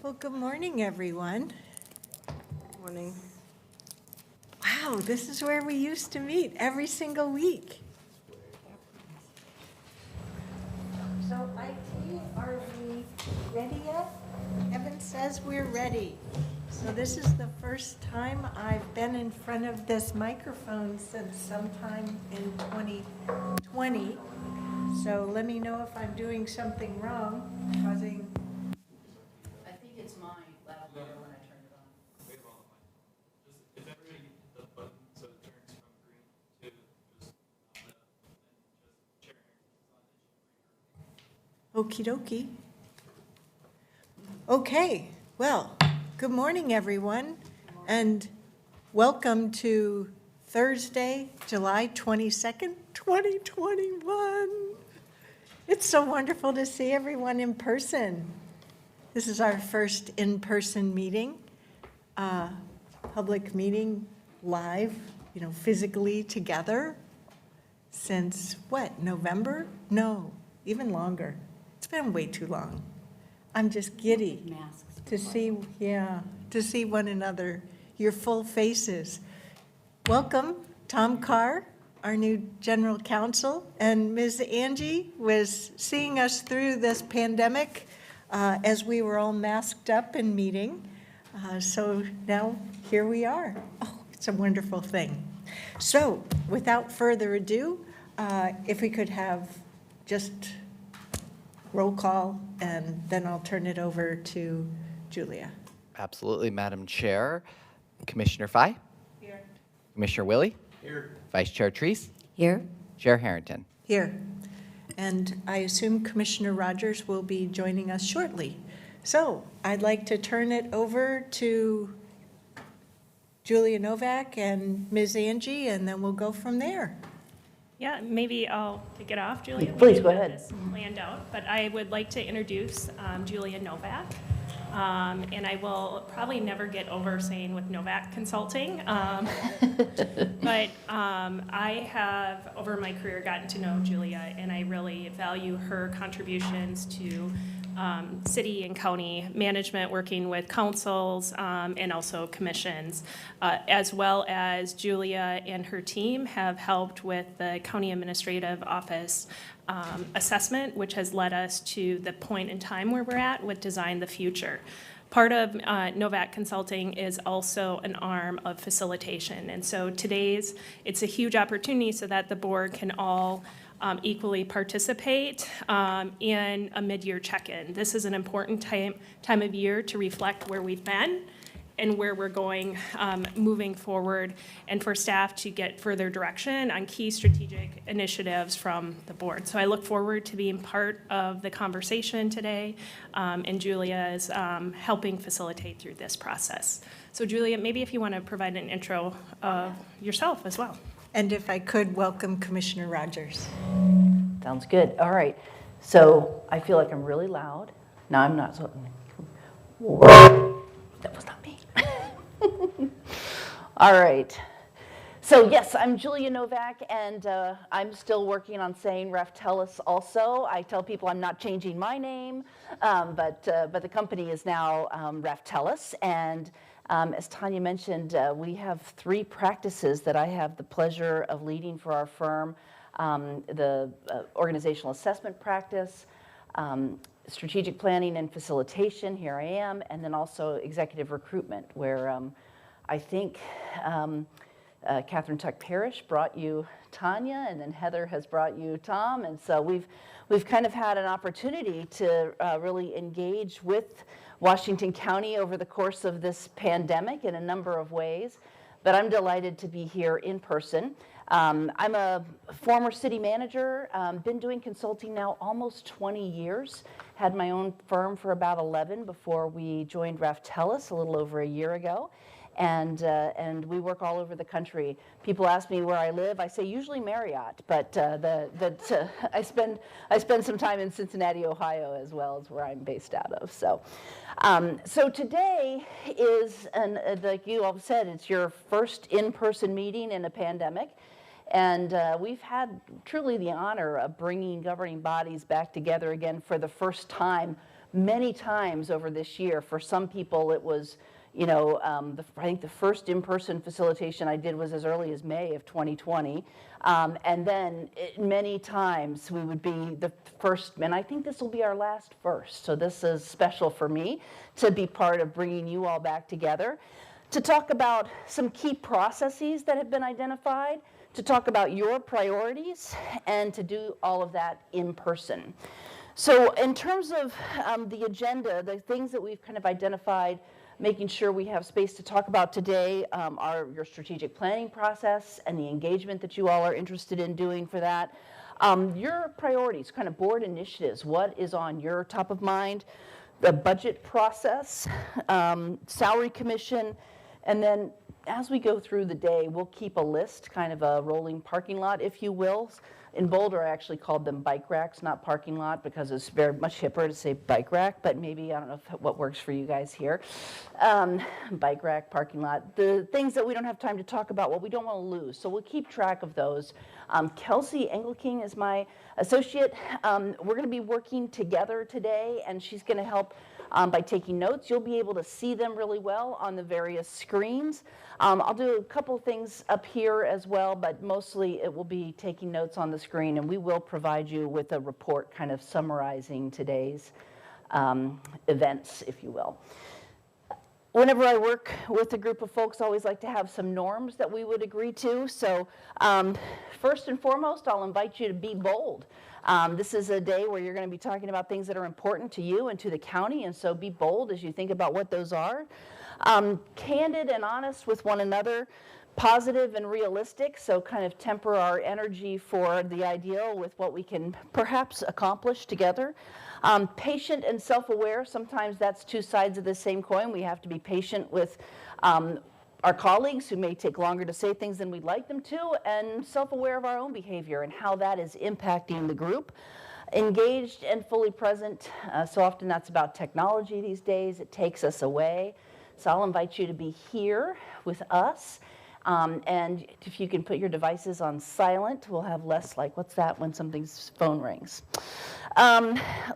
Well, good morning, everyone. Morning. Wow, this is where we used to meet every single week. So IT, are we ready yet? Evan says we're ready. So this is the first time I've been in front of this microphone since sometime in 2020. So let me know if I'm doing something wrong, causing. I think it's mine loud there when I turn it on. Wait a moment. Just if everybody hit the button so it turns from green to just red, and just share. Okie dokie. Okay, well, good morning, everyone, and welcome to Thursday, July 22nd, 2021. It's so wonderful to see everyone in person. This is our first in-person meeting, public meeting live, physically together since what, November? No, even longer. It's been way too long. I'm just giddy Masks. to see one another, your full faces. Welcome, Tom Carr, our new general counsel, and Ms. Angie was seeing us through this pandemic as we were all masked up and meeting. So now here we are. Oh, it's a wonderful thing. So without further ado, if we could have just roll call, and then I'll turn it over to Julia. Absolutely, Madam Chair. Commissioner Fye? Here. Commissioner Willie? Here. Vice Chair Treese? Here? Chair Harrington? Here. And I assume Commissioner Rogers will be joining us shortly. So I'd like to turn it over to Julia Novak and Ms. Angie, and then we'll go from there. Yeah, maybe I'll kick it off, Julia. Please, We go have ahead. this planned out, but I would like to introduce Julia Novak. And I will probably never get over saying with Novak Consulting. But I have, over my career, gotten to know Julia, and I really value her contributions to city and county management, working with councils and also commissions, as well as Julia and her team have helped with the county administrative office assessment, which has led us to the point in time where we're at with Design the Future. Part of Novak Consulting is also an arm of facilitation. And so it's a huge opportunity so that the board can all equally participate in a mid-year check-in. This is an important time of year to reflect where we've been and where we're going moving forward, and for staff to get further direction on key strategic initiatives from the board. So I look forward to being part of the conversation today, and Julia is helping facilitate through this process. So Julia, maybe if you want to provide an intro of yourself as well. And if I could, welcome Commissioner Rogers. Sounds good. All right. So I feel like I'm really loud. No, I'm not. So that was not me. All right. So yes, I'm Julia Novak, and I'm still working on saying Raftellus also. I tell people I'm not changing my name, but the company is now Raftellus. And as Tanya mentioned, we have 3 practices that I have the pleasure of leading for our firm. The organizational assessment practice, strategic planning and facilitation, here I am, and then also executive recruitment, where I think Catherine Tuck Parrish brought you Tanya, and then Heather has brought you Tom, and so we've kind of had an opportunity to really engage with Washington County over the course of this pandemic in a number of ways, but I'm delighted to be here in person. I'm a former city manager, been doing consulting now almost 20 years, had my own firm for about 11 before we joined Raftellus a little over a year ago. And we work all over the country. People ask me where I live. I say usually Marriott, but I spend some time in Cincinnati, Ohio, as well as where I'm based out of. So today is, like you all said, it's your first in-person meeting in a pandemic. And we've had truly the honor of bringing governing bodies back together again for the first time many times over this year. For some people, it was, you know, I think the first in-person facilitation I did was as early as May of 2020. And then many times we would be the first, and I think this will be our last first. So this is special for me to be part of bringing you all back together, to talk about some key processes that have been identified, to talk about your priorities, and to do all of that in person. So in terms of the agenda, the things that we've kind of identified, making sure we have space to talk about today are your strategic planning process and the engagement that you all are interested in doing for that. Your priorities, kind of board initiatives, what is on your top of mind, the budget process, salary commission, and then as we go through the day, we'll keep a list, kind of a rolling parking lot, if you will. In Boulder, I actually called them bike racks, not parking lot, because it's very much hipper to say bike rack, but maybe, I don't know what works for you guys here. Bike rack, parking lot, the things that we don't have time to talk about, what we don't want to lose. So we'll keep track of those. Kelsey Engelking is my associate. We're going to be working together today, and she's going to help by taking notes. You'll be able to see them really well on the various screens. I'll do a couple things up here as well, but mostly it will be taking notes on the screen, and we will provide you with a report kind of summarizing today's events, if you will. Whenever I work with a group of folks, I always like to have some norms that we would agree to. So first and foremost, I'll invite you to be bold. This is a day where you're going to be talking about things that are important to you and to the county, and so be bold as you think about what those are. Candid and honest with one another, positive and realistic, so kind of temper our energy for the ideal with what we can perhaps accomplish together. Patient and self-aware, sometimes that's two sides of the same coin. We have to be patient with our colleagues who may take longer to say things than we'd like them to, and self-aware of our own behavior and how that is impacting the group. Engaged and fully present, so often that's about technology these days. It takes us away. So I'll invite you to be here with us. And if you can put your devices on silent, we'll have less like, what's that when something's phone rings?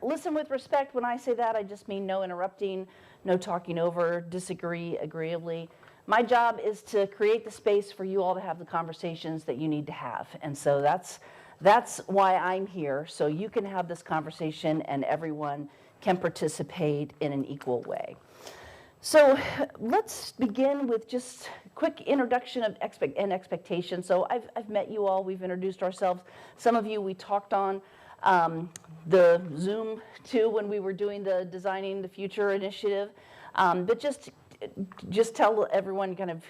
Listen with respect. When I say that, I just mean no interrupting, no talking over, disagree agreeably. My job is to create the space for you all to have the conversations that you need to have. And so that's why I'm here, so you can have this conversation and everyone can participate in an equal way. So let's begin with just a quick introduction of expectation. So I've met you all, we've introduced ourselves. Some of you we talked on the Zoom too when we were doing the Designing the Future initiative. But just tell everyone kind of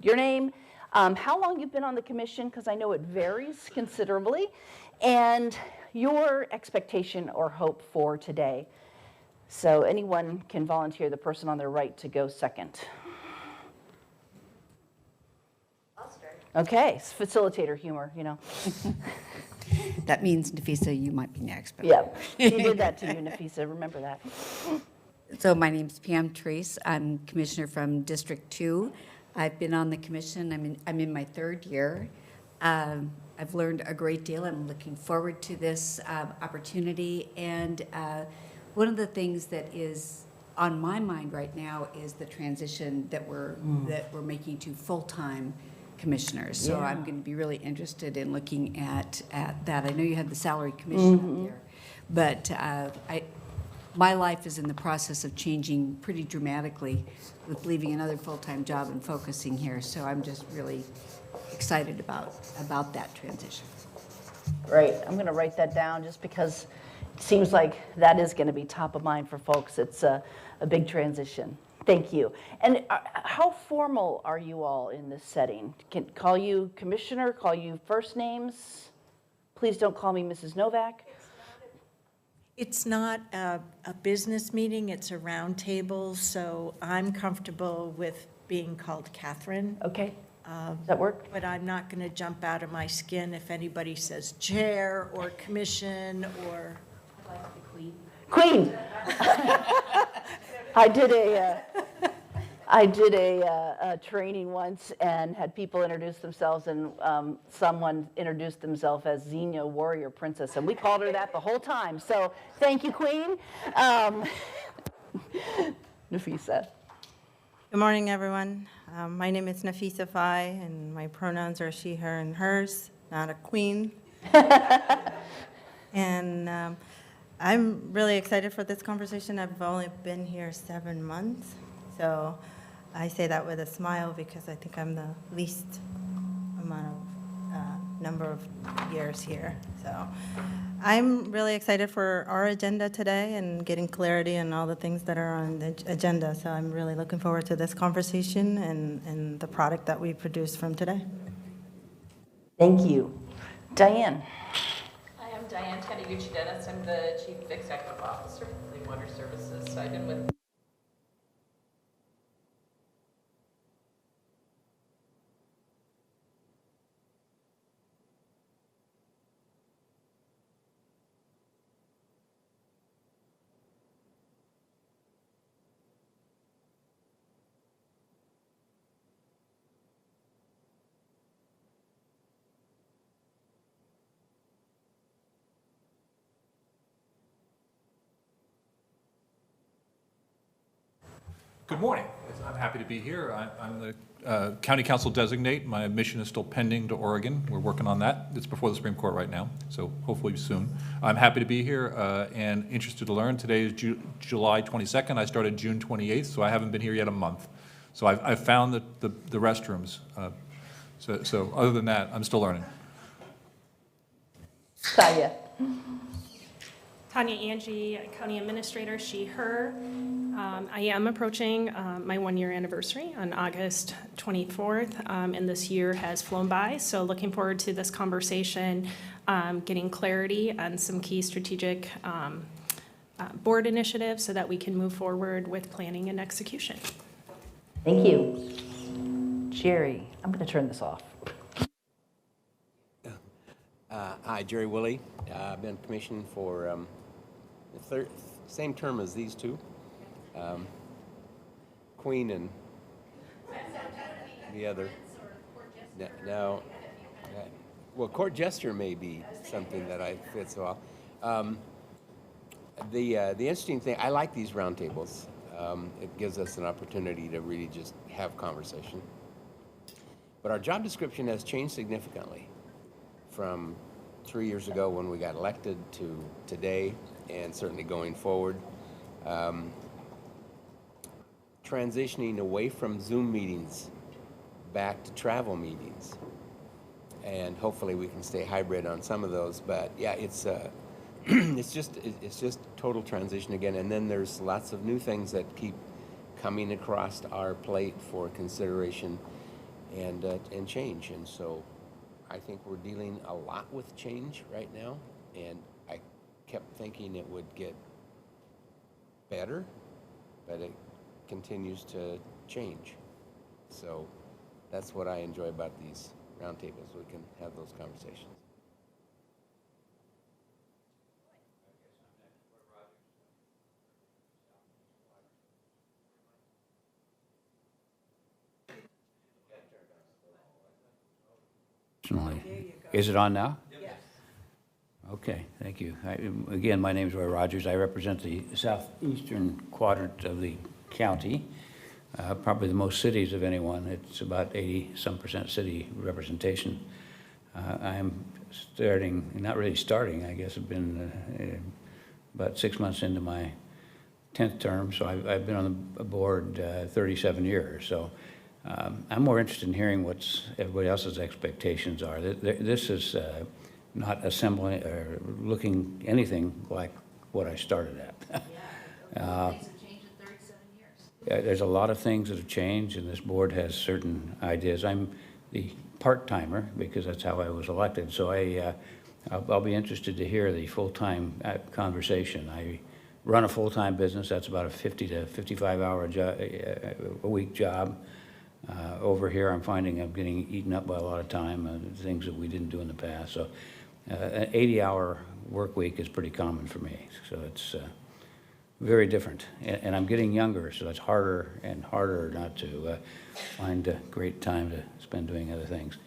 your name, how long you've been on the commission, because I know it varies considerably, and your expectation or hope for today. So anyone can volunteer, the person on their right to go second. I'll start. Okay, it's facilitator humor, you know. That means, Nafisa, you might be next. But Yeah, he did that to you, Nafisa, remember that. So my name's Pam Treese. I'm commissioner from District 2. I've been on the commission. I'm in my third year. I've learned a great deal. I'm looking forward to this opportunity. And one of the things that is on my mind right now is the transition that we're making to full-time commissioners. So Yeah. I'm going to be really interested in looking at that. I know you had the salary commission up there, but my life is in the process of changing pretty dramatically with leaving another full-time job and focusing here. So I'm just really excited about that transition. Great, I'm going to write that down just because it seems like that is going to be top of mind for folks. It's a big transition. Thank you. And how formal are you all in this setting? Can call you commissioner, call you first names? Please don't call me Mrs. Novak. It's not a business meeting, it's a round table, so I'm comfortable with being called Catherine. Okay, does that work? But I'm not going to jump out of my skin if anybody says chair or commission or. Queen. I I did a training once and had people introduce themselves, and someone introduced themselves as Xenia Warrior Princess, and we called her that the whole time. So thank you, Queen. Nafisa. Good morning, everyone. My name is Nafisa Fai, and my pronouns are she, her, and hers, not a queen. And I'm really excited for this conversation. I've only been here 7 months, so I say that with a smile because I think I'm the least amount of number of years here. So I'm really excited for our agenda today and getting clarity on all the things that are on the agenda. So I'm really looking forward to this conversation and the product that we produce from today. Thank you. Diane. Hi, I'm Diane Taniguchi-Dennis. I'm the Chief Executive Officer for Clean Water Services. So I've been with Good morning. I'm happy to be here. I'm the county council designate. My mission is still pending to Oregon. We're working on that. It's before the Supreme Court right now, so hopefully soon. I'm happy to be here and interested to learn. Today is July 22nd. I started June 28th, so I haven't been here yet a month. So I've found the restrooms. So other than that, I'm still learning. Taya. Tanya Angie, County Administrator, she, her. I am approaching my 1-year anniversary on August 24th, and this year has flown by. So looking forward to this conversation, getting clarity on some key strategic board initiatives so that we can move forward with planning and execution. Thank you. Jerry, I'm going to turn this off. Hi, Jerry Willey. I've been commissioned for the same term as these two, Queen and the other. Now, well, court jester may be something that I fit so well. The interesting thing, I like these roundtables. It gives us an opportunity to really just have conversation. But our job description has changed significantly from 3 years ago when we got elected to today, and certainly going forward. Transitioning away from Zoom meetings back to travel meetings. And hopefully we can stay hybrid on some of those, but yeah, it's it's just total transition again. And then there's lots of new things that keep coming across our plate for consideration and change. And so I think we're dealing a lot with change right now, and I kept thinking it would get better, but it continues to change. So that's what I enjoy about these roundtables. We can have those conversations. Is it on now? Yes. Okay, thank you. Again, my name is Roy Rogers. I represent the southeastern quadrant of the county, probably the most cities of anyone. It's about 80-some% city representation. I'm not really starting, I guess. I've been about 6 months into my 10th term, so I've been on the board 37 years. So I'm more interested in hearing what everybody else's expectations are. This is not assembling or looking anything like what I started at. things have changed in 37 years. There's a lot of things that have changed, and this board has certain ideas. I'm the part-timer because that's how I was elected, so I'll be interested to hear the full-time conversation. I run a full-time business. That's about a 50 to 55-hour a week job. Over here, I'm finding I'm getting eaten up by a lot of time, things that we didn't do in the past. So an 80-hour work week is pretty common for me. So it's very different. And I'm getting younger, so it's harder and harder not to find a great time to spend doing other things.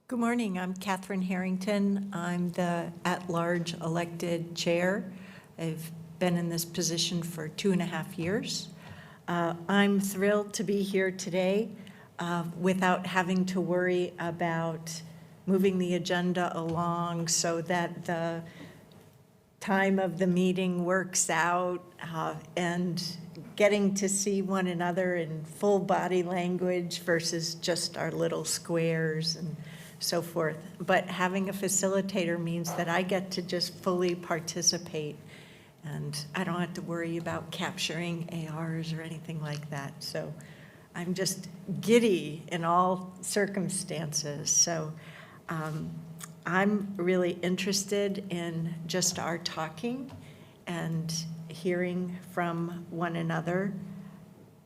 Good morning, I'm Catherine Harrington. I'm the at-large elected chair. I've been in this position for 2.5 years. I'm thrilled to be here today without having to worry about moving the agenda along so that the time of the meeting works out, and getting to see one another in full body language versus just our little squares and so forth. But having a facilitator means that I get to just fully participate, and I don't have to worry about capturing ARs or anything like that. So I'm just giddy in all circumstances. So I'm really interested in just our talking and hearing from one another.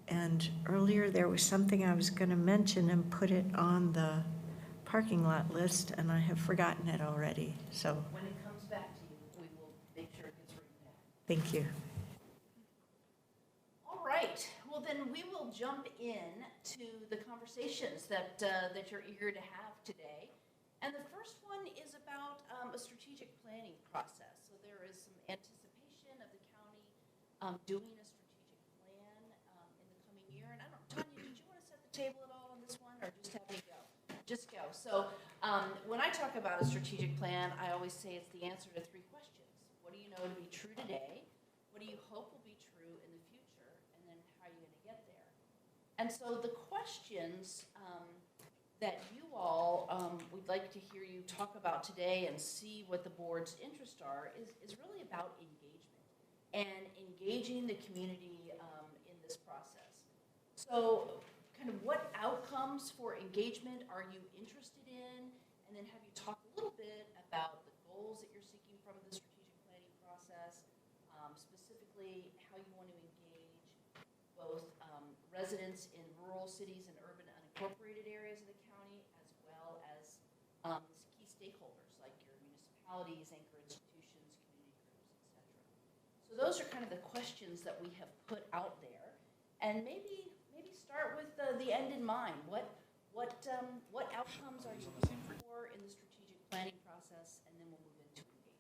And earlier there was something I was going to mention and put it on the parking lot list, and I have forgotten it already. So When it comes back to you, we will make sure it gets written down. thank you. All right, well then we will jump in to the conversations that you're eager to have today. And the first one is about a strategic planning process. So there is some anticipation of the county doing a strategic plan in the coming year. And I don't, Tanya, did you want to set the table at all on this one, or just have me go? Just go. So when I talk about a strategic plan, I always say it's the answer to 3 questions. What do you know to be true today? What do you hope will be true in the future? And then how are you going to get there? And so the questions that you all would like to hear you talk about today and see what the board's interests are is really about engagement and engaging the community in this process. So kind of what outcomes for engagement are you interested in? And then have you talk a little bit about the goals that you're seeking from the strategic planning process, specifically how you want to engage both residents in rural cities and urban unincorporated areas of the county, as well as key stakeholders like your municipalities, anchor institutions, community groups, etc. So those are kind of the questions that we have put out there, and maybe start with the end in mind. What outcomes are you looking for in the strategic planning process, and then we'll move into engagement.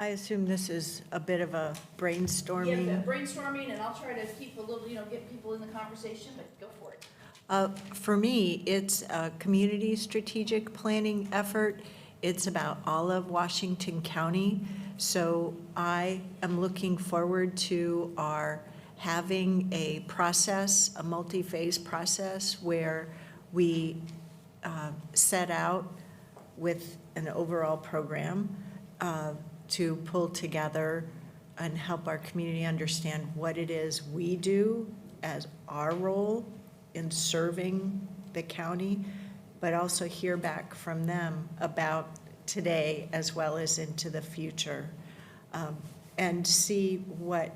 I assume this is a bit of a brainstorming. Yeah, brainstorming, and I'll try to keep a little, get people in the conversation, but go for it. For me, it's a community strategic planning effort. It's about all of Washington County. So I am looking forward to our having a process, a multi-phase process, where we set out with an overall program to pull together and help our community understand what it is we do as our role in serving the county, but also hear back from them about today as well as into the future, and see what,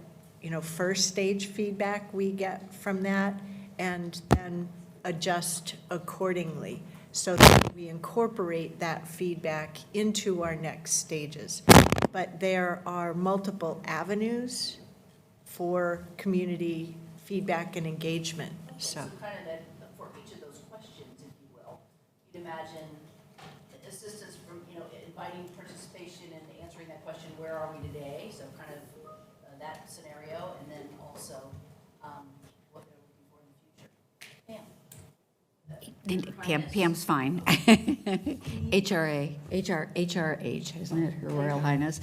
first stage feedback we get from that, and then adjust accordingly so that we incorporate that feedback into our next stages. But there are multiple avenues for community feedback and engagement, so. So kind of that, for each of those questions, if you will, you'd imagine assistance from, inviting participation and answering that question, where are we today? So kind of that scenario, and then also what they're looking for in the future. Pam. Pam's fine. HRH, isn't it, Her Royal Highness?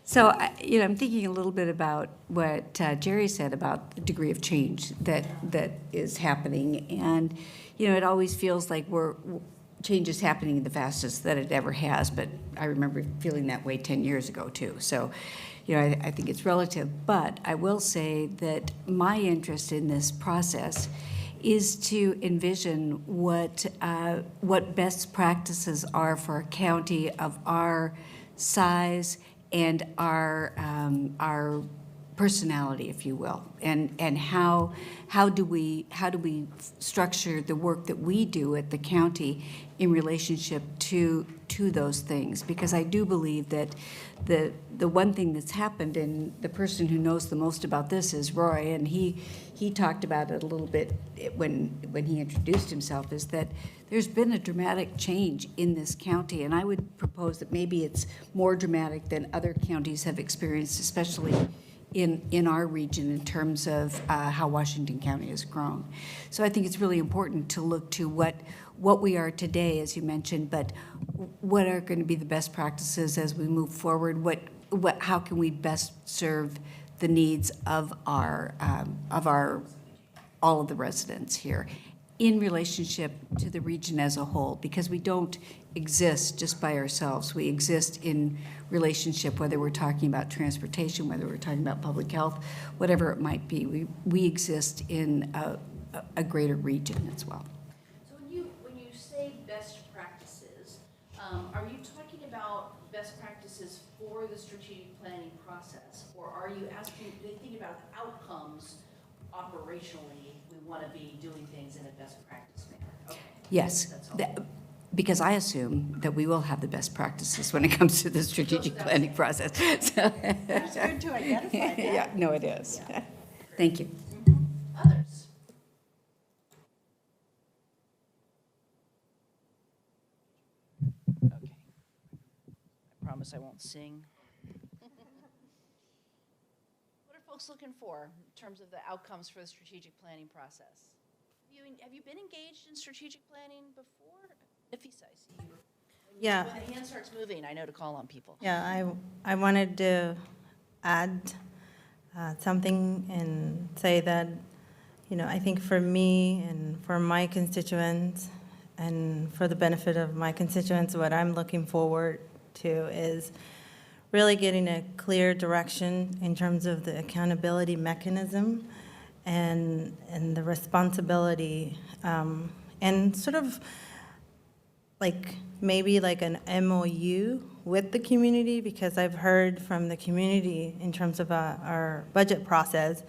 So, I'm thinking a little bit about what Jerry said about the degree of change that is happening. And, it always feels like change is happening the fastest that it ever has, but I remember feeling that way 10 years ago, too. So, I think it's relative. But I will say that my interest in this process is to envision what best practices are for a county of our size and our personality, if you will, and how do we structure the work that we do at the county in relationship to those things? Because I do believe that the one thing that's happened, and the person who knows the most about this is Roy, and he talked about it a little bit when he introduced himself, is that there's been a dramatic change in this county, and I would propose that maybe it's more dramatic than other counties have experienced, especially in our region in terms of how Washington County has grown. So I think it's really important to look to what we are today, as you mentioned, but what are going to be the best practices as we move forward? How can we best serve the needs of our all of the residents here in relationship to the region as a whole? Because we don't exist just by ourselves. We exist in relationship, whether we're talking about transportation, whether we're talking about public health, whatever it might be. We exist in a greater region as well. So when you say best practices, are you talking about best practices for the strategic planning process? Or are you thinking about outcomes operationally? We want to be doing things in a best practice manner. Okay. Yes. That's all. Because I assume that we will have the best practices when it comes to the strategic planning process. So- It's good to identify that. Yeah, no, it is. Thank you. Others? Okay. I promise I won't sing. What are folks looking for in terms of the outcomes for the strategic planning process? Have you been engaged in strategic planning before? Nafisa, I see you. Yeah. When the hand starts moving, I know to call on people. Yeah, I wanted to add something and say that, I think for me and for my constituents and for the benefit of my constituents, what I'm looking forward to is really getting a clear direction in terms of the accountability mechanism and the responsibility, and sort of maybe like an MOU with the community, because I've heard from the community in terms of our budget process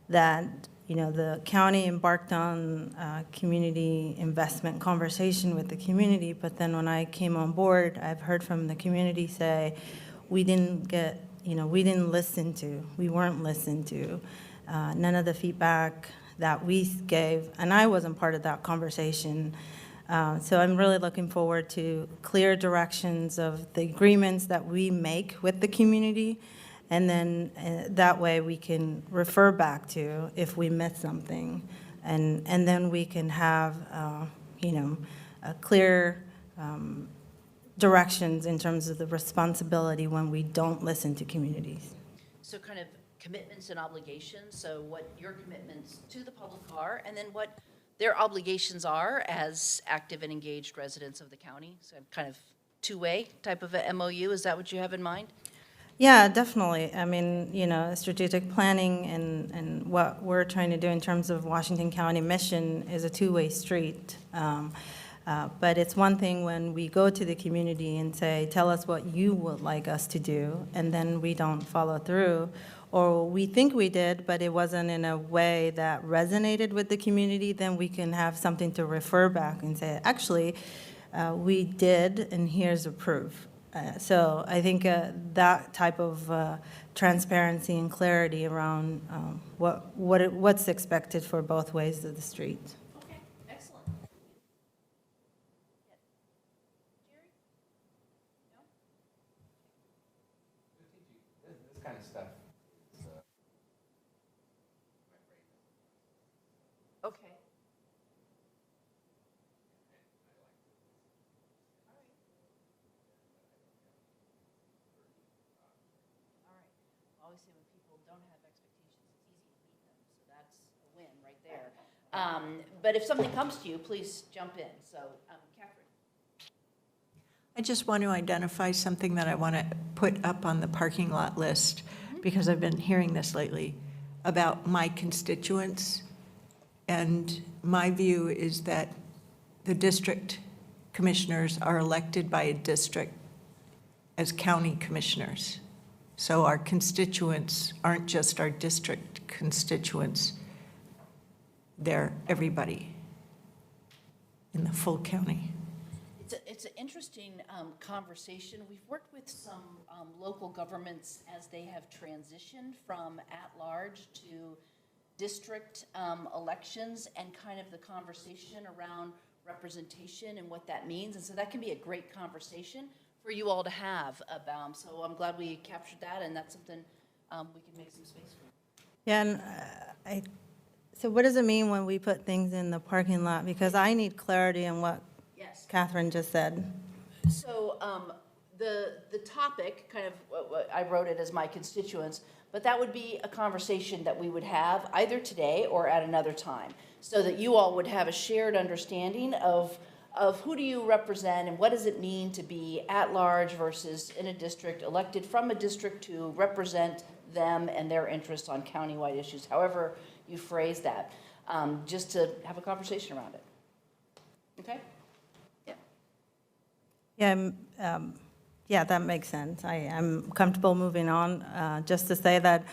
that, the county embarked on a community investment conversation with the community, but then when I came on board, I've heard from the community say, we didn't listen to, we weren't listened to. None of the feedback that we gave, and I wasn't part of that conversation. So I'm really looking forward to clear directions of the agreements that we make with the community, and then that way we can refer back to if we miss something, and then we can have a clear directions in terms of the responsibility when we don't listen to communities. So kind of commitments and obligations, so what your commitments to the public are, and then what their obligations are as active and engaged residents of the county. So kind of two-way type of a MOU, is that what you have in mind? Yeah, definitely. I mean, strategic planning and what we're trying to do in terms of Washington County mission is a two-way street. But it's one thing when we go to the community and say, tell us what you would like us to do, and then we don't follow through. Or we think we did, but it wasn't in a way that resonated with the community, then we can have something to refer back and say, actually, we did, and here's the proof. So I think that type of transparency and clarity around what's expected for both ways of the street. Okay, excellent. Jerry? No? This kind of stuff is, Okay. All right. I always say when people don't have expectations, it's easy to meet them, so that's a win right there. But if something comes to you, please jump in. So, Catherine. I just want to identify something that I want to put up on the parking lot list, because I've been hearing this lately about my constituents. And my view is that the district commissioners are elected by a district as county commissioners. So our constituents aren't just our district constituents, they're everybody in the full county. It's an interesting conversation. We've worked with some local governments as they have transitioned from at-large to district elections, and kind of the conversation around representation and what that means. And so that can be a great conversation for you all to have about. So I'm glad we captured that, and that's something we can make some space for. Yeah, and so what does it mean when we put things in the parking lot? Because I need clarity on what Yes. Catherine just said. So the topic, kind of, what I wrote it as my constituents, but that would be a conversation that we would have either today or at another time, so that you all would have a shared understanding of who do you represent and what does it mean to be at large versus in a district, elected from a district to represent them and their interests on countywide issues, however you phrase that, just to have a conversation around it. Okay? Yeah, that makes sense. I'm comfortable moving on. Just to say that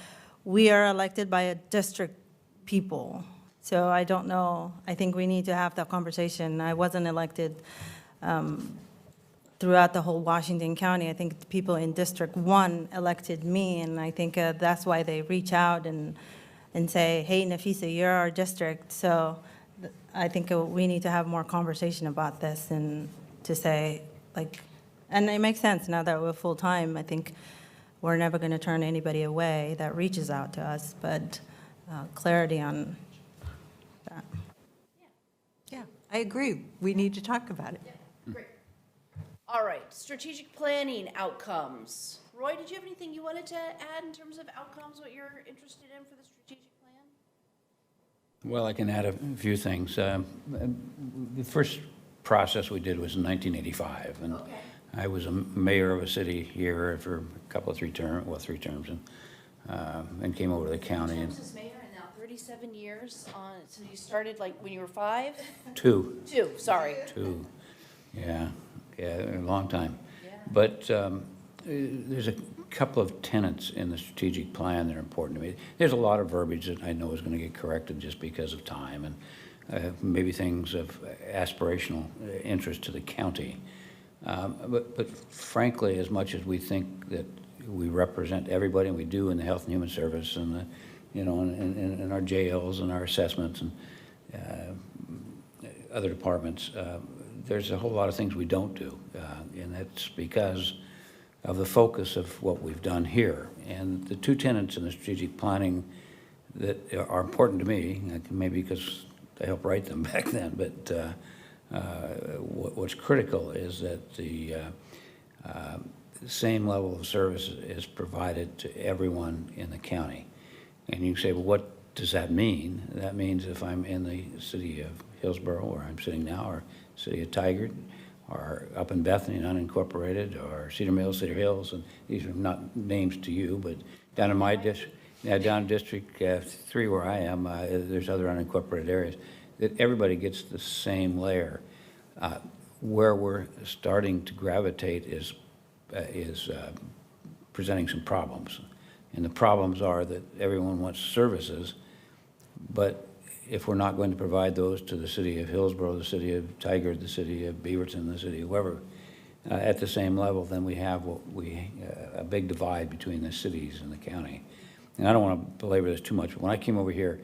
we are elected by a district people. So I don't know, I think we need to have that conversation. I wasn't elected throughout the whole Washington County. I think the people in District 1 elected me, and I think that's why they reach out and say, hey, Nafisa, you're our district. So I think we need to have more conversation about this and to say, like, and it makes sense now that we're full-time. I think we're never going to turn anybody away that reaches out to us, but clarity on that. Yeah, I agree. We need to talk about it. Great. All right, strategic planning outcomes. Roy, did you have anything you wanted to add in terms of outcomes, what you're interested in for the strategic plan? Well, I can add a few things. The first process we did was in 1985, and Okay. I was a mayor of a city here for a couple of three terms, and came over to the county. And Terms as mayor and now 37 years on, so you started like when you were 5? two, Sorry. yeah, a long time. Yeah. But there's a couple of tenets in the strategic plan that are important to me. There's a lot of verbiage that I know is going to get corrected just because of time, and maybe things of aspirational interest to the county. But frankly, as much as we think that we represent everybody, and we do in the Health and Human Service and the, in our jails and our assessments and other departments, there's a whole lot of things we don't do, and that's because of the focus of what we've done here. And the two tenets in the strategic planning that are important to me, maybe because I helped write them back then, but what's critical is that the same level of service is provided to everyone in the county. And you say, well, what does that mean? That means if I'm in the city of Hillsborough, where I'm sitting now, or city of Tigard, or up in Bethany, unincorporated, or Cedar Mills, Cedar Hills, and these are not names to you, but down in my district, down in District 3 where I am, there's other unincorporated areas, that everybody gets the same layer. Where we're starting to gravitate is presenting some problems. And the problems are that everyone wants services, but if we're not going to provide those to the city of Hillsborough, the city of Tigard, the city of Beaverton, the city of whoever, at the same level, then we have a big divide between the cities and the county. And I don't want to belabor this too much, but when I came over here,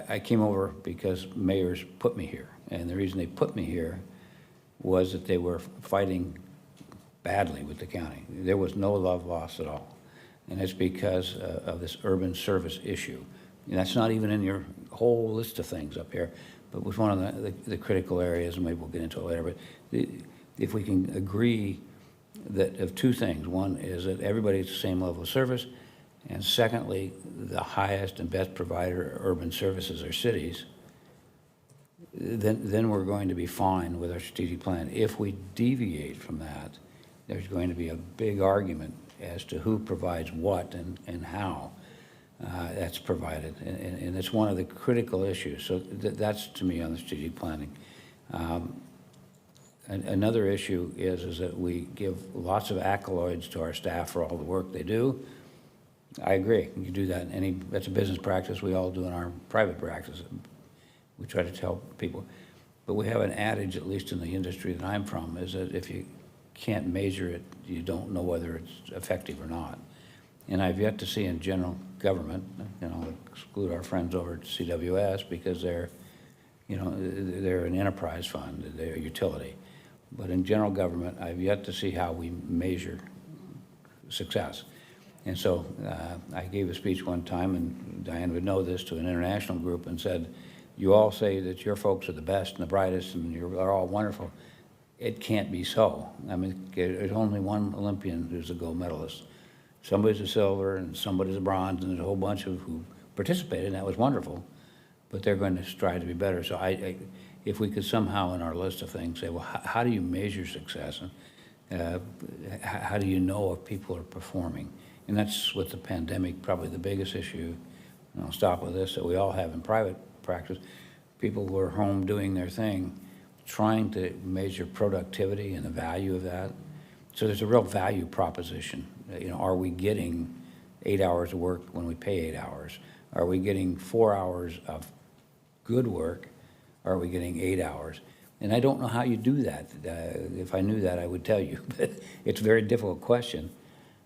I came over because mayors put me here. And the reason they put me here was that they were fighting badly with the county. There was no love lost at all. And it's because of this urban service issue. And that's not even in your whole list of things up here, but was one of the critical areas, and maybe we'll get into it later. But if we can agree that of two things. One is that everybody gets the same level of service, and secondly, the highest and best provider of urban services are cities, then we're going to be fine with our strategic plan. If we deviate from that, there's going to be a big argument as to who provides what and how that's provided. And it's one of the critical issues. So that's, to me, on the strategic planning. Another issue is that we give lots of accolades to our staff for all the work they do. I agree. You do that in that's a business practice we all do in our private practice. We try to tell people. But we have an adage, at least in the industry that I'm from, is that if you can't measure it, you don't know whether it's effective or not. And I've yet to see in general government, exclude our friends over at CWS because they're an enterprise fund, they're a utility. But in general government, I've yet to see how we measure success. And so I gave a speech one time, and Diane would know this, to an international group, and said, you all say that your folks are the best and the brightest and you're all wonderful. It can't be so. I mean, there's only one Olympian who's a gold medalist. Somebody's a silver and somebody's a bronze, and there's a whole bunch of who participated, and that was wonderful. But they're going to strive to be better. So if we could somehow in our list of things say, well, how do you measure success? And how do you know if people are performing? And that's with the pandemic, probably the biggest issue, and I'll stop with this, that we all have in private practice. People who are home doing their thing, trying to measure productivity and the value of that. So there's a real value proposition. Are we getting 8 hours of work when we pay 8 hours? Are we getting 4 hours of good work? Are we getting 8 hours? And I don't know how you do that. If I knew that, I would tell you. But it's a very difficult question,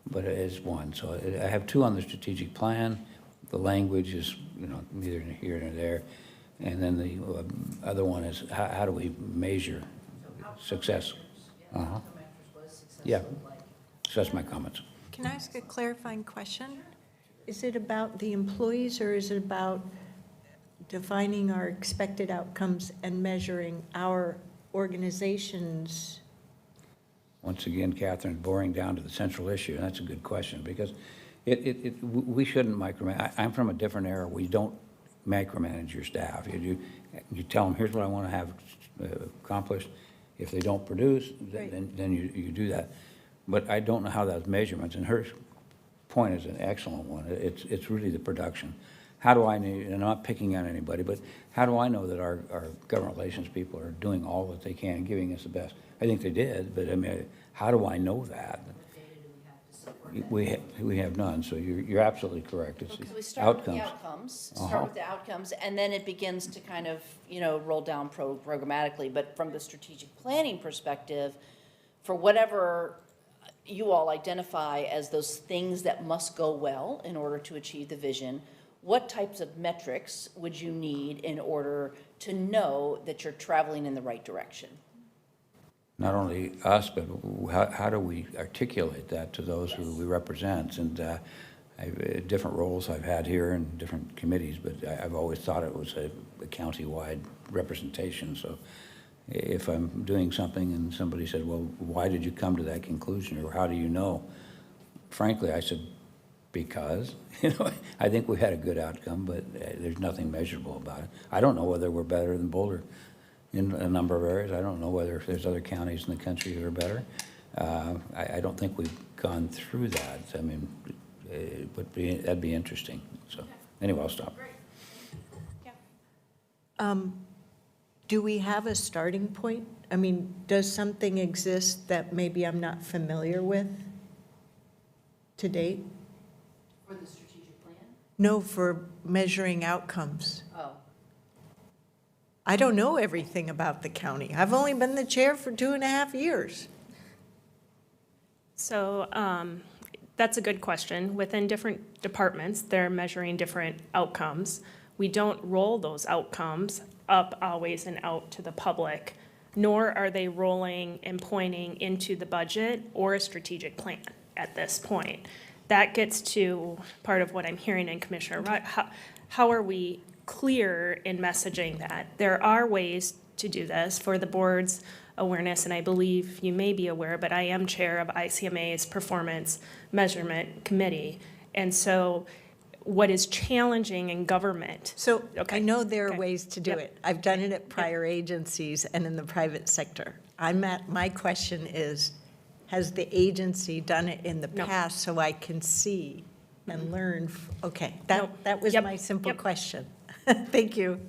but it is one. So I have two on the strategic plan. The language is, neither here nor there. And then the other one is how do we measure success? Uh-huh. Yeah. So that's my comments. Can I ask a clarifying question? Is it about the employees, or is it about defining our expected outcomes and measuring our organization's? Once again, Catherine, boring down to the central issue, and that's a good question, because we shouldn't micromanage. I'm from a different era. We don't micromanage your staff. You tell them, here's what I want to have accomplished. If they don't produce, then you do that. But I don't know how those measurements, and her point is an excellent one. It's really the production. How do I know, and I'm not picking on anybody, but how do I know that our government relations people are doing all that they can and giving us the best? I think they did, but I mean, how do I know that? We have none, so you're absolutely correct. It's So we start with the outcomes, and then it begins to kind of, roll down programmatically. But from the strategic planning perspective, for whatever you all identify as those things that must go well in order to achieve the vision, what types of metrics would you need in order to know that you're traveling in the right direction? Not only us, but how do we articulate that to those who we represent? And different roles I've had here in different committees, but I've always thought it was a county-wide representation. So if I'm doing something and somebody said, well, why did you come to that conclusion, or how do you know? Frankly, I said, because, I think we had a good outcome, but there's nothing measurable about it. I don't know whether we're better than Boulder in a number of areas. I don't know whether there's other counties in the country that are better. I don't think we've gone through that. I mean, that'd be interesting. So anyway, I'll stop. Do we have a starting point? I mean, does something exist that maybe I'm not familiar with to date? For the strategic plan? No, for measuring outcomes. Oh. I don't know everything about the county. I've only been the chair for 2.5 years. So that's a good question. Within different departments, they're measuring different outcomes. We don't roll those outcomes up always and out to the public, nor are they rolling and pointing into the budget or a strategic plan at this point. That gets to part of what I'm hearing in Commissioner Rudd. How are we clear in messaging that? There are ways to do this for the board's awareness, and I believe you may be aware, but I am chair of ICMA's Performance Measurement Committee. And so what is challenging in government. So Okay. I know there are Okay. ways to do Yep. it. I've done it at prior agencies and in the private sector. My question is, has the agency done it in the No. past so I can see and learn? Okay, that was Yep. my simple Yep. question. Thank you.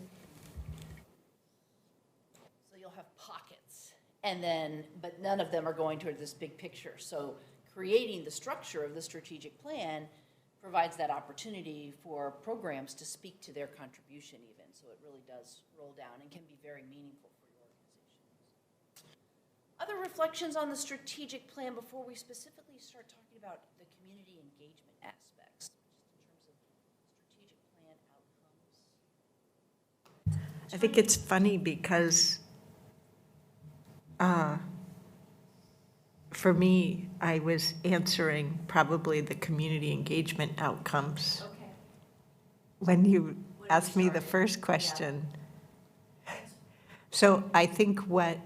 So you'll have pockets. And then, but none of them are going toward this big picture. So creating the structure of the strategic plan provides that opportunity for programs to speak to their contribution even. So it really does roll down and can be very meaningful for your organizations. Other reflections on the strategic plan before we specifically start talking about the community engagement aspects, just in terms of strategic plan outcomes. I think it's funny because for me, I was answering probably the community engagement outcomes Okay. when you asked me the first question. So I think what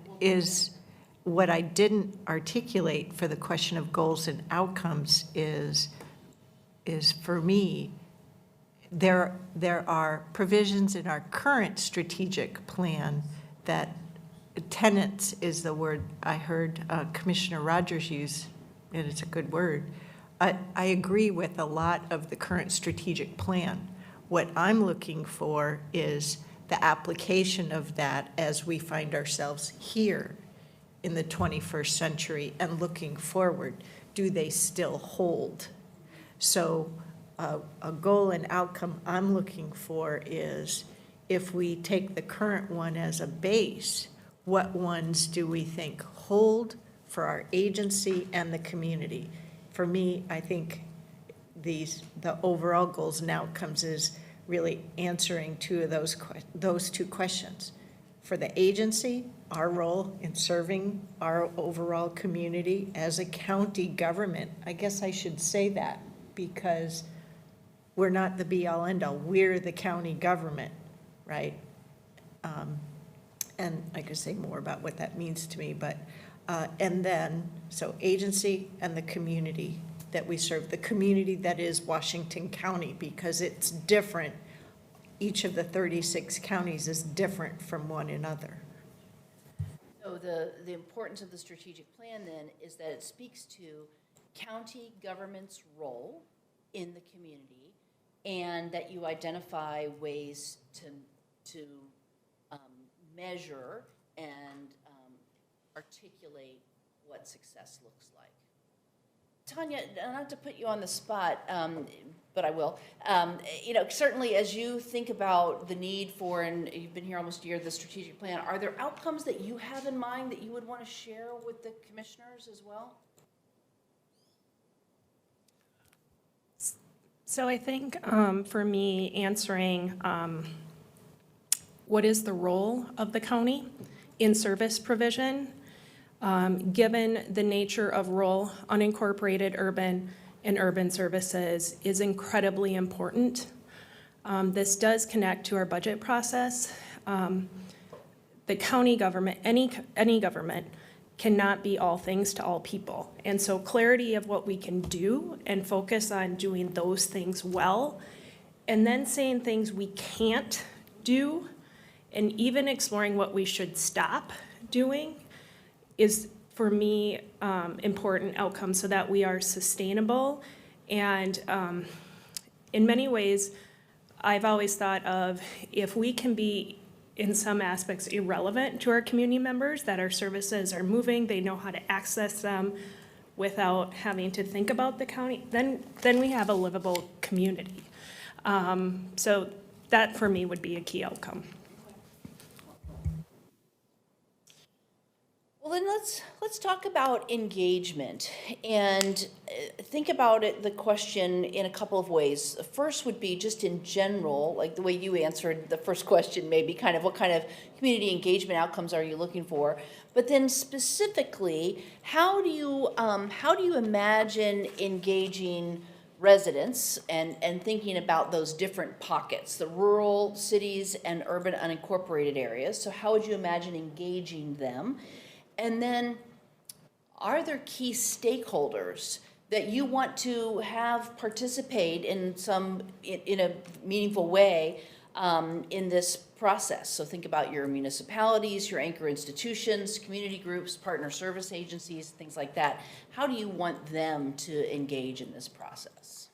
I didn't articulate for the question of goals and outcomes is for me, there are provisions in our current strategic plan that tenets is the word I heard Commissioner Rogers use, and it's a good word. I agree with a lot of the current strategic plan. What I'm looking for is the application of that as we find ourselves here in the 21st century and looking forward. Do they still hold? So a goal and outcome I'm looking for is, if we take the current one as a base, what ones do we think hold for our agency and the community? For me, I think the overall goals and outcomes is really answering those two questions. For the agency, our role in serving our overall community as a county government, I guess I should say that, because we're not the be-all, end-all. We're the county government, right? And I could say more about what that means to me, but, and then, so agency and the community that we serve, the community that is Washington County, because it's different. Each of the 36 counties is different from one another. So the importance of the strategic plan then is that it speaks to county government's role in the community, and that you identify ways to measure and articulate what success looks like. Tanya, not to put you on the spot, but I will. Certainly as you think about the need for, and you've been here almost a year, the strategic plan, are there outcomes that you have in mind that you would want to share with the commissioners as well? So I think for me, answering what is the role of the county in service provision, given the nature of rural, unincorporated urban and urban services, is incredibly important. This does connect to our budget process. The county government, any government, cannot be all things to all people. And so clarity of what we can do and focus on doing those things well, and then saying things we can't do, and even exploring what we should stop doing, is, for me, important outcome so that we are sustainable. And in many ways, I've always thought of, if we can be in some aspects irrelevant to our community members, that our services are moving, they know how to access them without having to think about the county, then we have a livable community. So that for me would be a key outcome. Well, then let's talk about engagement and think about it, the question, in a couple of ways. The first would be just in general, like the way you answered the first question, maybe kind of what kind of community engagement outcomes are you looking for? But then specifically, how do you imagine engaging residents and thinking about those different pockets, the rural cities and urban unincorporated areas? So how would you imagine engaging them? And then, are there key stakeholders that you want to have participate in a meaningful way in this process? So think about your municipalities, your anchor institutions, community groups, partner service agencies, things like that. How do you want them to engage in this process?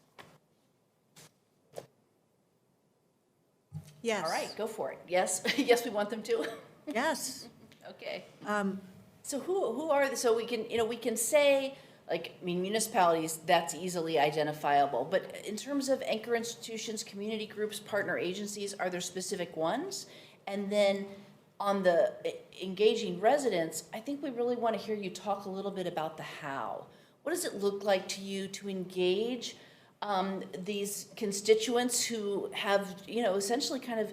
Yes. All right, go for it. Yes, yes, we want them to. Yes. Okay. So who are, so we can, we can say, like, I mean, municipalities, that's easily identifiable, but in terms of anchor institutions, community groups, partner agencies, are there specific ones? And then on the engaging residents, I think we really want to hear you talk a little bit about the how. What does it look like to you to engage these constituents who have, essentially kind of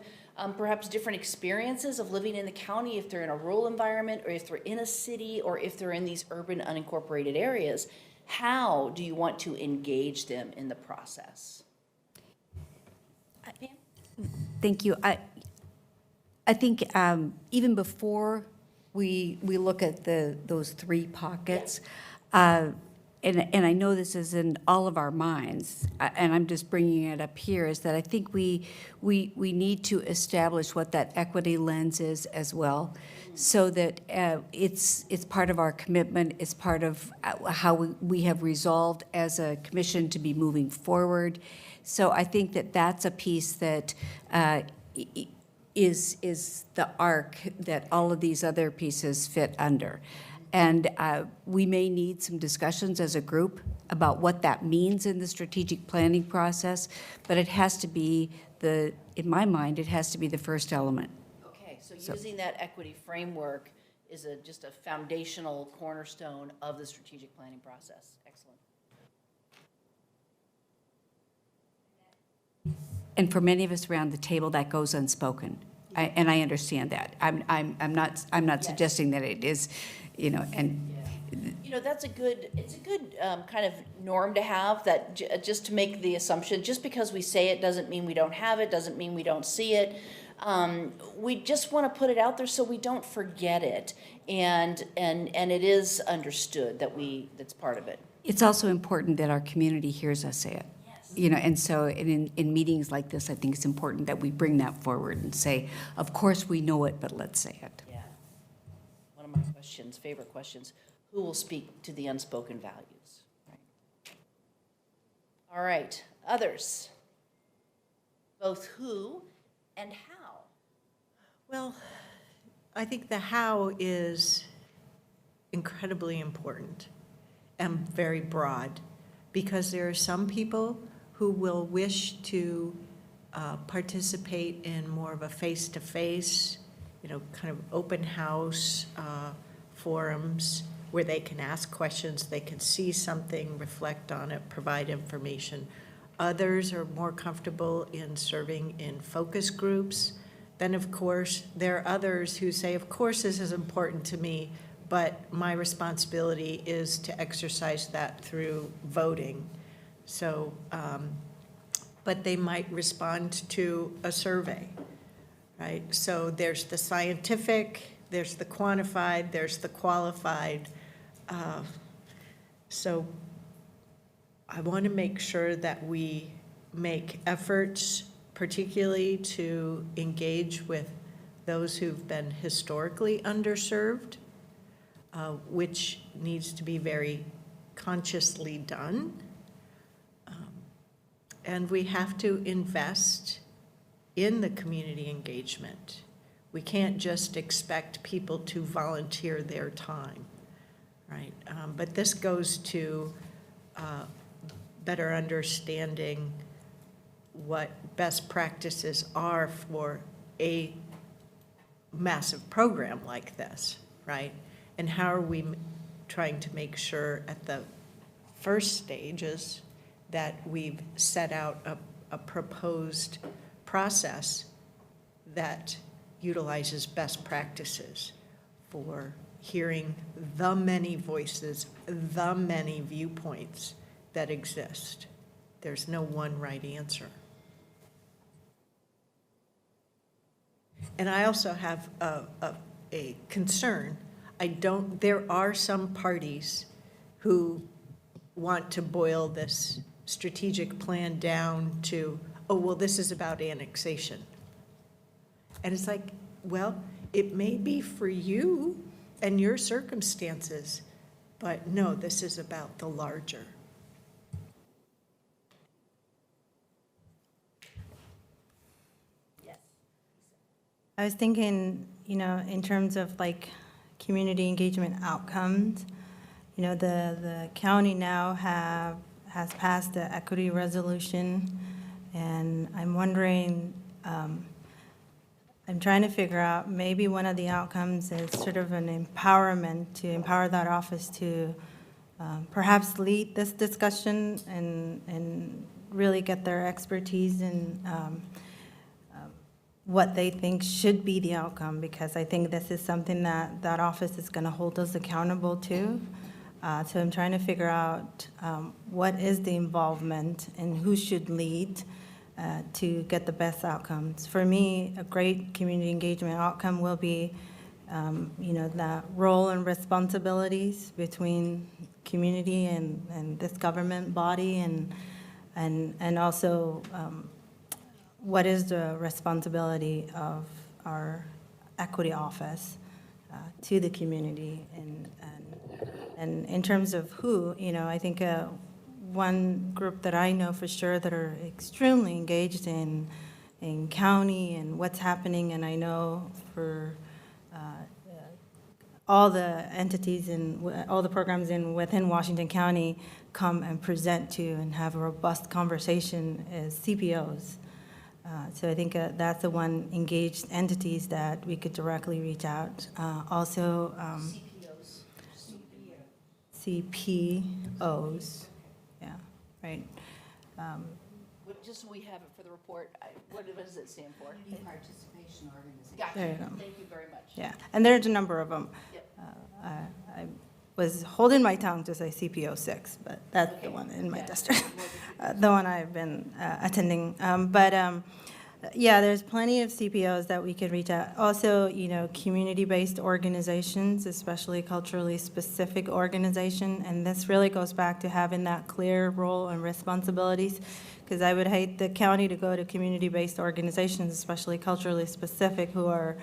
perhaps different experiences of living in the county, if they're in a rural environment, or if they're in a city, or if they're in these urban unincorporated areas? How do you want to engage them in the process? Pam? Thank you. I think even before we look at those three pockets, and I know this is in all of our minds, and I'm just bringing it up here, is that I think we need to establish what that equity lens is as well, so that it's part of our commitment, it's part of how we have resolved as a commission to be moving forward. So I think that that's a piece that is the arc that all of these other pieces fit under. And we may need some discussions as a group about what that means in the strategic planning process, but it has to be in my mind, it has to be the first element. Okay, so using that equity framework is just a foundational cornerstone of the strategic planning process. Excellent. And for many of us around the table, that goes unspoken. And I understand that. I'm not suggesting that it is, and. It's a good kind of norm to have, that just to make the assumption, just because we say it doesn't mean we don't have it, doesn't mean we don't see it. We just want to put it out there so we don't forget it, and it is understood that that's part of it. It's also important that our community hears us say it. Yes. And so in meetings like this, I think it's important that we bring that forward and say, of course we know it, but let's say it. Yeah. One of my favorite questions, who will speak to the unspoken values? Right. All right, others. Both who and how? Well, I think the how is incredibly important and very broad, because there are some people who will wish to participate in more of a face-to-face, kind of open house forums where they can ask questions, they can see something, reflect on it, provide information. Others are more comfortable in serving in focus groups. Then, of course, there are others who say, of course, this is important to me, but my responsibility is to exercise that through voting. So, but they might respond to a survey, right? So there's the scientific, there's the quantified, there's the qualified. So I want to make sure that we make efforts, particularly to engage with those who've been historically underserved, which needs to be very consciously done. And we have to invest in the community engagement. We can't just expect people to volunteer their time, right? But this goes to better understanding what best practices are for a massive program like this, right? And how are we trying to make sure at the first stages that we've set out a proposed process that utilizes best practices for hearing the many voices, the many viewpoints that exist. There's no one right answer. And I also have a concern. There are some parties who want to boil this strategic plan down to, oh, well, this is about annexation. And it's like, well, it may be for you and your circumstances, but no, this is about the larger. I was thinking, in terms of like community engagement outcomes. You know, the county now has passed the equity resolution, and I'm wondering, I'm trying to figure out, maybe one of the outcomes is sort of an empowerment to empower that office to perhaps lead this discussion and really get their expertise in what they think should be the outcome, because I think this is something that that office is going to hold us accountable to. So I'm trying to figure out what is the involvement and who should lead to get the best outcomes. For me, a great community engagement outcome will be, you know, that role and responsibilities between community and this government body, and also what is the responsibility of our equity office to the community, and in terms of who, you know, I think one group that I know for sure that are extremely engaged in county and what's happening, and I know for all the entities and all the programs within Washington County come and present to and have a robust conversation is CPOs. So I think that's the one engaged entities that we could directly reach out. Also, CPOs, yeah, right. Just so we have it for the report, what does it stand for? Participation organization. Gotcha. There you go. Thank you very much. Yeah, and there's a number of them. Yep. I was holding my tongue to say CPO 6, but that's the one in my district, the one I've been attending. Yeah, there's plenty of CPOs that we could reach out. Also, you know, community-based organizations, especially culturally specific organization, and this really goes back to having that clear role and responsibilities, because I would hate the county to go to community-based organizations, especially culturally specific, who are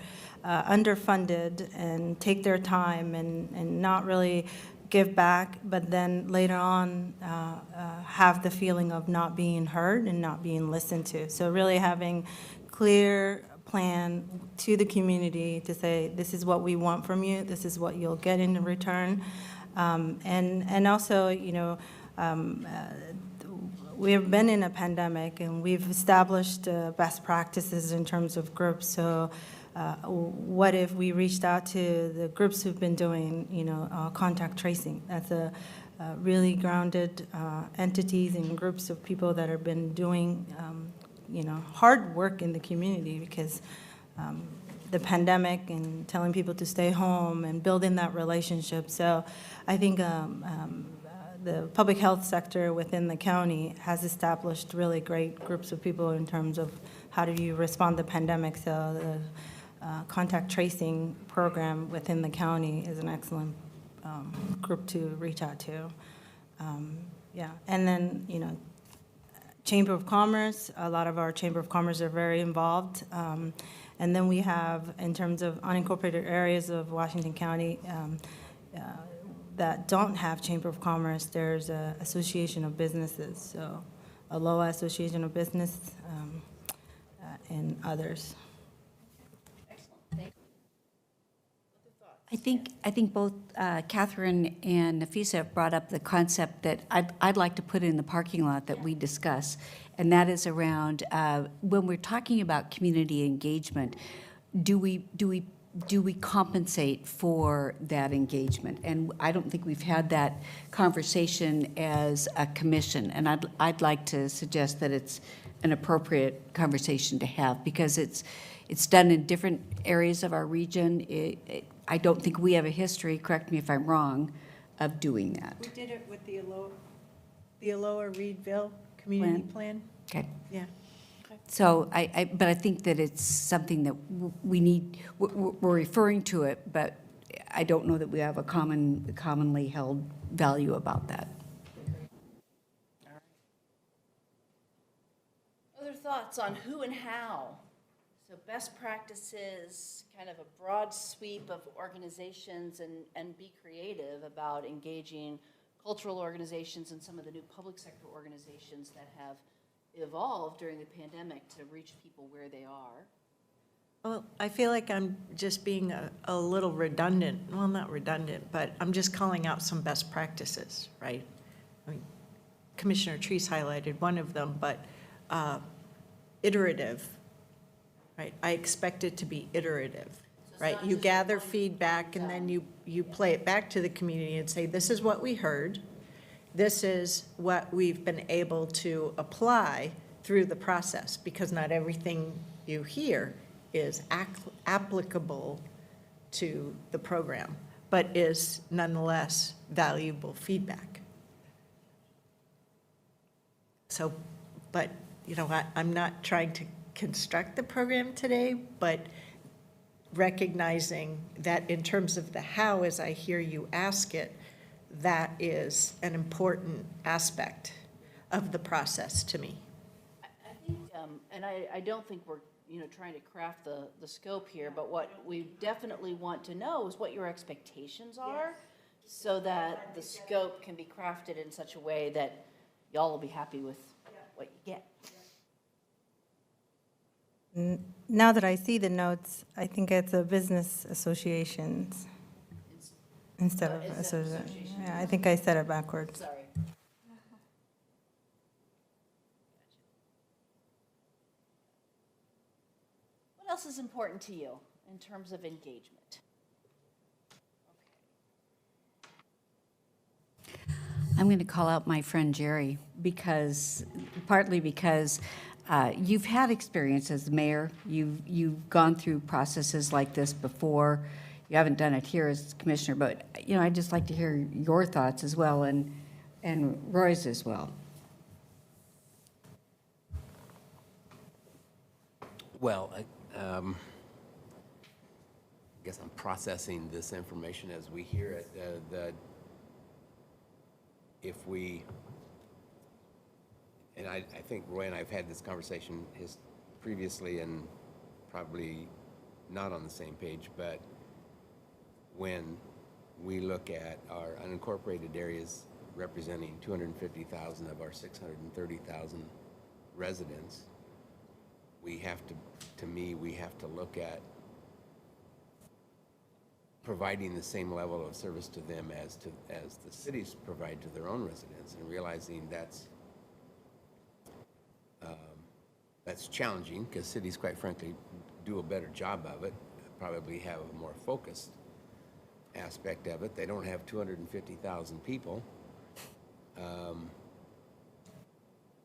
underfunded and take their time and not really give back, but then later on have the feeling of not being heard and not being listened to. So really having clear plan to the community to say, this is what we want from you, this is what you'll get in return. And also, you know, we have been in a pandemic and we've established best practices in terms of groups. So what if we reached out to the groups who've been doing, you know, contact tracing? That's a really grounded entities and groups of people that have been doing, you know, hard work in the community, because the pandemic and telling people to stay home and building that relationship. So I think the public health sector within the county has established really great groups of people in terms of how do you respond to the pandemic. So the contact tracing program within the county is an excellent group to reach out to. Yeah, and then, you know, Chamber of Commerce, a lot of our Chamber of Commerce are very involved. And then we have, in terms of unincorporated areas of Washington County that don't have Chamber of Commerce, there's a Association of Businesses, so Aloha Association of Business and others. I think both Catherine and Nafisa have brought up the concept that I'd like to put in the parking lot that we discuss, and that is around when we're talking about community engagement, do we compensate for that engagement? And I don't think we've had that conversation as a commission, and I'd like to suggest that it's an appropriate conversation to have, because it's done in different areas of our region. I don't think we have a history, correct me if I'm wrong, of doing that. We did it with the Aloha Reedville Community Plan. Okay. Yeah. So but I think that it's something that we need, we're referring to it, but I don't know that we have a commonly held value about that. Other thoughts on who and how? So best practices, kind of a broad sweep of organizations, and be creative about engaging cultural organizations and some of the new public sector organizations that have evolved during the pandemic to reach people where they are. Well, I feel like I'm just being a little redundant, well, not redundant, but I'm just calling out some best practices, right? I mean, Commissioner Treese highlighted one of them, but iterative, right? I expect it to be iterative, right? You gather feedback and then you play it back to the community and say, this is what we heard. This is what we've been able to apply through the process, because not everything you hear is applicable to the program, but is nonetheless valuable feedback. So, but, you know, I'm not trying to construct the program today, but recognizing that in terms of the how, as I hear you ask it, that is an important aspect of the process to me. I think, and I don't think we're, trying to craft the scope here, but what we definitely want to know is what your expectations are, so that the scope can be crafted in such a way that y'all will be happy with what you get. Now that I see the notes, I think it's a business associations instead of association. Yeah, I think I said it backwards. Sorry. What else is important to you in terms of engagement? I'm going to call out my friend Jerry partly because you've had experience as mayor. You've gone through processes like this before. You haven't done it here as commissioner, but I'd just like to hear your thoughts as well, and Roy's as well. Well, I guess I'm processing this information as we hear it. If we, and I think Roy and I have had this conversation previously and probably not on the same page, but when we look at our unincorporated areas representing 250,000 of our 630,000 residents, we have to look at providing the same level of service to them as the cities provide to their own residents, and realizing that's challenging, because cities, quite frankly, do a better job of it, probably have a more focused aspect of it. They don't have 250,000 people,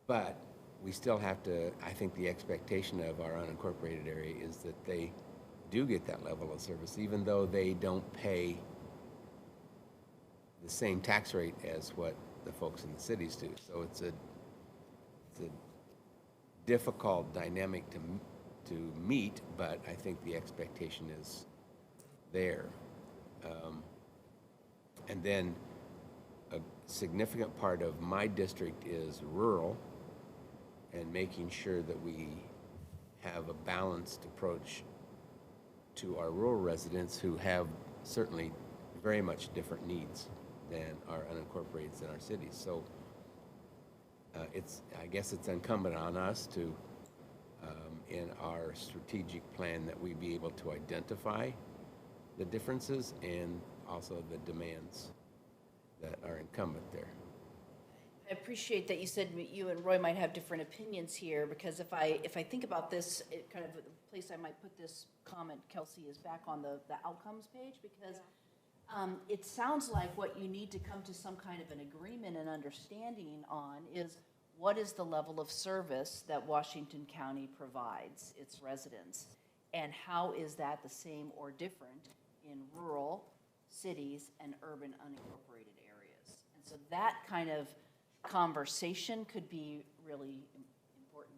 but we still have to, I think the expectation of our unincorporated area is that they do get that level of service, even though they don't pay the same tax rate as what the folks in the cities do. So it's a difficult dynamic to meet, but I think the expectation is there. And then a significant part of my district is rural, and making sure that we have a balanced approach to our rural residents, who have certainly very much different needs than our unincorporated in our cities. So I guess it's incumbent on us to, in our strategic plan, that we be able to identify the differences and also the demands that are incumbent there. I appreciate that you said you and Roy might have different opinions here, because if I think about this, it kind of, the place I might put this comment, Kelsey, is back on the outcomes page, because it sounds like what you need to come to some kind of an agreement and understanding on is, what is the level of service that Washington County provides its residents, and how is that the same or different in rural cities and urban unincorporated areas? And so that kind of conversation could be really important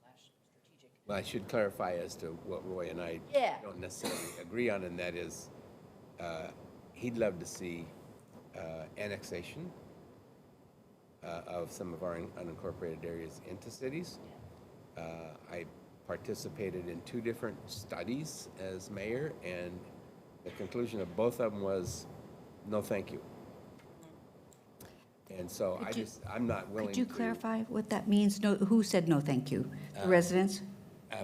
/ strategic. Well, I should clarify as to what Roy and I don't necessarily agree on, and that is he'd love to see annexation of some of our unincorporated areas into cities. I participated in 2 different studies as mayor, and the conclusion of both of them was, no, thank you. And so I'm not willing to. Could you clarify what that means? No, who said no, thank you? The residents?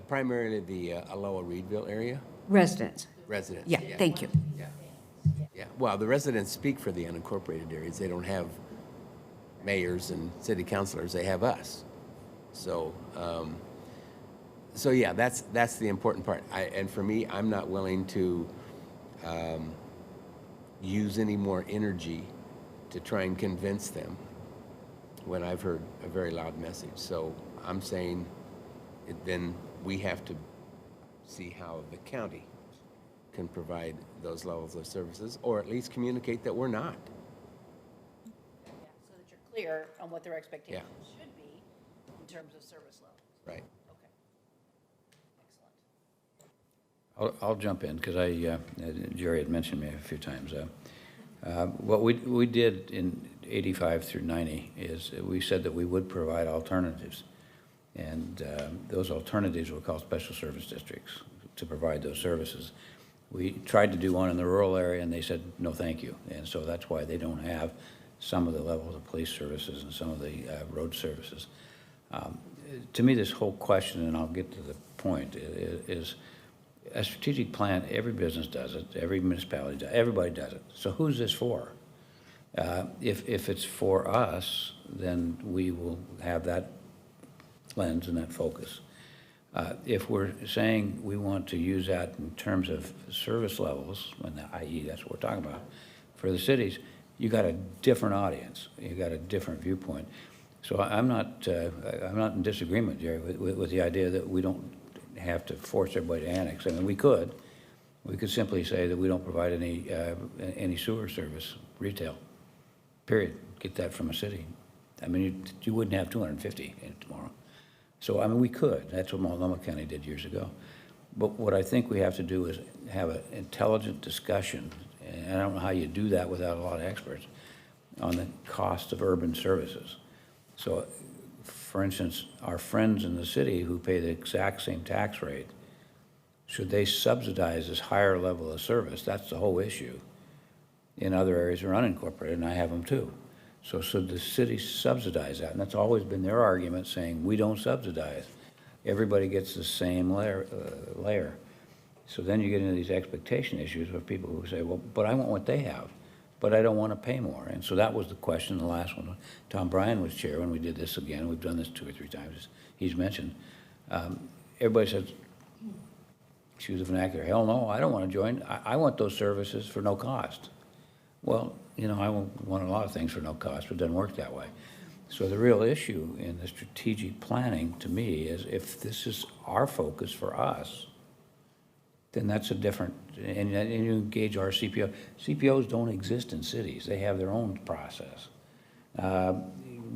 Primarily the Aloha Reedville area, Residents. residents. Yeah, thank you. Yeah, yeah. Well, the residents speak for the unincorporated areas. They don't have mayors and city councilors. They have us. So, so yeah, that's the important part. And for me, I'm not willing to use any more energy to try and convince them when I've heard a very loud message. So I'm saying then we have to see how the county can provide those levels of services, or at least communicate that we're not. So that you're clear on what their expectations should be in terms of service level. Right. Okay. Excellent. I'll jump in because Jerry had mentioned me a few times. What we did in 85 through 90 is we said that we would provide alternatives. And those alternatives were called special service districts to provide those services. We tried to do one in the rural area and they said, no, thank you. And so that's why they don't have some of the levels of police services and some of the road services. To me, this whole question, and I'll get to the point, is a strategic plan. Every business does it, every municipality does it, everybody does it. So who's this for? If it's for us, then we will have that lens and that focus. If we're saying we want to use that in terms of service levels, i.e. that's what we're talking about, for the cities, you got a different audience, you got a different viewpoint. So I'm not in disagreement, Jerry, with the idea that we don't have to force everybody to annex. I mean, we could simply say that we don't provide any sewer service, retail, period. Get that from a city. I mean, you wouldn't have 250 tomorrow. So, I mean, we could. That's what Multnomah County did years ago. But what I think we have to do is have an intelligent discussion, and I don't know how you do that without a lot of experts, on the cost of urban services. So, for instance, our friends in the city who pay the exact same tax rate, should they subsidize this higher level of service? That's the whole issue. In other areas are unincorporated, and I have them too. So should the city subsidize that? And that's always been their argument, saying we don't subsidize. Everybody gets the same layer. So then you get into these expectation issues with people who say, well, but I want what they have, but I don't want to pay more. And so that was the question, the last one. Tom Bryan was chair when we did this again. We've done this 2 or 3 times, he's mentioned. Everybody says, excuse the vernacular, hell no, I don't want to join. I want those services for no cost. Well, you know, I want a lot of things for no cost, but it doesn't work that way. So the real issue in the strategic planning, to me, is if this is our focus for us, then that's a different, and you engage our CPO. CPOs don't exist in cities. They have their own process.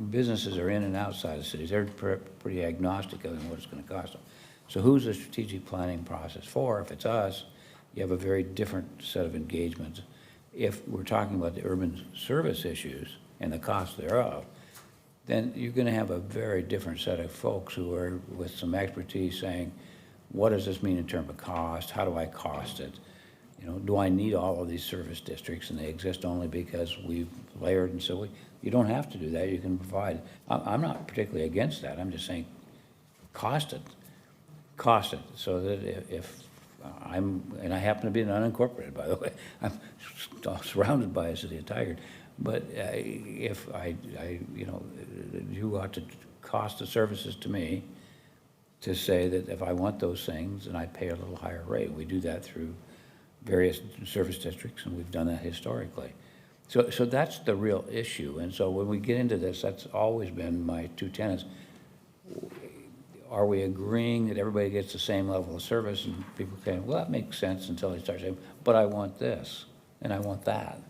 Businesses are in and outside of cities. They're pretty agnostic of what it's going to cost them. So who's the strategic planning process for? If it's us, you have a very different set of engagements. If we're talking about the urban service issues and the cost thereof, then you're going to have a very different set of folks who are with some expertise saying, what does this mean in terms of cost? How do I cost it? You know, do I need all of these service districts and they exist only because we've layered and so you don't have to do that. You can provide. I'm not particularly against that. I'm just saying cost it so that if and I happen to be an unincorporated, by the way. I'm surrounded by a city of Tigard. But if you know, you ought to cost the services to me to say that if I want those things, then I pay a little higher rate. We do that through various service districts, and we've done that historically. So that's the real issue. And so when we get into this, that's always been my 2 tenets. Are we agreeing that everybody gets the same level of service? And people say, well, that makes sense until they start saying, but I want this and I want that.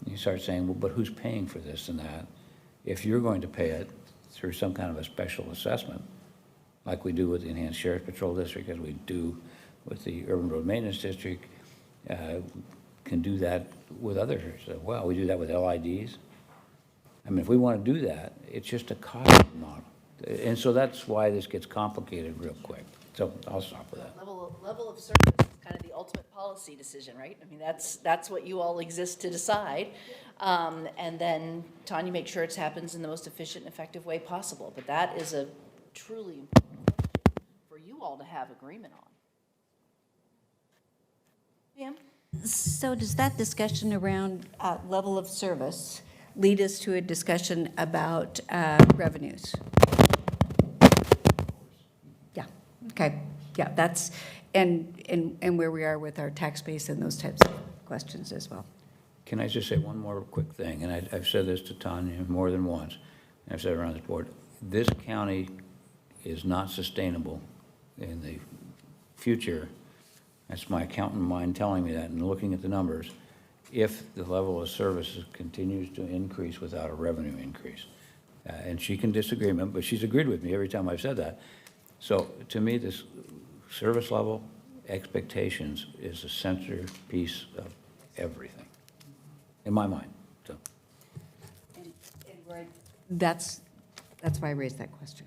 And you start saying, well, but who's paying for this and that? If you're going to pay it through some kind of a special assessment, like we do with the Enhanced Sheriff Patrol District, as we do with the Urban Road Maintenance District, can do that with others as well. We do that with LIDs. I mean, if we want to do that, it's just a cost model. And so that's why this gets complicated real quick. So I'll stop with that. Level of service is kind of the ultimate policy decision, right? I mean, that's what you all exist to decide. And then, Tanya, make sure it happens in the most efficient and effective way possible. But that is a truly important for you you all to have agreement on. Pam? So does that discussion around level of service lead us to a discussion about revenues? Yeah, okay, yeah, that's, and where we are with our tax base and those types of questions as well. Can I just say one more quick thing? And I've said this to Tanya more than once, and I've said it around this board. This county is not sustainable in the future. That's my accountant mind telling me that and looking at the numbers, if the level of services continues to increase without a revenue increase. And she can disagree, but she's agreed with me every time I've said that. So to me, this service level expectations is the centerpiece of everything, in my mind, so. That's why I raised that question.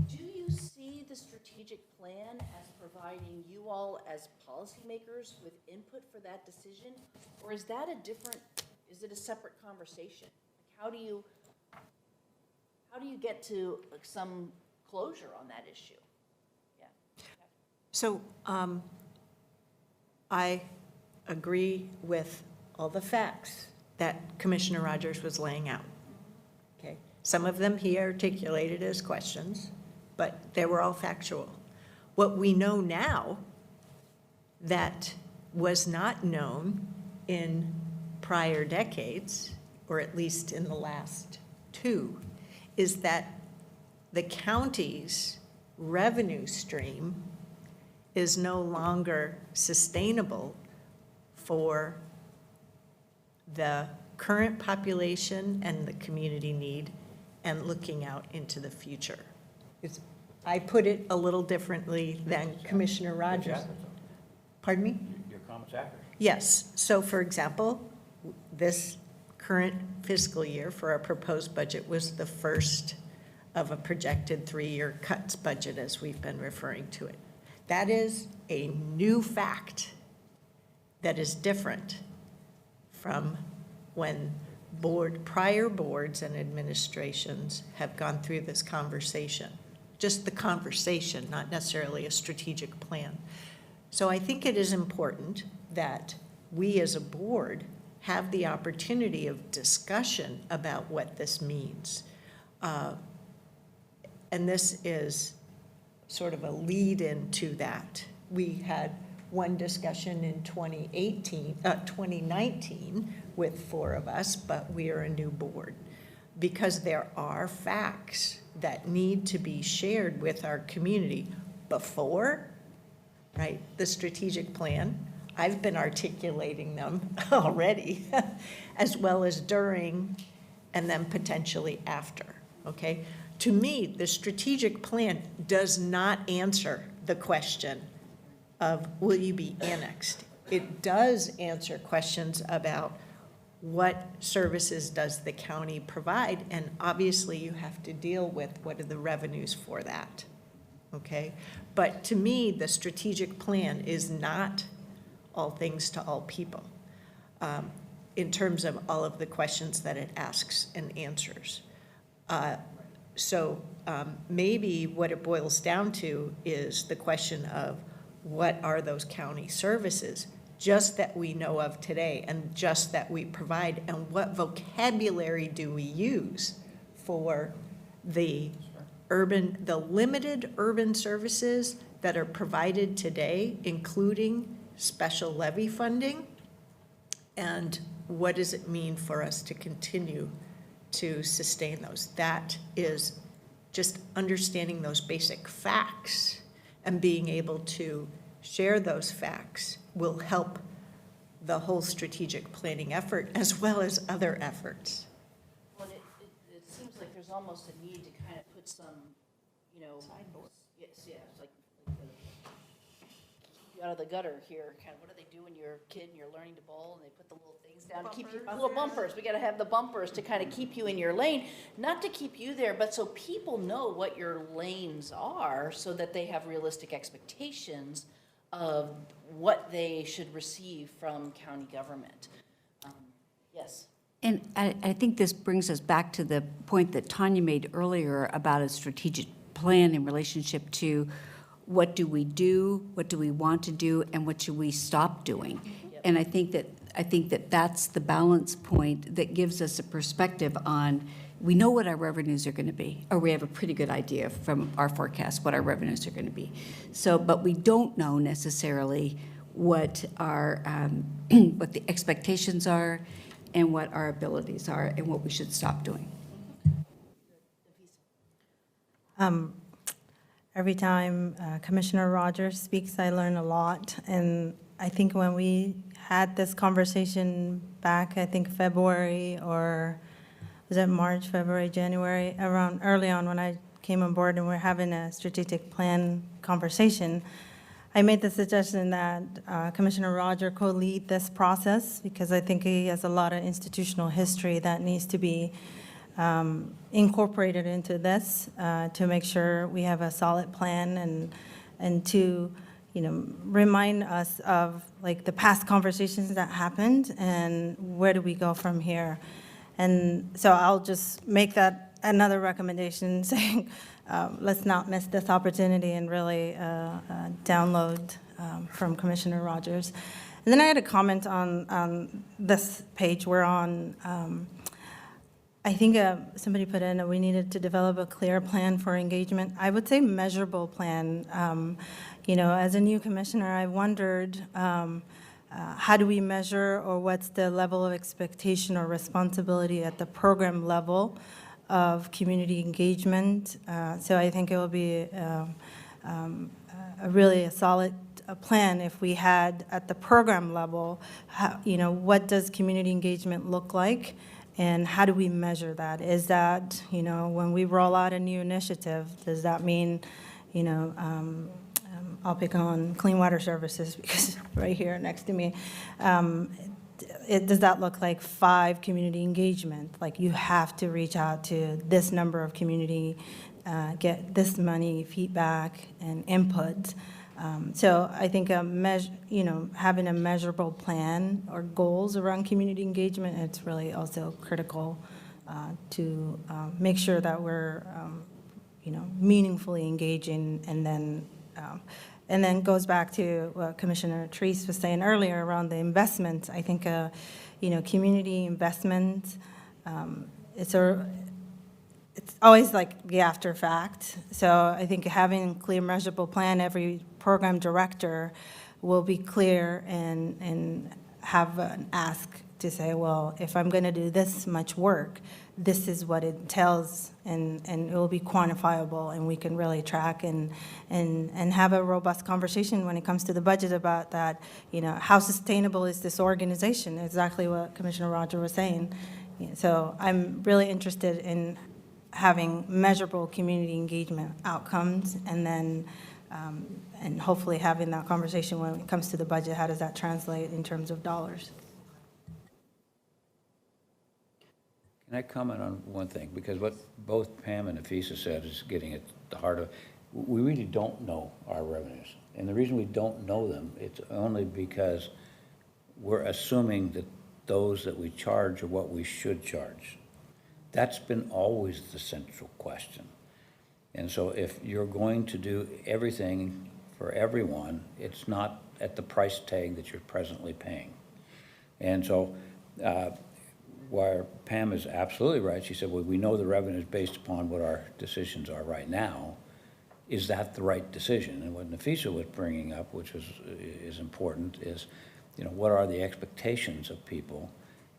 Do you see the strategic plan as providing you all as policymakers with input for that decision? Or is that is it a separate conversation? How do you get to some closure on that issue? Yeah. So I agree with all the facts that Commissioner Rogers was laying out. Okay, some of them he articulated as questions, but they were all factual. What we know now that was not known in prior decades, or at least in the last two, is that the county's revenue stream is no longer sustainable for the current population and the community need and looking out into the future. I put it a little differently than Commissioner Rogers. Pardon me? Your comment's accurate. Yes. So for example, this current fiscal year for our proposed budget was the first of a projected 3-year cuts budget, as we've been referring to it. That is a new fact that is different from when prior boards and administrations have gone through this conversation. Just the conversation, not necessarily a strategic plan. So I think it is important that we as a board have the opportunity of discussion about what this means. And this is sort of a lead into that. We had one discussion in 2019 with 4 of us, but we are a new board because there are facts that need to be shared with our community before, right, the strategic plan. I've been articulating them already, as well as during and then potentially after, okay? To me, the strategic plan does not answer the question of will you be annexed. It does answer questions about what services does the county provide, and obviously you have to deal with what are the revenues for that, okay? But to me, the strategic plan is not all things to all people in terms of all of the questions that it asks and answers. So maybe what it boils down to is the question of what are those county services, just that we know of today and just that we provide, and what vocabulary do we use for the limited urban services that are provided today, including special levy funding, and what does it mean for us to continue to sustain those? That is just understanding those basic facts and being able to share those facts will help the whole strategic planning effort as well as other efforts. Well, it seems like there's almost a need to kind of put some, yes, it's like keep you out of the gutter here. Kind of, what do they do when you're a kid and you're learning to bowl and they put the little things down to keep you, little bumpers. We got to have the bumpers to kind of keep you in your lane, not to keep you there, but so people know what your lanes are so that they have realistic expectations of what they should receive from county government. Yes. And I think this brings us back to the point that Tanya made earlier about a strategic plan in relationship to what do we do, what do we want to do, and what should we stop doing? And I think that that's the balance point that gives us a perspective on, we know what our revenues are going to be, or we have a pretty good idea from our forecast what our revenues are going to be. So, but we don't know necessarily what our, what the expectations are and what our abilities are and what we should stop doing. Every time Commissioner Rogers speaks, I learn a lot. And I think when we had this conversation back, I think February, or was it March, February, January, around early on when I came on board and we're having a strategic plan conversation, I made the suggestion that Commissioner Roger co-lead this process because I think he has a lot of institutional history that needs to be incorporated into this to make sure we have a solid plan and to, you know, remind us of like the past conversations that happened and where do we go from here. And so I'll just make that another recommendation saying let's not miss this opportunity and really download from Commissioner Rogers. And then I had a comment on this page we're on. I think somebody put in that we needed to develop a clear plan for engagement. I would say measurable plan. You know, as a new commissioner, I wondered how do we measure, or what's the level of expectation or responsibility at the program level of community engagement. So I think it will be really a solid plan if we had at the program level, you know, what does community engagement look like? And how do we measure that? Is that, you know, when we roll out a new initiative, does that mean, you know, I'll pick on Clean Water Services because right here next to me, does that look like 5 community engagement? Like you have to reach out to this number of community, get this money, feedback, and input. So I think you know, having a measurable plan or goals around community engagement, it's really also critical to make sure that we're, you know, meaningfully engaging, and then goes back to what Commissioner Treese was saying earlier around the investments. I think, you know, community investment, it's always like the after fact. So I think having a clear measurable plan, every program director will be clear and have an ask to say, well, if I'm going to do this much work, this is what it entails, and it will be quantifiable, and we can really track and have a robust conversation when it comes to the budget about that. You know, how sustainable is this organization? Exactly what Commissioner Roger was saying. So I'm really interested in having measurable community engagement outcomes, and then and hopefully having that conversation when it comes to the budget. How does that translate in terms of dollars? Can I comment on one thing? Because what both Pam and Afisa said is getting at the heart of, we really don't know our revenues. And the reason we don't know them, it's only because we're assuming that those that we charge are what we should charge. That's been always the central question. And so if you're going to do everything for everyone, it's not at the price tag that you're presently paying. And so where Pam is absolutely right, she said, well, we know the revenue is based upon what our decisions are right now. Is that the right decision? And what Nafisa was bringing up, which is important, is, you know, what are the expectations of people?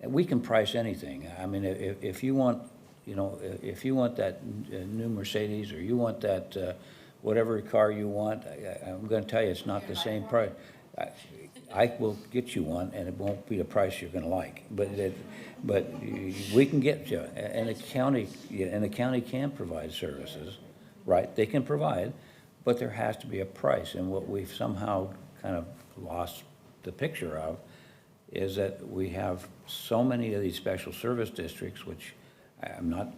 And we can price anything. I mean, if you want, you know, if you want that new Mercedes, or you want that whatever car you want, I'm going to tell you it's not the same price. I will get you one, and it won't be a price you're going to like. But we can get you, and the county can provide services, right? They can provide, but there has to be a price. And what we've somehow kind of lost the picture of is that we have so many of these special service districts, which I'm not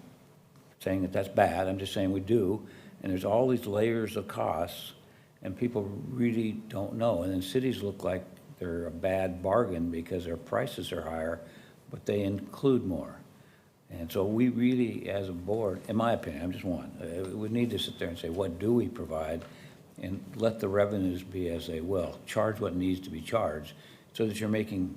saying that that's bad, I'm just saying we do, and there's all these layers of costs, and people really don't know. And then cities look like they're a bad bargain because their prices are higher, but they include more. And so we really, as a board, in my opinion, I'm just one, we need to sit there and say, what do we provide? and let the revenues be as they will. Charge what needs to be charged so that you're making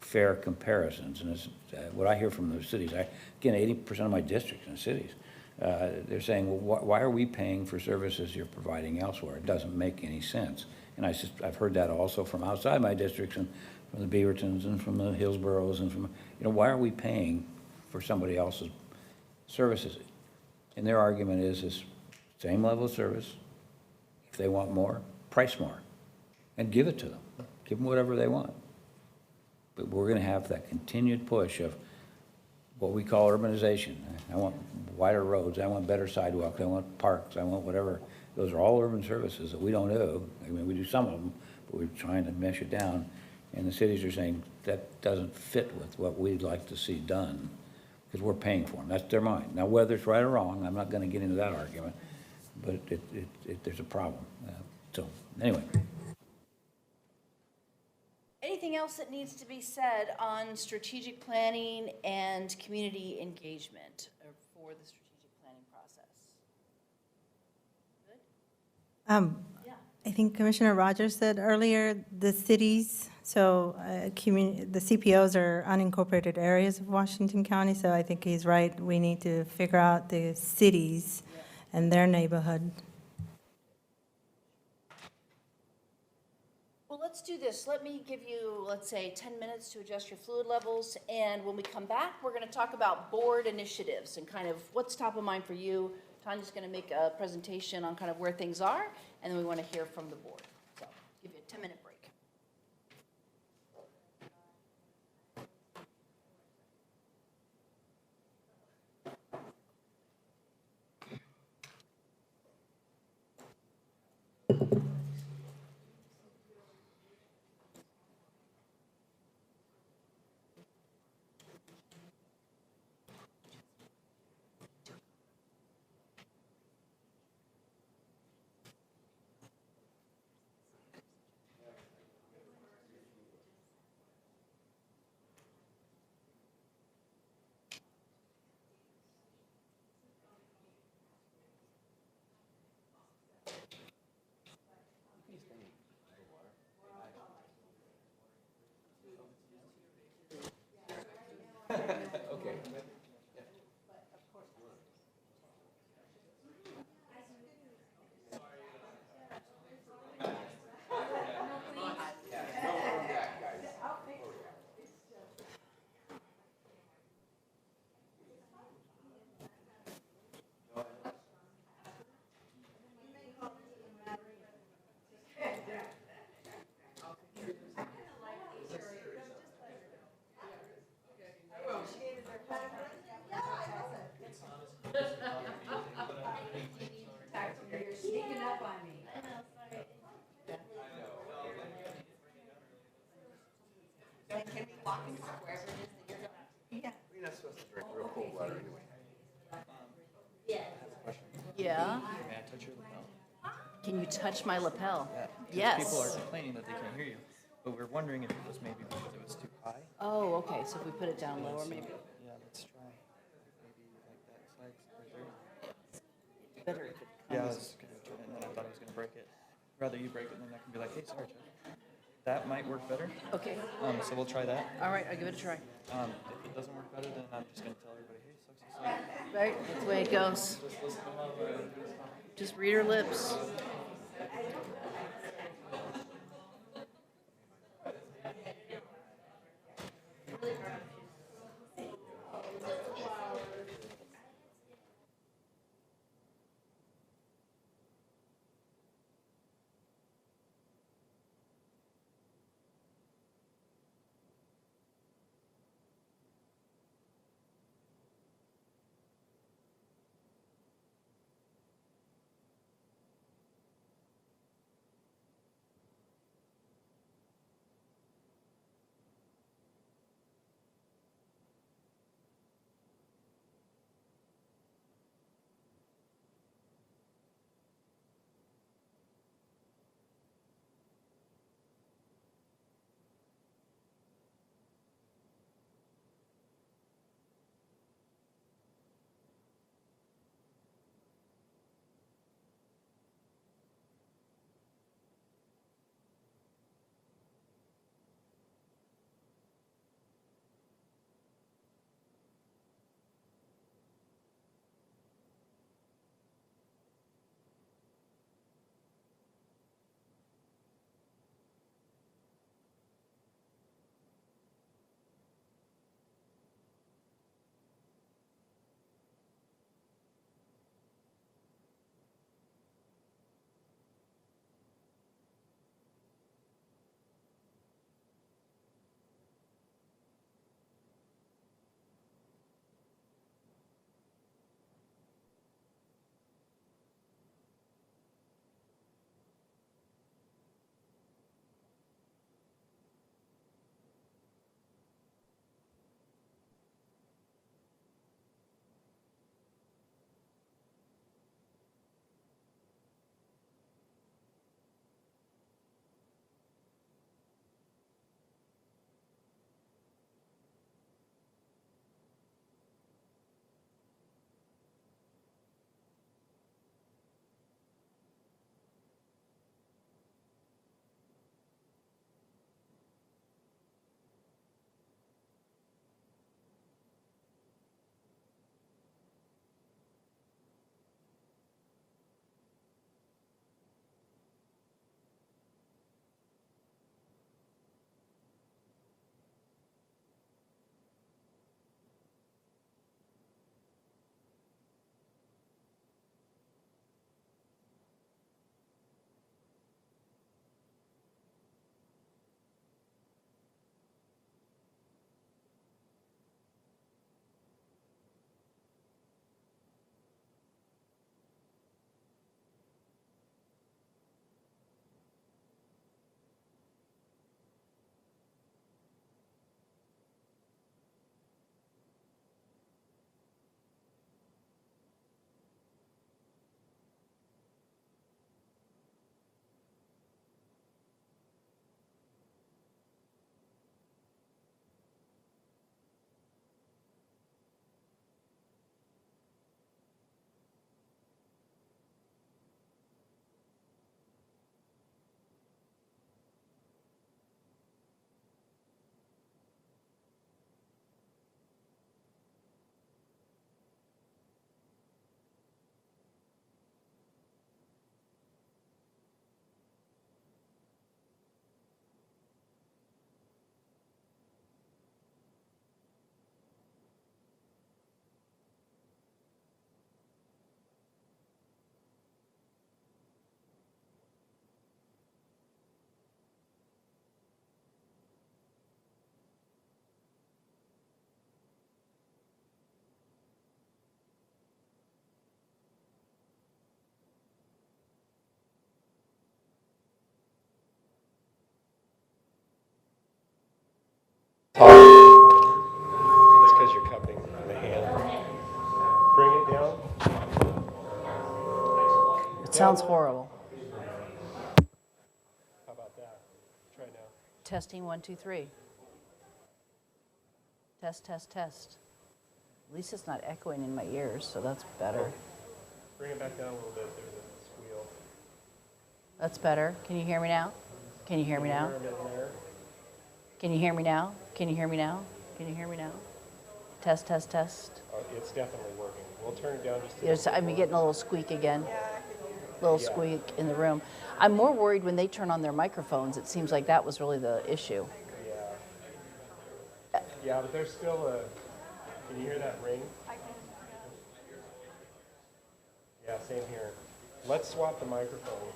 fair comparisons. And it's, what I hear from the cities, again, 80% of my districts and cities, they're saying, well, why are we paying for services you're providing elsewhere? It doesn't make any sense. And I've heard that also from outside my districts and from the Beavertons and from the Hillsboroughs and from, why are we paying for somebody else's services? And their argument is same level of service. If they want more, price more and give it to them. Give them whatever they want. But we're going to have that continued push of what we call urbanization. I want wider roads. I want better sidewalks. I want parks. I want whatever. Those are all urban services that we don't do. I mean, we do some of them, but we're trying to mesh it down. And the cities are saying that doesn't fit with what we'd like to see done because we're paying for them. That's their mind. Now, whether it's right or wrong, I'm not going to get into that argument, but there's a problem. So anyway. Anything else that needs to be said on strategic planning and community engagement for the strategic planning process? Good? I think Commissioner Rogers said earlier, the cities, so the CPOs are unincorporated areas of Washington County, so I think he's right. We need to figure out the cities and their neighborhood. Well, let's do this. Let me give you, let's say, 10 minutes to adjust your fluid levels. And when we come back, we're going to talk about board initiatives and kind of what's top of mind for you. Tanya's going to make a presentation on kind of where things are, and then we want to hear from the board. So give you a 10-minute break. Yeah. May I touch your lapel? Can you touch my lapel? Yeah, 'cause Yes. people are complaining that they can't hear you, but we're wondering if it was maybe because it was too high. Oh, okay. So if we put it down lower, maybe. Yeah, let's try. Maybe like that side right there. Better if it Yeah, I comes. was gonna try it, and then I thought I was gonna break it. Rather you break it, and then I can be like, hey, sorry, Chuck. That might work better. Okay. So we'll try that. All right. I'll give it a try. If it doesn't work better, then I'm just gonna tell everybody, hey, sucks. Right. That's the way it goes. Just read her lips. Sounds horrible. How about that? Try now. Testing 1, 2, 3. Test, test, test. At least it's not echoing in my ears, so that's better. Bring it back down a little bit. There's a squeal. That's better. Can you hear me now? Can you hear me now? Hear 'em in there. Can you hear me now? Can you hear me now? Can you hear me now? Test, test, test. Oh, it's definitely working. We'll turn it down just a There's, little I'm bit getting a little squeak again. Little squeak in the room. I'm more worried when they turn on their microphones. It seems like that was really the issue. more. Yeah. Yeah, but there's still a. Can you hear that ring? Yeah, same here. Let's swap the microphones.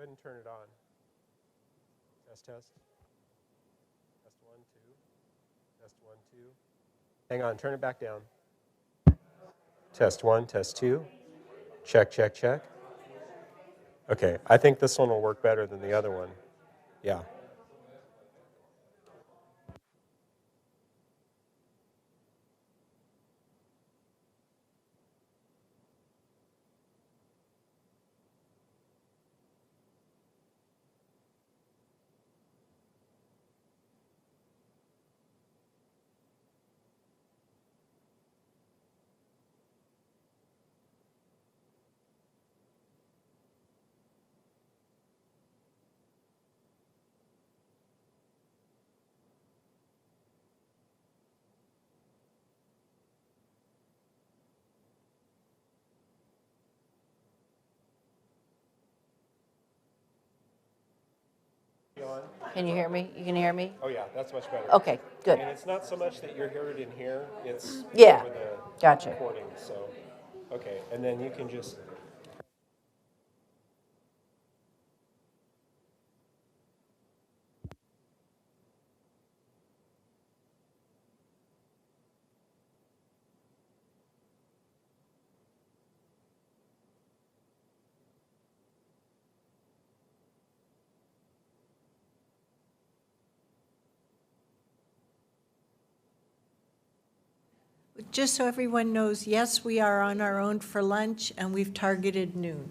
Go ahead and turn it on. Test, test. Test 1, 2. Test 1, 2. Hang on, turn it back down. Test 1, test 2. Check, check, check. Okay, I think this one will work better than the other one. Yeah. Can you hear me? You can hear me? Oh yeah, that's much better. Okay, good. And it's not so much that you hear it in here, it's Yeah, over the gotcha. recording, so, okay, and then you can just, Just so everyone knows, yes, we are on our own for lunch, and we've targeted noon.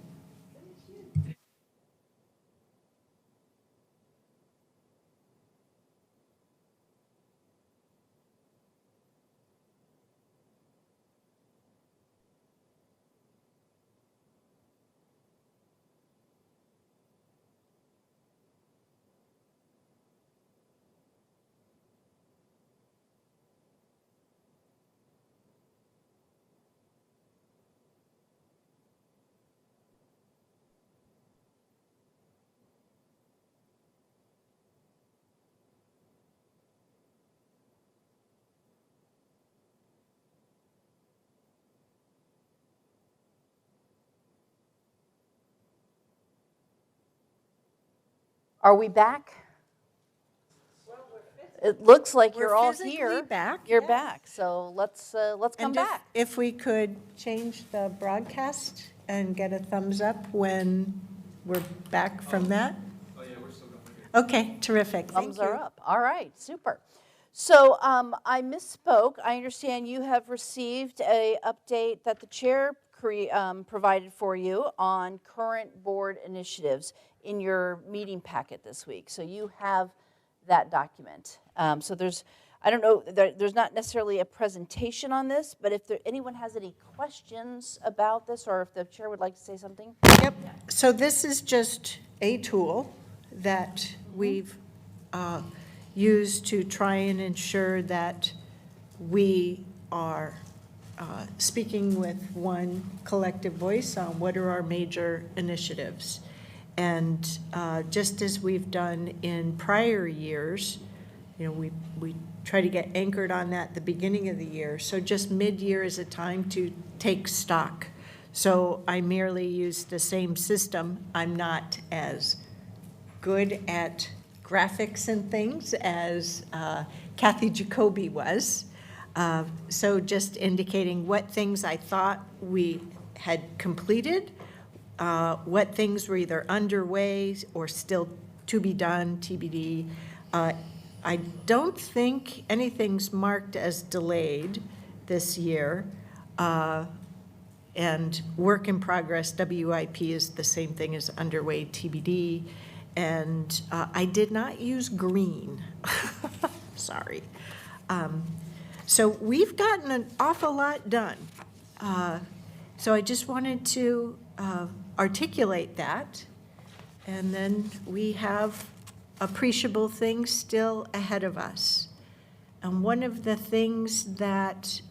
Are we back? It looks like We're you're all physically here. back, You're yes. back, so let's come And back. if we could change the broadcast and get a thumbs up when we're back from that? Oh, yeah, we're still going. Okay, terrific. Thank Thumbs you. are up. All right, super. So I misspoke. I understand you have received a update that the chair provided for you on current board initiatives in your meeting packet this week. So you have that document. So there's, I don't know, there's not necessarily a presentation on this, but if anyone has any questions about this, or if the chair would like to say something. Yep, so this is just a tool that we've used to try and ensure that we are speaking with one collective voice on what are our major initiatives. And just as we've done in prior years, you know, we try to get anchored on that at the beginning of the year. So just mid-year is a time to take stock. So I merely use the same system. I'm not as good at graphics and things as Kathy Jacoby was. So just indicating what things I thought we had completed, what things were either underway or still to be done, TBD. I don't think anything's marked as delayed this year. And work in progress, WIP, is the same thing as underway, TBD. And I did not use green. Sorry. So we've gotten an awful lot done. So I just wanted to articulate that. And then we have appreciable things still ahead of us. And one of the things that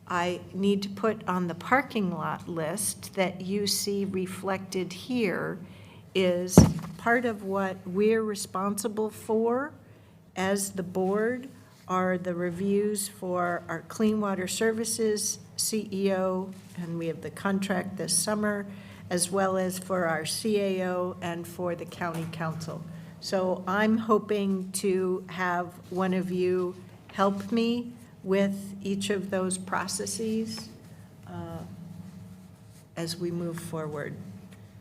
I need to put on the parking lot list that you see reflected here is part of what we're responsible for as the board are the reviews for our Clean Water Services CEO, and we have the contract this summer, as well as for our CAO and for the county council. So I'm hoping to have one of you help me with each of those processes as we move forward.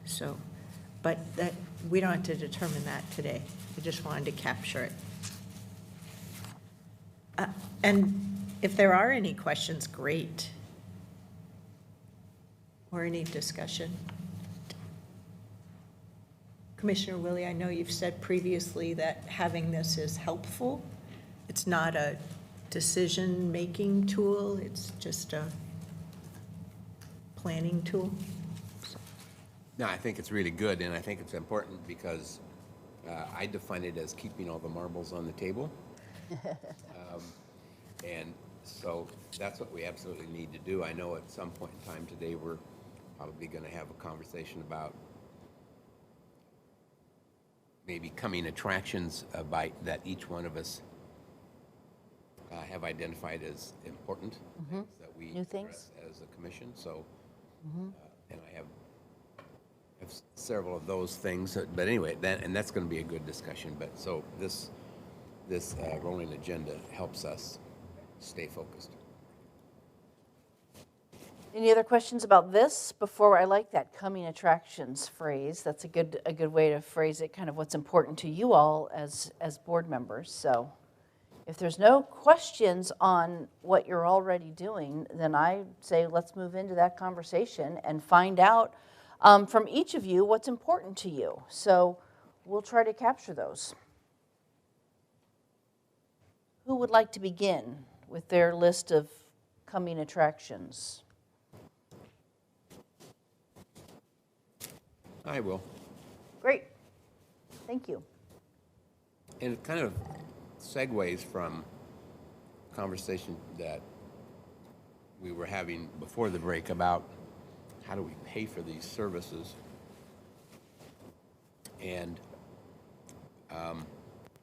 So, but that, we don't have to determine that today. I just wanted to capture it. And if there are any questions, great. Or any discussion. Commissioner Willie, I know you've said previously that having this is helpful. It's not a decision-making tool, it's just a planning tool. No, I think it's really good, and I think it's important because I define it as keeping all the marbles on the table. And so that's what we absolutely need to do. I know at some point in time today, we're probably going to have a conversation about maybe coming attractions that each one of us have identified as important, things that we New things. address as a commission. So, and I have several of those things. But anyway, that's going to be a good discussion. But so this rolling agenda helps us stay focused. Any other questions about this before? I like that coming attractions phrase. That's a good way to phrase it, kind of what's important to you all as board members. So if there's no questions on what you're already doing, then I say let's move into that conversation and find out from each of you what's important to you. So we'll try to capture those. Who would like to begin with their list of coming attractions? I will. Great. Thank you. And it kind of segues from a conversation that we were having before the break about how do we pay for these services, and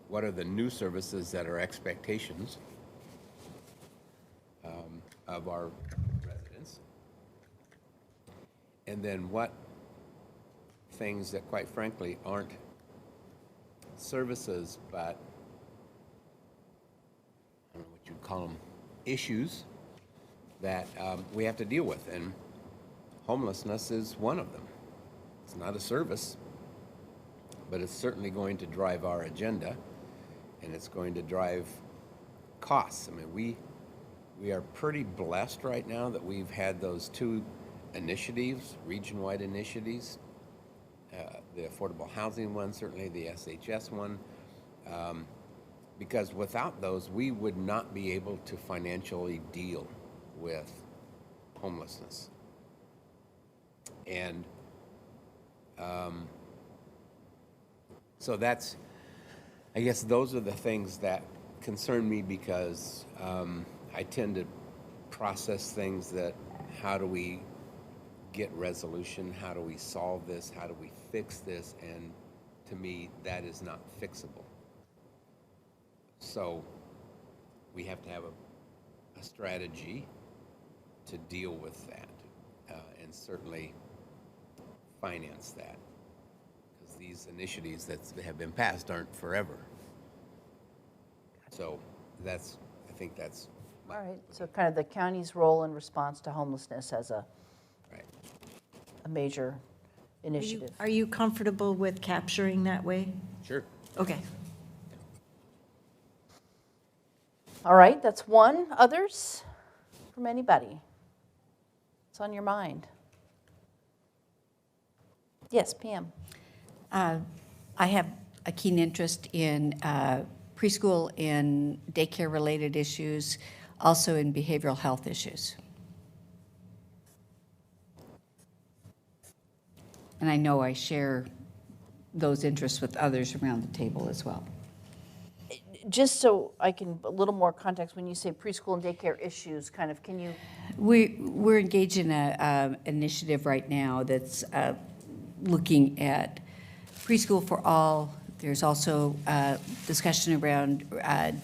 what are the new services that are expectations of our residents, and then what things that quite frankly aren't services but I don't know what you'd call them, issues that we have to deal with, and homelessness is one of them. It's not a service, but it's certainly going to drive our agenda, and it's going to drive costs. I mean, we are pretty blessed right now that we've had those two initiatives, region-wide initiatives, the affordable housing one, certainly the SHS one, because without those, we would not be able to financially deal with homelessness. And so that's, I guess those are the things that concern me, because I tend to process things that, how do we get resolution? How do we solve this? How do we fix this? And to me, that is not fixable. So we have to have a strategy to deal with that, and certainly finance that, because these initiatives that have been passed aren't forever. So that's, I think that's. All right, so kind of the county's role in response to homelessness as a Right. a major Are you- initiative. Are you comfortable with capturing that way? Sure. Okay. All right, that's one. Others from anybody? What's on your mind? Yes, Pam. I have a keen interest in preschool and daycare-related issues, also in behavioral health issues. And I know I share those interests with others around the table as well. Just so I can, a little more context, when you say preschool and daycare issues, kind of, can you? We're engaged in an initiative right now that's looking at preschool for all. There's also discussion around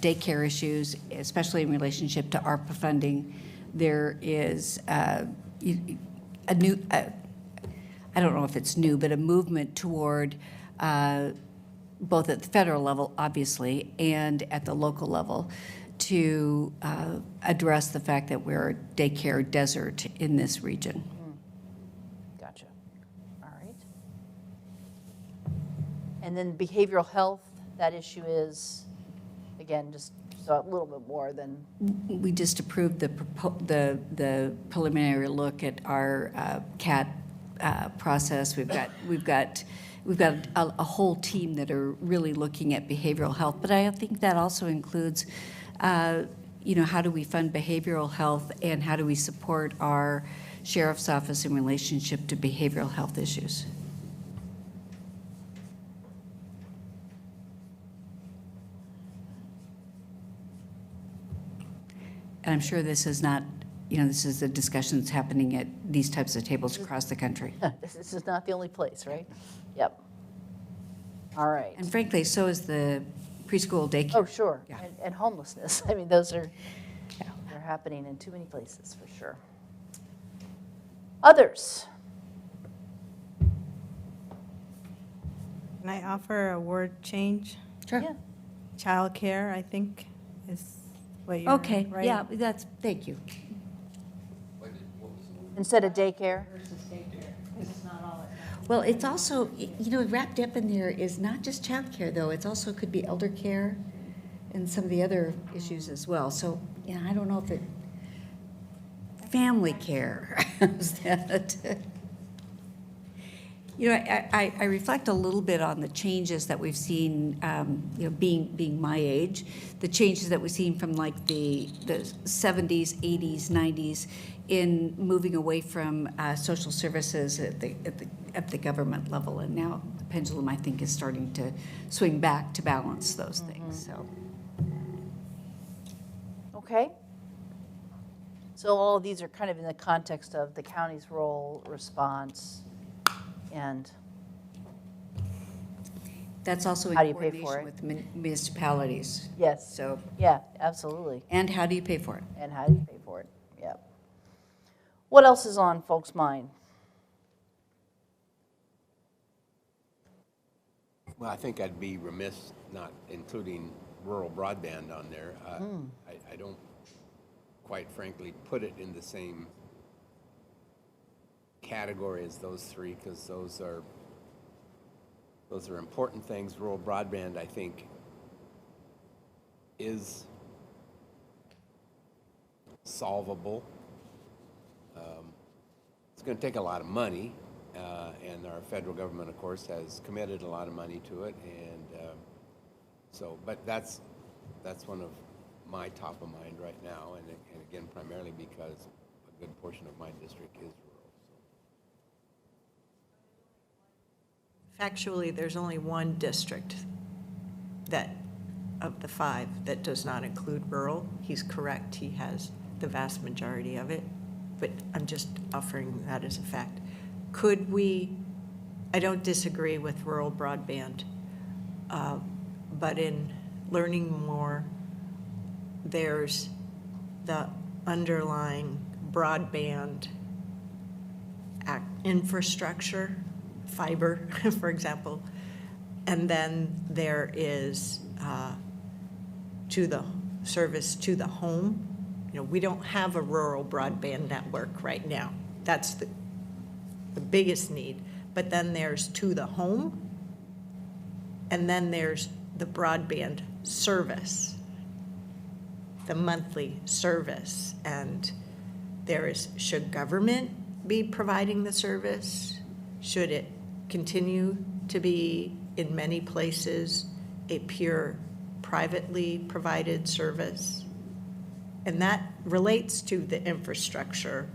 daycare issues, especially in relationship to ARPA funding. There is a new, I don't know if it's new, but a movement toward both at the federal level, obviously, and at the local level to address the fact that we're a daycare desert in this region. Gotcha. All right. And then behavioral health, that issue is, again, just so a little bit more than. We just approved the preliminary look at our CAT process. We've got a whole team that are really looking at behavioral health, but I think that also includes, how do we fund behavioral health and how do we support our sheriff's office in relationship to behavioral health issues? And I'm sure this is not, this is a discussion that's happening at these types of tables across the country. This is not the only place, right? Yep. All right. And frankly, so is the preschool daycare. Oh, sure. Yeah. And homelessness. I mean, those are, they're happening in too many places, for sure. Others? Can I offer a word change? Sure. Yeah. Childcare, I think, is what you're, Okay, right? yeah, thank you. Instead of daycare? Well, it's also, wrapped up in there is not just childcare, though. It's also could be elder care and some of the other issues as well. So, I don't know if it, family care. I reflect a little bit on the changes that we've seen, being my age, the changes that we've seen from like the 70s, 80s, 90s in moving away from social services at the government level. And now the pendulum, I think, is starting to swing back to balance those things, so. Okay. So all of these are kind of in the context of the county's role, response, and That's also in How do you pay for coordination with municipalities. yes. So, Yeah, absolutely. and how do you pay for it? And how do you pay for it? Yep. What else is on folks' mind? Well, I think I'd be remiss not including rural broadband on there. I don't, quite frankly, put it in the same category as those three, because those are important things. Rural broadband, I think, is solvable. It's going to take a lot of money, and our federal government, of course, has committed a lot of money to it, and but that's one of my top of mind right now, and again, primarily because a good portion of my district is rural. Factually, there's only one district of the 5 that does not include rural. He's correct, he has the vast majority of it, but I'm just offering that as a fact. Could we, I don't disagree with rural broadband, but in learning more, there's the underlying broadband infrastructure, fiber, for example, and then there is to the service to the home. You know, we don't have a rural broadband network right now. That's the biggest need. But then there's to the home, and then there's the broadband service, the monthly service. And there is, should government be providing the service? Should it continue to be, in many places, a pure privately provided service? And that relates to the infrastructure,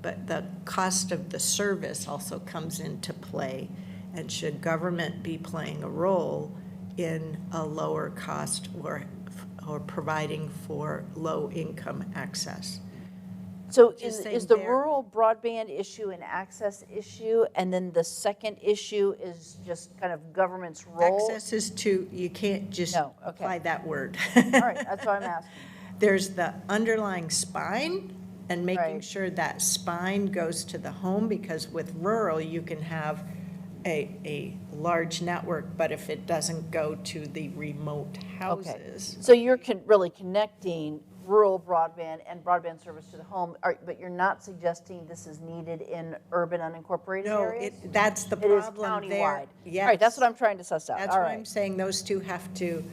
but the cost of the service also comes into play. And should government be playing a role in a lower cost or providing for low-income access? So Just is saying the there- rural broadband issue an access issue, and then the second issue is just kind of government's role? Access is to, you can't just No, okay. apply that word. All right, that's what I'm asking. There's the underlying spine and making Right. sure that spine goes to the home, because with rural, you can have a large network, but if it doesn't go to the remote houses. So you're really connecting rural broadband and broadband service to the home, but you're not suggesting this is needed in urban unincorporated No, areas? that's the It is problem there. countywide. Yes. All right, that's what I'm trying to suss out. That's All why right. I'm saying those two have to,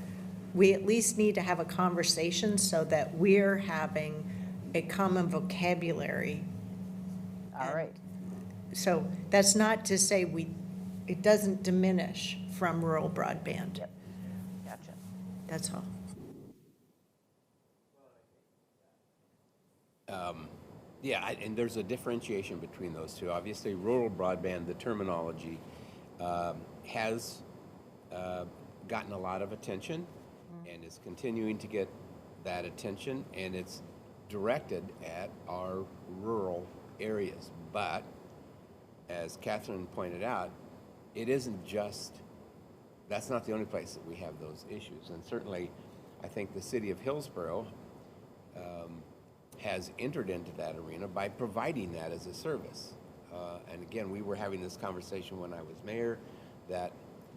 we at least need to have a conversation so that we're having a common vocabulary. All right. So that's not to say it doesn't diminish from rural broadband. Yep. Gotcha. That's all. Yeah, and there's a differentiation between those two. Obviously, rural broadband, the terminology, has gotten a lot of attention and is continuing to get that attention, and it's directed at our rural areas. But, as Catherine pointed out, it isn't just, that's not the only place that we have those issues. And certainly, I think the city of Hillsborough has entered into that arena by providing that as a service. And again, we were having this conversation when I was mayor, that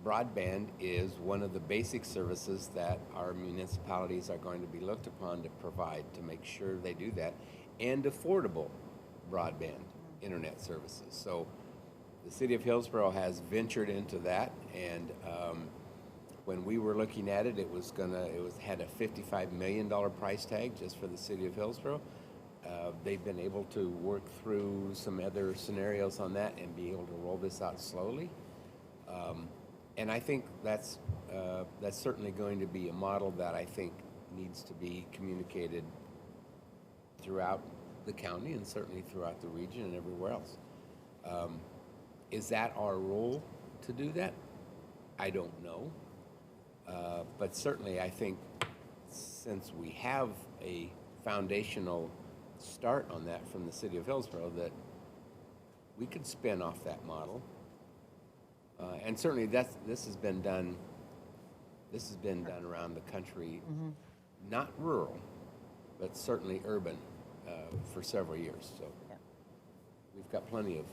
broadband is one of the basic services that our municipalities are going to be looked upon to provide, to make sure they do that, and affordable broadband internet services. So the city of Hillsborough has ventured into that, and when we were looking at it, it had a $55 million price tag just for the city of Hillsborough. They've been able to work through some other scenarios on that and be able to roll this out slowly. And I think that's certainly going to be a model that I think needs to be communicated throughout the county and certainly throughout the region and everywhere else. Is that our role to do that? I don't know. But certainly I think since we have a foundational start on that from the city of Hillsborough, that we could spin off that model. And certainly this has been done around the country, not rural, but certainly urban for several years. So we've got plenty of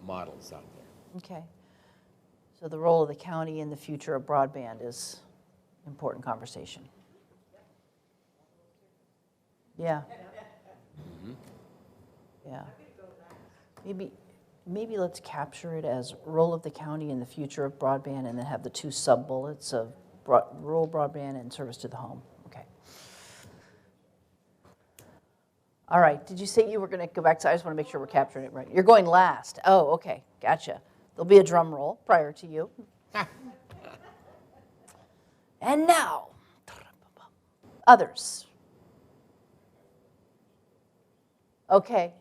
models out there. Okay. So the role of the county in the future of broadband is an important conversation. Yeah. Yeah. Maybe let's capture it as role of the county in the future of broadband, and then have the two sub-bullets of rural broadband and service to the home. Okay. All right. Did you say you were going to go back to? I just want to make sure we're capturing it right. You're going last. Oh, okay. Gotcha. There'll be a drum roll prior to you. And now, others. Okay.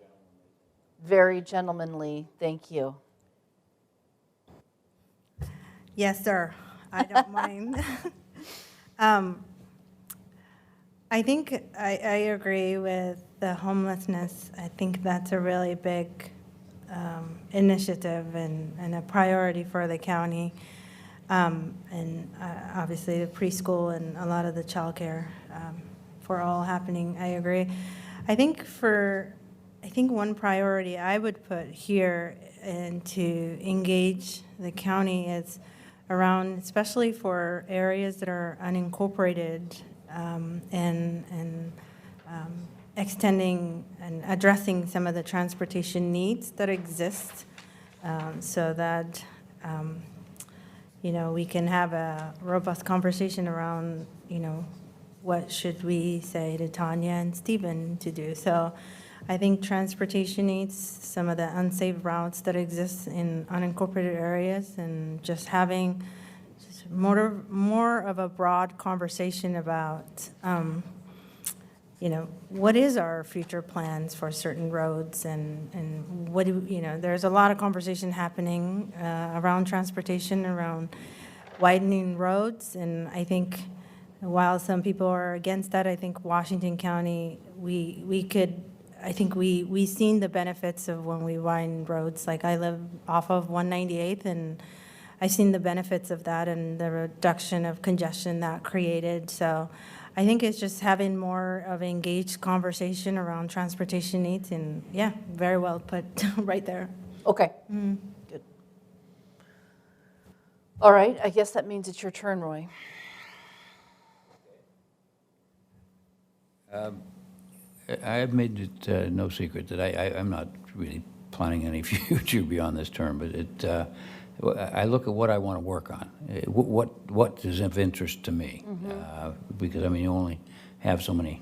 Very gentlemanly. Thank you. Yes, sir. I don't mind. I think I agree with the homelessness. I think that's a really big initiative and a priority for the county. And obviously the preschool and a lot of the childcare for all happening, I agree. I think one priority I would put here and to engage the county is around, especially for areas that are unincorporated, and extending and addressing some of the transportation needs that exist, so that we can have a robust conversation around, what should we say to Tanya and Stephen to do. So I think transportation needs, some of the unsafe routes that exist in unincorporated areas, and just having more of a broad conversation about, what is our future plans for certain roads, and what there's a lot of conversation happening around transportation, around widening roads, and I think while some people are against that, I think Washington County, we've seen the benefits of when we widen roads. Like I live off of 198th, and I've seen the benefits of that and the reduction of congestion that created. So I think it's just having more of an engaged conversation around transportation needs, and yeah, very well put right there. Okay, good. All right, I guess that means it's your turn, Roy. I have made it no secret that I'm not really planning any future beyond this term, but I look at what I want to work on. What is of interest to me? Because, you only have so many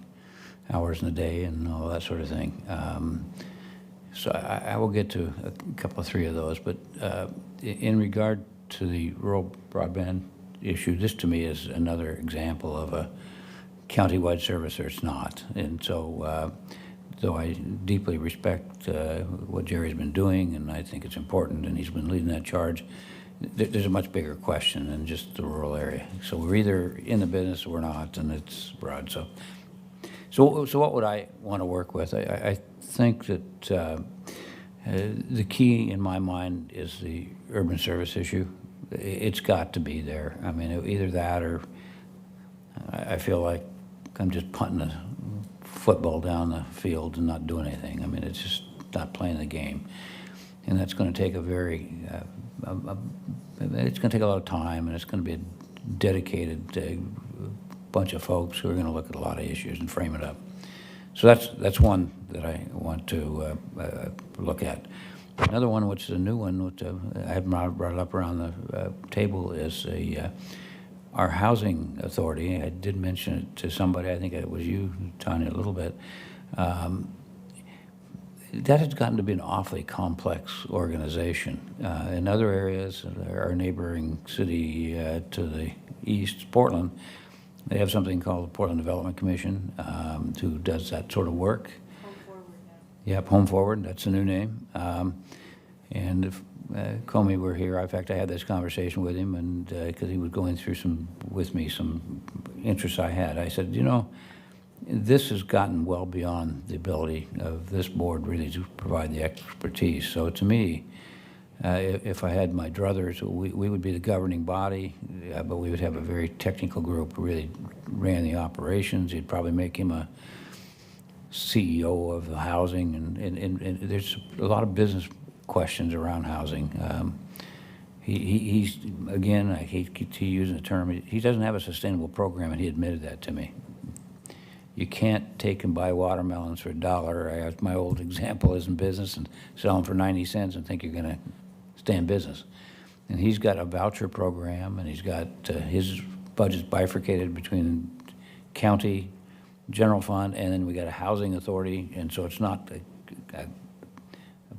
hours in a day and all that sort of thing. So I will get to a couple, three of those. But in regard to the rural broadband issue, this to me is another example of a countywide service, or it's not. And so, though I deeply respect what Jerry's been doing, and I think it's important, and he's been leading that charge, there's a much bigger question than just the rural area. So we're either in the business or we're not, and it's broad. So what would I want to work with? I think that the key in my mind is the urban service issue. It's got to be there. Either that, or I feel like I'm just punting the football down the field and not doing anything. It's just not playing the game. And that's going to take it's going to take a lot of time, and it's going to be a dedicated bunch of folks who are going to look at a lot of issues and frame it up. So that's one that I want to look at. Another one, which is a new one, which I haven't brought it up around the table, is our housing authority. I did mention it to somebody, I think it was you, Tanya, a little bit. That has gotten to be an awfully complex organization. In other areas, our neighboring city to the east, Portland, they have something called the Portland Development Commission, who does that sort of work. Home Forward now. Yep, Home Forward, that's the new name. And if Comey were here, in fact, I had this conversation with him, and because he was going through some interests I had. I said, this has gotten well beyond the ability of this board really to provide the expertise. So to me, if I had my druthers, we would be the governing body, but we would have a very technical group who really ran the operations. You'd probably make him a CEO of the housing, and there's a lot of business questions around housing. He's, again, I hate to use the term, he doesn't have a sustainable program, and he admitted that to me. You can't take and buy watermelons for $1. My old example is in business, and sell them for 90 cents and think you're going to stay in business. And he's got a voucher program, and he's got his budget's bifurcated between county, general fund, and then we got a housing authority, and so it's not a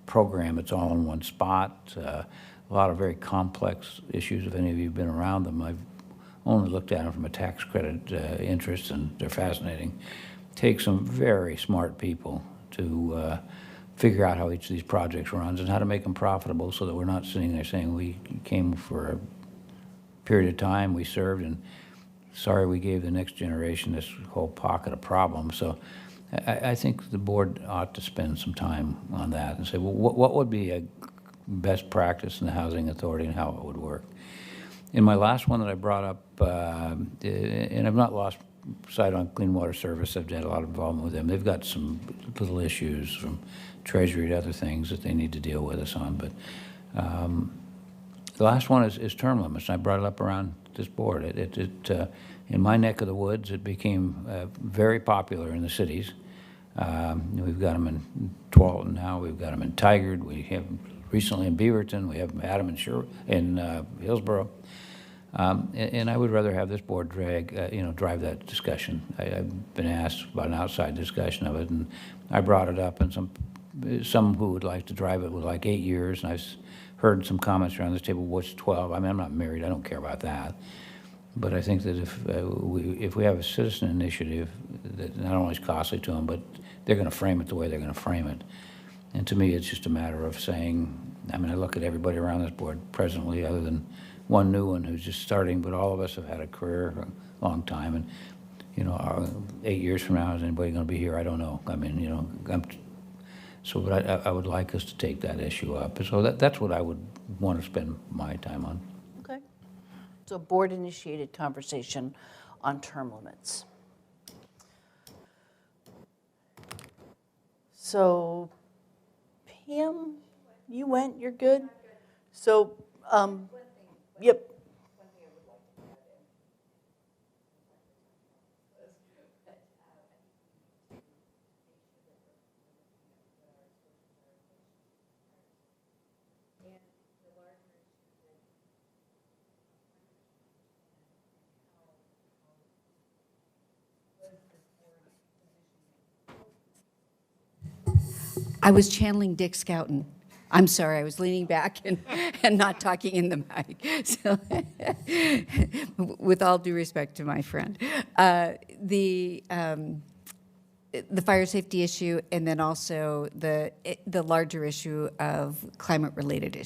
program, it's all in one spot. A lot of very complex issues. If any of you have been around them, I've only looked at them from a tax credit interest, and they're fascinating. Take some very smart people to figure out how each of these projects runs and how to make them profitable, so that we're not sitting there saying we came for a period of time, we served, and sorry we gave the next generation this whole pocket of problems. So I think the board ought to spend some time on that and say, well, what would be a best practice in the Housing Authority and how it would work? In my last one that I brought up, and I've not lost sight on Clean Water Service, I've had a lot of involvement with them. They've got some little issues from Treasury to other things that they need to deal with us on. But the last one is term limits. I brought it up around this board. In my neck of the woods, it became very popular in the cities. We've got them in Tualatin now. We've got them in Tigard. We have recently in Beaverton. We have Adam in Hillsborough. And I would rather have this board drive that discussion. I've been asked about an outside discussion of it, and I brought it up, and some who would like to drive it would like 8 years, and I've heard some comments around this table, what's 12? I mean, I'm not married. I don't care about that. But I think that if we have a citizen initiative that not only is costly to them, but they're going to frame it the way they're going to frame it. And to me, it's just a matter of saying, I mean, I look at everybody around this board presently, other than one new one who's just starting, but all of us have had a career a long time. And, 8 years from now, is anybody going to be here? I don't know. I mean, but I would like us to take that issue up. So that's what I would want to spend my time on. Okay. So board-initiated conversation on term limits. So Pam, you went, you're good? So, yep. I was channeling Dick Scouten. I'm sorry, I was leaning back and not talking in the mic. So, with all due respect to my friend, the fire safety issue, and then also the larger issue of climate-related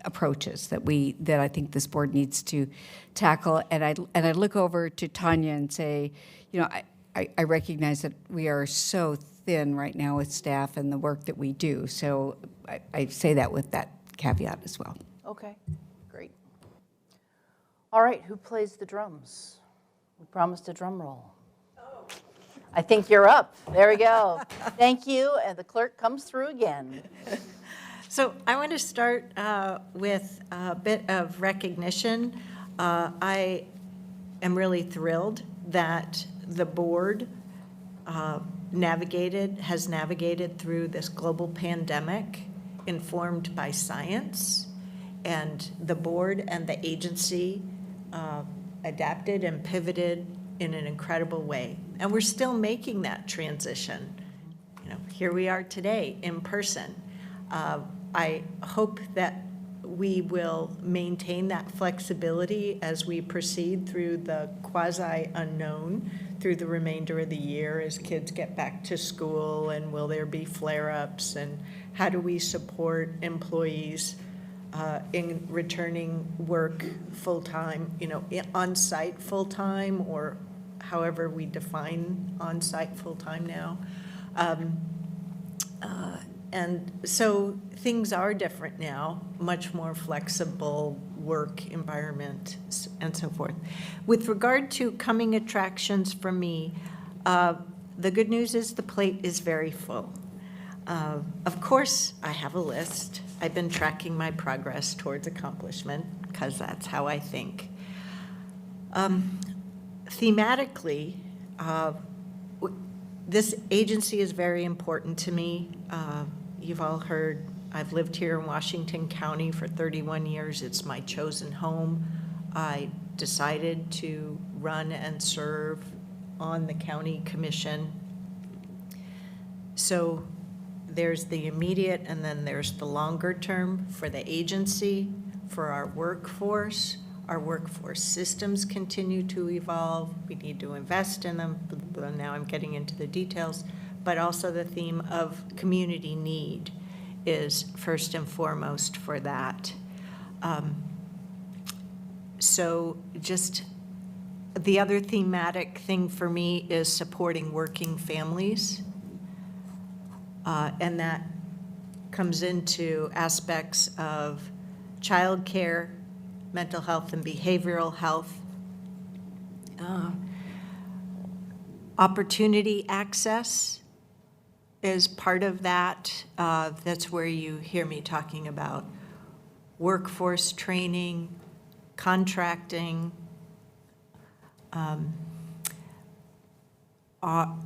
approaches that I think this board needs to tackle. And I look over to Tanya and say, I recognize that we are so thin right now with staff and the work that we do. So I say that with that caveat as well. Okay, great. All right, who plays the drums? We promised a drum roll. Oh. I think you're up. There we go. Thank you, and the clerk comes through again. So I want to start with a bit of recognition. I am really thrilled that the board has navigated through this global pandemic informed by science, and the board and the agency adapted and pivoted in an incredible way. And we're still making that transition. Here we are today in person. I hope that we will maintain that flexibility as we proceed through the quasi-unknown through the remainder of the year as kids get back to school, and will there be flare-ups, and how do we support employees in returning work full-time, on-site full-time, or however we define on-site full-time now. And so things are different now, much more flexible work environment and so forth. With regard to coming attractions for me, the good news is the plate is very full. Of course, I have a list. I've been tracking my progress towards accomplishment because that's how I think. Thematically, this agency is very important to me. You've all heard, I've lived here in Washington County for 31 years. It's my chosen home. I decided to run and serve on the county commission. So there's the immediate, and then there's the longer term for the agency, for our workforce. Our workforce systems continue to evolve. We need to invest in them. Now I'm getting into the details. But also the theme of community need is first and foremost for that. So just The other thematic thing for me is supporting working families. And that comes into aspects of childcare, mental health and behavioral health, opportunity access is part of that. That's where you hear me talking about workforce training, contracting.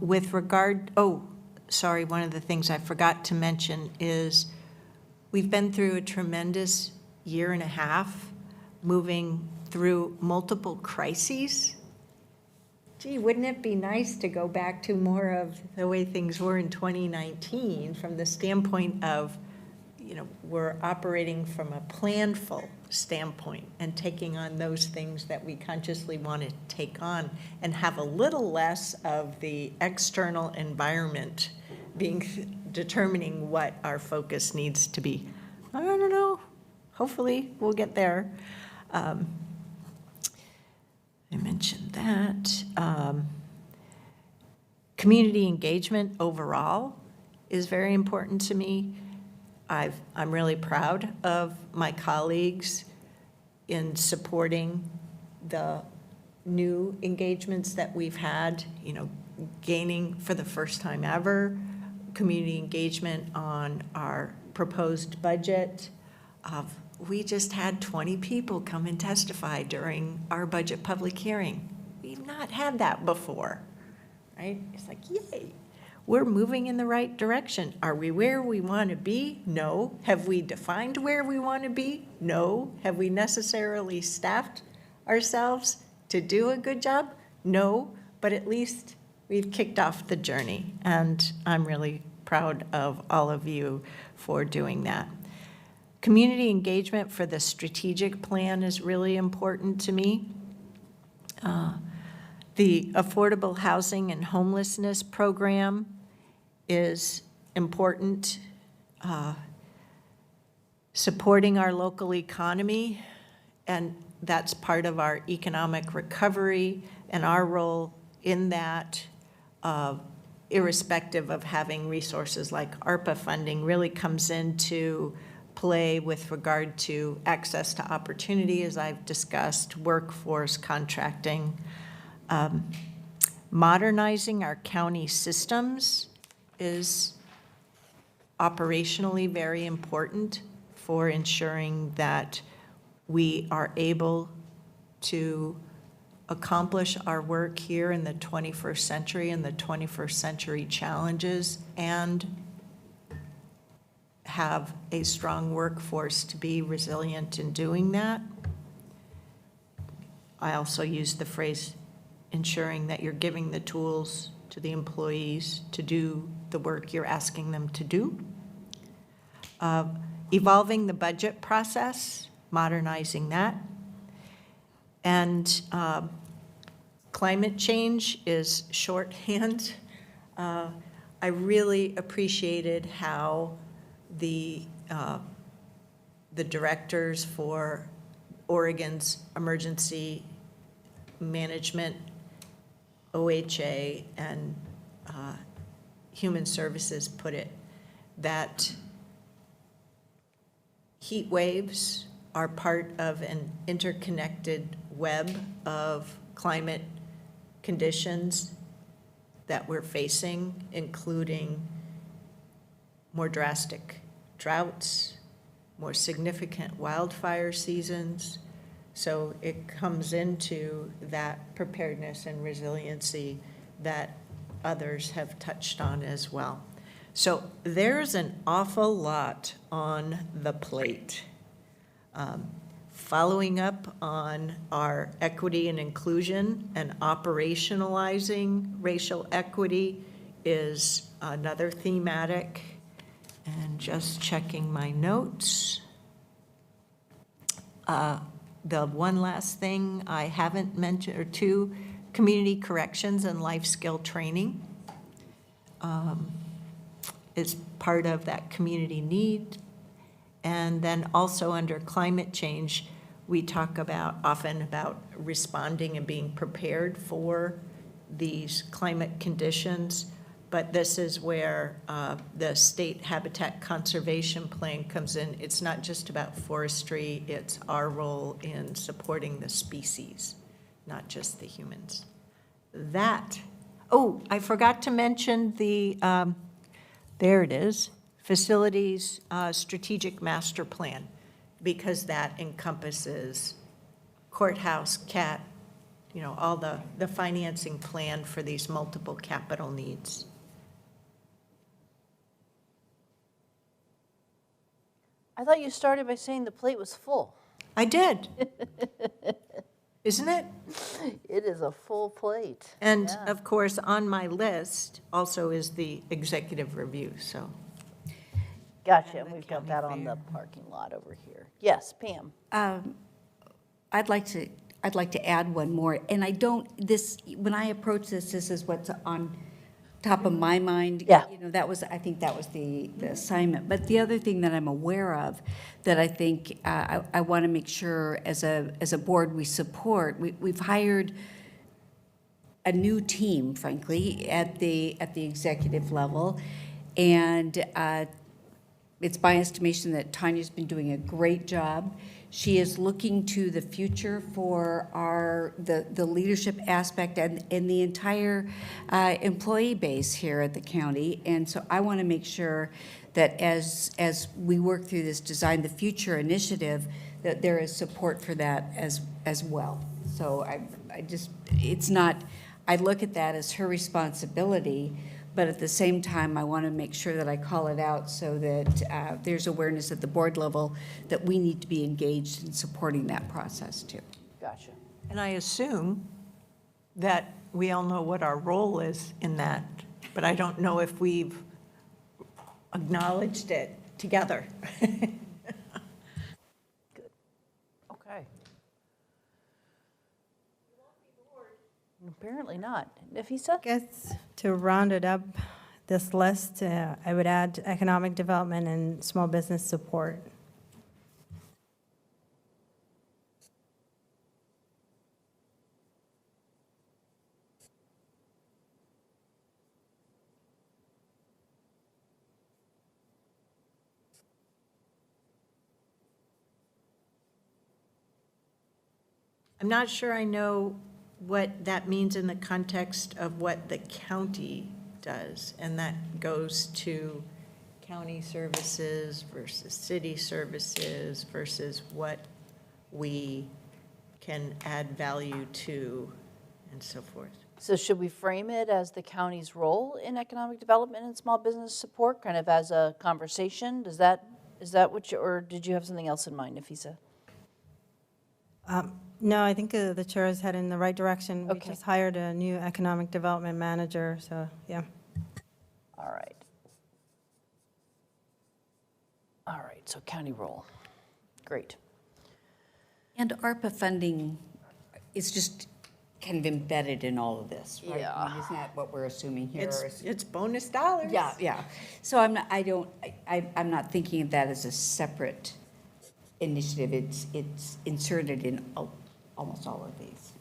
With regard, sorry, one of the things I forgot to mention is we've been through a tremendous year and a half, moving through multiple crises. Gee, wouldn't it be nice to go back to more of the way things were in 2019 from the standpoint of, we're operating from a planful standpoint and taking on those things that we consciously want to take on and have a little less of the external environment determining what our focus needs to be. I don't know. Hopefully we'll get there. I mentioned that. Community engagement overall is very important to me. I'm really proud of my colleagues in supporting the new engagements that we've had, gaining for the first time ever community engagement on our proposed budget. We just had 20 people come and testify during our budget public hearing. We've not had that before, right? It's like, yay. We're moving in the right direction. Are we where we want to be? No. Have we defined where we want to be? No. Have we necessarily staffed ourselves to do a good job? No. But at least we've kicked off the journey, and I'm really proud of all of you for doing that. Community engagement for the strategic plan is really important to me. The Affordable Housing and Homelessness Program is important. Supporting our local economy, and that's part of our economic recovery and our role in that, irrespective of having resources like ARPA funding, really comes into play with regard to access to opportunity, as I've discussed, workforce contracting, modernizing our county systems is operationally very important for ensuring that we are able to accomplish our work here in the 21st century and the 21st century challenges, and have a strong workforce to be resilient in doing that. I also use the phrase ensuring that you're giving the tools to the employees to do the work you're asking them to do. Evolving the budget process, modernizing that. And climate change is shorthand. I really appreciated how the directors for Oregon's emergency management, OHA, and Human Services put it, that heat waves are part of an interconnected web of climate conditions that we're facing, including more drastic droughts, more significant wildfire seasons. So it comes into that preparedness and resiliency that others have touched on as well. So there's an awful lot on the plate. Following up on our equity and inclusion and operationalizing racial equity is another thematic. And just checking my notes. The one last thing I haven't mentioned, or two, community corrections and life skill training is part of that community need. And then also under climate change, we talk often about responding and being prepared for these climate conditions, but this is where the state habitat conservation plan comes in. It's not just about forestry, it's our role in supporting the species, not just the humans. I forgot to mention there it is, facilities strategic master plan, because that encompasses courthouse, CAT, all the financing plan for these multiple capital needs. I thought you started by saying the plate was full. I did. Isn't it? It is a full plate. And Yeah. of course, on my list also is the executive review, so. Gotcha, And and the we've got county that on the fair. parking lot over here. Yes, Pam? I'd like to add one more, and I don't, when I approach this is what's on top of my mind. Yeah. I think that was the assignment. But the other thing that I'm aware of, that I think I want to make sure as a board we support, we've hired a new team, frankly, at the executive level, and it's my estimation that Tanya's been doing a great job. She is looking to the future for the leadership aspect and the entire employee base here at the county. And so I want to make sure that as we work through this Design the Future initiative, that there is support for that as well. So I look at that as her responsibility, but at the same time, I want to make sure that I call it out so that there's awareness at the board level that we need to be engaged in supporting that process too. Gotcha. And I assume that we all know what our role is in that, but I don't know if we've acknowledged it together. Okay. Apparently not. Nafisa? I guess to round it up, this list, I would add economic development and small business support. I'm not sure I know what that means in the context of what the county does, and that goes to county services versus city services versus what we can add value to and so forth. So should we frame it as the county's role in economic development and small business support, kind of as a conversation? Is that what you, or did you have something else in mind, Nafisa? No, I think the chair is heading in the right direction. We Okay. just hired a new economic development manager, so, yeah. All right. All right, so county role. Great. And ARPA funding is just kind of embedded in all of this, right? I mean, isn't that what we're assuming here? It's bonus dollars. Yeah. So I'm not thinking of that as a separate initiative. It's inserted in almost all of these.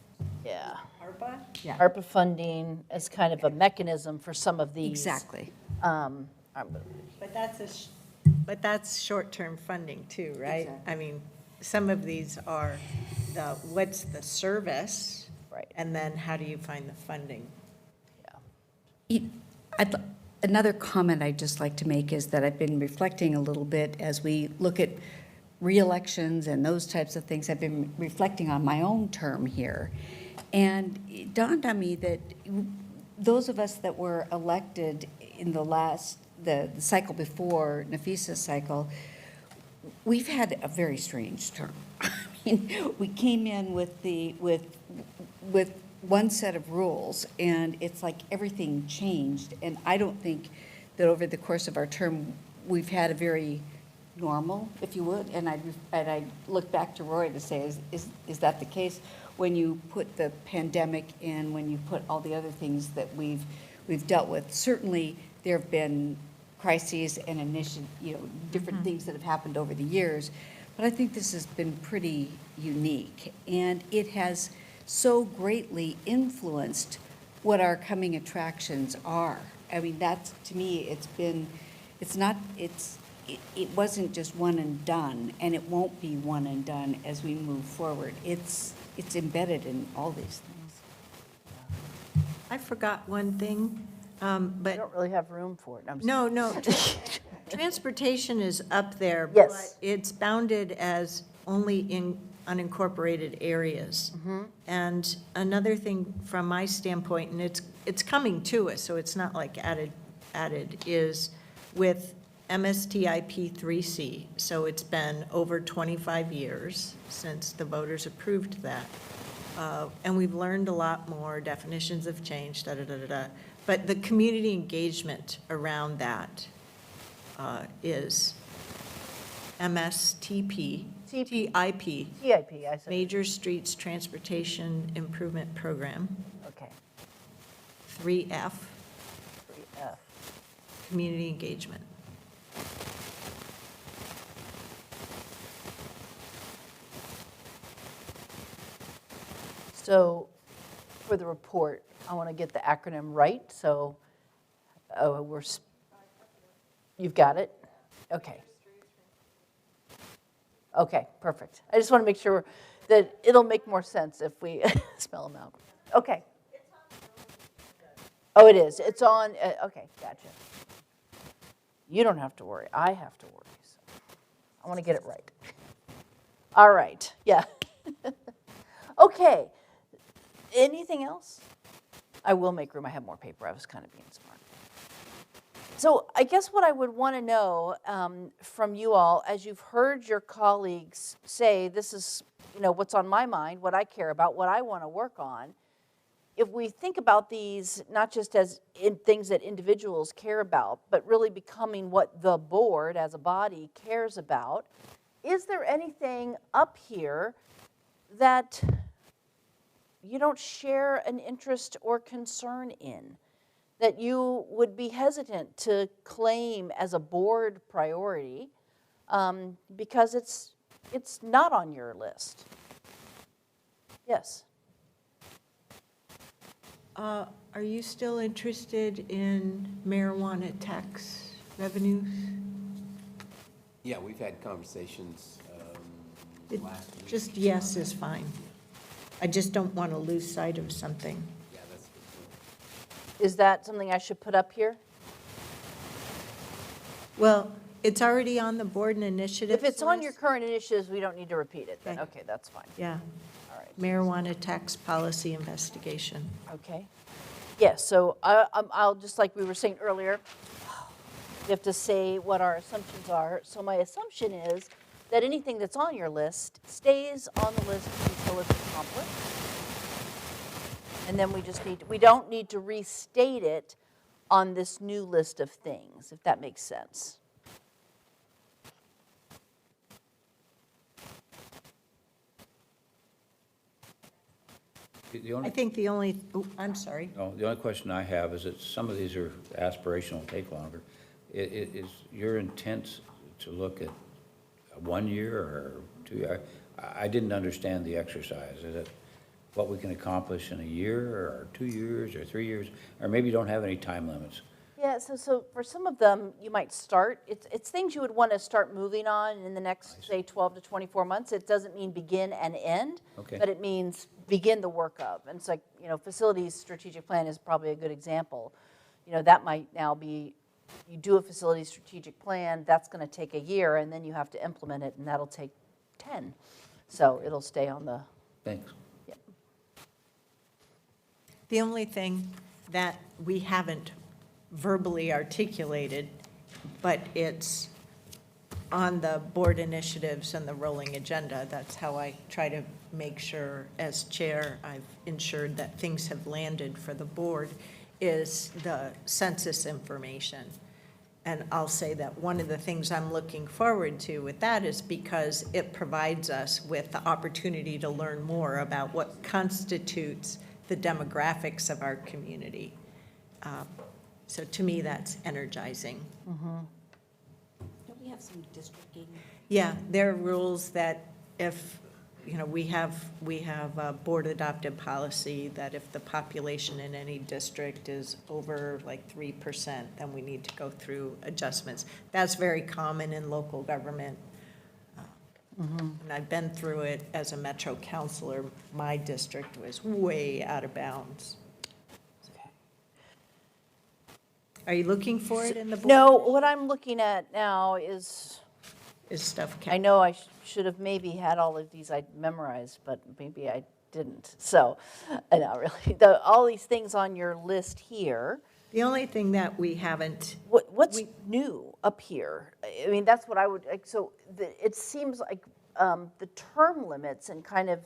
Yeah. ARPA? Yeah. ARPA funding as kind of a mechanism for some of these. Exactly. But that's short-term funding too, right? Exactly. I mean, some of these are what's the service? Right. And then how do you find the funding? Another comment I'd just like to make is that I've been reflecting a little bit as we look at re-elections and those types of things. I've been reflecting on my own term here. And it dawned on me that those of us that were elected in the cycle before Nafisa's cycle, we've had a very strange term. I mean, we came in with one set of rules, and it's like everything changed. And I don't think that over the course of our term, we've had a very normal, if you would. And I look back to Roy to say, is that the case? When you put the pandemic in, when you put all the other things that we've dealt with, certainly there have been crises and different things that have happened over the years. but I think this has been pretty unique, and it has so greatly influenced what our coming attractions are. I mean, that's, to me, it wasn't just one and done, and it won't be one and done as we move forward. It's embedded in all these things. I forgot one thing, I but, don't really have room for it. I'm no, transportation is up there. Yes. But it's bounded as only in unincorporated areas. And another thing from my standpoint, and it's coming to us, so it's not like added, is with MSTIP 3C. So it's been over 25 years since the voters approved that. And we've learned a lot more, definitions have changed, da-da-da-da-da. But the community engagement around that is MSTP, TIP, TIP, I said. Major Streets Transportation Improvement Program, Okay, 3F, 3F. community engagement. So for the report, I want to get the acronym right, so you've got it? Okay. Okay, perfect. I just want to make sure that it'll make more sense if we spell them out. Okay. Oh, it is. It's on, okay, gotcha. You don't have to worry. I have to worry. So I want to get it right. All right, yeah. Okay. Anything else? I will make room. I have more paper. I was kind of being smart. So I guess what I would want to know from you all, as you've heard your colleagues say, this is, what's on my mind, what I care about, what I want to work on. If we think about these not just as things that individuals care about, but really becoming what the board as a body cares about, is there anything up here that you don't share an interest or concern in, that you would be hesitant to claim as a board priority because it's not on your list? Yes. Are you still interested in marijuana tax revenues? Yeah, we've had conversations It- last week. Just yes is fine. I just don't want to lose sight of something. Yeah, that's good. Is that something I should put up here? Well, it's already on the board and initiatives If it's on your list. current initiatives, we don't need to repeat it then. Okay. Okay, that's fine. Yeah, All right. marijuana tax policy investigation. Okay. Yes, so I'll, just like we were saying earlier, you have to say what our assumptions are. So my assumption is that anything that's on your list stays on the list until it's accomplished. And then we don't need to restate it on this new list of things, if that makes sense. The I only, think the only, I'm sorry. no, the only question I have is that some of these are aspirational, take longer. Is your intent to look at 1 year or 2 year? I didn't understand the exercise. Is it what we can accomplish in a year or 2 years or 3 years? Or maybe you don't have any time limits? Yeah, so for some of them, you might start, it's things you would want to start moving on in the next, say, 12 to 24 months. It doesn't mean begin and end, Okay. but it means begin the work of. And it's like, facilities strategic plan is probably a good example. That might now be, you do a facility strategic plan, that's going to take a year, and then you have to implement it, and that'll take 10. So it'll stay on the, Thanks. The only thing that we haven't verbally articulated, but it's on the board initiatives and the rolling agenda. That's how I try to make sure, as chair, I've ensured that things have landed for the board, is the census information. And I'll say that one of the things I'm looking forward to with that is because it provides us with the opportunity to learn more about what constitutes the demographics of our community. So to me, that's energizing. Don't we have some districting? Yeah, there are rules that if, we have a board adopted policy that if the population in any district is over like 3%, then we need to go through adjustments. That's very common in local government. And I've been through it as a Metro councilor. My district was way out of bounds. Are you looking for it in the board? No, what I'm looking at now is, Is stuff. I know I should have maybe had all of these I memorized, but maybe I didn't. So, not really. All these things on your list here. The only thing that we haven't, What's new up here? I mean, that's what I would, like, so it seems like the term limits and kind of,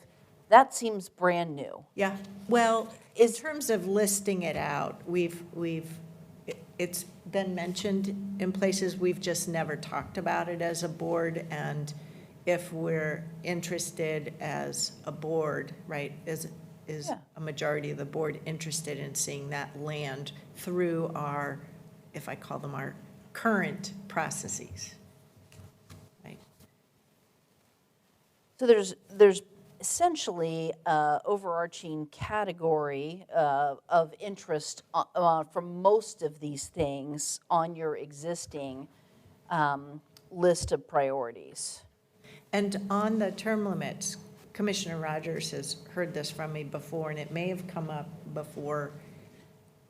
that seems brand new. yeah, well, in terms of listing it out, it's been mentioned in places, we've just never talked about it as a board, and if we're interested as a board, right, is Yeah. a majority of the board interested in seeing that land through our, if I call them our current processes, right? So there's essentially overarching category of interest for most of these things on your existing list of priorities. And on the term limits, Commissioner Rogers has heard this from me before, and it may have come up before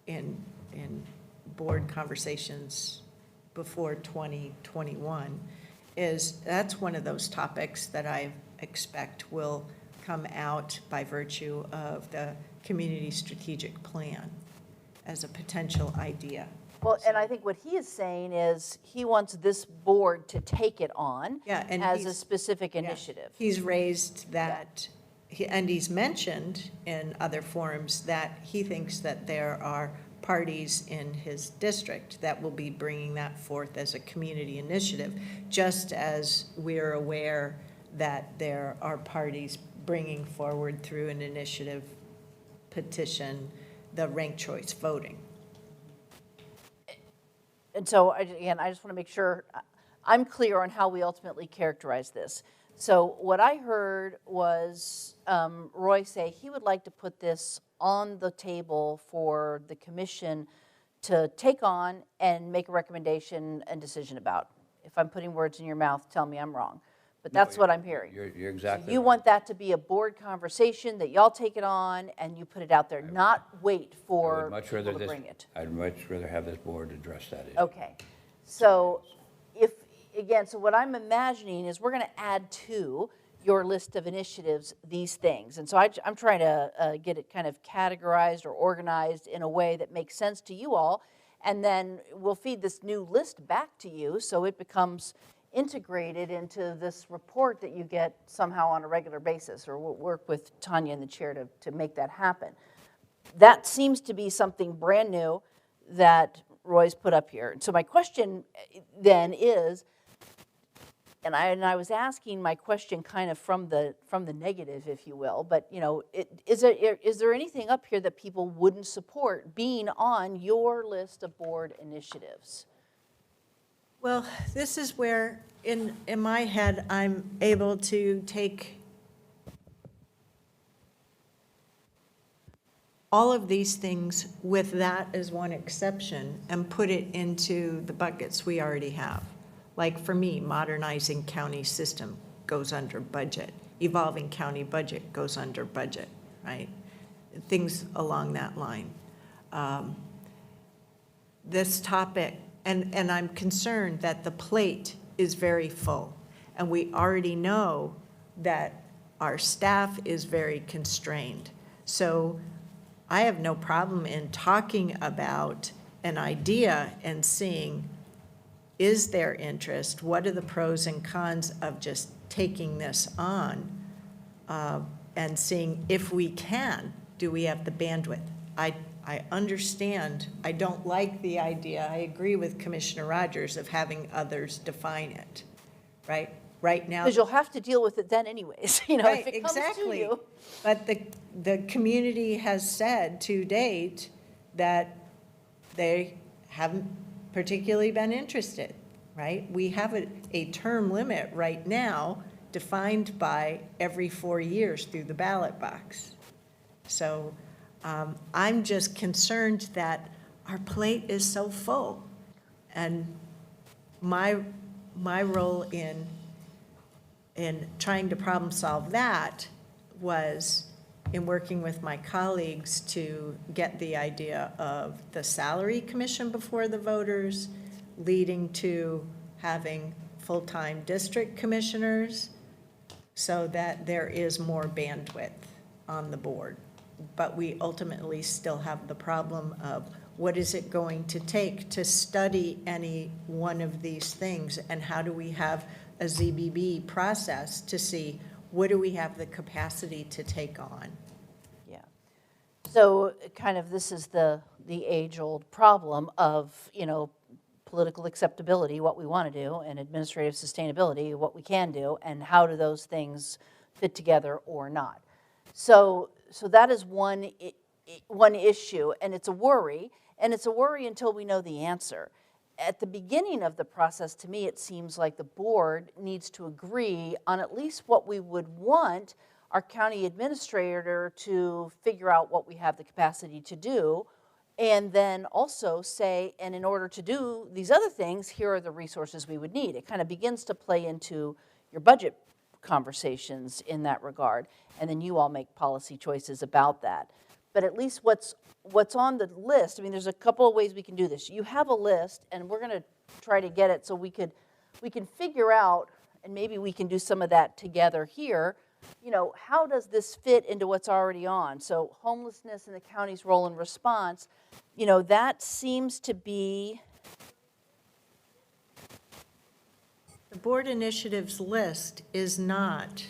in board conversations before 2021, is that's one of those topics that I expect will come out by virtue of the community strategic plan as a potential idea. Well, and I think what he is saying is he wants this board to take it on Yeah, and as a he's- specific Yeah. initiative. He's raised that, and he's mentioned in other forums that he thinks that there are parties in his district that will be bringing that forth as a community initiative, just as we're aware that there are parties bringing forward through an initiative petition the ranked choice voting. And so, again, I just want to make sure I'm clear on how we ultimately characterize this. So what I heard was Roy say he would like to put this on the table for the commission to take on and make a recommendation and decision about. If I'm putting words in your mouth, tell me I'm wrong. But that's what I'm hearing. You're exactly So you right. want that to be a board conversation, that y'all take it on and you put it out there, not wait I for would much people rather to this, bring it. I'd much rather have this board address that issue. Okay, so if, again, so what I'm imagining is we're going to add to your list of initiatives these things. And so I'm trying to get it kind of categorized or organized in a way that makes sense to you all. And then we'll feed this new list back to you so it becomes integrated into this report that you get somehow on a regular basis, or we'll work with Tanya and the chair to make that happen. That seems to be something brand new that Roy's put up here. So my question then is, and I was asking my question kind of from the negative, if you will, but is there anything up here that people wouldn't support being on your list of board initiatives? Well, this is where, in my head, I'm able to take all of these things with that as one exception and put it into the buckets we already have. Like for me, modernizing county system goes under budget. Evolving county budget goes under budget, right? Things along that line. This topic, and I'm concerned that the plate is very full. And we already know that our staff is very constrained. So I have no problem in talking about an idea and seeing, is there interest? What are the pros and cons of just taking this on? And seeing if we can, do we have the bandwidth? I understand, I don't like the idea, I agree with Commissioner Rogers of having others define it, right? Right now. Because you'll have to deal with it then anyways, Right, if it comes to exactly. you. But the community has said to date that they haven't particularly been interested. right? We have a term limit right now defined by every 4 years through the ballot box. So I'm just concerned that our plate is so full. And my role in trying to problem solve that was in working with my colleagues to get the idea of the salary commission before the voters, leading to having full-time district commissioners so that there is more bandwidth on the board. But we ultimately still have the problem of what is it going to take to study any one of these things, and how do we have a ZBB process to see what do we have the capacity to take on? Yeah. So kind of this is the age-old problem of, you know, political acceptability, what we want to do, and administrative sustainability, what we can do, and how do those things fit together or not. So that is one issue, and it's a worry, until we know the answer. At the beginning of the process, to me, it seems like the board needs to agree on at least what we would want our county administrator to figure out what we have the capacity to do, and then also say, and in order to do these other things, here are the resources we would need. It kind of begins to play into your budget conversations in that regard, and then you all make policy choices about that. But at least what's on the list, I mean, there's a couple of ways we can do this. You have a list, and we're going to try to get it so we can figure out, and maybe we can do some of that together here, you know, how does this fit into what's already on? So homelessness and the county's role in response, you know, that seems to be. The board initiatives list is not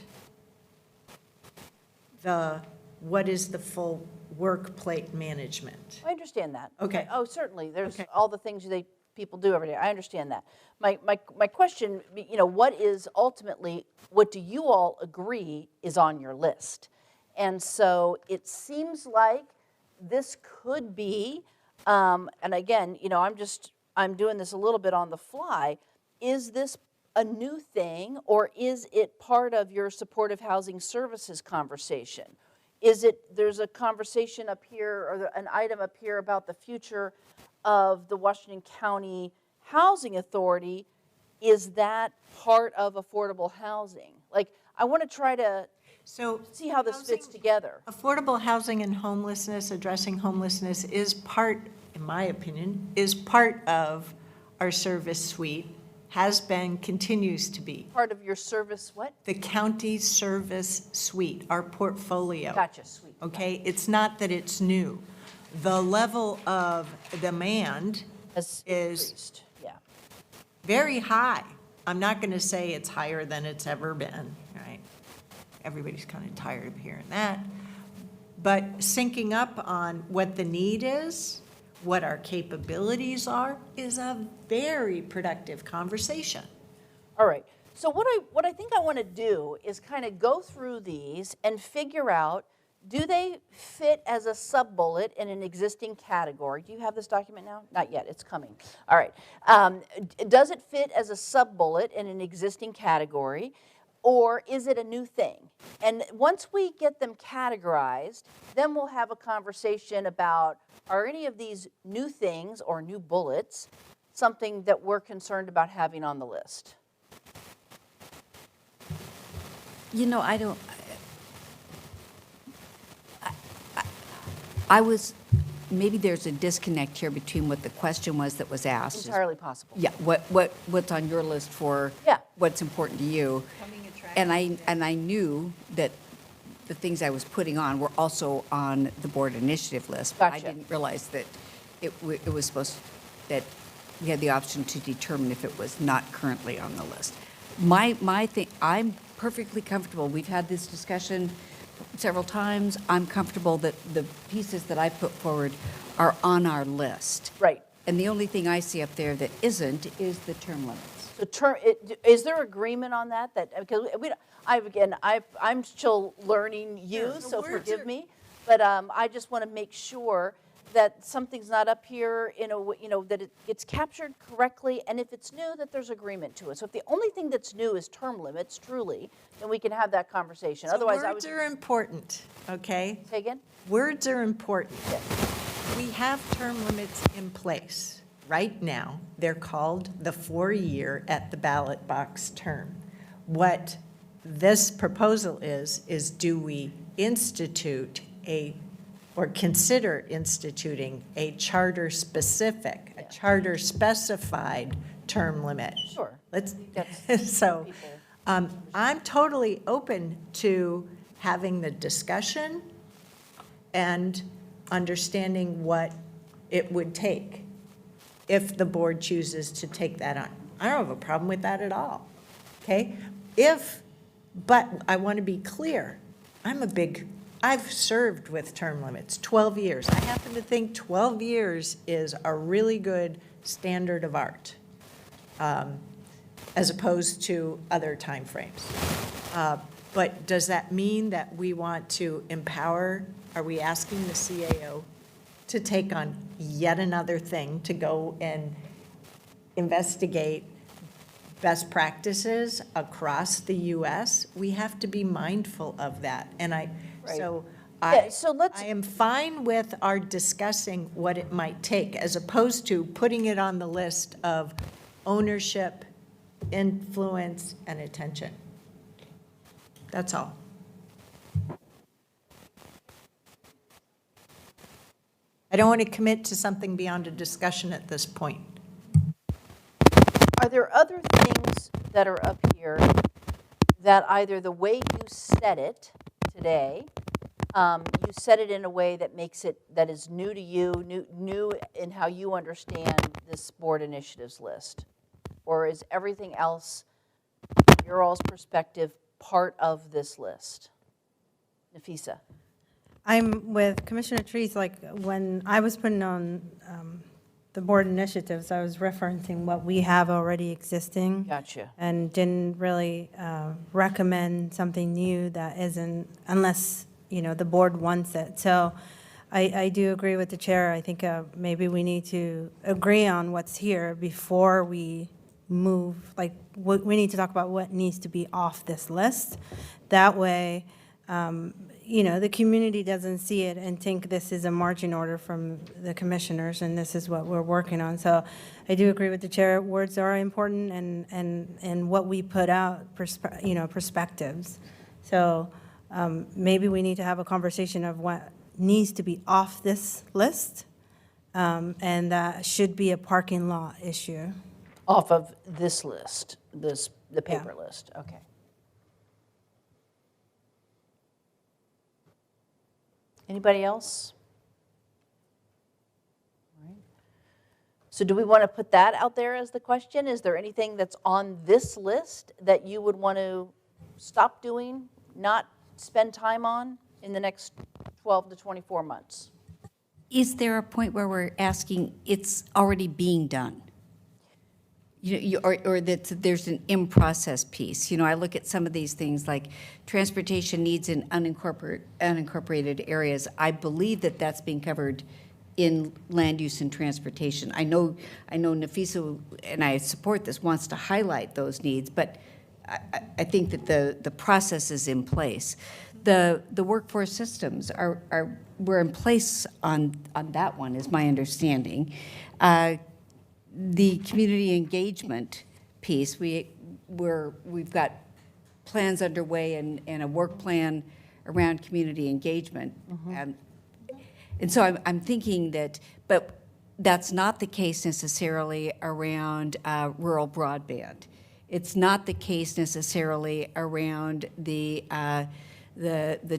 what is the full work plate management. I understand that. Okay. Oh, certainly. There's all the things people do every day. I understand that. My question, you know, what do you all agree is on your list? And so it seems like this could be, and again, you know, I'm doing this a little bit on the fly. Is this a new thing, or is it part of your supportive housing services conversation? There's a conversation up here, or an item up here about the future of the Washington County Housing Authority. Is that part of affordable housing? Like, I want to try to see how this fits together. Affordable housing and homelessness, addressing homelessness is part, in my opinion, is part of our service suite, has been, continues to be. Part of your service what? The county's service suite, our portfolio. Gotcha, suite. Okay, it's not that it's new. The level of demand Has is increased. Yeah. very high. I'm not going to say it's higher than it's ever been, right? Everybody's kind of tired of hearing that. But syncing up on what the need is, what our capabilities are, is a very productive conversation. All right. So what I think I want to do is kind of go through these and figure out, do they fit as a sub-bullet in an existing category? Do you have this document now? Not yet. It's coming. All right. Does it fit as a sub-bullet in an existing category, or is it a new thing? And once we get them categorized, then we'll have a conversation about, are any of these new things or new bullets something that we're concerned about having on the list? You know, I was, maybe there's a disconnect here between what the question was that was asked. Entirely possible. Yeah, what's on your list for what's important to you. And I knew that the things I was putting on were also on the board initiative list. But I didn't realize that it was supposed, that we had the option to determine if it was not currently on the list. My thing, I'm perfectly comfortable. We've had this discussion several times. I'm comfortable that the pieces that I put forward are on our list. Right. And the only thing I see up there that isn't is the term limits. Is there agreement on that? Because I'm still learning you, so forgive me. But I just want to make sure that something's not up here in a, that it gets captured correctly, and if it's new, that there's agreement to it. So if the only thing that's new is term limits, truly, then we can have that conversation. So Otherwise, I words would. are important, okay? Say again? Words are important. We have term limits in place right now. They're called the 4-year at the ballot box term. What this proposal is do we institute or consider instituting a charter-specific, a charter-specified term limit? Sure. So I'm totally open to having the discussion and understanding what it would take if the board chooses to take that on. I don't have a problem with that at all, okay? But I want to be clear, I've served with term limits, 12 years. I happen to think 12 years is a really good standard of art, as opposed to other timeframes. But does that mean that we want to empower, are we asking the CAO to take on yet another thing, to go and investigate best practices across the US? We have to be mindful of that. And I am fine with our discussing what it might take, as opposed to putting it on the list of ownership, influence, and attention. That's all. I don't want to commit to something beyond a discussion at this point. Are there other things that are up here that either the way you said it today, you said it in a way that makes it, that is new to you, new in how you understand this board initiatives list? Or is everything else, your all's perspective, part of this list? Nafisa. I'm with Commissioner Trees, like when I was putting on the board initiatives, I was referencing what we have already existing. Gotcha. And didn't really recommend something new that isn't, unless, the board wants it. So I do agree with the chair. I think maybe we need to agree on what's here before we move, like we need to talk about what needs to be off this list. That way, the community doesn't see it and think this is a marching order from the commissioners and this is what we're working on. So I do agree with the chair. Words are important and what we put out, perspectives. So maybe we need to have a conversation of what needs to be off this list, and that should be a parking lot issue. Off of this list, the paper list, okay. Anybody else? All right. So do we want to put that out there as the question? Is there anything that's on this list that you would want to stop doing, not spend time on in the next 12 to 24 months? Is there a point where we're asking it's already being done? Or that there's an in-process piece. I look at some of these things like transportation needs in unincorporated areas. I believe that that's being covered in land use and transportation. I know Nafisa, and I support this, wants to highlight those needs, but I think that the process is in place. The workforce systems were in place on that one, is my understanding. The community engagement piece, we've got plans underway and a work plan around community engagement. And so I'm thinking that, but that's not the case necessarily around rural broadband. It's not the case necessarily around the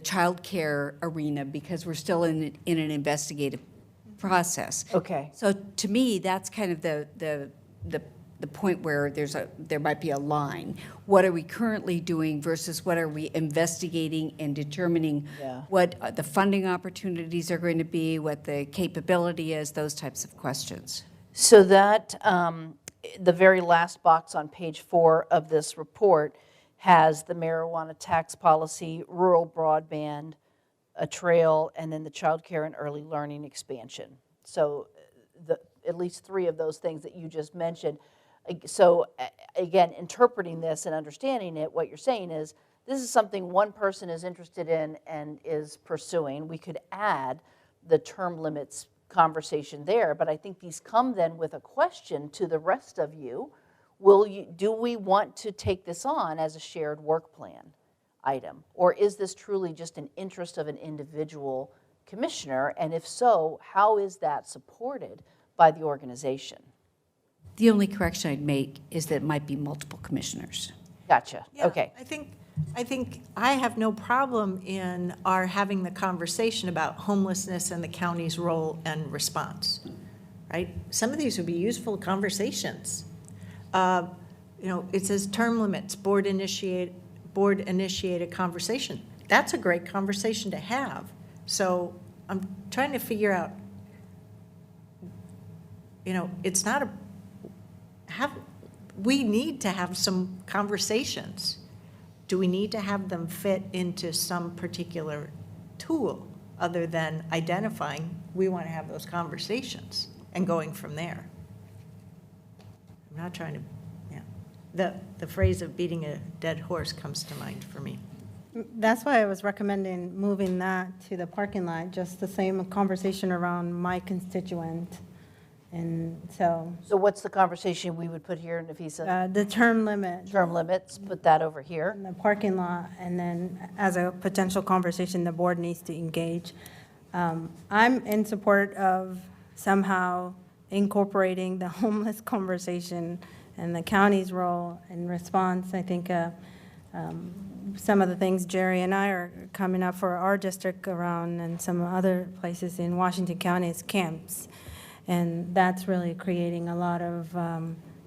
child care arena, because we're still in an investigative process. Okay. So to me, that's kind of the point where there might be a line. What are we currently doing versus what are we investigating and determining what the funding opportunities are going to be, what the capability is, those types of questions. So that, the very last box on page 4 of this report has the marijuana tax policy, rural broadband, a trail, and then the childcare and early learning expansion. So at least 3 of those things that you just mentioned. So again, interpreting this and understanding it, what you're saying is, this is something one person is interested in and is pursuing. We could add the term limits conversation there, but I think these come then with a question to the rest of you. Do we want to take this on as a shared work plan item? Or is this truly just an interest of an individual commissioner? And if so, how is that supported by the organization? The only correction I'd make is that it might be multiple commissioners. Gotcha, Yeah, okay. I think I have no problem in our having the conversation about homelessness and the county's role and response, right? Some of these would be useful conversations. It says term limits, board initiated conversation. That's a great conversation to have. So I'm trying to figure out, it's not we need to have some conversations. Do we need to have them fit into some particular tool other than identifying we want to have those conversations and going from there? I'm not trying to, the phrase of beating a dead horse comes to mind for me. That's why I was recommending moving that to the parking lot, just the same conversation around my constituent. And so. So what's the conversation we would put here if he said? The term limit. Term limits, put that over here. In the parking lot, and then as a potential conversation, the board needs to engage. I'm in support of somehow incorporating the homeless conversation and the county's role in response. I think some of the things Jerry and I are coming up for our district around and some other places in Washington County is camps. And that's really creating a lot of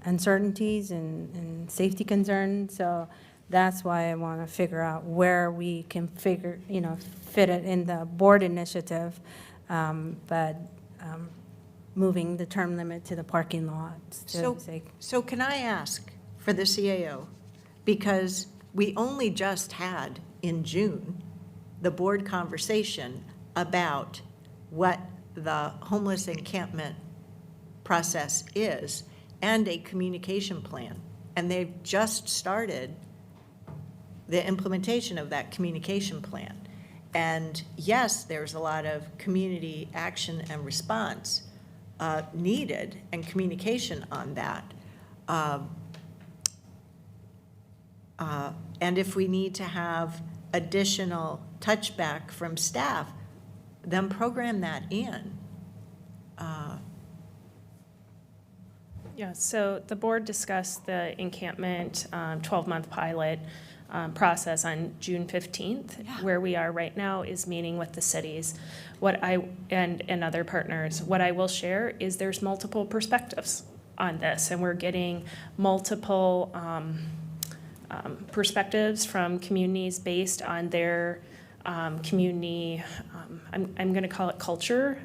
uncertainties and safety concerns. So that's why I want to figure out where we can fit it in the board initiative, but moving the term limit to the parking lot. So can I ask for the CAO, because we only just had in June the board conversation about what the homeless encampment process is and a communication plan. And they've just started the implementation of that communication plan. And yes, there's a lot of community action and response needed and communication on that. And if we need to have additional touchback from staff, then program that in. Yeah, so the board discussed the encampment 12-month pilot process on June 15th. Yeah. Where we are right now is meeting with the cities and other partners. What I will share is there's multiple perspectives on this, and we're getting multiple perspectives from communities based on their community, I'm going to call it culture,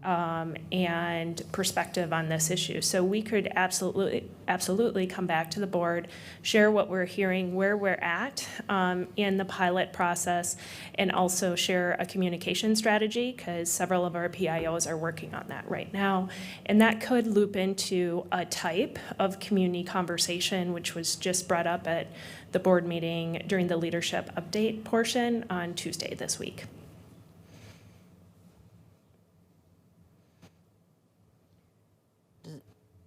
and perspective on this issue. So we could absolutely come back to the board, share what we're hearing, where we're at in the pilot process, and also share a communication strategy, because several of our PIOs are working on that right now. And that could loop into a type of community conversation, which was just brought up at the board meeting during the leadership update portion on Tuesday this week.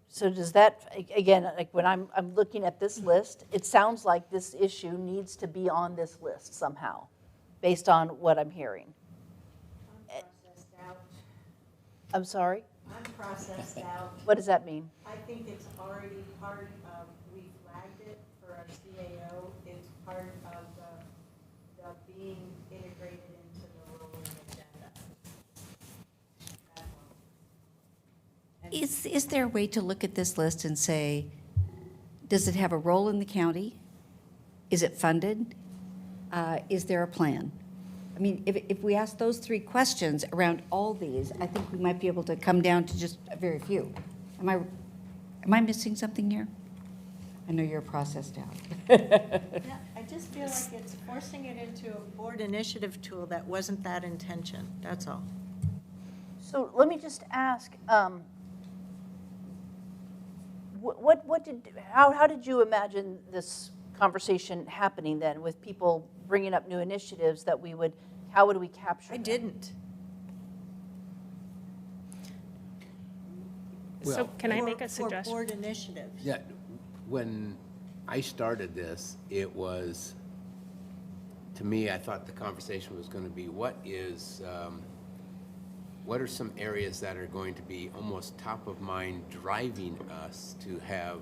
So does that, again, like when I'm looking at this list, it sounds like this issue needs to be on this list somehow, based on what I'm hearing. I'm processed out. I'm sorry? I'm processed out. What does that mean? I think it's already part of, we flagged it for our CAO, it's part of the being integrated into the rolling agenda. That's all. Is there a way to look at this list and say, does it have a role in the county? Is it funded? Is there a plan? I mean, if we ask those 3 questions around all these, I think we might be able to come down to just a very few. Am I missing something here? I know you're processed out. Yeah, I just feel like it's forcing it into a board initiative tool that wasn't that intention, that's all. So let me just ask, how did you imagine this conversation happening then, with people bringing up new initiatives that how would we capture I them? didn't. So can I make a For suggestion? board initiatives. Yeah, when I started this, it was, to me, I thought the conversation was going to be, what are some areas that are going to be almost top of mind, driving us to have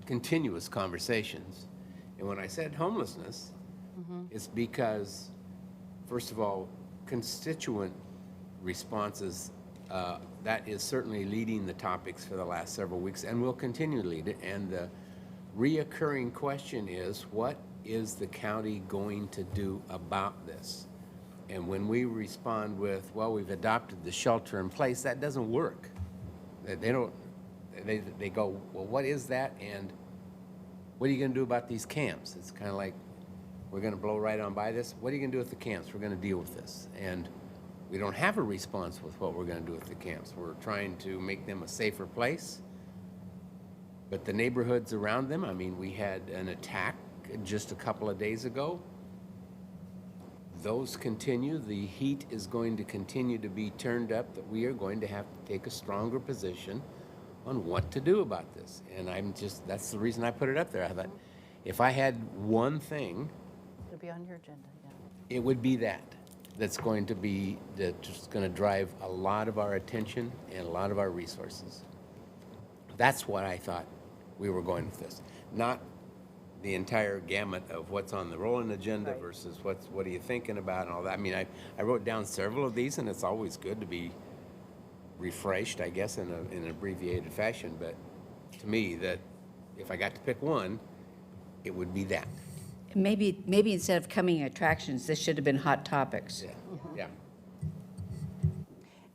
continuous conversations? And when I said homelessness, it's because, first of all, constituent responses, that is certainly leading the topics for the last several weeks and will continue to lead it. And the reoccurring question is, what is the county going to do about this? And when we respond with, well, we've adopted the shelter in place, that doesn't work. They go, well, what is that? And what are you going to do about these camps? It's kind of like, we're going to blow right on by this. What are you going to do with the camps? We're going to deal with this. And we don't have a response with what we're going to do with the camps. We're trying to make them a safer place. But the neighborhoods around them, I mean, we had an attack just a couple of days ago. Those continue. The heat is going to continue to be turned up, that we are going to have to take a stronger position on what to do about this. And that's the reason I put it up there. I thought, if I had one thing, It'll be on your agenda, yeah. it would be that's going to drive a lot of our attention and a lot of our resources. That's what I thought we were going with this. Not the entire gamut of what's on the rolling agenda versus what are you thinking about and all that. I mean, I wrote down several of these, and it's always good to be refreshed, I guess, in an abbreviated fashion. But to me, that if I got to pick one, it would be that. Maybe instead of coming attractions, this should have been hot topics. Yeah.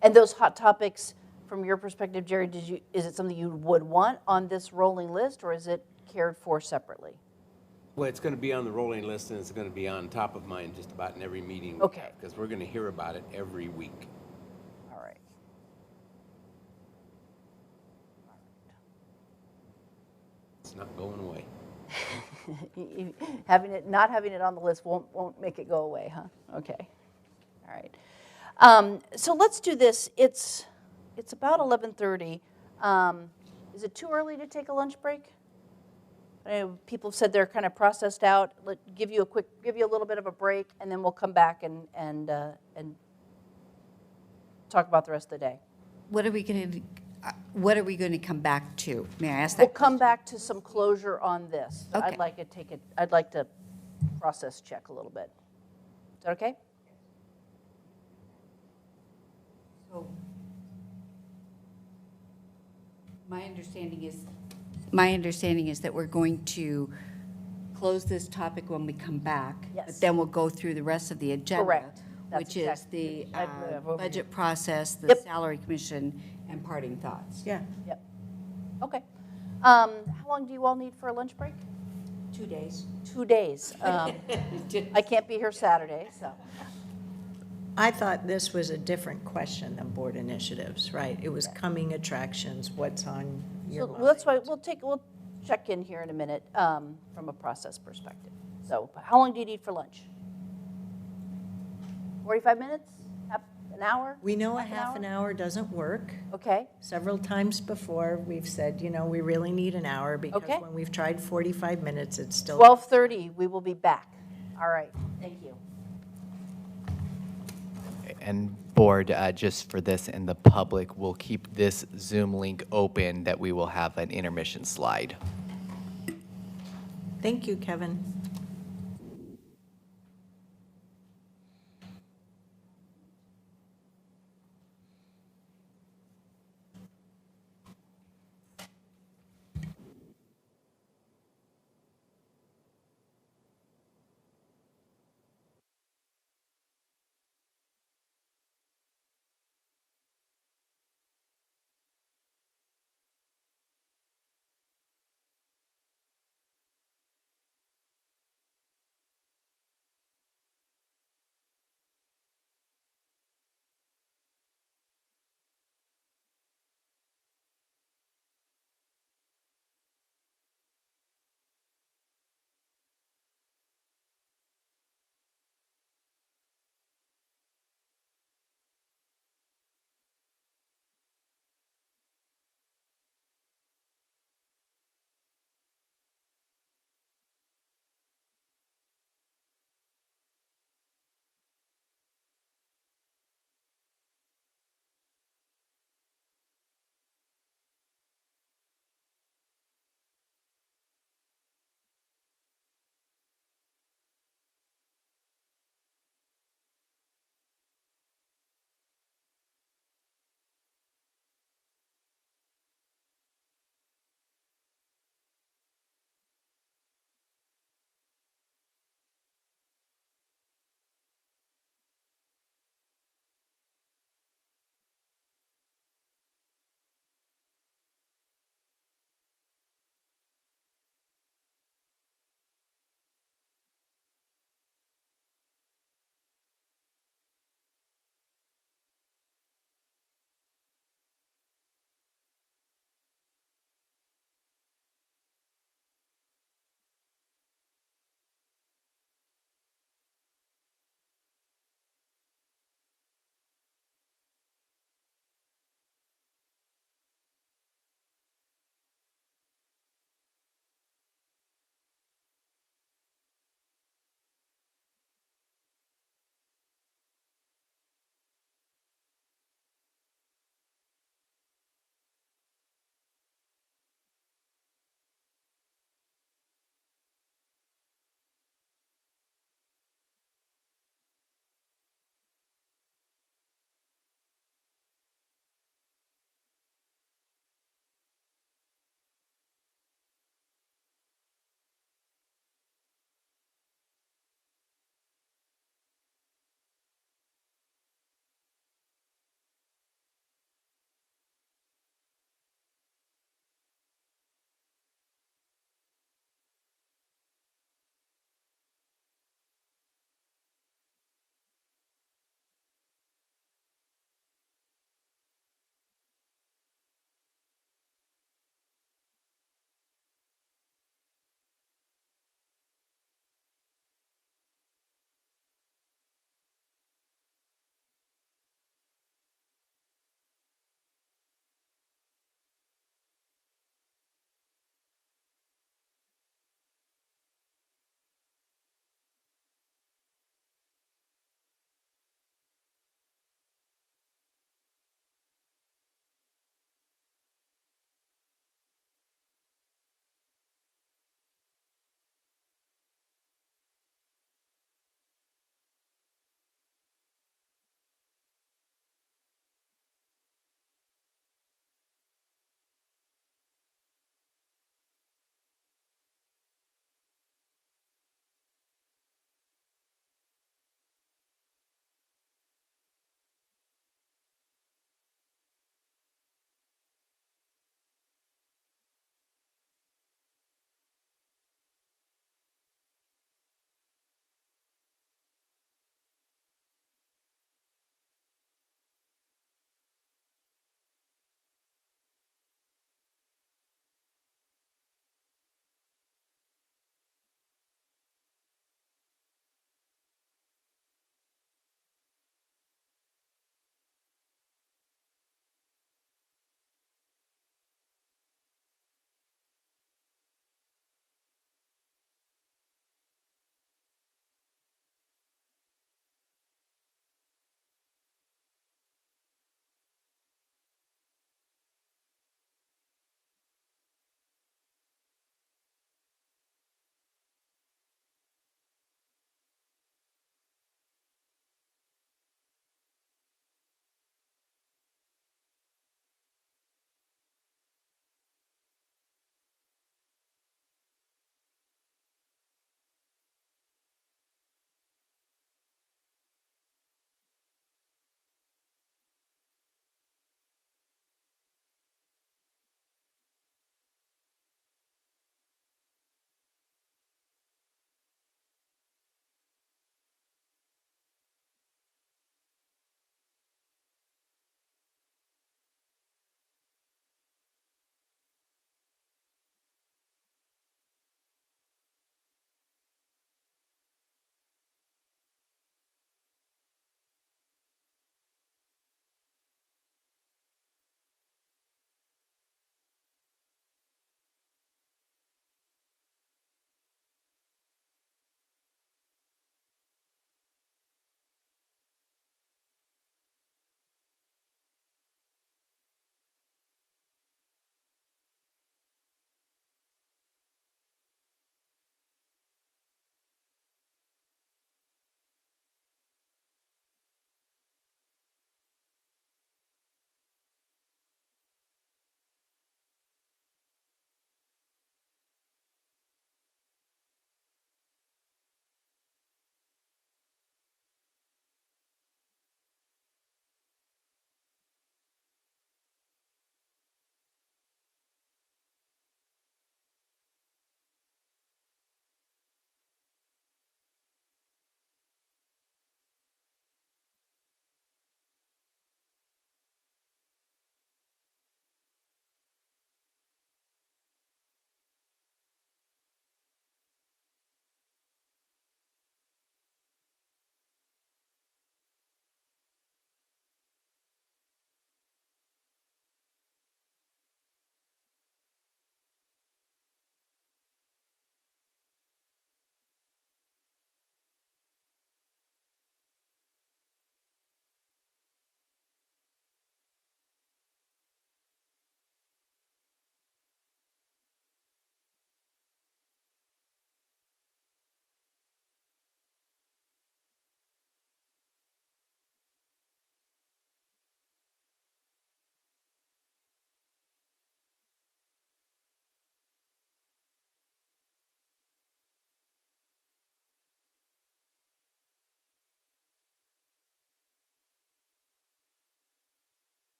And those hot topics, from your perspective, Jerry, is it something you would want on this rolling list, or is it cared for separately? Well, it's going to be on the rolling list, and it's going to be on top of mind just about in every meeting. Okay. Because we're going to hear about it every week. All right. It's not going away. Not having it on the list won't make it go away, huh? Okay. All right. So let's do this. It's about 11:30. Is it too early to take a lunch break? People have said they're kind of processed out. Give you a little bit of a break, and then we'll come back and talk about the rest of the day. What are we going to come back to? May I ask that? We'll come back to some closure on this. Okay. I'd like to process check a little bit. Is that okay? So, my understanding is that we're going to close this topic when we come back. Yes. But then we'll go through the rest of the agenda. Correct. That's Which is the I'd move over budget process, the Yep. salary commission, and parting thoughts. Yeah. Yep. Okay. How long do you all need for a lunch break? 2 days. 2 days. I can't be here Saturday, so. I thought this was a different question than board initiatives, right? It was coming attractions, what's on your So mind. that's why we'll check in here in a minute from a process perspective. So how long do you need for lunch? 45 minutes? An hour? We know a half an hour doesn't work. Okay. Several times before, we've said, we really need an hour because Okay. when we've tried 45 minutes, it's still. 12:30, we will be back. All right. Thank you. And board, just for this and the public, we'll keep this Zoom link open that we will have an intermission slide. Thank you, Kevin.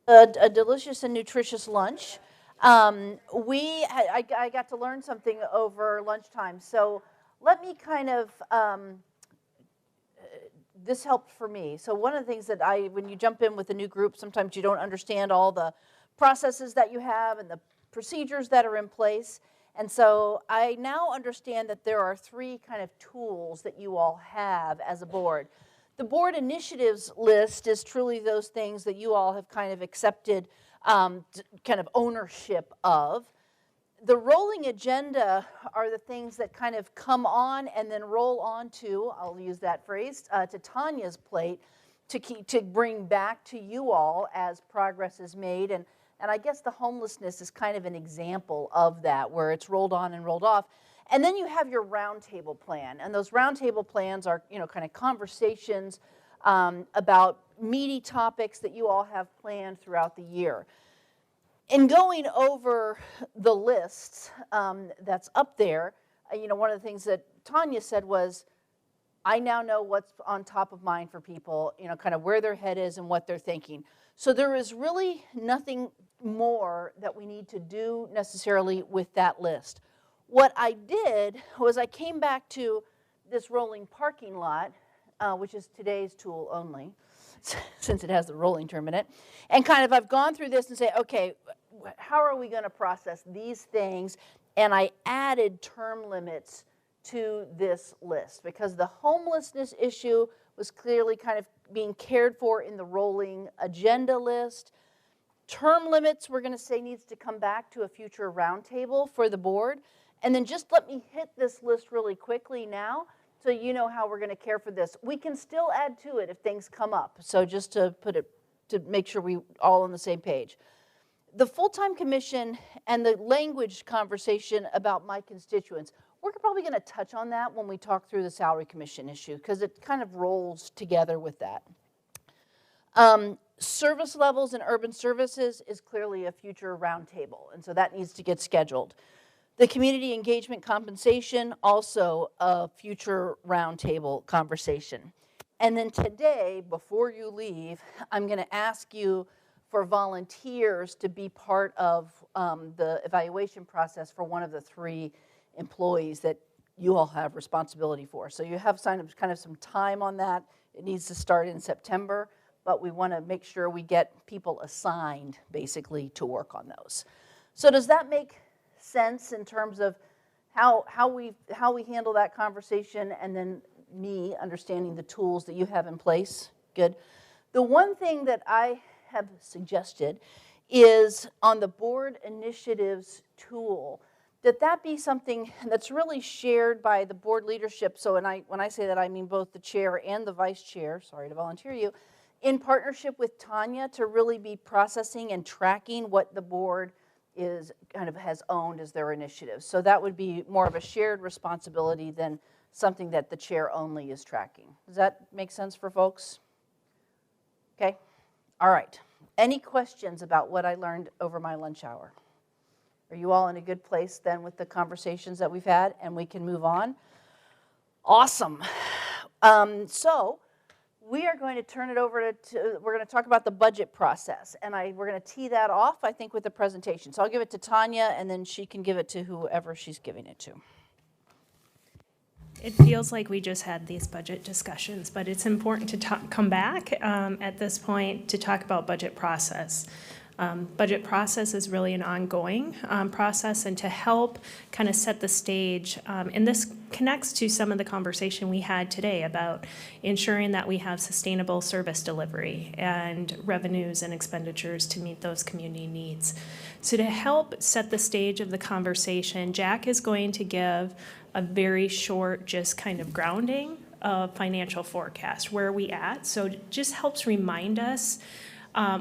a delicious and nutritious lunch. I got to learn something over lunchtime. So let me kind of, this helped for me. So one of the things that when you jump in with a new group, sometimes you don't understand all the processes that you have and the procedures that are in place. And so I now understand that there are 3 kind of tools that you all have as a board. The board initiatives list is truly those things that you all have kind of accepted kind of ownership of. The rolling agenda are the things that kind of come on and then roll on to, I'll use that phrase, to Tanya's plate to bring back to you all as progress is made. And I guess the homelessness is kind of an example of that, where it's rolled on and rolled off. And then you have your roundtable plan. And those roundtable plans are, kind of conversations about meaty topics that you all have planned throughout the year. In going over the lists that's up there, one of the things that Tanya said was, I now know what's on top of mind for people, kind of where their head is and what they're thinking. So there is really nothing more that we need to do necessarily with that list. What I did was I came back to this rolling parking lot, which is today's tool only, since it has the rolling term in it, and kind of I've gone through this and say, okay, how are we going to process these things? And I added term limits to this list because the homelessness issue was clearly kind of being cared for in the rolling agenda list. Term limits, we're going to say, needs to come back to a future roundtable for the board. And then just let me hit this list really quickly now so you know how we're going to care for this. We can still add to it if things come up. So just to put it, to make sure we all on the same page. The full-time commission and the language conversation about my constituents, we're probably going to touch on that when we talk through the salary commission issue because it kind of rolls together with that. Service levels and urban services is clearly a future roundtable, and so that needs to get scheduled. The community engagement compensation, also a future roundtable conversation. And then today, before you leave, I'm going to ask you for volunteers to be part of the evaluation process for one of the 3 employees that you all have responsibility for. So you have kind of some time on that. It needs to start in September, but we want to make sure we get people assigned, basically, to work on those. So does that make sense in terms of how we handle that conversation and then me understanding the tools that you have in place? Good. The one thing that I have suggested is on the board initiatives tool, that be something that's really shared by the board leadership. So when I say that, I mean both the chair and the vice chair, sorry to volunteer you, in partnership with Tanya to really be processing and tracking what the board has owned as their initiatives. So that would be more of a shared responsibility than something that the chair only is tracking. Does that make sense for folks? Okay. All right. Any questions about what I learned over my lunch hour? Are you all in a good place then with the conversations that we've had and we can move on? Awesome. So we are going to turn it over to we're going to talk about the budget process. And we're going to tee that off, I think, with the presentation. So I'll give it to Tanya and then she can give it to whoever she's giving it to. It feels like we just had these budget discussions, but it's important to come back at this point to talk about budget process. Budget process is really an ongoing process, and to help kind of set the stage, and this connects to some of the conversation we had today about ensuring that we have sustainable service delivery and revenues and expenditures to meet those community needs. So to help set the stage of the conversation, Jack is going to give a very short, just kind of grounding of financial forecast. Where are we at? So it just helps remind us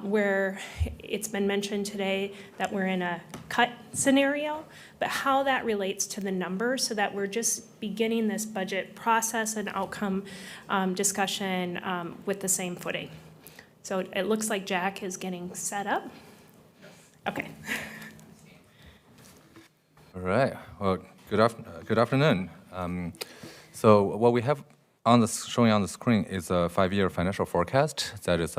where it's been mentioned today that we're in a cut scenario, but how that relates to the numbers so that we're just beginning this budget process and outcome discussion with the same footing. So it looks like Jack is getting set up. Okay. All right. Well, good afternoon. So what we have showing on the screen is a 5-year financial forecast that is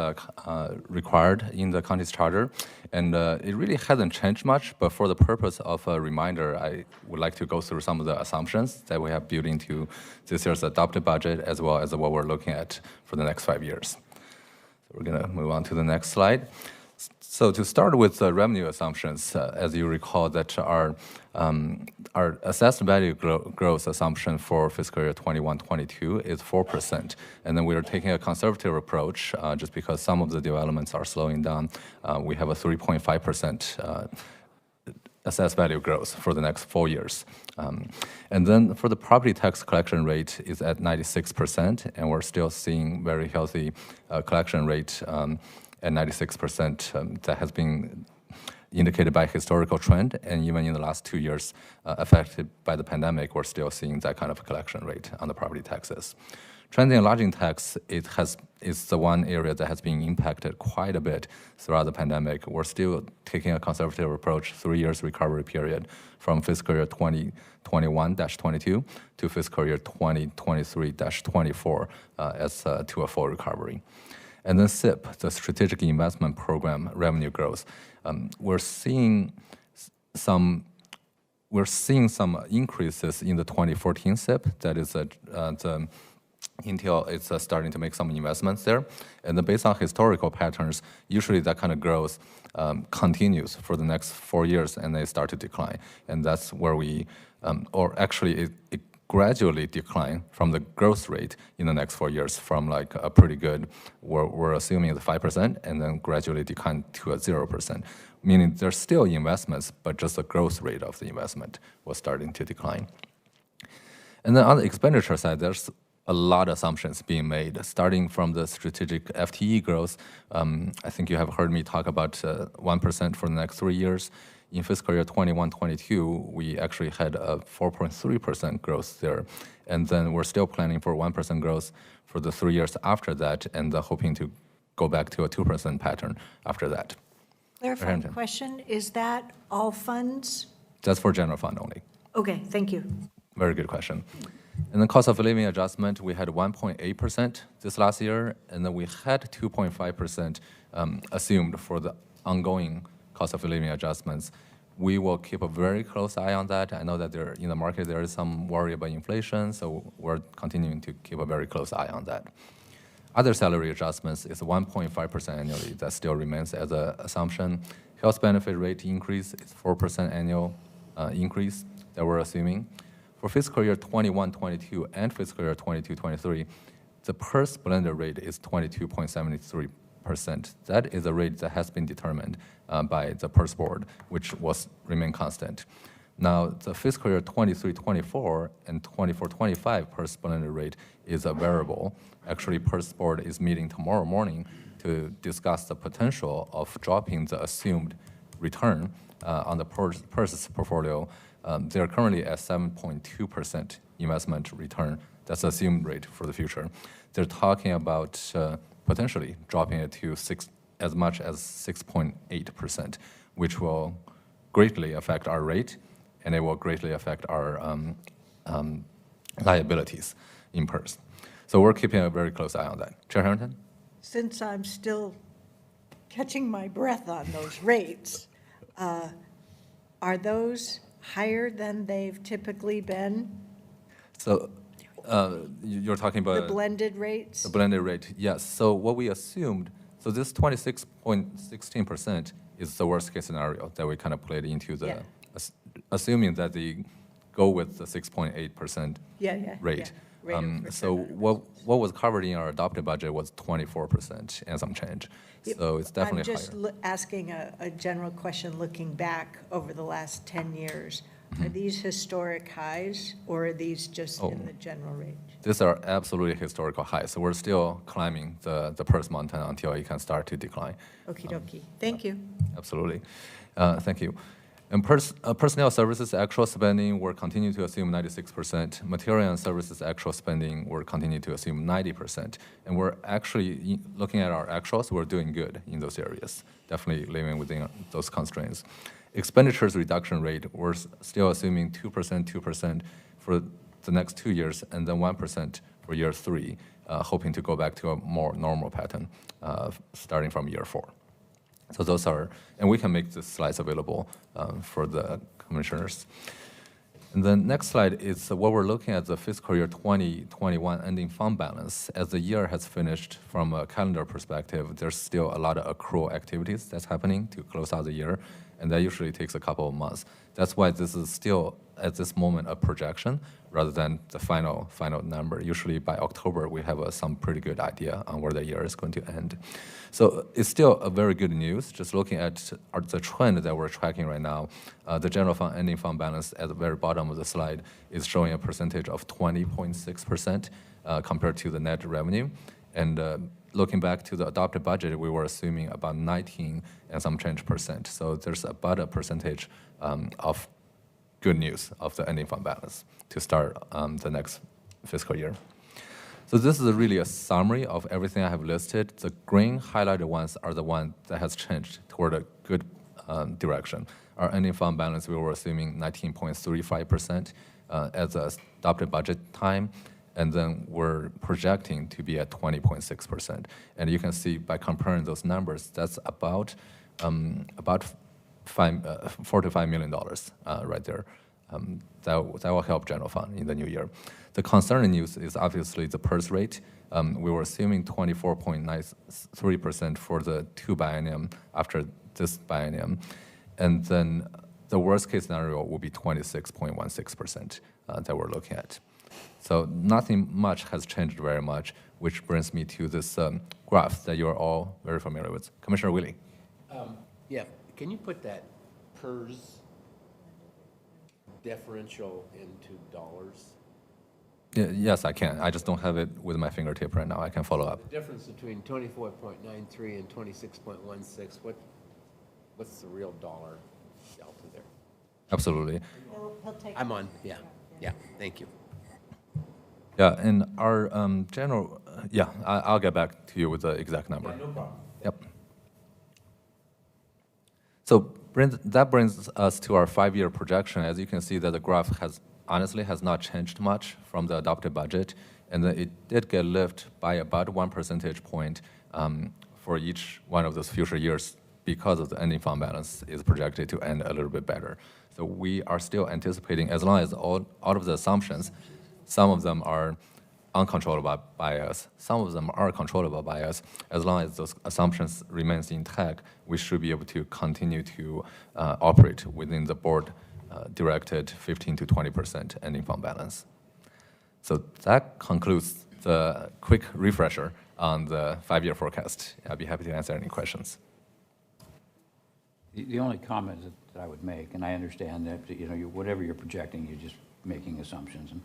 required in the county's charter. And it really hasn't changed much, but for the purpose of a reminder, I would like to go through some of the assumptions that we have built into this year's adopted budget, as well as what we're looking at for the next 5 years. So we're going to move on to the next slide. So to start with the revenue assumptions, as you recall, that our assessed value growth assumption for fiscal year 21-22 is 4%, and then we are taking a conservative approach just because some of the developments are slowing down. We have a 3.5% assessed value growth for the next 4 years. And then for the property tax collection rate is at 96%, and we're still seeing very healthy collection rate at 96%. That has been indicated by historical trend, and even in the last 2 years affected by the pandemic, we're still seeing that kind of collection rate on the property taxes. Transient lodging tax is the one area that has been impacted quite a bit throughout the pandemic. We're still taking a conservative approach, 3 years recovery period from fiscal year 2021-22 to fiscal year 2023-24 as to a full recovery. And then SIP, the Strategic Investment Program revenue growth. We're seeing some increases in the 2014 SIP. That is the Intel is starting to make some investments there. And then based on historical patterns, usually that kind of growth continues for the next 4 years, and they start to decline. And that's where we, or actually it gradually decline from the growth rate in the next 4 years from like a pretty good, we're assuming the 5%, and then gradually decline to a 0%, meaning there's still investments, but just the growth rate of the investment was starting to decline. And then on the expenditure side, there's a lot of assumptions being made, starting from the strategic FTE growth. I think you have heard me talk about 1% for the next 3 years. In fiscal year 21-22, we actually had a 4.3% growth there. And then we're still planning for 1% growth for the 3 years after that, and hoping to go back to a 2% pattern after that. Clarifying question, is that all funds? That's for general fund only. Okay, thank you. Very good question. And the cost of living adjustment, we had 1.8% this last year, and then we had 2.5% assumed for the ongoing cost of living adjustments. We will keep a very close eye on that. I know that in the market there is some worry about inflation, so we're continuing to keep a very close eye on that. Other salary adjustments is 1.5% annually. That still remains as an assumption. Health benefit rate increase is 4% annual increase that we're assuming. For fiscal year 21-22 and fiscal year 22-23, the PERS blended rate is 22.73%. That is a rate that has been determined by the PERS board, which remain constant. Now, the fiscal year 23-24 and 24-25 PERS blended rate is a variable. Actually, PERS board is meeting tomorrow morning to discuss the potential of dropping the assumed return on the PERS portfolio. They're currently at 7.2% investment return. That's the assumed rate for the future. They're talking about potentially dropping it to as much as 6.8%, which will greatly affect our rate, and it will greatly affect our liabilities in PERS. So we're keeping a very close eye on that. Chair Harrington? Since I'm still catching my breath on those rates, are those higher than they've typically been? So you're talking about the blended rates? The blended rate, yes. So what we assumed, so this 26.16% is the worst case scenario that we kind of played into the, assuming that they go with the 6.8% rate. So what was covered in our adopted budget was 24% and some change. So it's definitely higher. I'm just asking a general question looking back over the last 10 years. Are these historic highs, or are these just in the general range? These are absolutely historical highs. So we're still climbing the PERS mountain until it can start to decline. Okie dokie. Thank you. Absolutely. Thank you. And personnel services actual spending, we're continuing to assume 96%. Material and services actual spending, we're continuing to assume 90%. And we're actually, looking at our actuals, we're doing good in those areas, definitely living within those constraints. Expenditures reduction rate, we're still assuming 2% for the next 2 years, and then 1% for year 3, hoping to go back to a more normal pattern starting from year 4. So those are, and we can make the slides available for the commissioners. And the next slide is what we're looking at, the fiscal year 2021 ending fund balance. As the year has finished from a calendar perspective, there's still a lot of accrual activities that's happening to close out the year, and that usually takes a couple of months. That's why this is still, at this moment, a projection rather than the final number. Usually by October, we have some pretty good idea on where the year is going to end. So it's still a very good news. Just looking at the trend that we're tracking right now, the general fund ending fund balance at the very bottom of the slide is showing a percentage of 20.6% compared to the net revenue. And looking back to the adopted budget, we were assuming about 19 and some change percent. So there's about a percentage of good news of the ending fund balance to start the next fiscal year. So this is really a summary of everything I have listed. The green highlighted ones are the ones that has changed toward a good direction. Our ending fund balance, we were assuming 19.35% as the adopted budget time, and then we're projecting to be at 20.6%. And you can see by comparing those numbers, that's about $4 to $5 million right there. That will help general fund in the new year. The concerning news is obviously the PERS rate. We were assuming 24.93% for the 2 biennium after this biennium. And then the worst case scenario will be 26.16% that we're looking at. So nothing much has changed very much, which brings me to this graph that you're all very familiar with. Commissioner Willie. Yeah, can you put that PERS differential into dollars? Yes, I can. I just don't have it with my fingertip right now. I can follow up. The difference between 24.93 and 26.16, what's the real dollar delta there? Absolutely. He'll take. I'm on, yeah, thank you. Yeah, and our general, I'll get back to you with the exact number. Yeah, no problem. Yep. So that brings us to our 5-year projection. As you can see, that the graph honestly has not changed much from the adopted budget, and it did get lifted by about 1 percentage point for each one of those future years because of the ending fund balance is projected to end a little bit better. So we are still anticipating, as long as all of the assumptions, some of them are uncontrollable by us, some of them are controllable by us, as long as those assumptions remains intact, we should be able to continue to operate within the board directed 15 to 20% ending fund balance. So that concludes the quick refresher on the 5-year forecast. I'd be happy to answer any questions. The only comment that I would make, and I understand that, whatever you're projecting, you're just making assumptions. And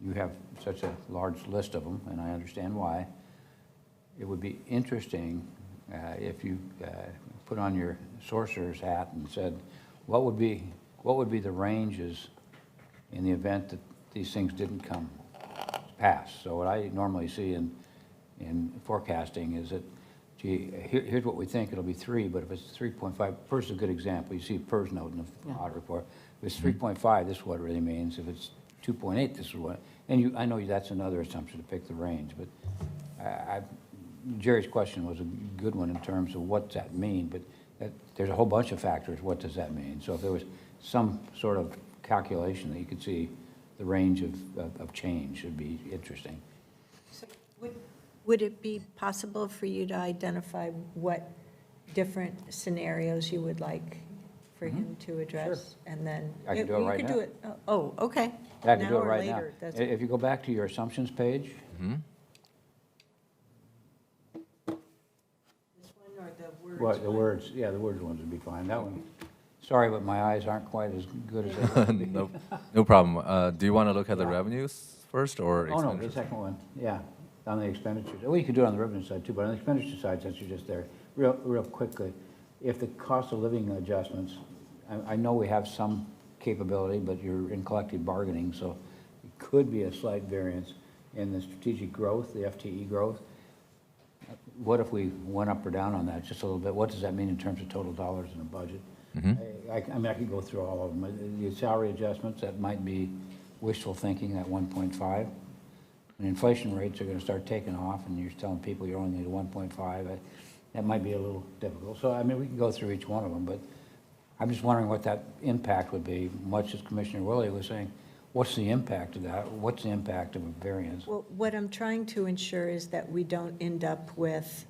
you have such a large list of them, and I understand why. It would be interesting if you put on your sorcerer's hat and said, what would be the ranges in the event that these things didn't come pass? So what I normally see in forecasting is that, gee, here's what we think, it'll be 3, but if it's 3.5, PERS is a good example. You see PERS note in the audit report. If it's 3.5, this is what it really means. If it's 2.8, this is what, and I know that's another assumption to pick the range, but Jerry's question was a good one in terms of what's that mean, but there's a whole bunch of factors. What does that mean? So if there was some sort of calculation that you could see the range of change, would be interesting. So would it be possible for you to identify what different scenarios you would like for him to address? And then I can do it right now. You could do it, oh, okay. I can do Now it or right now. later, that's- If you go back to your assumptions page, This one or the words? well, the words, yeah, the words ones would be fine. That one, sorry, but my eyes aren't quite as good as they could be. No problem. Do you want to look at the revenues first or Oh, no, the expenditures? second one, yeah, on the expenditures. Well, you could do it on the revenue side too, but on the expenditure side, since you're just there, real quickly, if the cost of living adjustments, I know we have some capability, but you're in collective bargaining, so it could be a slight variance in the strategic growth, the FTE growth. What if we went up or down on that just a little bit? What does that mean in terms of total dollars in a budget? I mean, I could go through all of them. The salary adjustments, that might be wishful thinking, that 1.5. when inflation rates are going to start taking off and you're telling people you're only at 1.5, that might be a little difficult. So, I mean, we can go through each one of them, but I'm just wondering what that impact would be, much as Commissioner Willie was saying. What's the impact of that? What's the impact of a variance? Well, what I'm trying to ensure is that we don't end up with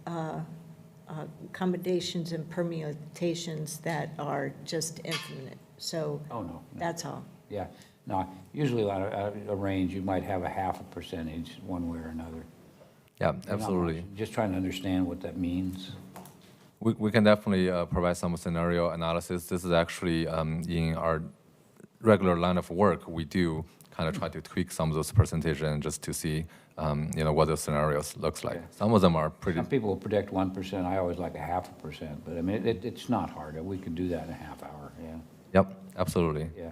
accommodations and permutations that are just infinite. So Oh, no. that's all. Yeah, no, usually on a range, you might have a 0.5% one way or another. Yeah, Not absolutely. much. Just trying to understand what that means. We can definitely provide some scenario analysis. This is actually in our regular line of work. We do kind of try to tweak some of those percentages and just to see, what those scenarios looks like. Okay. Some of them are pretty. Some people will predict 1%. I always like a 0.5%, but I mean, it's not hard. We could do that in a half hour, yeah. Yep, absolutely. Yeah.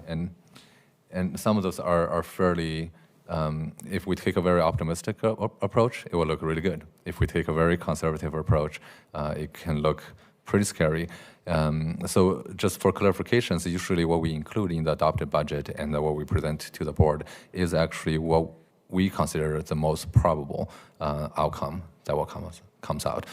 And some of those are fairly. If we take a very optimistic approach, it will look really good. If we take a very conservative approach, it can look pretty scary. So just for clarifications, usually what we include in the adopted budget and what we present to the board is actually what we consider the most probable outcome that will comes out,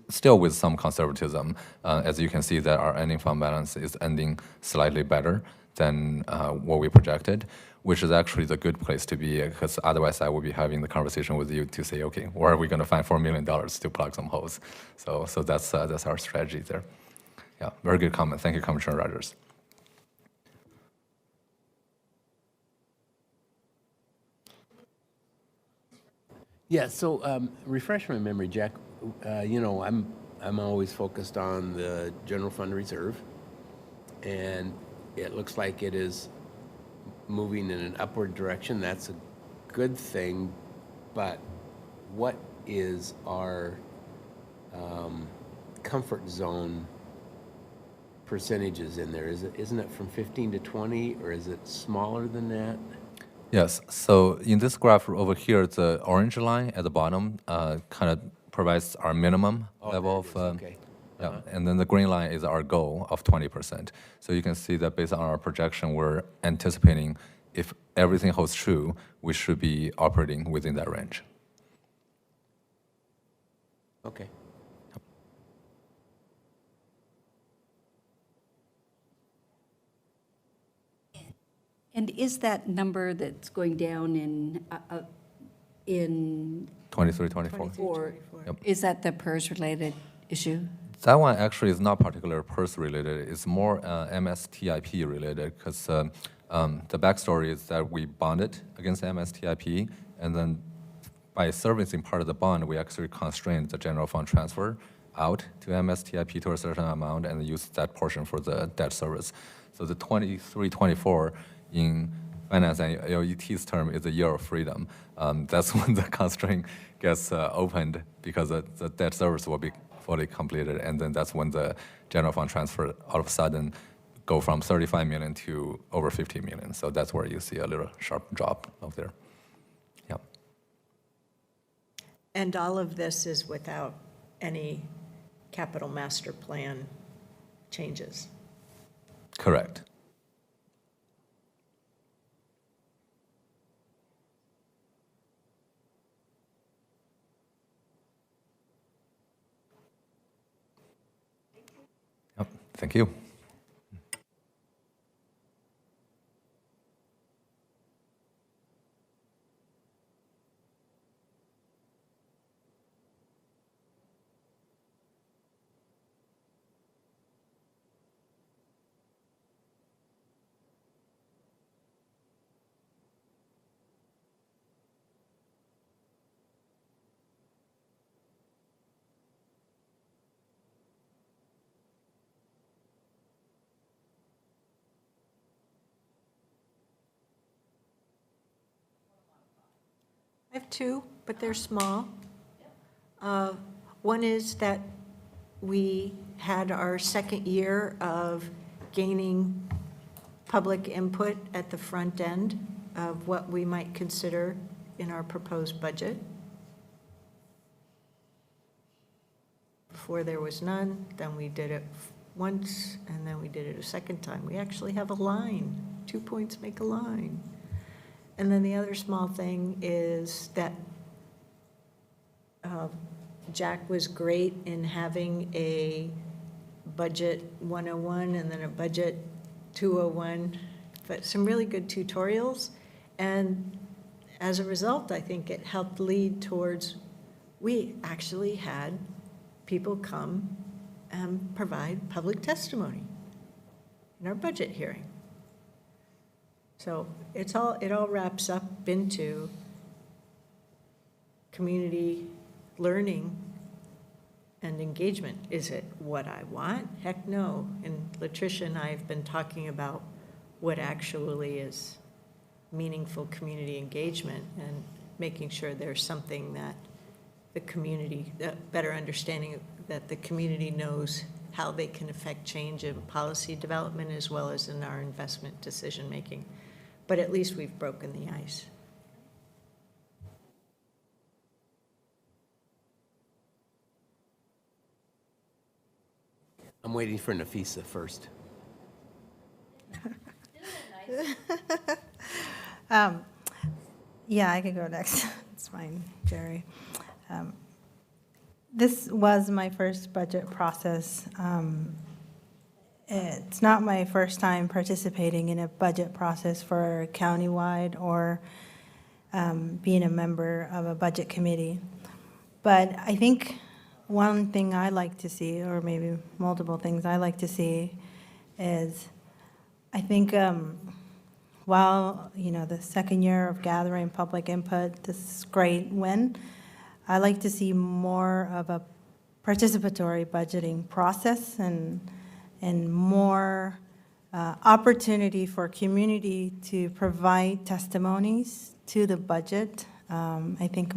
still with some conservatism. As you can see, that our ending fund balance is ending slightly better than what we projected, which is actually the good place to be, because otherwise I would be having the conversation with you to say, okay, where are we going to find $4 million to plug some holes? So that's our strategy there. Yeah, very good comment. Thank you, Commissioner Rogers. Yeah, so refresh my memory, Jack. I'm always focused on the general fund reserve, and it looks like it is moving in an upward direction. That's a good thing, but what is our comfort zone percentages in there? Isn't it from 15 to 20, or is it smaller than that? Yes, so in this graph over here, the orange line at the bottom kind of provides our minimum level of, Okay. yeah, and then the green line is our goal of 20%. So you can see that based on our projection, we're anticipating if everything holds true, we should be operating within that range. Okay. And is that number that's going down in 23, 24. or Yep. is that the PERS-related issue? That one actually is not particular PERS related. It's more MSTIP related, because the backstory is that we bonded against MSTIP, and then by servicing part of the bond, we actually constrained the general fund transfer out to MSTIP to a certain amount and use that portion for the debt service. So the 23-24 in finance and LET's term is a year of freedom. That's when the constraint gets opened, because the debt service will be fully completed, and then that's when the general fund transfer all of a sudden go from 35 million to over 50 million. So that's where you see a little sharp drop out there. Yeah. And all of this is without any capital master plan changes. Correct. Yep. Thank you. I have two, but they're small. One is that we had our second year of gaining public input at the front end of what we might consider in our proposed budget. Before there was none, then we did it once, and then we did it a second time. We actually have a line. 2 points make a line. And then the other small thing is that Jack was great in having a budget 101 and then a budget 201, but some really good tutorials. And as a result, I think it helped lead towards, we actually had people come and provide public testimony in our budget hearing. So it all wraps up into community learning and engagement. Is it what I want? Heck no. And Latricia and I have been talking about what actually is meaningful community engagement and making sure there's something that the community, better understanding that the community knows how they can affect change in policy development as well as in our investment decision-making. But at least we've broken the ice. I'm waiting for Nafisa first. Yeah, I could go next. It's fine, Jerry. This was my first budget process. It's not my first time participating in a budget process for countywide or being a member of a budget committee. But I think one thing I like to see, or maybe multiple things I like to see, is I think while, the second year of gathering public input, this is great win, I like to see more of a participatory budgeting process and more opportunity for community to provide testimonies to the budget. I think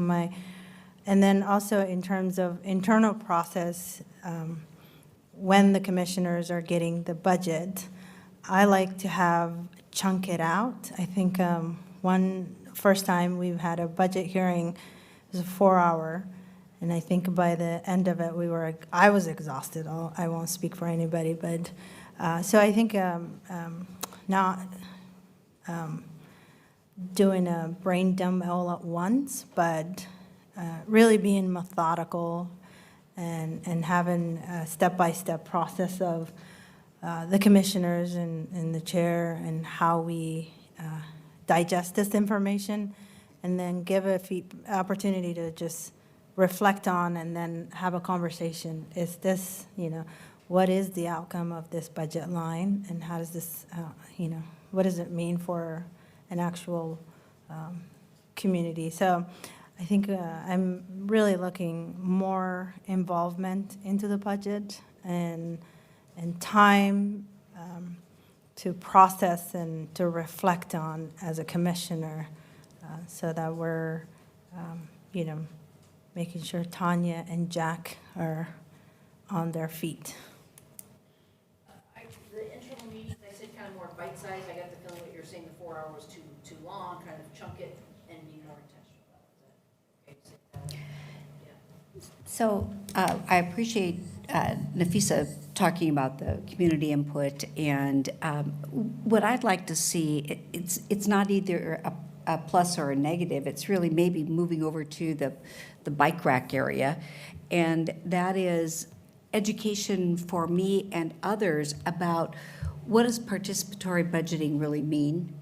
and then also in terms of internal process, when the commissioners are getting the budget, I like to chunk it out. I think first time we've had a budget hearing, it was a 4-hour, and I think by the end of it, I was exhausted. I won't speak for anybody, but, so I think not doing a brain dump all at once, but really being methodical and having a step-by-step process of the commissioners and the chair and how we digest this information, and then give opportunity to just reflect on and then have a conversation. Is this, what is the outcome of this budget line, and how does this, what does it mean for an actual community? So I think I'm really looking more involvement into the budget and time to process and to reflect on as a commissioner, so that we're, making sure Tanya and Jack are on their feet. The internal meetings, I said kind of more bite-sized. I got the feeling what you're saying, the 4 hours too long, kind of chunk it and be more intentional about it. Okay, So I appreciate Nafisa talking about the community input, and what I'd like to see, it's not either a plus or a negative. It's really maybe moving over to the bike rack area, and that is education for me and others about what does participatory budgeting really mean?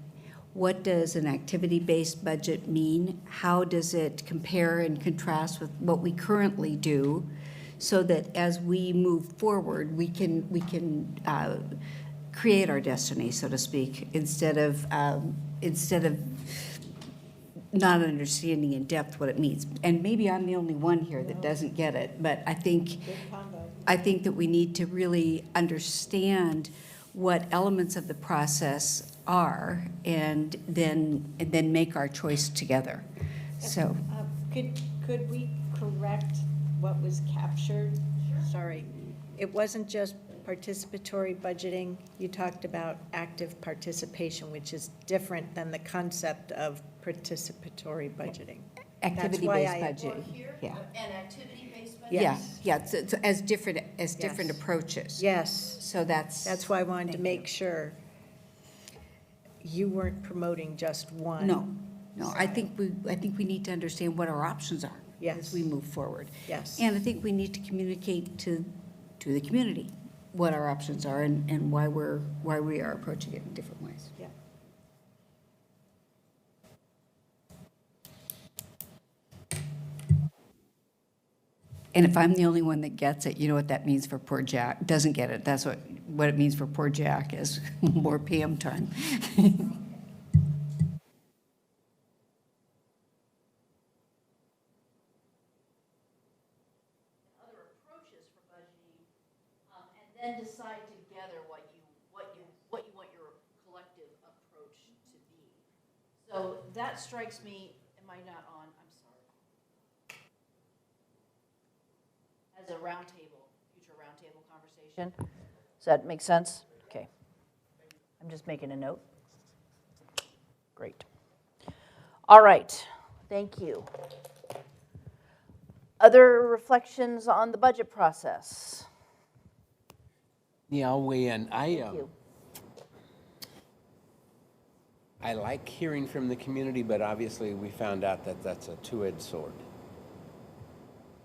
What does an activity-based budget mean? How does it compare and contrast with what we currently do, so that as we move forward, we can create our destiny, so to speak, instead of not understanding in depth what it means. And maybe I'm the only one here that doesn't get it, but I think that we need to really understand what elements of the process are, and then make our choice together. So Could we correct what was captured? Sorry. It wasn't just participatory budgeting. You talked about active participation, which is different than the concept of participatory budgeting. activity-based budgeting. Yeah. And activity-based budgeting? Yes. Yeah, so as different approaches. Yes. So That's why I wanted to make sure you weren't promoting just one. No. No, I think we need to understand what our options are Yes. as we move forward. Yes. And I think we need to communicate to the community what our options are and why we are approaching it in different ways. Yeah. And if I'm the only one that gets it, you know what that means for poor Jack, doesn't get it, that's what it means for poor Jack is more PM time. Other approaches for budgeting, and then decide together what you want your collective approach to be. So that strikes me, am I not on, I'm sorry. As a roundtable, future roundtable conversation. Does that make sense? Okay. I'm just making a note. Great. All right, thank you. Other reflections on the budget process? Yeah, I'll weigh in. Thank you. I like hearing from the community, but obviously we found out that that's a two-edged sword.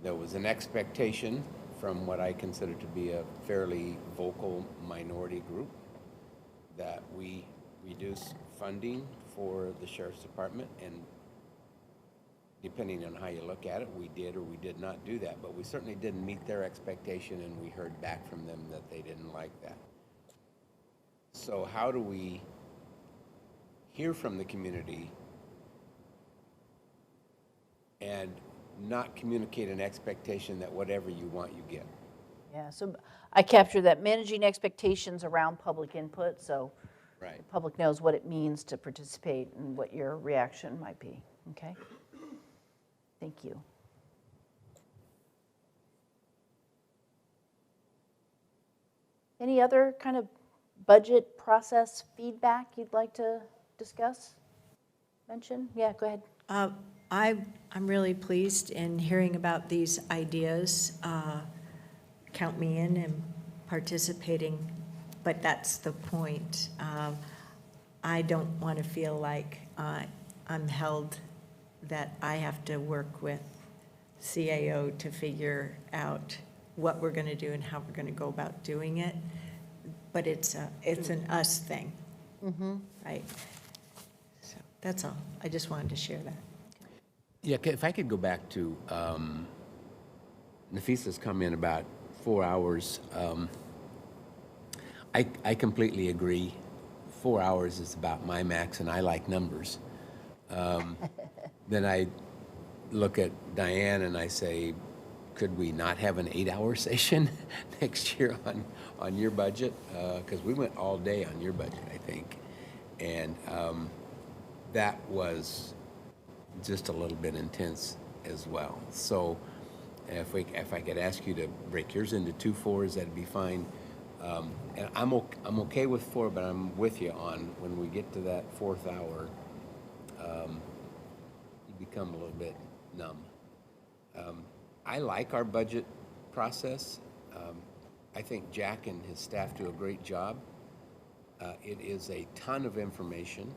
There was an expectation from what I consider to be a fairly vocal minority group that we reduce funding for the Sheriff's Department, and depending on how you look at it, we did or we did not do that, but we certainly didn't meet their expectation, and we heard back from them that they didn't like that. So how do we hear from the community and not communicate an expectation that whatever you want, you get? Yeah, so I capture that, managing expectations around public input, so Right. the public knows what it means to participate and what your reaction might be, okay? Thank you. Any other kind of budget process feedback you'd like to discuss, mention? Yeah, go ahead. I'm really pleased in hearing about these ideas. Count me in and participating, but that's the point. I don't want to feel like I'm held, that I have to work with CAO to figure out what we're going to do and how we're going to go about doing it. But it's an us thing, right? So that's all. I just wanted to share that. Yeah, if I could go back to Nafisa's comment about 4 hours, I completely agree. 4 hours is about my max, and I like numbers. Then I look at Diane and I say, could we not have an 8-hour session next year on your budget? Because we went all day on your budget, I think. And that was just a little bit intense as well. So if I could ask you to break yours into 2 4s, that'd be fine. And I'm okay with 4, but I'm with you on when we get to that 4th hour, you become a little bit numb. I like our budget process. I think Jack and his staff do a great job. It is a ton of information.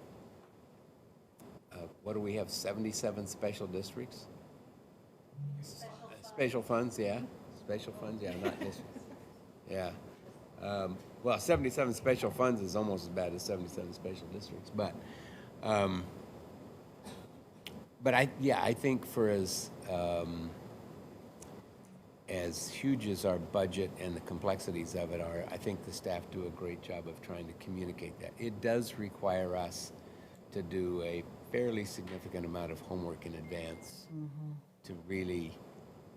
What do we have, 77 special districts? Special funds, yeah. Special funds, yeah, not districts. Yeah. Well, 77 special funds is almost as bad as 77 special districts, but I think for as huge as our budget and the complexities of it are, I think the staff do a great job of trying to communicate that. It does require us to do a fairly significant amount of homework in advance to really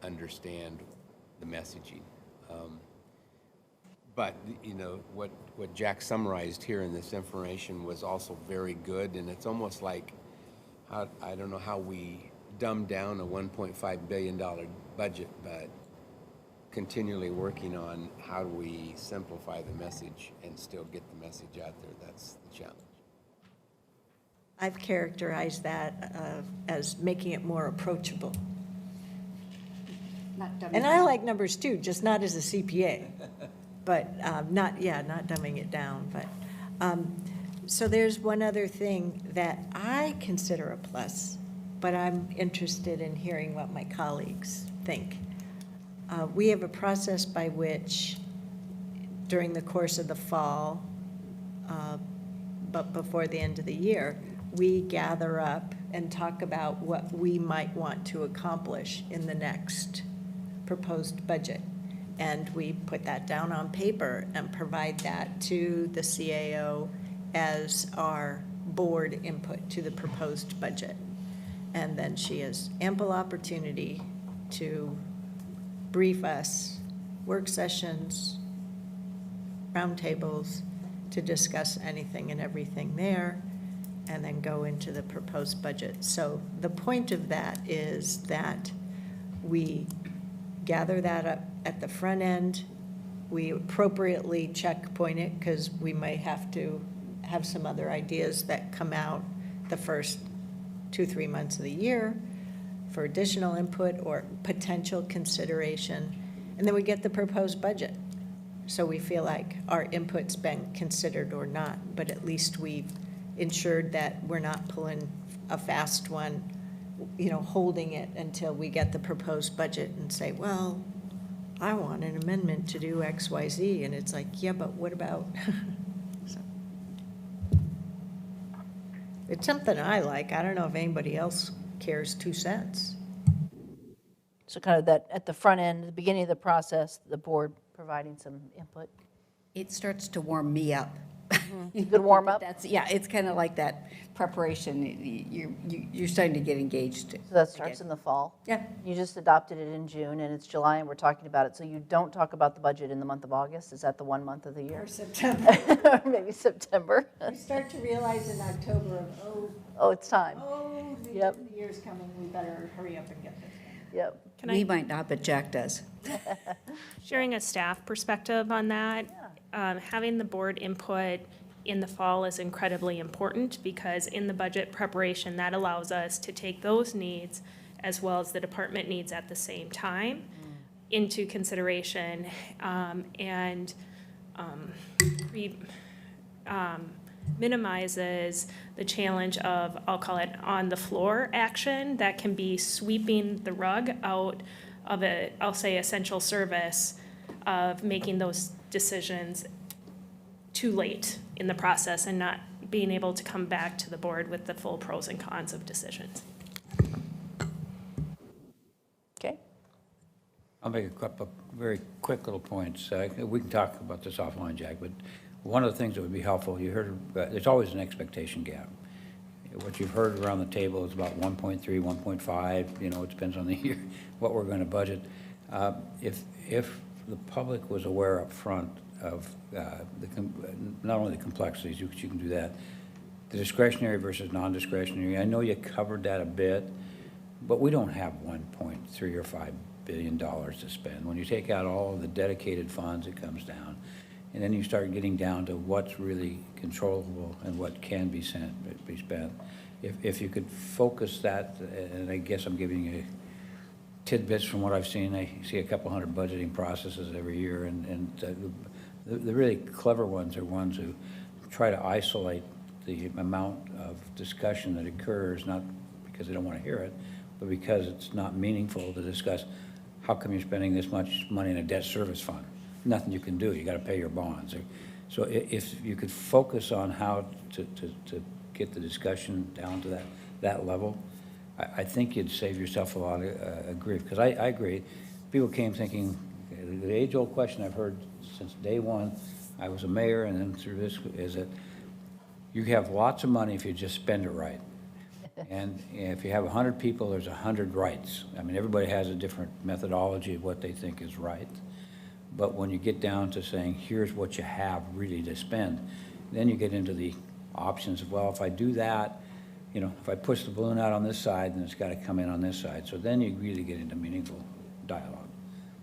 understand the messaging. But, you know, what Jack summarized here in this information was also very good, and it's almost like, I don't know how we dumb down a $1.5 billion budget, but continually working on how do we simplify the message and still get the message out there. That's the challenge. I've characterized that as making it more approachable. And I like numbers too, just not as a CPA, but not dumbing it down. But So there's one other thing that I consider a plus, but I'm interested in hearing what my colleagues think. We have a process by which, during the course of the fall, but before the end of the year, we gather up and talk about what we might want to accomplish in the next proposed budget. And we put that down on paper and provide that to the CAO as our board input to the proposed budget. And then she has ample opportunity to brief us, work sessions, roundtables, to discuss anything and everything there, and then go into the proposed budget. So the point of that is that we gather that up at the front end. We appropriately checkpoint it because we might have to have some other ideas that come out the first 2-3 months of the year for additional input or potential consideration. And then we get the proposed budget. So we feel like our input's been considered or not, but at least we've ensured that we're not pulling a fast one, holding it until we get the proposed budget and say, well, I want an amendment to do X, Y, Z. And it's like, yeah, but what about? So, it's something I like. I don't know if anybody else cares 2 cents. So kind of that, at the front end, the beginning of the process, the board providing some input. It starts to warm me up. Good warm up? Yeah, it's kind of like that preparation. You're starting to get engaged. So that starts in the fall? Yeah. You just adopted it in June, and it's July, and we're talking about it. So you don't talk about the budget in the month of August? Is that the 1 month of the year? Or September. Or maybe September? We start to realize in October of, Oh, it's time. the year's coming, we better hurry up and get this done. Yep. We might not, but Jack does. Sharing a staff perspective on that, having the board input in the fall is incredibly important because in the budget preparation, that allows us to take those needs as well as the department needs at the same time into consideration and minimizes the challenge of, I'll call it on-the-floor action that can be sweeping the rug out of I'll say, essential service of making those decisions too late in the process and not being able to come back to the board with the full pros and cons of decisions. Okay. I'll make a couple of very quick little points. We can talk about this offline, Jack, but one of the things that would be helpful, you heard, there's always an expectation gap. What you've heard around the table is about 1.3, 1.5, it depends on the year, what we're going to budget. If the public was aware up front of not only the complexities, you can do that, the discretionary versus non-discretionary, I know you covered that a bit, but we don't have 1.3 or $5 billion to spend. When you take out all of the dedicated funds, it comes down. And then you start getting down to what's really controllable and what can be spent. If you could focus that, and I guess I'm giving you tidbits from what I've seen. I see a couple hundred budgeting processes every year, and the really clever ones are ones who try to isolate the amount of discussion that occurs, not because they don't want to hear it, but because it's not meaningful to discuss how come you're spending this much money in a debt service fund. Nothing you can do. You got to pay your bonds. So if you could focus on how to get the discussion down to that level, I think you'd save yourself a lot of grief. Because I agree, people came thinking, the age-old question I've heard since day one, I was a mayor and then through this, is that you have lots of money if you just spend it right. And if you have 100 people, there's 100 rights. I mean, everybody has a different methodology of what they think is right. But when you get down to saying, here's what you have really to spend, then you get into the options of, well, if I do that, if I push the balloon out on this side, then it's got to come in on this side. So then you really get into meaningful dialogue.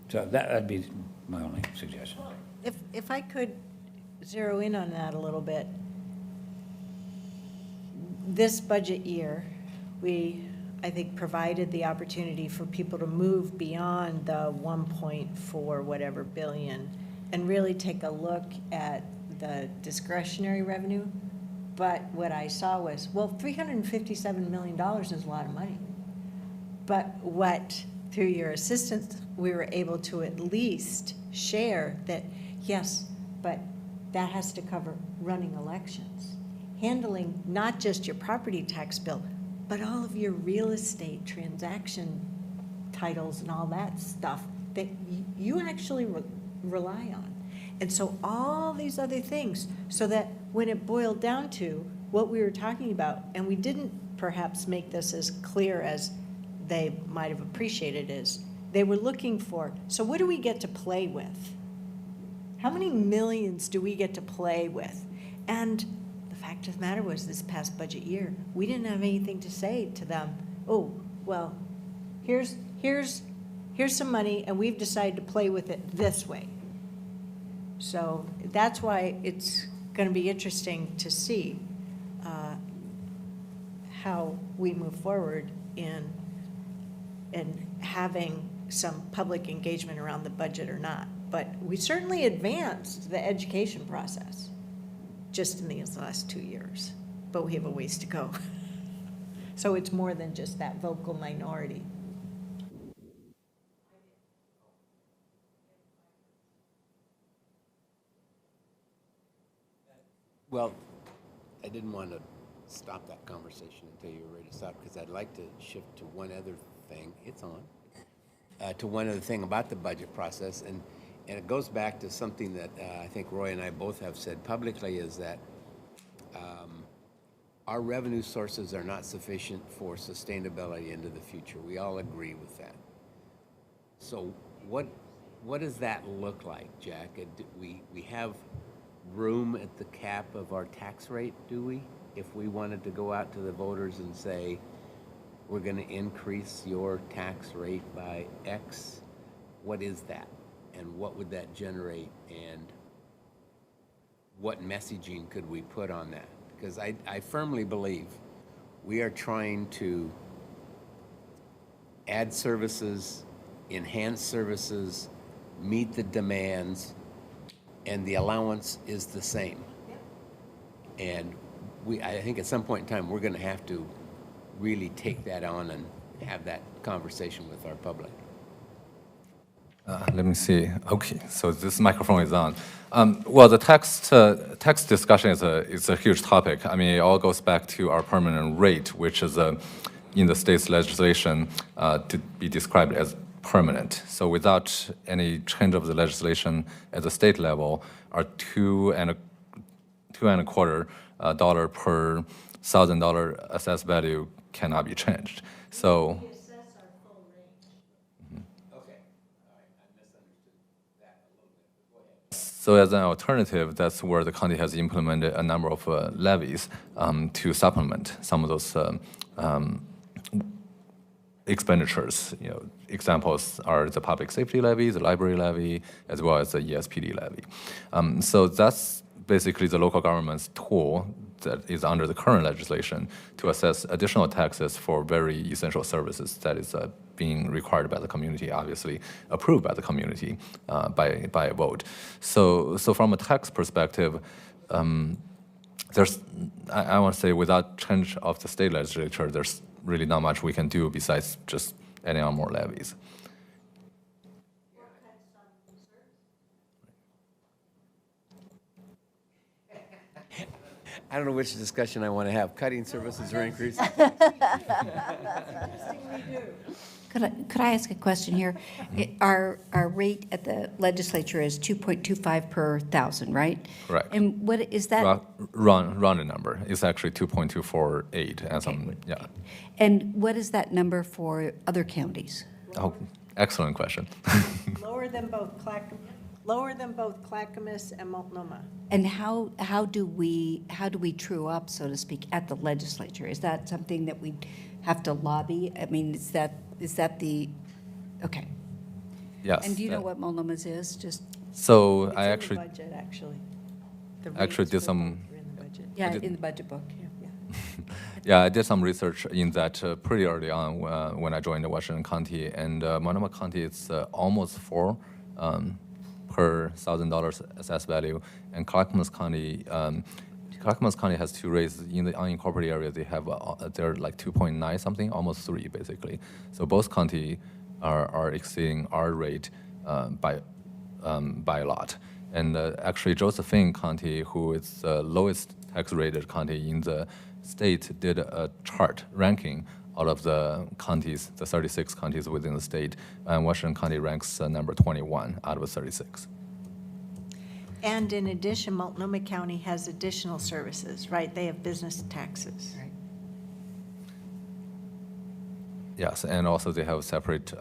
So that'd be my only suggestion. If I could zero in on that a little bit. This budget year, we, I think, provided the opportunity for people to move beyond the 1.4 whatever billion and really take a look at the discretionary revenue But what I saw was, well, $357 million is a lot of money. But what, through your assistance, we were able to at least share that, yes, but that has to cover running elections, handling not just your property tax bill, but all of your real estate transaction titles and all that stuff that you actually rely on. And so all these other things, so that when it boiled down to what we were talking about, and we didn't perhaps make this as clear as they might have appreciated, is they were looking for, so what do we get to play with? How many millions do we get to play with? And the fact of the matter was, this past budget year, we didn't have anything to say to them, oh, well, here's some money, and we've decided to play with it this way. So that's why it's going to be interesting to see how we move forward in having some public engagement around the budget or not. But we certainly advanced the education process just in these last 2 years, but we have a ways to go. So it's more than just that vocal minority. Well, I didn't want to stop that conversation until you were ready to stop, because I'd like to shift to one other thing. It's on. To one other thing about the budget process, and it goes back to something that I think Roy and I both have said publicly, is that our revenue sources are not sufficient for sustainability into the future. We all agree with that. So what does that look like, Jack? We have room at the cap of our tax rate, do we? If we wanted to go out to the voters and say, we're going to increase your tax rate by X, what is that? And what would that generate? And what messaging could we put on that? Because I firmly believe we are trying to add services, enhance services, meet the demands, and the allowance is the same. And I think at some point in time, we're going to have to really take that on and have that conversation with our public. Let me see. Okay, so this microphone is on. Well, the tax discussion is a huge topic. I mean, it all goes back to our permanent rate, which is in the state's legislation to be described as permanent. So without any change of the legislation at the state level, our $2.25 per $1,000 assessed value cannot be changed. So. So as an alternative, that's where the county has implemented a number of levies to supplement some of those expenditures. You know, examples are the public safety levy, the library levy, as well as the ESPD levy. So that's basically the local government's tool that is under the current legislation to assess additional taxes for very essential services that is being required by the community, obviously approved by the community by a vote. So from a tax perspective, there's, I want to say, without change of the state legislature, there's really not much we can do besides just adding on more levies. I don't know which discussion I want to have, cutting services or increasing. Could I ask a question here? Our rate at the legislature is 2.25 per thousand, right? Correct. And what is that? Rounded number. It's actually 2.248 and some, yeah. And what is that number for other counties? Oh, excellent question. Lower than both Clackamas and Multnomah. And how do we true up, so to speak, at the legislature? Is that something that we have to lobby? I mean, is that the, okay. Yes. And do you know what Multnomah's is? Just So It's I in the actually budget, actually. The actually rates did for some. both are in the budget. yeah, did- in the budget book. Yeah, I did some research in that pretty early on when I joined Washington County, and Multnomah County it's almost 4 per $1,000 assessed value, and Clackamas County Clackamas County has 2 rates. In the unincorporated area, they have they're like 2.9 something, almost 3 basically. So both county are exceeding our rate by a lot. And actually, Josephine County, who is the lowest tax rated county in the state, did a chart ranking out of the counties, the 36 counties within the state, and Washington County ranks number 21 out of 36. And in addition, Multnomah County has additional services, right? They have business taxes. Right. Yes, and also they have a separate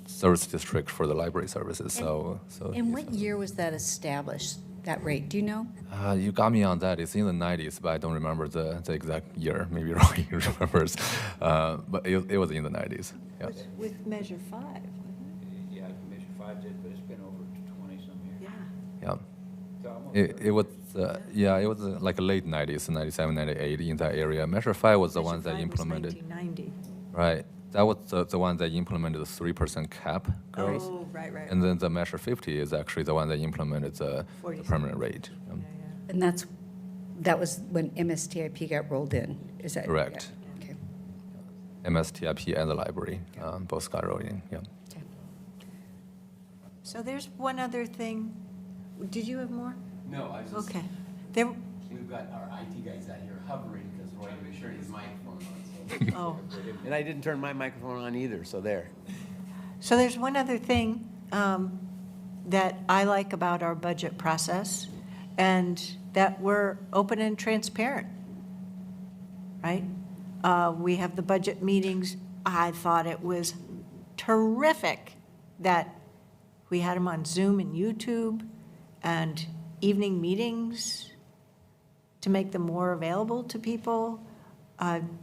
service district for the library services. So In what year was that established, that rate? Do you know? you got me on that. It's in the 90s, but I don't remember the exact year. Maybe Roy remembers, but it was in the 90s. Yeah. With Measure 5. Yeah, Measure 5 did, but it's been over 20-some years. Yeah. Yeah. It was it was like late 90s, 97, 98 in that area. Measure 5 was the one that implemented. 1990. Right. That was the one that implemented the 3% cap growth. Oh, right. And then the Measure 50 is actually the one that implemented the permanent rate. And that was when MSTIP got rolled in, is that? Correct. Yeah. Okay. MSTIP and the library both got rolled in. Yeah. Okay. So there's one other thing. Did you have more? No, I was just, Okay. we've got our IT guys out here hovering because Roy made sure his microphone on. So. Oh. And I didn't turn my microphone on either, so there. So there's one other thing that I like about our budget process, and that we're open and transparent, right? We have the budget meetings. I thought it was terrific that we had them on Zoom and YouTube and evening meetings to make them more available to people.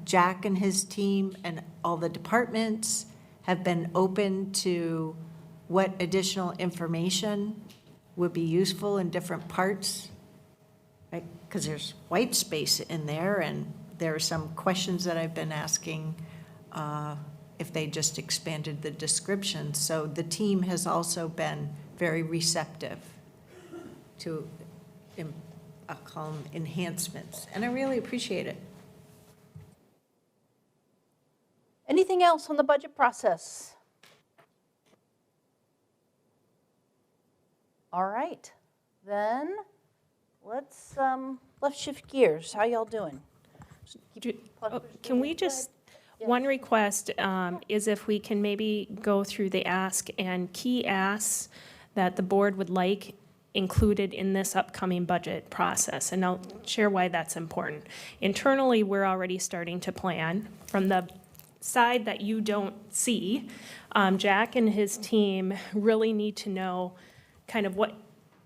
Jack and his team and all the departments have been open to what additional information would be useful in different parts, right? Because there's white space in there, and there are some questions that I've been asking if they just expanded the description. So the team has also been very receptive to, I'll call them enhancements, and I really appreciate it. Anything else on the budget process? All right, then let's shift gears. How y'all doing? Can we just, one request is if we can maybe go through the ask and key asks that the board would like included in this upcoming budget process, and I'll share why that's important. Internally, we're already starting to plan. From the side that you don't see, Jack and his team really need to know kind of what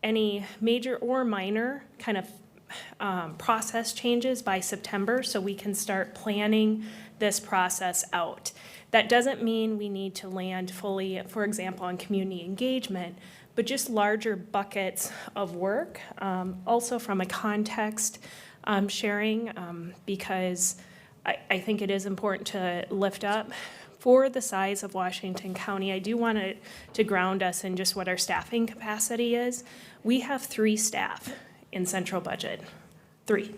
any major or minor kind of process changes by September, so we can start planning this process out. That doesn't mean we need to land fully, for example, on community engagement, but just larger buckets of work. Also from a context sharing, because I think it is important to lift up. For the size of Washington County, I do want to ground us in just what our staffing capacity is. We have 3 staff in central budget, 3.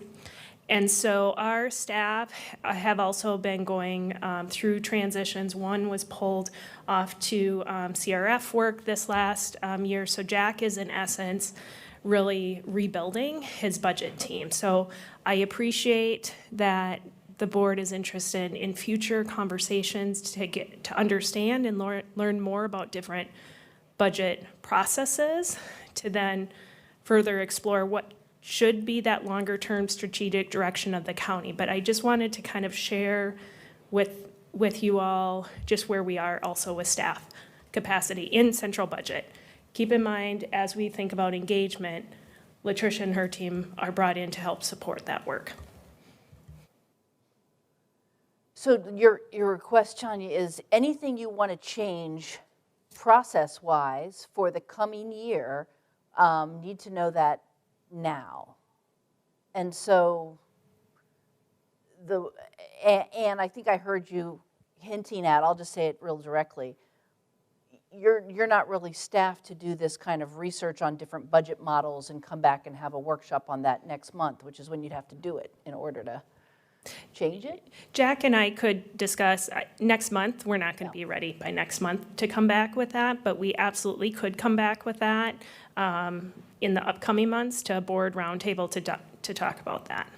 And so our staff have also been going through transitions. One was pulled off to CRF work this last year. So Jack is in essence really rebuilding his budget team. So I appreciate that the board is interested in future conversations to get to understand and learn more about different budget processes, to then further explore what should be that longer term strategic direction of the county. But I just wanted to kind of share with you all just where we are also with staff capacity in central budget. Keep in mind, as we think about engagement, Latricia and her team are brought in to help support that work. So your request, Tanya, is anything you want to change process-wise for the coming year, need to know that now. And so and I think I heard you hinting at, I'll just say it real directly, you're not really staffed to do this kind of research on different budget models and come back and have a workshop on that next month, which is when you'd have to do it in order to change it? Jack and I could discuss, next month, we're not going to be ready by next month to come back with that, but we absolutely could come back with that in the upcoming months to a board roundtable to talk about that.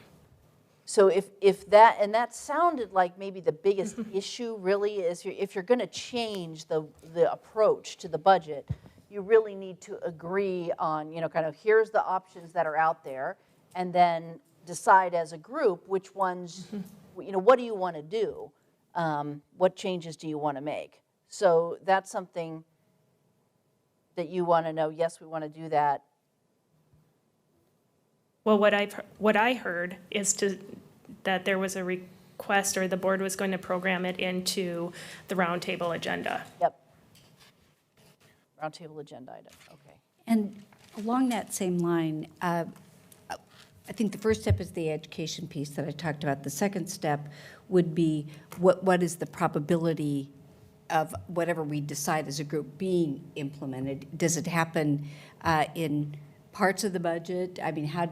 So if that, and that sounded like maybe the biggest issue really is if you're going to change the approach to the budget, you really need to agree on, kind of here's the options that are out there, and then decide as a group which ones, what do you want to do? What changes do you want to make? So that's something that you want to know, yes, we want to do that. Well, what I heard is that there was a request, or the board was going to program it into the roundtable agenda. Yep. Roundtable agenda item, okay. And along that same line, I think the first step is the education piece that I talked about. The second step would be what is the probability of whatever we decide as a group being implemented? Does it happen in parts of the budget? I mean, how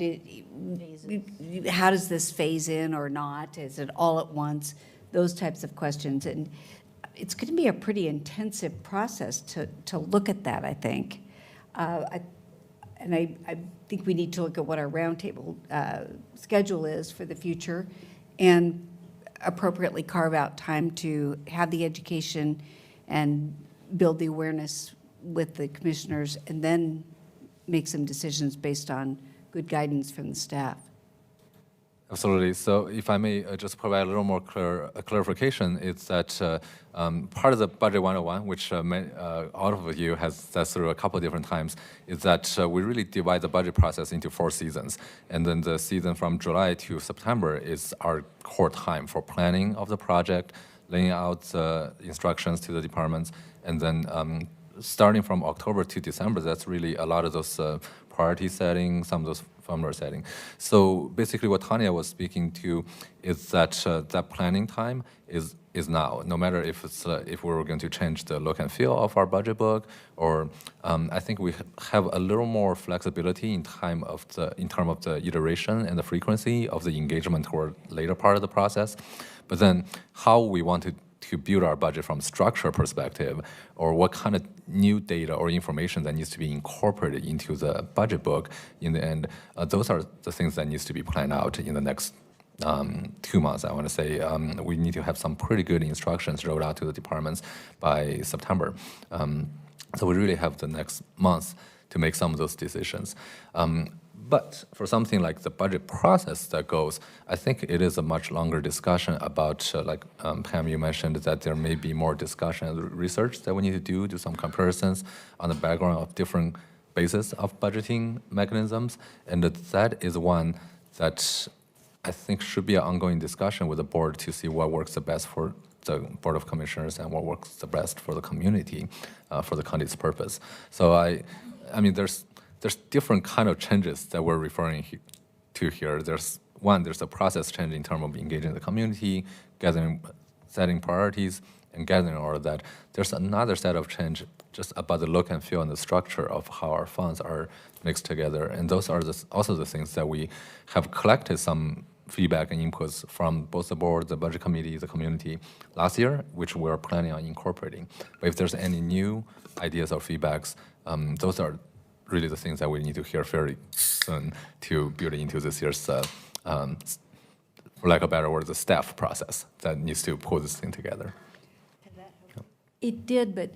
does this phase in or not? Is it all at once? Those types of questions. And it's going to be a pretty intensive process to look at that, I think. I think we need to look at what our roundtable schedule is for the future and appropriately carve out time to have the education and build the awareness with the commissioners, and then make some decisions based on good guidance from the staff. Absolutely. So if I may just provide a little more clarification, it's that part of the Budget 101, which all of you has said through a couple of different times, is that we really divide the budget process into 4 seasons. And then the season from July to September is our core time for planning of the project, laying out instructions to the departments, and then starting from October to December, that's really a lot of those priority setting, some of those firmware setting. So basically what Tanya was speaking to is that that planning time is now, no matter if it's if we're going to change the look and feel of our budget book, or I think we have a little more flexibility in terms of the iteration and the frequency of the engagement toward later part of the process. But then how we want to build our budget from structure perspective, or what kind of new data or information that needs to be incorporated into the budget book in the end, those are the things that needs to be planned out in the next 2 months, I want to say. We need to have some pretty good instructions rolled out to the departments by September. So we really have the next month to make some of those decisions. But for something like the budget process that goes, I think it is a much longer discussion about, like Pam, you mentioned that there may be more discussion and research that we need to do some comparisons on the background of different bases of budgeting mechanisms. And that is one that I think should be an ongoing discussion with the board to see what works the best for the Board of Commissioners and what works the best for the community, for the county's purpose. So I mean, there's different kind of changes that we're referring to here. There's a process change in terms of engaging the community, setting priorities, and gathering all of that. There's another set of change just about the look and feel and the structure of how our funds are mixed together. And those are also the things that we have collected some feedback and inputs from both the board, the budget committee, the community last year, which we're planning on incorporating. But if there's any new ideas or feedbacks, those are really the things that we need to hear fairly soon to build into this year's, for lack of a better word, the staff process that needs to pull this thing together. It did, but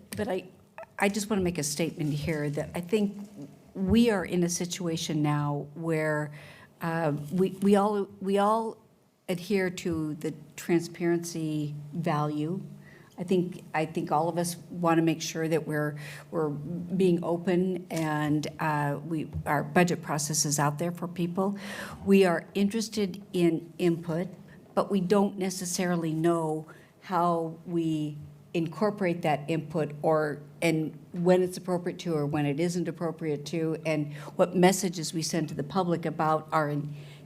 I just want to make a statement here that I think we are in a situation now where we all adhere to the transparency value. I think all of us want to make sure that we're being open and our budget process is out there for people. We are interested in input, but we don't necessarily know how we incorporate that input and when it's appropriate to or when it isn't appropriate to, and what messages we send to the public about our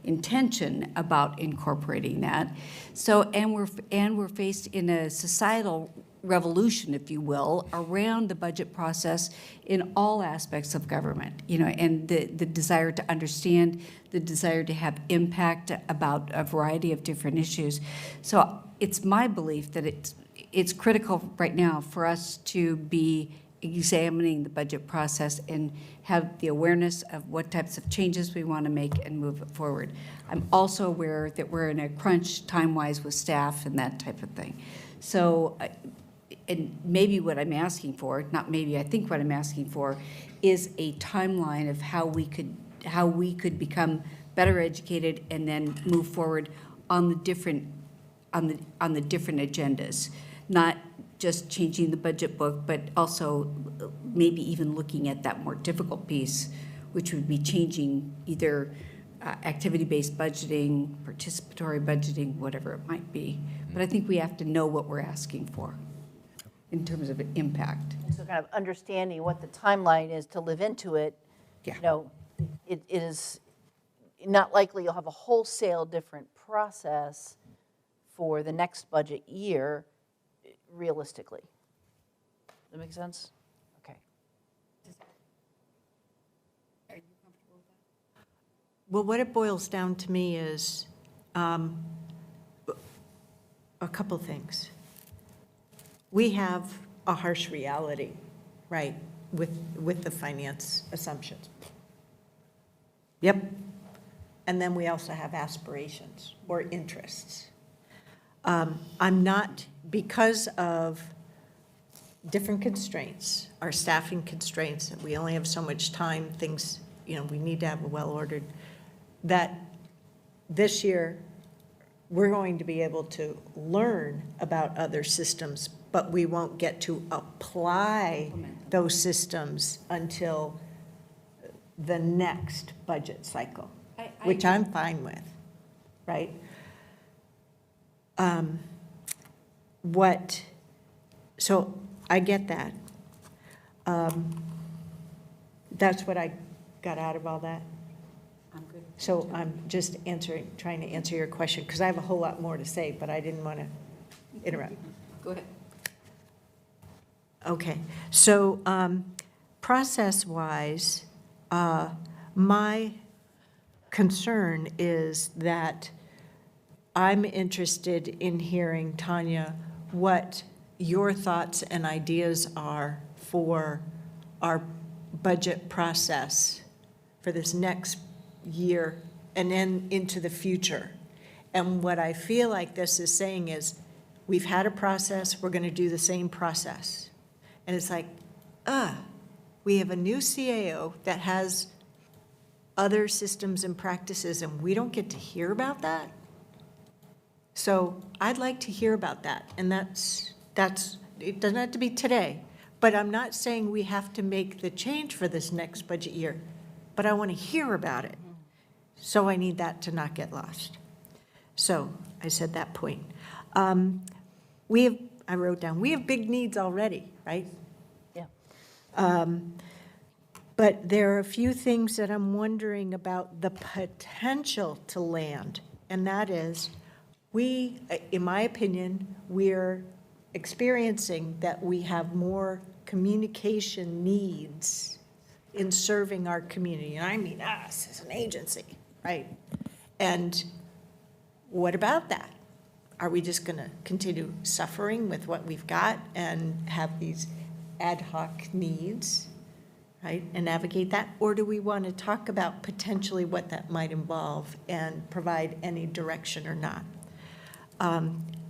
intention about incorporating that. So, and we're faced in a societal revolution, if you will, around the budget process in all aspects of government, and the desire to understand, the desire to have impact about a variety of different issues. So it's my belief that it's critical right now for us to be examining the budget process and have the awareness of what types of changes we want to make and move it forward. I'm also aware that we're in a crunch time-wise with staff and that type of thing. So, and maybe what I'm asking for, not maybe, I think what I'm asking for is a timeline of how we could become better educated and then move forward on the different agendas, not just changing the budget book, but also maybe even looking at that more difficult piece, which would be changing either activity-based budgeting, participatory budgeting, whatever it might be. But I think we have to know what we're asking for in terms of impact. So kind of understanding what the timeline is to live into it, Yeah. It is not likely you'll have a wholesale different process for the next budget year, realistically. Does that make sense? Okay. Well, what it boils down to me is a couple things. We have a harsh reality, right, with the finance assumptions. Yep. And then we also have aspirations or interests. I'm not, because of different constraints, our staffing constraints, that we only have so much time, things, we need to have a well-ordered, that this year, we're going to be able to learn about other systems, but we won't get to apply those systems until the next budget cycle, which I'm fine with, right? So I get that. That's what I got out of all that. I'm good. So I'm just trying to answer your question, because I have a whole lot more to say, but I didn't want to interrupt. Go ahead. Okay, so process-wise, my concern is that I'm interested in hearing, Tanya, what your thoughts and ideas are for our budget process for this next year and then into the future. And what I feel like this is saying is, we've had a process, we're going to do the same process. And it's like, we have a new CAO that has other systems and practices, and we don't get to hear about that? So I'd like to hear about that, and that's it doesn't have to be today, but I'm not saying we have to make the change for this next budget year, but I want to hear about it. So I need that to not get lost. So I said that point. I wrote down, we have big needs already, right? Yeah. But there are a few things that I'm wondering about the potential to land, and that is, in my opinion, we're experiencing that we have more communication needs in serving our community, and I mean us as an agency, right? And what about that? Are we just going to continue suffering with what we've got and have these ad hoc needs, right, and navigate that? Or do we want to talk about potentially what that might involve and provide any direction or not?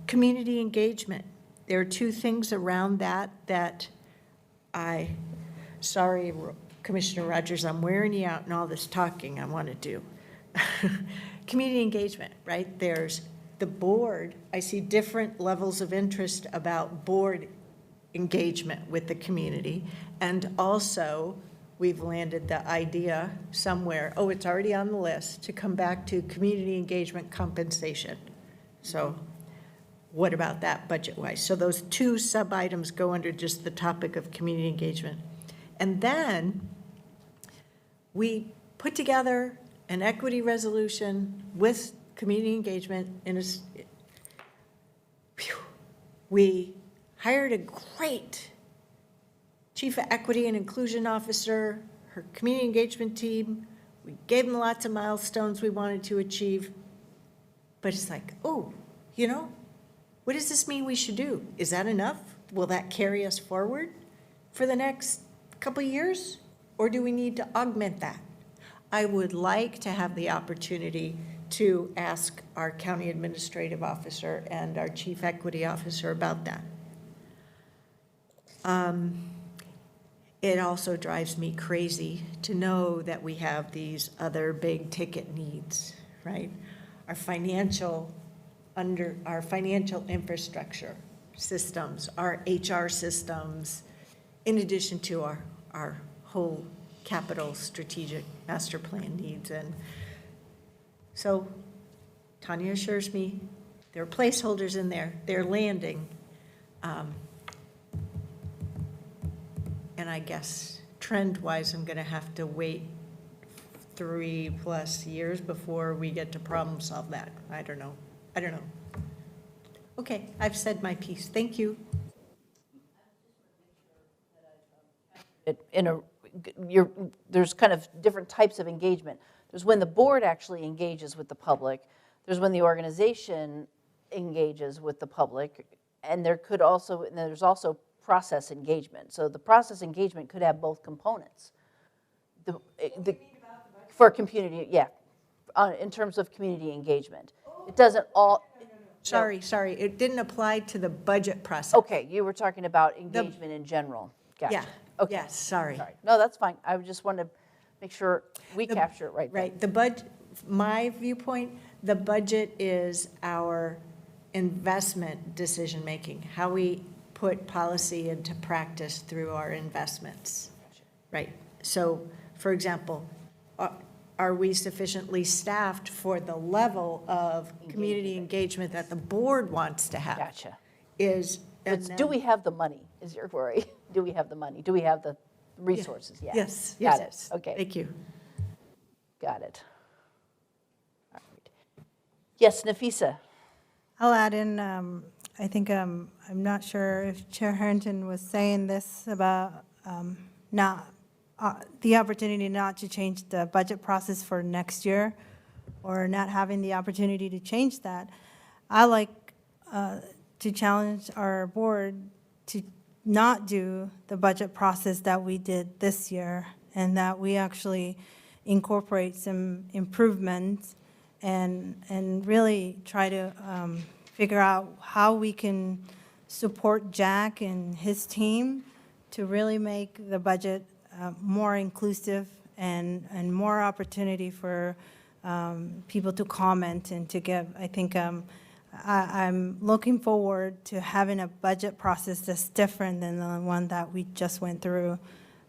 Community engagement. There are two things around that sorry, Commissioner Rogers, I'm wearing you out in all this talking I want to do. Community engagement, right? There's the board. I see different levels of interest about board engagement with the community. And also, we've landed the idea somewhere, it's already on the list, to come back to community engagement compensation. So what about that budget-wise? So those two sub-items go under just the topic of community engagement. And then we put together an equity resolution with community engagement we hired a great chief of equity and inclusion officer, her community engagement team. We gave them lots of milestones we wanted to achieve. But it's like, oh, you know, what does this mean we should do? Is that enough? Will that carry us forward for the next couple of years? Or do we need to augment that? I would like to have the opportunity to ask our county administrative officer and our chief equity officer about that. It also drives me crazy to know that we have these other big ticket needs, right? Our financial infrastructure systems, our HR systems, in addition to our whole capital strategic master plan needs. And so Tanya assures me there are placeholders in there, they're landing. And I guess trend-wise, I'm gonna have to wait 3+ years before we get to problem solve that. I don't know. Okay, I've said my piece. Thank you. There's kind of different types of engagement. There's when the board actually engages with the public. There's when the organization engages with the public. And there's also process engagement. So the process engagement could have both components. For community, yeah, in terms of community engagement. It doesn't all. Sorry, it didn't apply to the budget process. Okay, you were talking about engagement in general. Gotcha. Yeah, Okay. yes, sorry. No, that's fine. I just wanted to make sure we capture it right. Right, the budget, my viewpoint, the budget is our investment decision-making, how we put policy into practice through our investments. Right, so, for example, are we sufficiently staffed for the level of community engagement that the board wants to have? Gotcha. Do we have the money, is your worry? Do we have the money? Do we have the resources? Yeah. Yes, Got yes. it. Okay. Thank you. Got it. All right. Yes, Nafisa. I'll add in, I think, I'm not sure if Chair Harrington was saying this about the opportunity not to change the budget process for next year or not having the opportunity to change that. I like to challenge our board to not do the budget process that we did this year and that we actually incorporate some improvements and really try to figure out how we can support Jack and his team to really make the budget more inclusive and more opportunity for people to comment and to give. I think I'm looking forward to having a budget process that's different than the one that we just went through.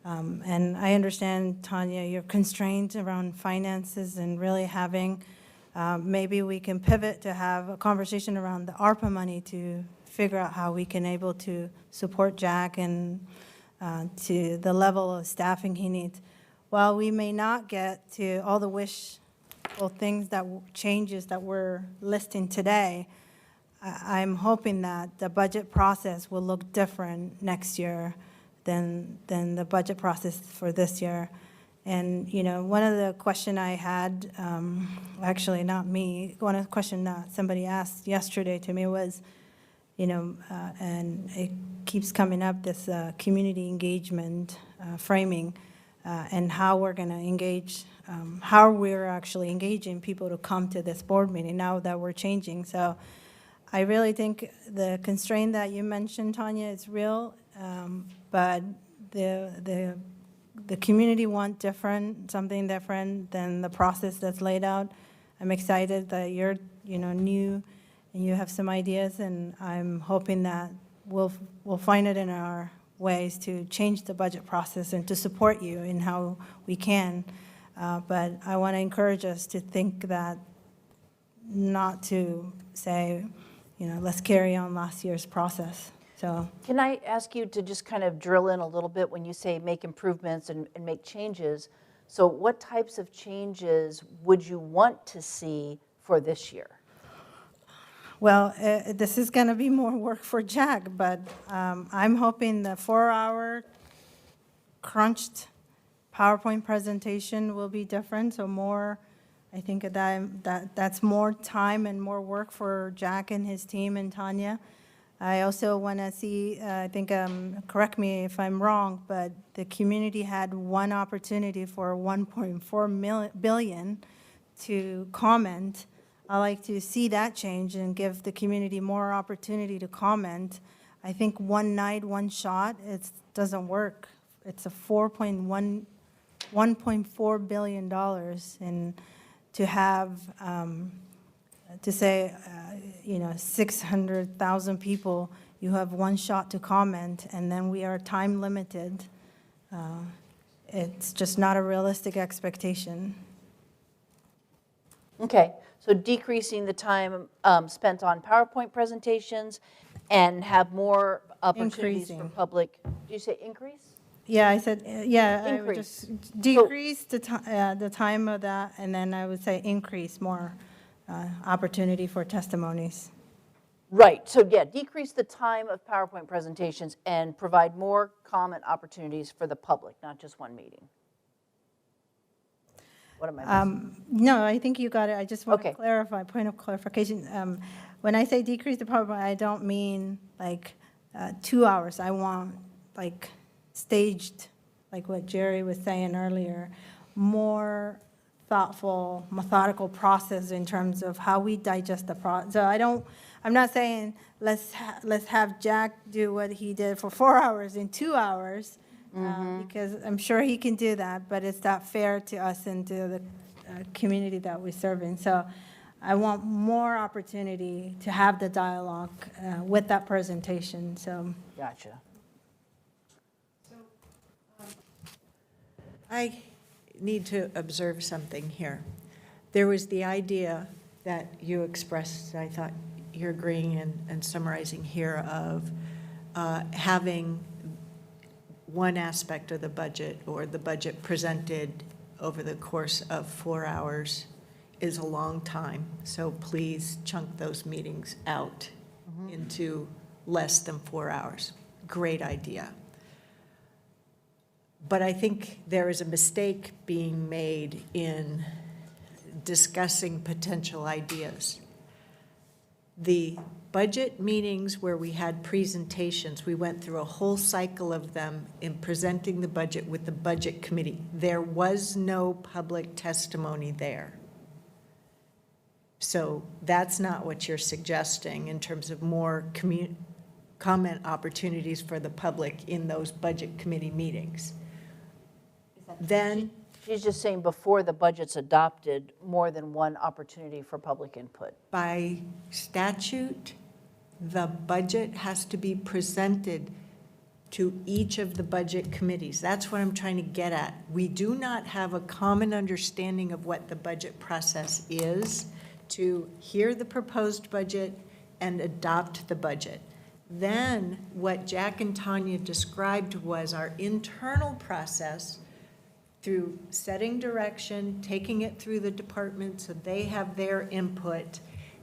And I understand, Tanya, your constraints around finances and really having, maybe we can pivot to have a conversation around the ARPA money to figure out how we can able to support Jack and to the level of staffing he needs. While we may not get to all the wishful things changes that we're listing today, I'm hoping that the budget process will look different next year than the budget process for this year. And, you know, one of the question I had, actually not me, one of the question that somebody asked yesterday to me was, you know, and it keeps coming up, this community engagement framing and how we're going to engage, how we're actually engaging people to come to this board meeting now that we're changing. So I really think the constraint that you mentioned, Tanya, is real, but the community want something different than the process that's laid out. I'm excited that you're, you know, new and you have some ideas, and I'm hoping that we'll find it in our ways to change the budget process and to support you in how we can. But I want to encourage us to think that not to say, you know, let's carry on last year's process. So can I ask you to just kind of drill in a little bit when you say make improvements and make changes? So what types of changes would you want to see for this year? Well, this is going to be more work for Jack, but I'm hoping the 4-hour crunched PowerPoint presentation will be different, so more, I think that's more time and more work for Jack and his team and Tanya. I also want to see, I think, correct me if I'm wrong, but the community had one opportunity for 1.4 billion to comment. I like to see that change and give the community more opportunity to comment. I think one night, one shot, it doesn't work. It's a $1.4 billion, and to have, to say, 600,000 people, you have one shot to comment, and then we are time limited. It's just not a realistic expectation. Okay, so decreasing the time spent on PowerPoint presentations and have more opportunities for Increasing. public. Did you say increase? Yeah, I said, yeah, I would Increase. just decrease the time of that, and then I would say increase more opportunity for testimonies. Right, so yeah, decrease the time of PowerPoint presentations and provide more comment opportunities for the public, not just one meeting. What am I missing? No, I think you got it. I just want to Okay. clarify, point of clarification. When I say decrease the PowerPoint, I don't mean like 2 hours. I want like staged, like what Jerry was saying earlier, more thoughtful, methodical process in terms of how we digest the process. So I'm not saying let's have Jack do what he did for 4 hours in 2 hours, because I'm sure he can do that, but it's not fair to us and to the community that we serve in. So I want more opportunity to have the dialogue with that presentation, so. Gotcha. I need to observe something here. There was the idea that you expressed, I thought you're agreeing and summarizing here, of having one aspect of the budget or the budget presented over the course of 4 hours is a long time. So please chunk those meetings out into less than 4 hours. Great idea. But I think there is a mistake being made in discussing potential ideas. The budget meetings where we had presentations, we went through a whole cycle of them in presenting the budget with the budget committee. There was no public testimony there. So that's not what you're suggesting in terms of more comment opportunities for the public in those budget committee meetings. Then, She's just saying before the budget's adopted, more than one opportunity for public input. by statute, the budget has to be presented to each of the budget committees. That's what I'm trying to get at. We do not have a common understanding of what the budget process is to hear the proposed budget and adopt the budget. Then, what Jack and Tanya described was our internal process through setting direction, taking it through the department so they have their input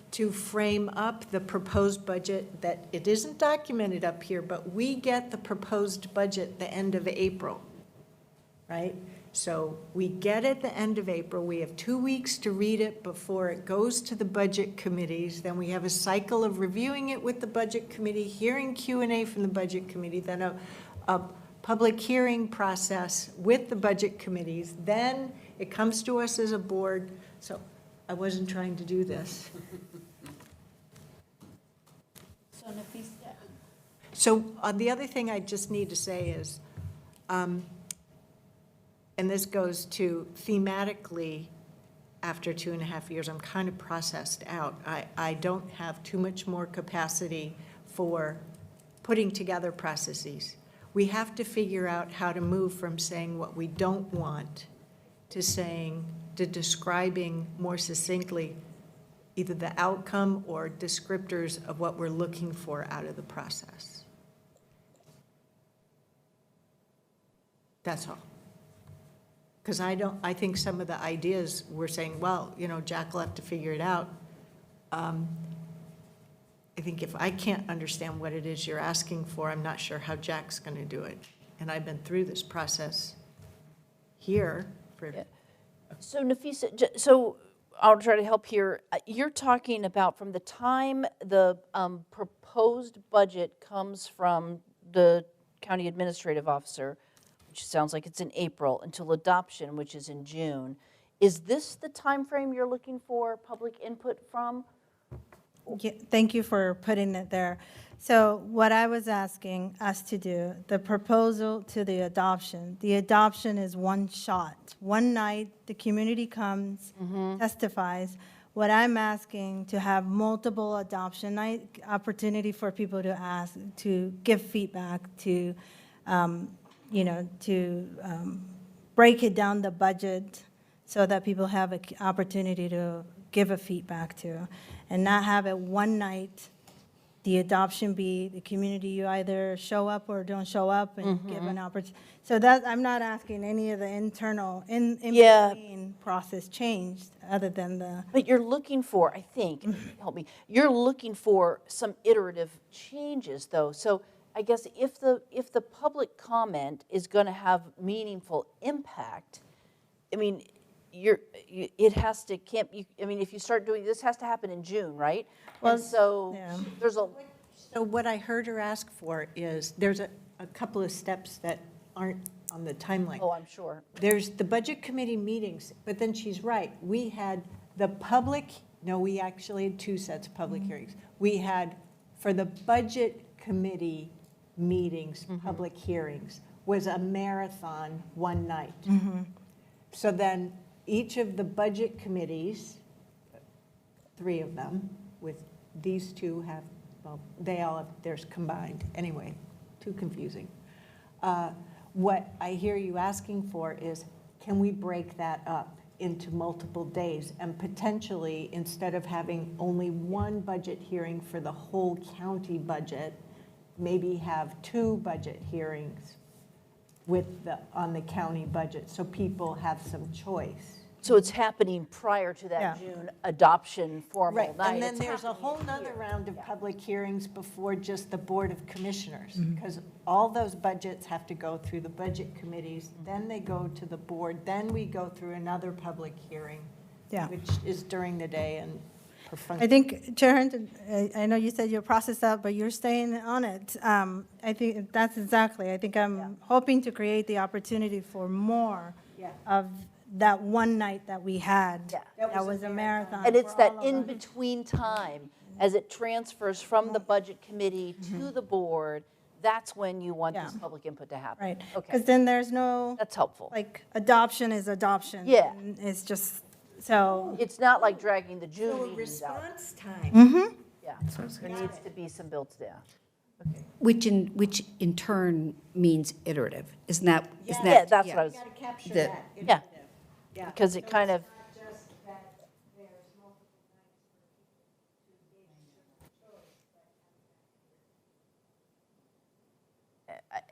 to frame up the proposed budget that it isn't documented up here, but we get the proposed budget the end of April, right? So we get it the end of April. We have 2 weeks to read it before it goes to the budget committees. Then we have a cycle of reviewing it with the budget committee, hearing Q&A from the budget committee, then a public hearing process with the budget committees. Then it comes to us as a board. So I wasn't trying to do this. So the other thing I just need to say is, and this goes to thematically, after 2.5 years, I'm kind of processed out. I don't have too much more capacity for putting together processes. We have to figure out how to move from saying what we don't want to describing more succinctly either the outcome or descriptors of what we're looking for out of the process. That's all. Because I think some of the ideas we're saying, well, Jack will have to figure it out. I think if I can't understand what it is you're asking for, I'm not sure how Jack's going to do it. And I've been through this process here for, So Nafisa, so I'll try to help here. You're talking about from the time the proposed budget comes from the county administrative officer, which sounds like it's in April, until adoption, which is in June. Is this the time frame you're looking for public input from? Yeah, thank you for putting it there. So what I was asking us to do, the proposal to the adoption is one shot. One night, the community comes, testifies. What I'm asking to have multiple adoption night, opportunity for people to ask, to give feedback, to, break it down the budget so that people have an opportunity to give a feedback to, and not have it one night, the adoption be the community, you either show up or don't show up and give an opportunity. So that, I'm not asking any of the internal, in between process changed, other than the. But you're looking for, I think, help me, you're looking for some iterative changes, though. So I guess if the public comment is going to have meaningful impact, I mean, it has to, if you start doing, this has to happen in June, right? Well, And so yeah. there's a, so what I heard her ask for is, there's a couple of steps that aren't on the timeline. oh, I'm sure. There's the budget committee meetings, but then she's right. We had the public, no, we actually had two sets of public hearings. We had, for the budget committee meetings, public hearings, was a marathon one night. So then each of the budget committees, 3 of them, with these two have, well, they all have, theirs combined. Anyway, too confusing. What I hear you asking for is, can we break that up into multiple days and potentially, instead of having only one budget hearing for the whole county budget, maybe have 2 budget hearings on the county budget, so people have some choice. So it's happening prior to that June adoption formal Right, night. and then It's there's a happening whole nother here. round of public hearings before just the Board of Commissioners, because all those budgets have to go through the budget committees, then they go to the board, then we go through another public hearing, Yeah. which is during the day and I perfunctory. think, Chair Hinton, I know you said you'll process that, but you're staying on it. I think that's exactly, I think I'm hoping to create the opportunity for more Yeah. of that one night that we had. Yeah. That was a marathon. And it's for that all of us. in-between time, as it transfers from the budget committee to the board, that's when you want this Yeah. public input to happen. Right, Okay, because then there's no, that's helpful. like, adoption is adoption. Yeah. And it's just, so, It's not like dragging the June So a meetings out. response time. Yeah, there needs to be some built, yeah. Which in turn means iterative, isn't that? Isn't Yeah, that- that's what I was, You gotta capture The- that. yeah, Yeah. because it kind of,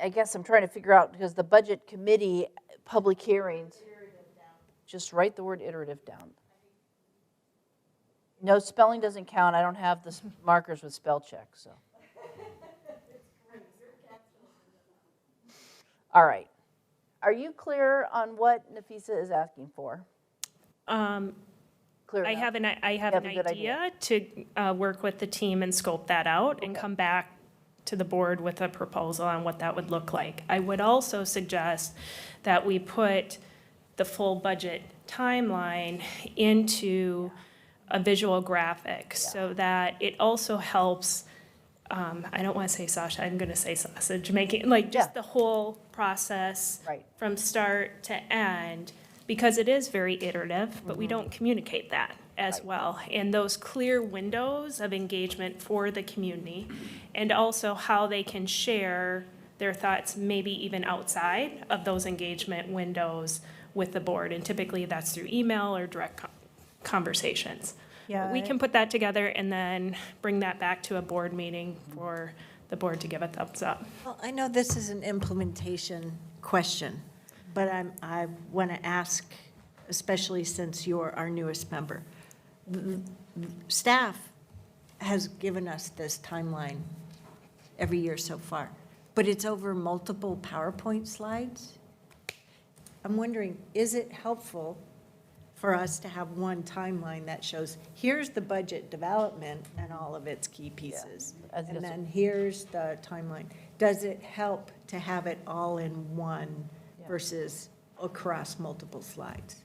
I guess I'm trying to figure out, because the budget committee public hearings, just write the word iterative down. No, spelling doesn't count, I don't have the markers with spell check, so. All right. Are you clear on what Nafisa is asking for? Clear I enough? have an have a good idea to work with the team and scope that out and come back to the board with a proposal on what that would look like. I would also suggest that we put the full budget timeline into a visual graphic so that it also helps, I don't want to say Sasha, I'm going to say sausage making, like just the whole process Right. from start to end, because it is very iterative, but we don't communicate that as well. And those clear windows of engagement for the community, and also how they can share their thoughts, maybe even outside of those engagement windows with the board. And typically that's through email or direct conversations. Yeah, We can put that together and then bring that back to a board meeting for the board to give a thumbs up. Well, I know this is an implementation question, but I want to ask, especially since you're our newest member. Staff has given us this timeline every year so far, but it's over multiple PowerPoint slides. I'm wondering, is it helpful for us to have one timeline that shows, here's the budget development and all of its key pieces? I think And that's- then here's the timeline. Does it help to have it all in one versus across multiple slides?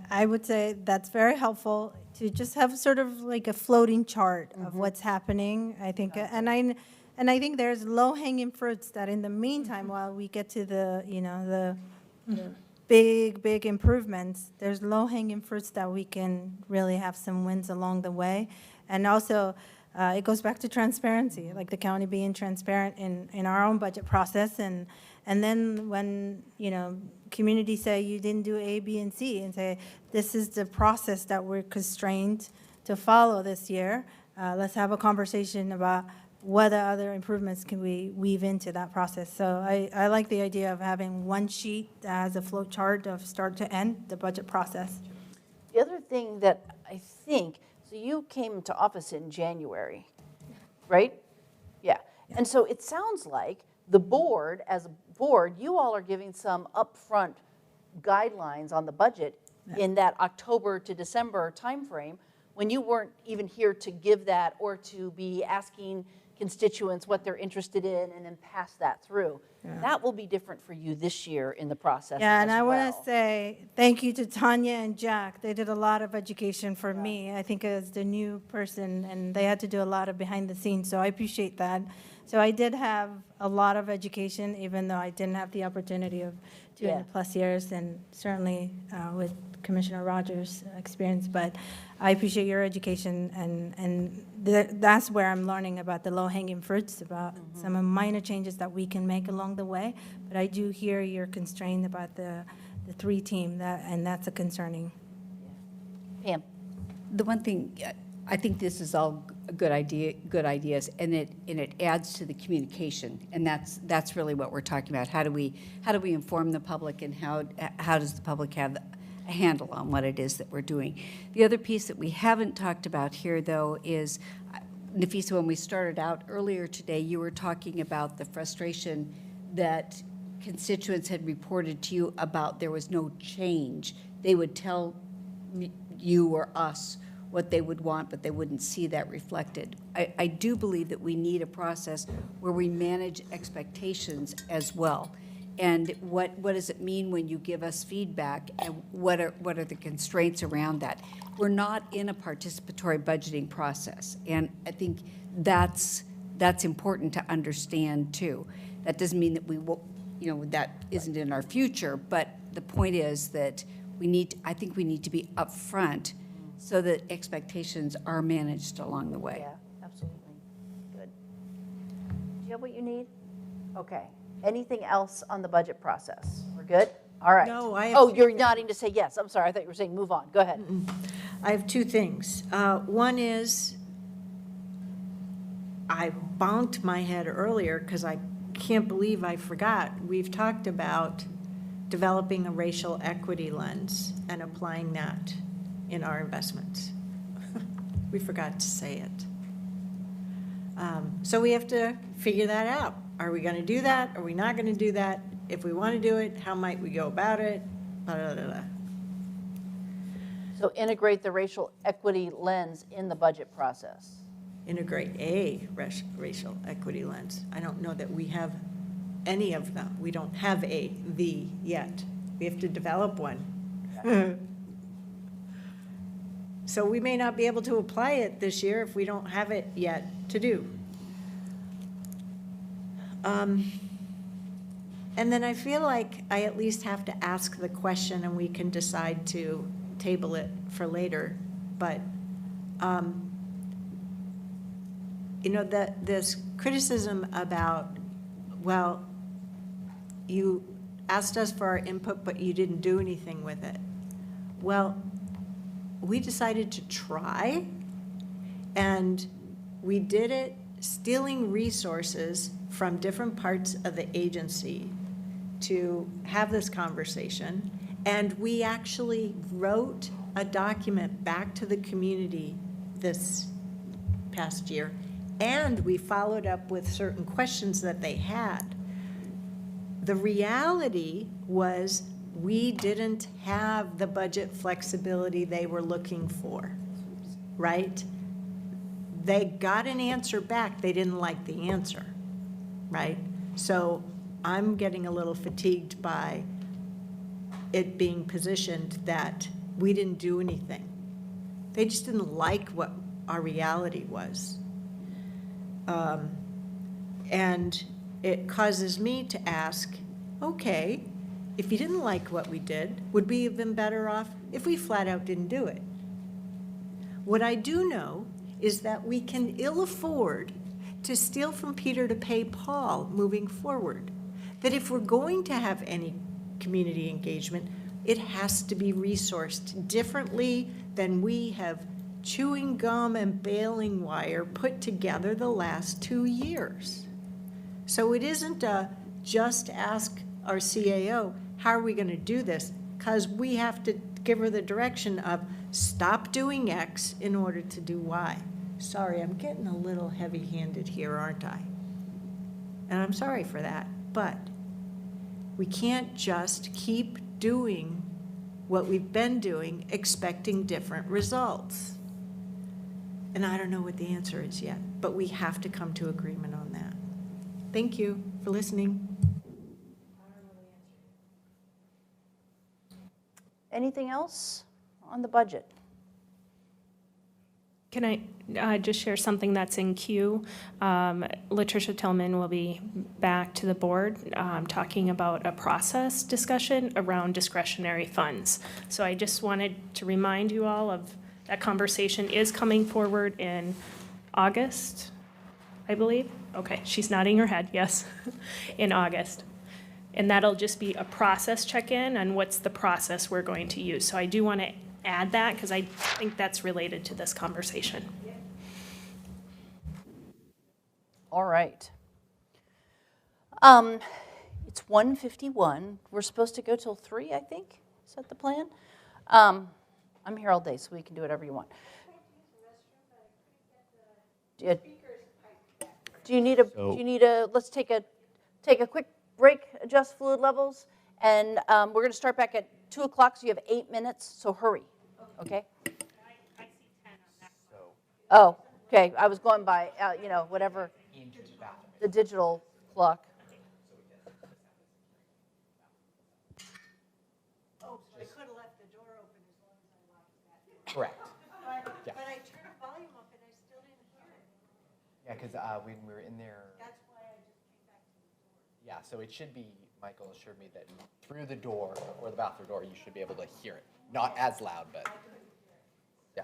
I would say that's very helpful to just have sort of like a floating chart of what's happening. I think, and I think there's low-hanging fruits that in the meantime, while we get to the, you know, the big improvements, there's low-hanging fruits that we can really have some wins along the way. And also, it goes back to transparency, like the county being transparent in our own budget process. And then when, you know, communities say you didn't do A, B, and C, and say, this is the process that we're constrained to follow this year, let's have a conversation about what other improvements can we weave into that process. So I like the idea of having one sheet that has a flow chart of start to end, the budget process. The other thing that I think, so you came to office in January, right? Yeah. And so it sounds like the board, as a board, you all are giving some upfront guidelines on the budget in that October to December timeframe, when you weren't even here to give that or to be asking constituents what they're interested in and then pass that through. That will be different for you this year in the process Yeah, and as I want well. to say thank you to Tanya and Jack. They did a lot of education for me, I think, as the new person, and they had to do a lot of behind the scenes, so I appreciate that. So I did have a lot of education, even though I didn't have the opportunity of 2+ years, and certainly with Commissioner Rogers' experience. But I appreciate your education, and that's where I'm learning about the low-hanging fruits, about some of minor changes that we can make along the way. But I do hear you're constrained about the 3-team, and that's a concerning. Pam? The one thing, I think this is all good ideas, and it adds to the communication, and that's really what we're talking about. How do we inform the public, and how does the public have a handle on what it is that we're doing? The other piece that we haven't talked about here, though, is, Nafisa, when we started out earlier today, you were talking about the frustration that constituents had reported to you about there was no change. They would tell you or us what they would want, but they wouldn't see that reflected. I do believe that we need a process where we manage expectations as well. And what does it mean when you give us feedback, and what are the constraints around that? We're not in a participatory budgeting process, and I think that's important to understand too. That doesn't mean that we will, that isn't in our future, but the point is that I think we need to be upfront so that expectations are managed along the way. Yeah, absolutely. Good. Do you have what you need? Okay. Anything else on the budget process? We're good? All right. No, I have Oh, two you're nodding to say yes. I'm sorry. I thought you were saying move on. Go ahead. I have 2 things. One is, I bonked my head earlier because I can't believe I forgot. We've talked about developing a racial equity lens and applying that in our investments. We forgot to say it. So we have to figure that out. Are we going to do that? Are we not going to do that? If we want to do it, how might we go about it? Blah, blah, blah, blah. So integrate the racial equity lens in the budget process. Integrate a racial equity lens. I don't know that we have any of them. We don't have the yet. We have to develop one. So we may not be able to apply it this year if we don't have it yet to do. And then I feel like I at least have to ask the question, and we can decide to table it for later. But, this criticism about, well, you asked us for our input, but you didn't do anything with it. Well, we decided to try, and we did it stealing resources from different parts of the agency to have this conversation. And we actually wrote a document back to the community this past year, and we followed up with certain questions that they had. The reality was we didn't have the budget flexibility they were looking for, right? They got an answer back, they didn't like the answer, right? So I'm getting a little fatigued by it being positioned that we didn't do anything. They just didn't like what our reality was. And it causes me to ask, okay, if you didn't like what we did, would we have been better off if we flat out didn't do it? What I do know is that we can ill afford to steal from Peter to pay Paul moving forward. That if we're going to have any community engagement, it has to be resourced differently than we have chewing gum and baling wire put together the last 2 years. So it isn't a just ask our CAO, how are we going to do this? Because we have to give her the direction of stop doing X in order to do Y. Sorry, I'm getting a little heavy-handed here, aren't I? And I'm sorry for that, but we can't just keep doing what we've been doing, expecting different results. And I don't know what the answer is yet, but we have to come to agreement on that. Thank you for listening. Anything else on the budget? Can I just share something that's in queue? Latricia Tillman will be back to the board talking about a process discussion around discretionary funds. So I just wanted to remind you all of that conversation is coming forward in August, I believe. Okay, she's nodding her head, yes, in August. And that'll just be a process check-in on what's the process we're going to use. So I do want to add that because I think that's related to this conversation. All right. It's 1:51. We're supposed to go till 3, I think. Is that the plan? I'm here all day, so we can do whatever you want. Do you need a, let's take a quick break, adjust fluid levels, and we're going to start back at 2 o'clock, so you have 8 minutes, so hurry, okay? I see 10 on that. Oh, okay, I was going by, whatever, the digital clock. Oh, so I could have left the door open as long as I locked that door. Correct. But I turned the volume up and I still didn't hear it. Yeah, because when we were in there. That's why I just came back to the door. Yeah, so it should be, Michael assured me that through the door or the bathroom door, you should be able to hear it. Not as loud, but yeah.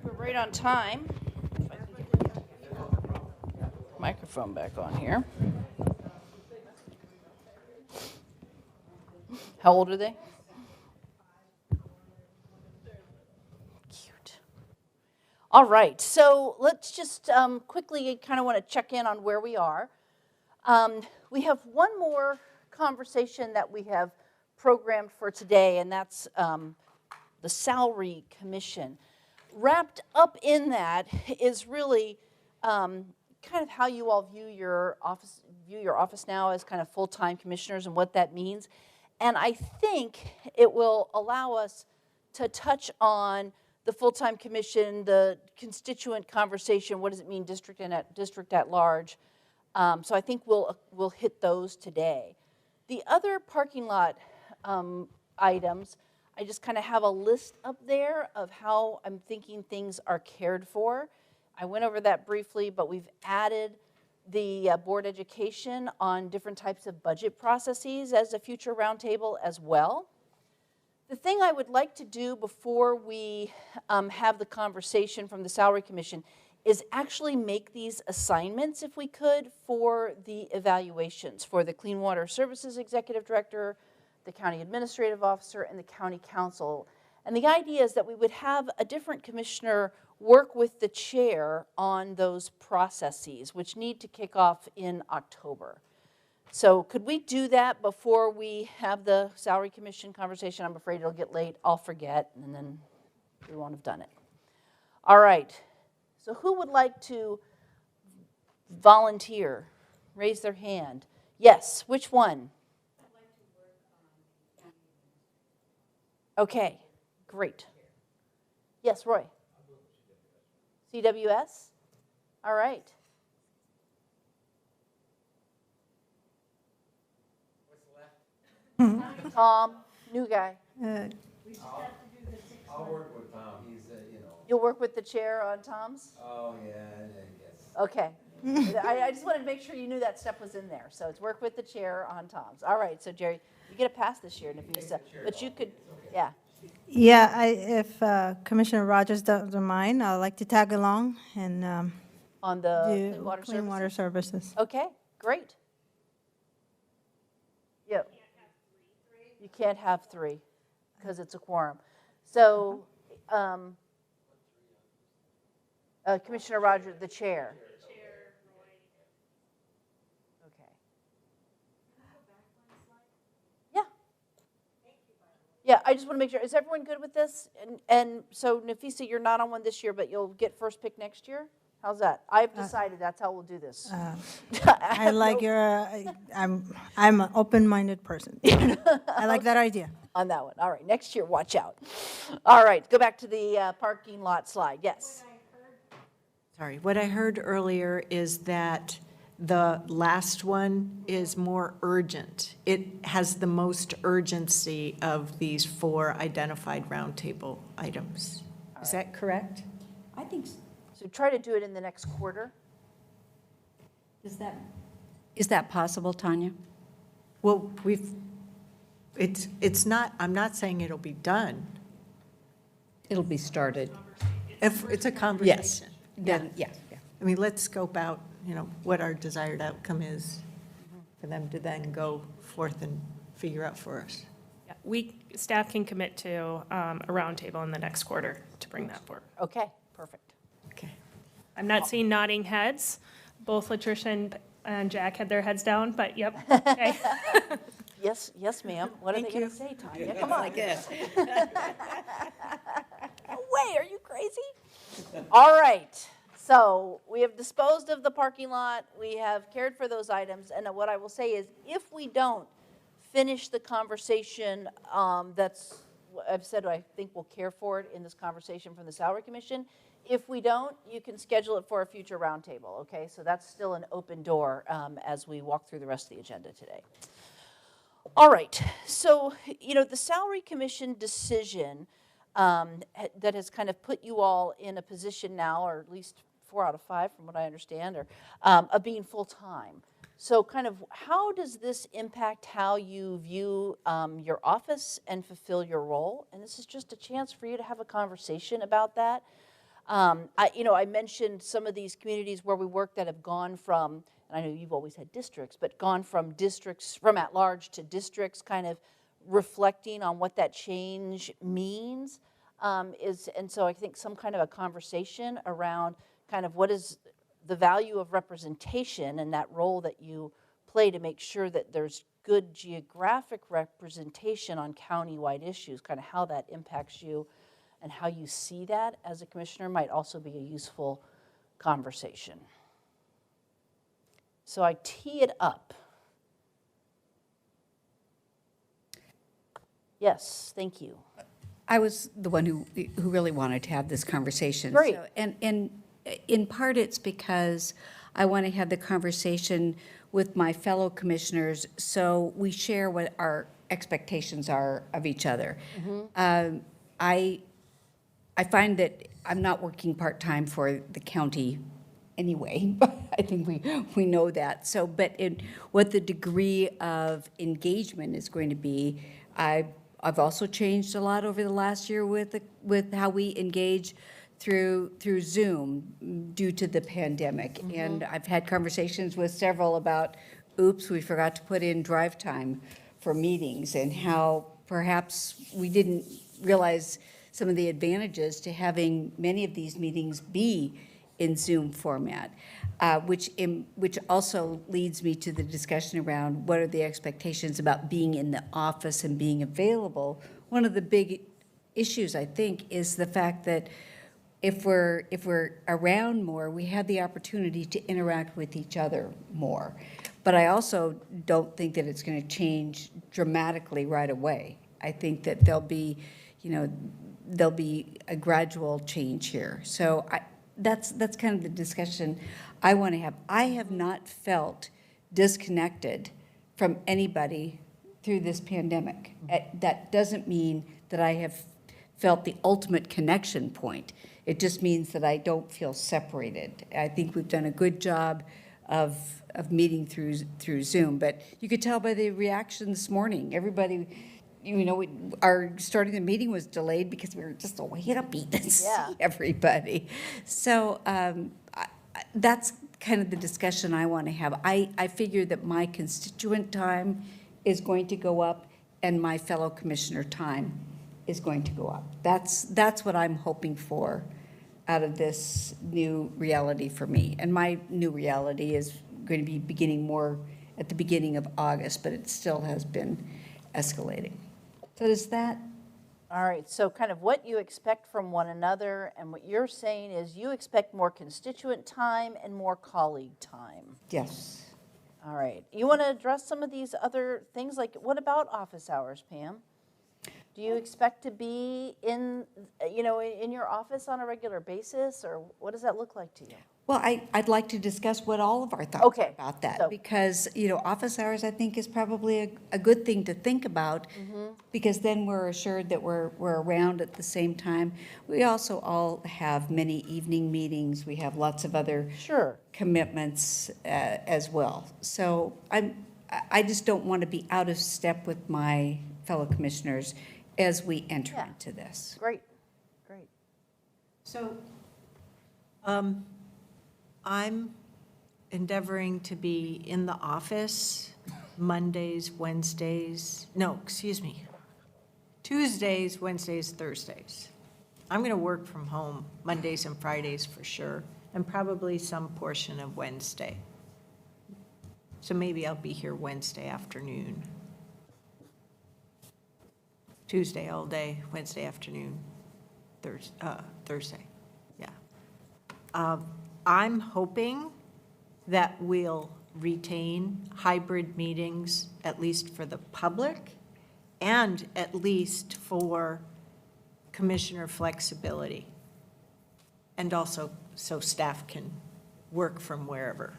We're right on time. If I can get the microphone back on here. How old are they? Cute. All right, so let's just quickly kind of want to check in on where we are. We have one more conversation that we have programmed for today, and that's the Salary Commission. Wrapped up in that is really kind of how you all view your office now as kind of full-time commissioners and what that means. And I think it will allow us to touch on the full-time commission, the constituent conversation, what does it mean district at large. So I think we'll hit those today. The other parking lot items, I just kind of have a list up there of how I'm thinking things are cared for. I went over that briefly, but we've added the board education on different types of budget processes as a future roundtable as well. The thing I would like to do before we have the conversation from the Salary Commission is actually make these assignments, if we could, for the evaluations for the Clean Water Services Executive Director, the County Administrative Officer, and the County Council. And the idea is that we would have a different commissioner work with the chair on those processes, which need to kick off in October. So could we do that before we have the Salary Commission conversation? I'm afraid it'll get late, I'll forget, and then we won't have done it. All right, so who would like to volunteer? Raise their hand. Yes, which one? Okay, great. Yes, Roy. CWS? All right. Tom, new guy. I'll work with Tom. He's, You'll work with the chair on Tom's? Oh, yeah, I guess. Okay. I just wanted to make sure you knew that step was in there. So it's work with the chair on Tom's. All right, so Jerry, you get a pass this year, Nafisa, but you could, yeah. Yeah, if Commissioner Rogers doesn't mind, I'd like to tag along and On the do Clean Water Clean Services? Water Services. Okay, great. Yep. You can't have three because it's a quorum. So Commissioner Rogers, the chair. Okay. Yeah. Yeah, I just want to make sure, is everyone good with this? And so Nafisa, you're not on one this year, but you'll get first pick next year? How's that? I've decided that's how we'll do this. I like your, I'm an open-minded person. I like that idea. On that one. All right, next year, watch out. All right, go back to the parking lot slide. Yes. Sorry, what I heard earlier is that the last one is more urgent. It has the most urgency of these 4 identified roundtable items. Is that correct? I think, So try to do it in the next quarter. is that possible, Tanya? Well, it's not, I'm not saying it'll be done. It'll be started. If it's a conversation. Then, yeah. I mean, let's scope out, what our desired outcome is for them to then go forth and figure out for us. Yeah, staff can commit to a roundtable in the next quarter to bring that forward. Okay, perfect. Okay. I'm not seeing nodding heads. Both Latricia and Jack had their heads down, but yep, okay. Yes, ma'am. What are they going to say, Tanya? Come on. I guess. No way, are you crazy? All right, so we have disposed of the parking lot, we have cared for those items, and what I will say is, if we don't finish the conversation that's, I've said I think we'll care for it in this conversation from the Salary Commission. If we don't, you can schedule it for a future roundtable, okay? So that's still an open door as we walk through the rest of the agenda today. All right, so, the Salary Commission decision that has kind of put you all in a position now, or at least 4 out of 5 from what I understand, or of being full-time. So kind of how does this impact how you view your office and fulfill your role? And this is just a chance for you to have a conversation about that. I mentioned some of these communities where we work that have gone from, and I know you've always had districts, but gone from districts, from at-large to districts, kind of reflecting on what that change means. And so I think some kind of a conversation around kind of what is the value of representation and that role that you play to make sure that there's good geographic representation on county-wide issues, kind of how that impacts you and how you see that as a commissioner might also be a useful conversation. So I tee it up. Yes, thank you. I was the one who really wanted to have this conversation. Great. So, and in part, it's because I want to have the conversation with my fellow commissioners so we share what our expectations are of each other. I find that I'm not working part-time for the county anyway. I think we know that. So, but what the degree of engagement is going to be, I've also changed a lot over the last year with how we engage through Zoom due to the pandemic. And I've had conversations with several about, oops, we forgot to put in drive time for meetings, and how perhaps we didn't realize some of the advantages to having many of these meetings be in Zoom format, which also leads me to the discussion around what are the expectations about being in the office and being available. One of the big issues, I think, is the fact that if we're around more, we have the opportunity to interact with each other more. But I also don't think that it's going to change dramatically right away. I think that there'll be a gradual change here. So that's kind of the discussion I want to have. I have not felt disconnected from anybody through this pandemic. That doesn't mean that I have felt the ultimate connection point. It just means that I don't feel separated. I think we've done a good job of meeting through Zoom, but you could tell by the reaction this morning. Everybody, our starting the meeting was delayed because we were just so happy to see everybody. So that's kind of the discussion I want to have. I figure that my constituent time is going to go up and my fellow commissioner time is going to go up. That's what I'm hoping for out of this new reality for me. And my new reality is going to be beginning more at the beginning of August, but it still has been escalating. So does that? All right, so kind of what you expect from one another, and what you're saying is you expect more constituent time and more colleague time. Yes. All right. You want to address some of these other things, like what about office hours, Pam? Do you expect to be in your office on a regular basis, or what does that look like to you? Well, I'd like to discuss what all of our thoughts are about that, So- because, office hours, I think, is probably a good thing to think about, because then we're assured that we're around at the same time. We also all have many evening meetings. We have lots of other commitments as well. So I just don't want to be out of step with my fellow commissioners as we enter into this. Great. So I'm endeavoring to be in the office Tuesdays, Wednesdays, Thursdays. I'm going to work from home Mondays and Fridays for sure, and probably some portion of Wednesday. So maybe I'll be here Wednesday afternoon. Tuesday all day, Wednesday afternoon, Thursday, yeah. I'm hoping that we'll retain hybrid meetings, at least for the public, and at least for commissioner flexibility. And also so staff can work from wherever.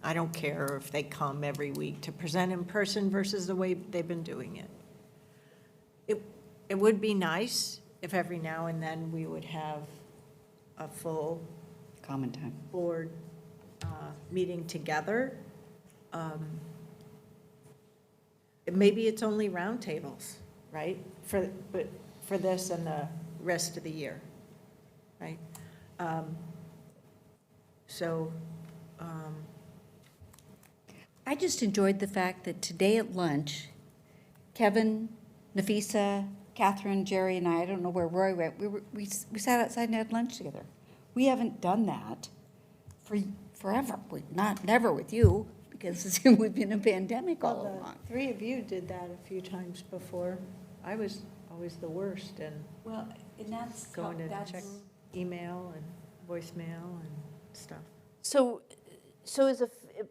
I don't care if they come every week to present in person versus the way they've been doing it. It would be nice if every now and then we would have a full common time board meeting together. Maybe it's only roundtables, right? For this and the rest of the year, right? So, I just enjoyed the fact that today at lunch, Kevin, Nafisa, Catherine, Jerry, and I don't know where Roy went, we sat outside and had lunch together. We haven't done that for forever. Never with you, because we've been in a pandemic all well, along. the three of you did that a few times before. I was always the worst and Well, and that's, going to check email and voicemail and stuff. So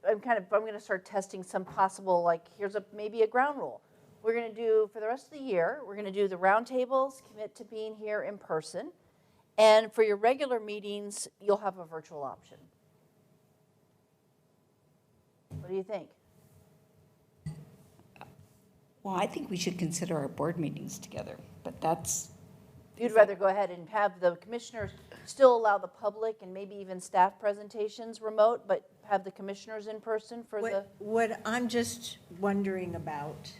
I'm going to start testing some possible, like, here's maybe a ground rule. We're going to do, for the rest of the year, we're going to do the roundtables, commit to being here in person. And for your regular meetings, you'll have a virtual option. What do you think? Well, I think we should consider our board meetings together, but that's, You'd rather go ahead and have the commissioners still allow the public and maybe even staff presentations remote, but have the commissioners in person for the? What I'm just wondering about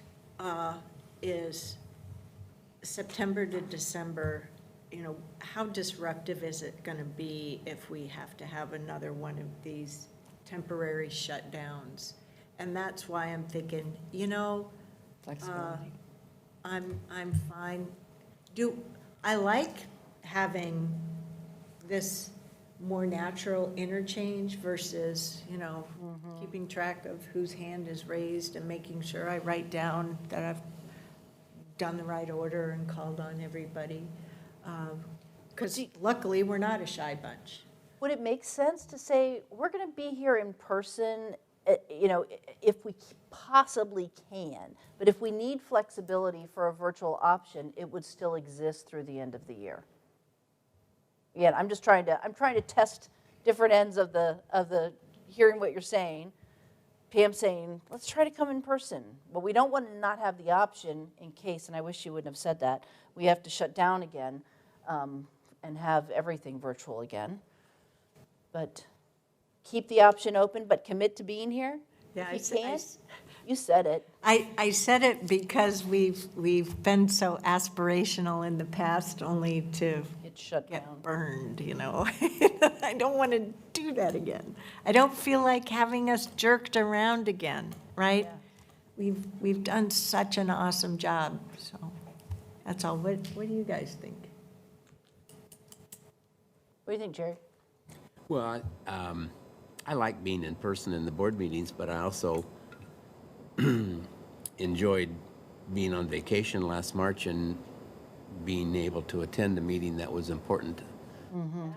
is September to December, how disruptive is it going to be if we have to have another one of these temporary shutdowns? And that's why I'm thinking, flexibility. I'm fine. I like having this more natural interchange versus, keeping track of whose hand is raised and making sure I write down that I've done the right order and called on everybody. Because luckily, we're not a shy bunch. Would it make sense to say, we're going to be here in person, if we possibly can, but if we need flexibility for a virtual option, it would still exist through the end of the year? Again, I'm trying to test different ends of the hearing what you're saying. Pam saying, let's try to come in person. But we don't want to not have the option in case, and I wish you wouldn't have said that, we have to shut down again and have everything virtual again. But keep the option open, but commit to being here? Yeah, If you can? You said it. I said it because we've been so aspirational in the past, only to Get shut down. get burned, I don't want to do that again. I don't feel like having us jerked around again, right? We've done such an awesome job, so that's all. What do you guys think? What do you think, Jerry? Well, I like being in person in the board meetings, but I also enjoyed being on vacation last March and being able to attend a meeting that was important to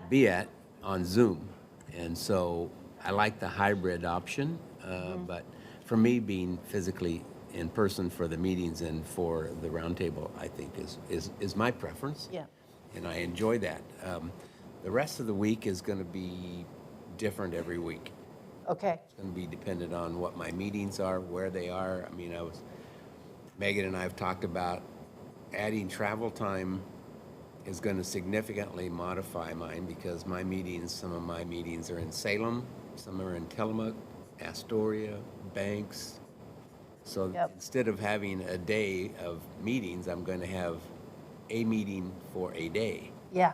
be at on Zoom. And so I like the hybrid option, but for me, being physically in person for the meetings and for the roundtable, I think is my preference. Yeah. And I enjoy that. The rest of the week is going to be different every week. Okay. It's going to be dependent on what my meetings are, where they are. I mean, Megan and I have talked about adding travel time is going to significantly modify mine because some of my meetings are in Salem, some are in Tillamook, Astoria, Banks. So instead of having a day of meetings, I'm going to have a meeting for a day. Yeah.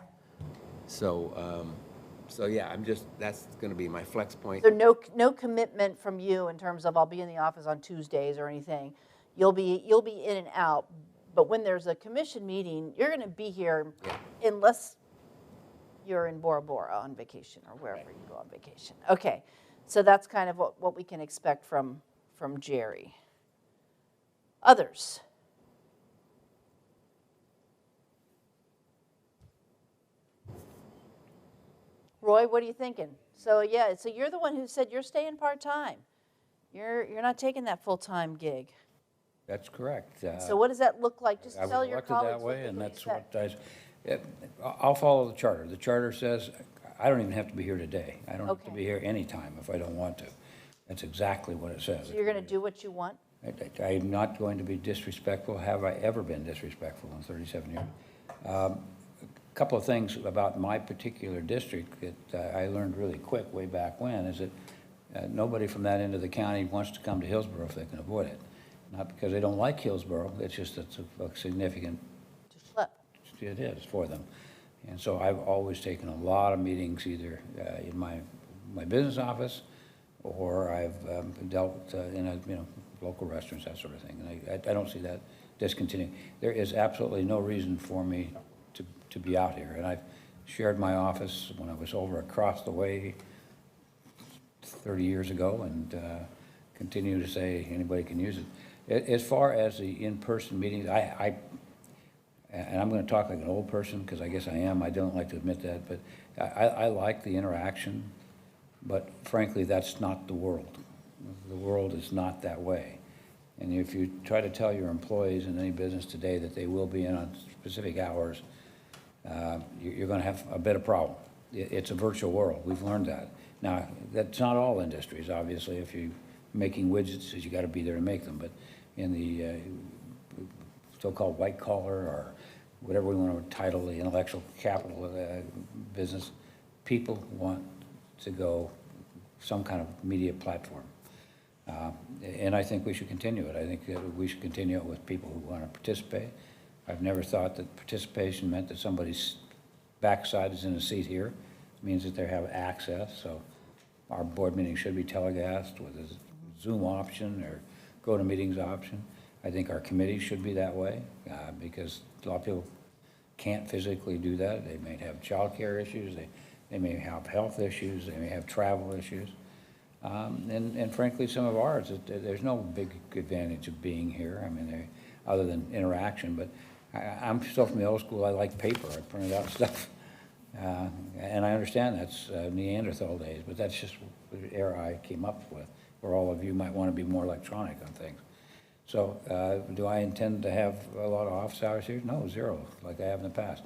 So yeah, that's going to be my flex point. So no commitment from you in terms of I'll be in the office on Tuesdays or anything. You'll be in and out, but when there's a commission meeting, you're going to be here unless you're in Bora Bora on vacation or wherever you go on vacation. Okay, so that's kind of what we can expect from Jerry. Others? Roy, what are you thinking? So you're the one who said you're staying part-time. You're not taking that full-time gig. That's correct. So what does that look like? Just I was tell your elected colleagues that way, what and you that's said. I'll follow the charter. The charter says I don't even have to be here today. I don't have to Okay. be here anytime if I don't want to. That's exactly what it says. So you're going to do what you want? I'm not going to be disrespectful. Have I ever been disrespectful in 37 years? A couple of things about my particular district that I learned really quick way back when is that nobody from that end of the county wants to come to Hillsborough if they can avoid it. Not because they don't like Hillsborough, it's just it's a significant, To schlep. it is for them. And so I've always taken a lot of meetings either in my business office, or I've dealt in local restaurants, that sort of thing. And I don't see that discontinuing. There is absolutely no reason for me to be out here. And I've shared my office when I was over across the way 30 years ago, and continue to say anybody can use it. As far as the in-person meetings, and I'm going to talk like an old person, because I guess I am. I don't like to admit that, but I like the interaction. But frankly, that's not the world. The world is not that way. And if you try to tell your employees in any business today that they will be in on specific hours, you're going to have a bit of problem. It's a virtual world. We've learned that. Now, that's not all industries, obviously. If you're making widgets, you got to be there to make them. But in the so-called white collar, or whatever we want to title the intellectual capital business, people want to go some kind of media platform. And I think we should continue it. I think that we should continue it with people who want to participate. I've never thought that participation meant that somebody's backside is in a seat here. It means that they have access. So our board meeting should be telecast with a Zoom option or go-to-meetings option. I think our committee should be that way because a lot of people can't physically do that. They may have childcare issues. They may have health issues. They may have travel issues. And frankly, some of ours, there's no big advantage of being here. I mean, other than interaction. But I'm still from the old school. I like paper. I printed out stuff. And I understand that's Neanderthal days, but that's just the era I came up with, where all of you might want to be more electronic on things. So do I intend to have a lot of office hours here? No, zero, like I have in the past.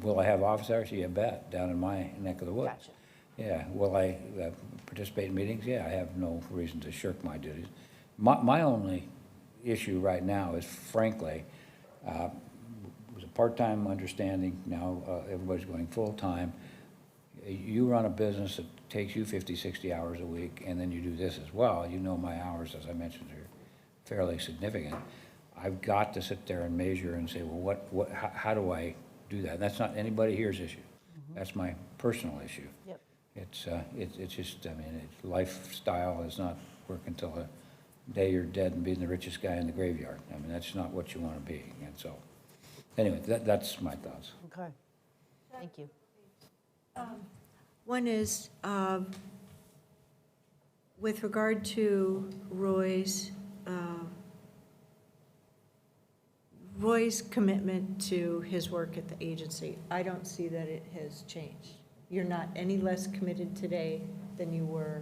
Will I have office hours? You bet, down in my neck of the woods. Gotcha. Yeah, will I participate in meetings? Yeah, I have no reason to shirk my duties. My only issue right now is, frankly, it was a part-time understanding. Now everybody's going full-time. You run a business that takes you 50, 60 hours a week, and then you do this as well. You know my hours, as I mentioned, are fairly significant. I've got to sit there and measure and say, well, how do I do that? And that's not anybody here's issue. That's my personal issue. Yep. It's just, I mean, lifestyle is not work until the day you're dead and being the richest guy in the graveyard. I mean, that's not what you want to be. And so, anyway, that's my thoughts. Okay. Thank you. One is, with regard to Roy's commitment to his work at the agency, I don't see that it has changed. You're not any less committed today than you were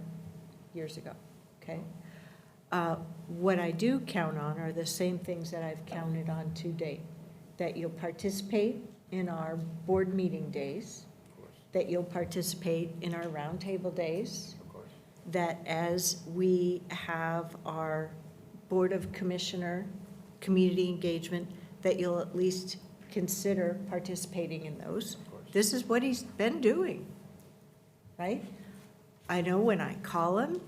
years ago, okay? What I do count on are the same things that I've counted on to date, that you'll participate in our board meeting days, that you'll participate in our roundtable days, that as we have our Board of Commissioner community engagement, that you'll at least consider participating in those. This is what he's been doing, right? I know when I call him,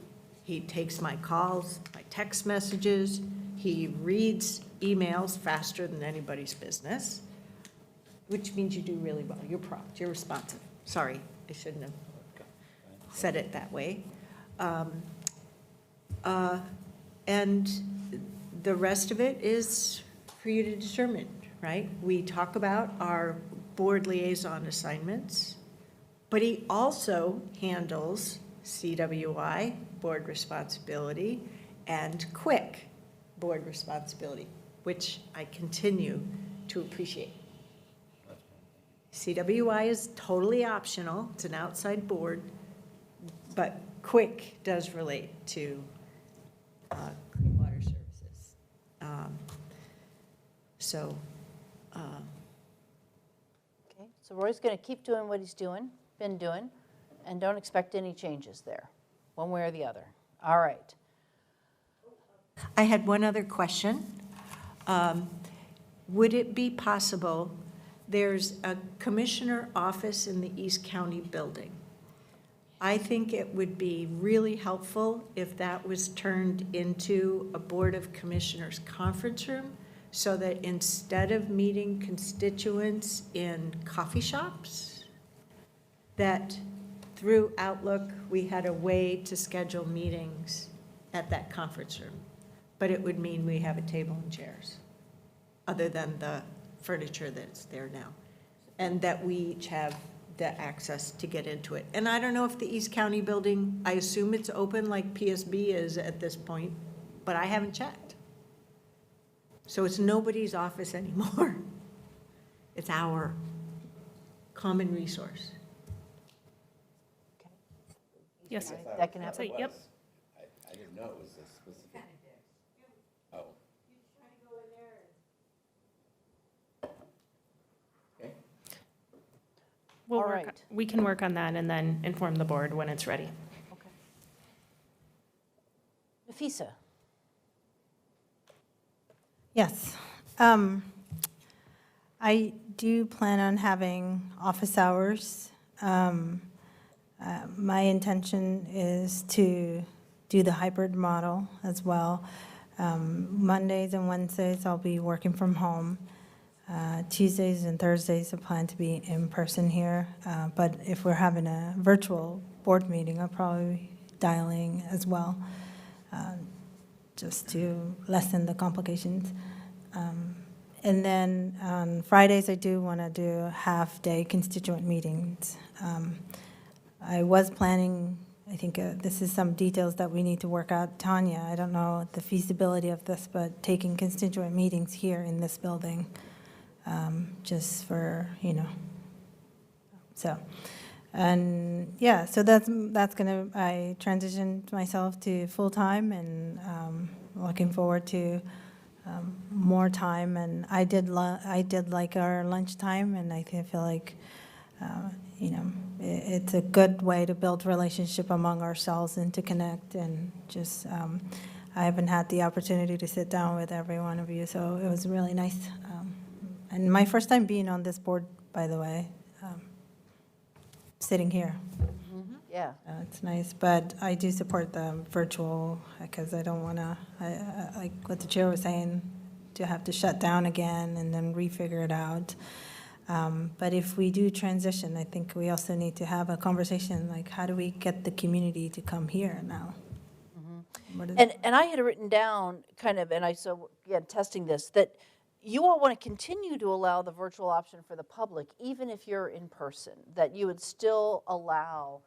he takes my calls, my text messages, he reads emails faster than anybody's business, which means you do really well. You're prompt, you're responsive. Sorry, I shouldn't have said it that way. And the rest of it is for you to determine, right? We talk about our board liaison assignments, but he also handles CWI, board responsibility, and quick board responsibility, which I continue to appreciate. CWI is totally optional. It's an outside board, but quick does relate to clean water services. Okay, so Roy's going to keep doing what he's been doing, and don't expect any changes there, one way or the other. All right. I had one other question. Would it be possible, there's a commissioner office in the East County building. I think it would be really helpful if that was turned into a Board of Commissioners conference room so that instead of meeting constituents in coffee shops, that through Outlook, we had a way to schedule meetings at that conference room. But it would mean we have a table and chairs, other than the furniture that's there now. And that we each have the access to get into it. And I don't know if the East County building, I assume it's open like PSB is at this point, but I haven't checked. So it's nobody's office anymore. It's our common resource. Yes. That can happen. So, yep. I didn't know it was a specific. Oh. Okay. We'll All work, right. we can work on that and then inform the board when it's ready. Okay. Nafisa? Yes. I do plan on having office hours. My intention is to do the hybrid model as well. Mondays and Wednesdays, I'll be working from home. Tuesdays and Thursdays, I plan to be in person here. But if we're having a virtual board meeting, I'll probably be dialing as well, just to lessen the complications. And then on Fridays, I do want to do half-day constituent meetings. I was planning, I think this is some details that we need to work out. Tanya, I don't know the feasibility of this, but taking constituent meetings here in this building, just for, so. And yeah, so that's gonna, I transitioned myself to full-time and looking forward to more time. And I did like our lunchtime, and I feel like, it's a good way to build relationship among ourselves and to connect. And just, I haven't had the opportunity to sit down with every one of you, so it was really nice. And my first time being on this board, by the way, sitting here. Yeah. It's nice, but I do support the virtual because I don't want to, like what the chair was saying, to have to shut down again and then refigure it out. But if we do transition, I think we also need to have a conversation, like how do we get the community to come here now? What is- And I had written down kind of, so again, testing this, that you all want to continue to allow the virtual option for the public, even if you're in person, that you would still allow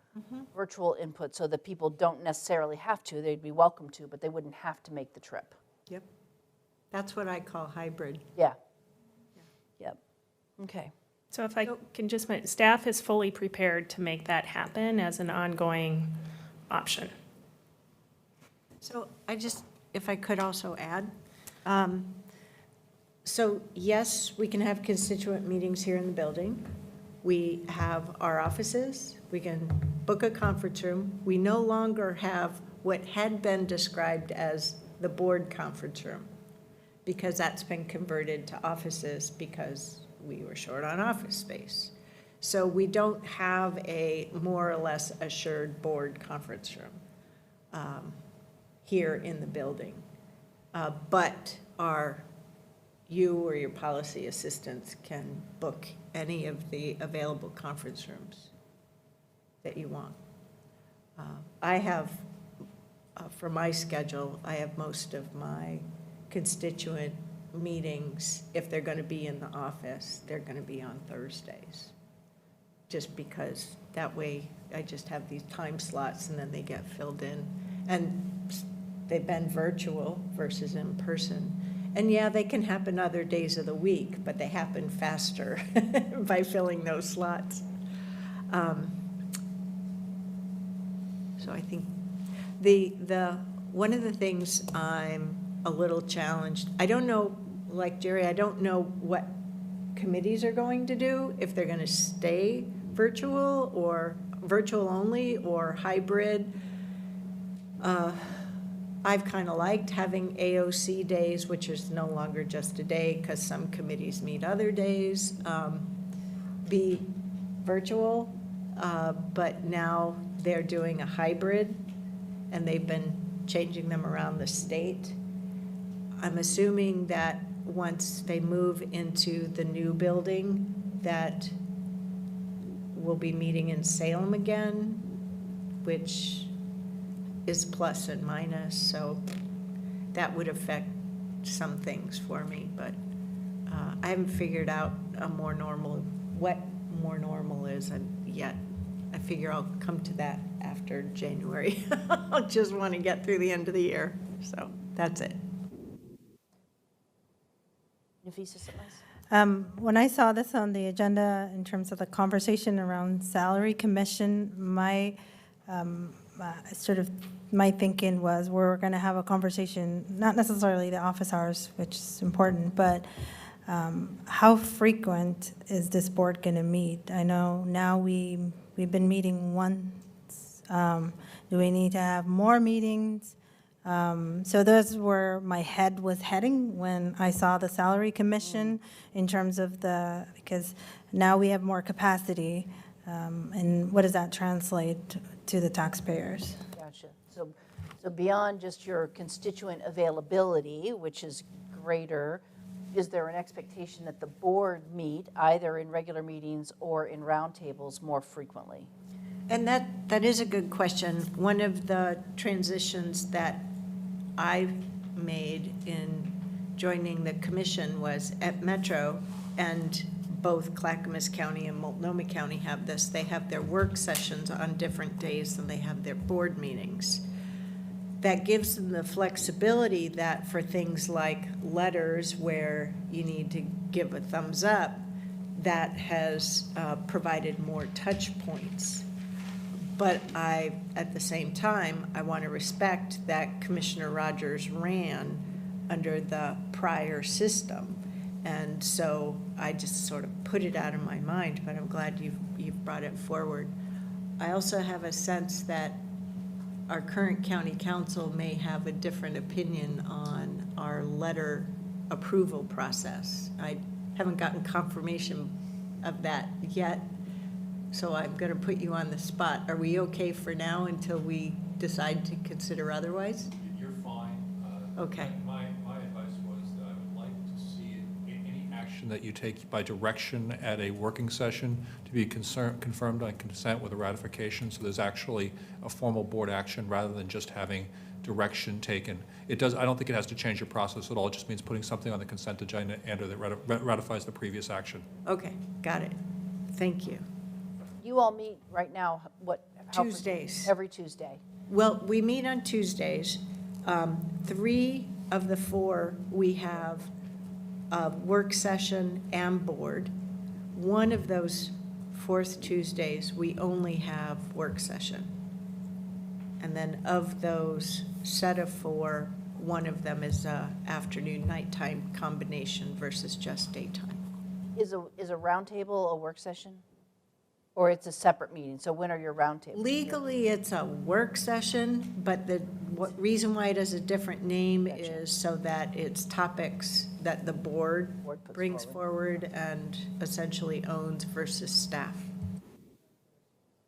virtual input so that people don't necessarily have to, they'd be welcome to, but they wouldn't have to make the trip. Yep. That's what I call hybrid. Yeah. Yep. Okay. So if I can just, staff is fully prepared to make that happen as an ongoing option. So I just, if I could also add, so yes, we can have constituent meetings here in the building. We have our offices. We can book a conference room. We no longer have what had been described as the board conference room, because that's been converted to offices because we were short on office space. So we don't have a more or less assured board conference room here in the building. But you or your policy assistants can book any of the available conference rooms that you want. I have, for my schedule, I have most of my constituent meetings, if they're going to be in the office, they're going to be on Thursdays. Just because that way I just have these time slots and then they get filled in. And they've been virtual versus in person. And yeah, they can happen other days of the week, but they happen faster by filling those slots. So I think one of the things I'm a little challenged, I don't know, like Jerry, I don't know what committees are going to do, if they're going to stay virtual or virtual only or hybrid. I've kind of liked having AOC days, which is no longer just a day because some committees meet other days, be virtual, but now they're doing a hybrid and they've been changing them around the state. I'm assuming that once they move into the new building, that we'll be meeting in Salem again, which is plus and minus, so that would affect some things for me, but I haven't figured out what more normal is yet. I figure I'll come to that after January. I just want to get through the end of the year, so that's it. Nafisa Sitmas? When I saw this on the agenda in terms of the conversation around salary commission, my my thinking was we're going to have a conversation, not necessarily the office hours, which is important, but how frequent is this board going to meet? I know now we've been meeting once. Do we need to have more meetings? So those were my head was heading when I saw the salary commission in terms of because now we have more capacity, and what does that translate to the taxpayers? Gotcha. So beyond just your constituent availability, which is greater, is there an expectation that the board meet either in regular meetings or in roundtables more frequently? And that is a good question. One of the transitions that I made in joining the commission was at Metro, and both Clackamas County and Multnomah County have this. They have their work sessions on different days than they have their board meetings. That gives them the flexibility that for things like letters where you need to give a thumbs up, that has provided more touch points. But at the same time, I want to respect that Commissioner Rogers ran under the prior system. And so I just sort of put it out of my mind, but I'm glad you've brought it forward. I also have a sense that our current county council may have a different opinion on our letter approval process. I haven't gotten confirmation of that yet, so I'm going to put you on the spot. Are we okay for now until we decide to consider otherwise? You're fine. Okay. My advice was that I would like to see any action that you take by direction at a working session to be confirmed on consent with a ratification, so there's actually a formal board action rather than just having direction taken. I don't think it has to change your process at all. It just means putting something on the consent agenda that ratifies the previous action. Okay, got it. Thank you. You all meet right now, how Tuesdays. Every Tuesday. Well, we meet on Tuesdays. 3 of the 4, we have a work session and board. One of those 4th Tuesdays, we only have work session. And then of those set of 4, one of them is a afternoon, nighttime combination versus just daytime. Is a roundtable a work session? Or it's a separate meeting? So when are your roundtables? Legally, it's a work session, but the reason why it has a different name is so that it's topics that the board brings forward and essentially owns versus staff.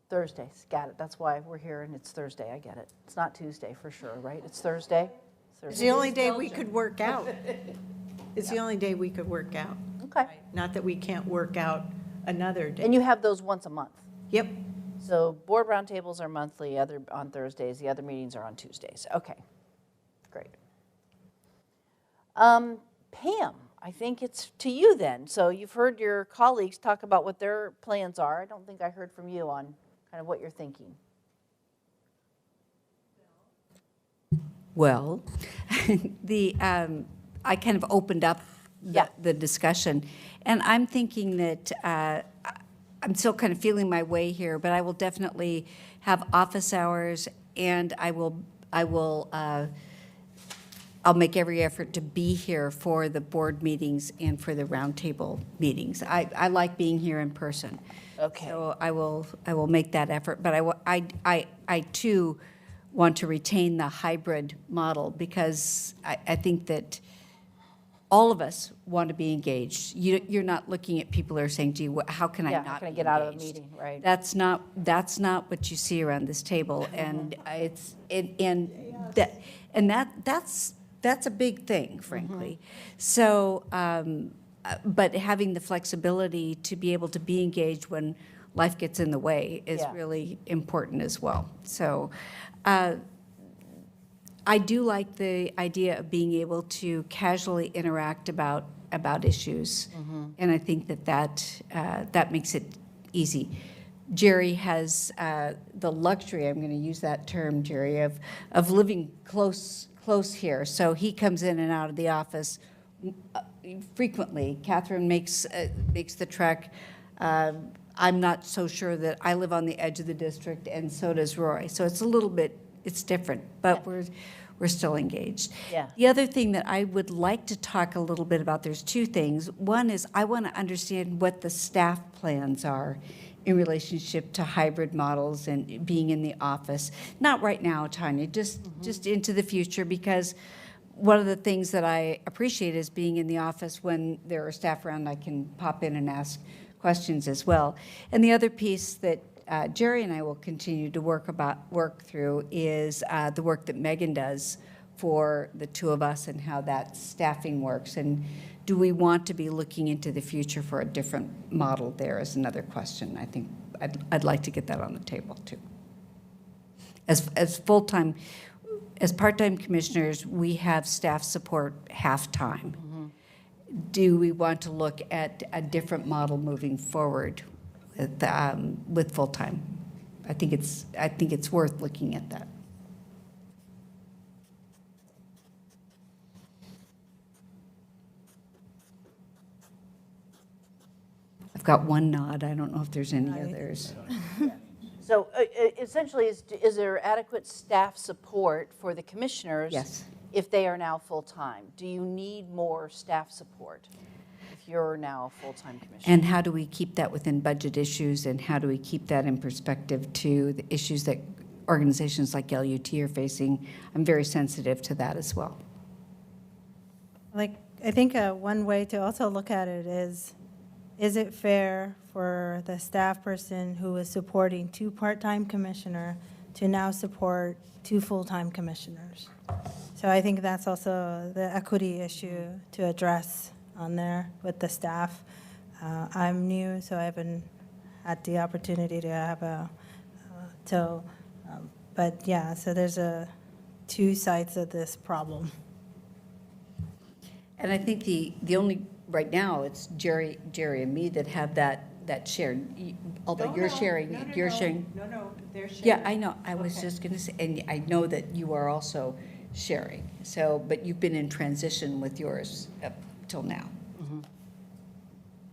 Thursdays, got it. That's why we're here and it's Thursday, I get it. It's not Tuesday for sure, right? It's Thursday? It's the only day we could work out. It's the only day we could work out. Okay. Not that we can't work out another day. And you have those once a month? Yep. So board roundtables are monthly, on Thursdays, the other meetings are on Tuesdays. Okay, great. Pam, I think it's to you then. So you've heard your colleagues talk about what their plans are. I don't think I heard from you on kind of what you're thinking. Well, I kind of opened up the discussion, and I'm thinking that I'm still kind of feeling my way here, but I will definitely have office hours, and I'll make every effort to be here for the board meetings and for the roundtable meetings. I like being here in person. Okay. So I will make that effort, but I too want to retain the hybrid model because I think that all of us want to be engaged. You're not looking at people who are saying, gee, how can I not how can I be get out of the engaged? meeting, right? That's not what you see around this table, and that's that's a big thing, frankly. So, but having the flexibility to be able to be engaged when life gets in the way is Yeah. really important as well. So I do like the idea of being able to casually interact about issues. And I think that makes it easy. Jerry has the luxury, I'm going to use that term, Jerry, of living close here. So he comes in and out of the office frequently. Catherine makes the trek. I'm not so sure that I live on the edge of the district, and so does Roy. So it's a little bit, it's different, but we're still engaged. Yeah. The other thing that I would like to talk a little bit about, there's two things. One is I want to understand what the staff plans are in relationship to hybrid models and being in the office. Not right now, Tanya, just into the future, because one of the things that I appreciate is being in the office when there are staff around, I can pop in and ask questions as well. And the other piece that Jerry and I will continue to work through is the work that Megan does for the two of us and how that staffing works. And do we want to be looking into the future for a different model there is another question. I think I'd like to get that on the table too. As full-time, as part-time commissioners, we have staff support half-time. Do we want to look at a different model moving forward with full-time? I think it's worth looking at that. I've got one nod. I don't know if there's any others. So essentially, is there adequate staff support for the commissioners? Yes. If they are now full-time? Do you need more staff support if you're now a full-time commissioner? And how do we keep that within budget issues, and how do we keep that in perspective to the issues that organizations like LUT are facing? I'm very sensitive to that as well. Like, I think one way to also look at it is it fair for the staff person who is supporting 2 part-time commissioner to now support 2 full-time commissioners? So I think that's also the equity issue to address on there with the staff. I'm new, so I haven't had the opportunity to have but yeah, so there's 2 sides of this problem. And I think the only, right now, it's Jerry and me that have that shared, although you're sharing. No, they're sharing. Yeah, I know. I was just going to say, and I know that you are also sharing. So, but you've been in transition with yours up till now.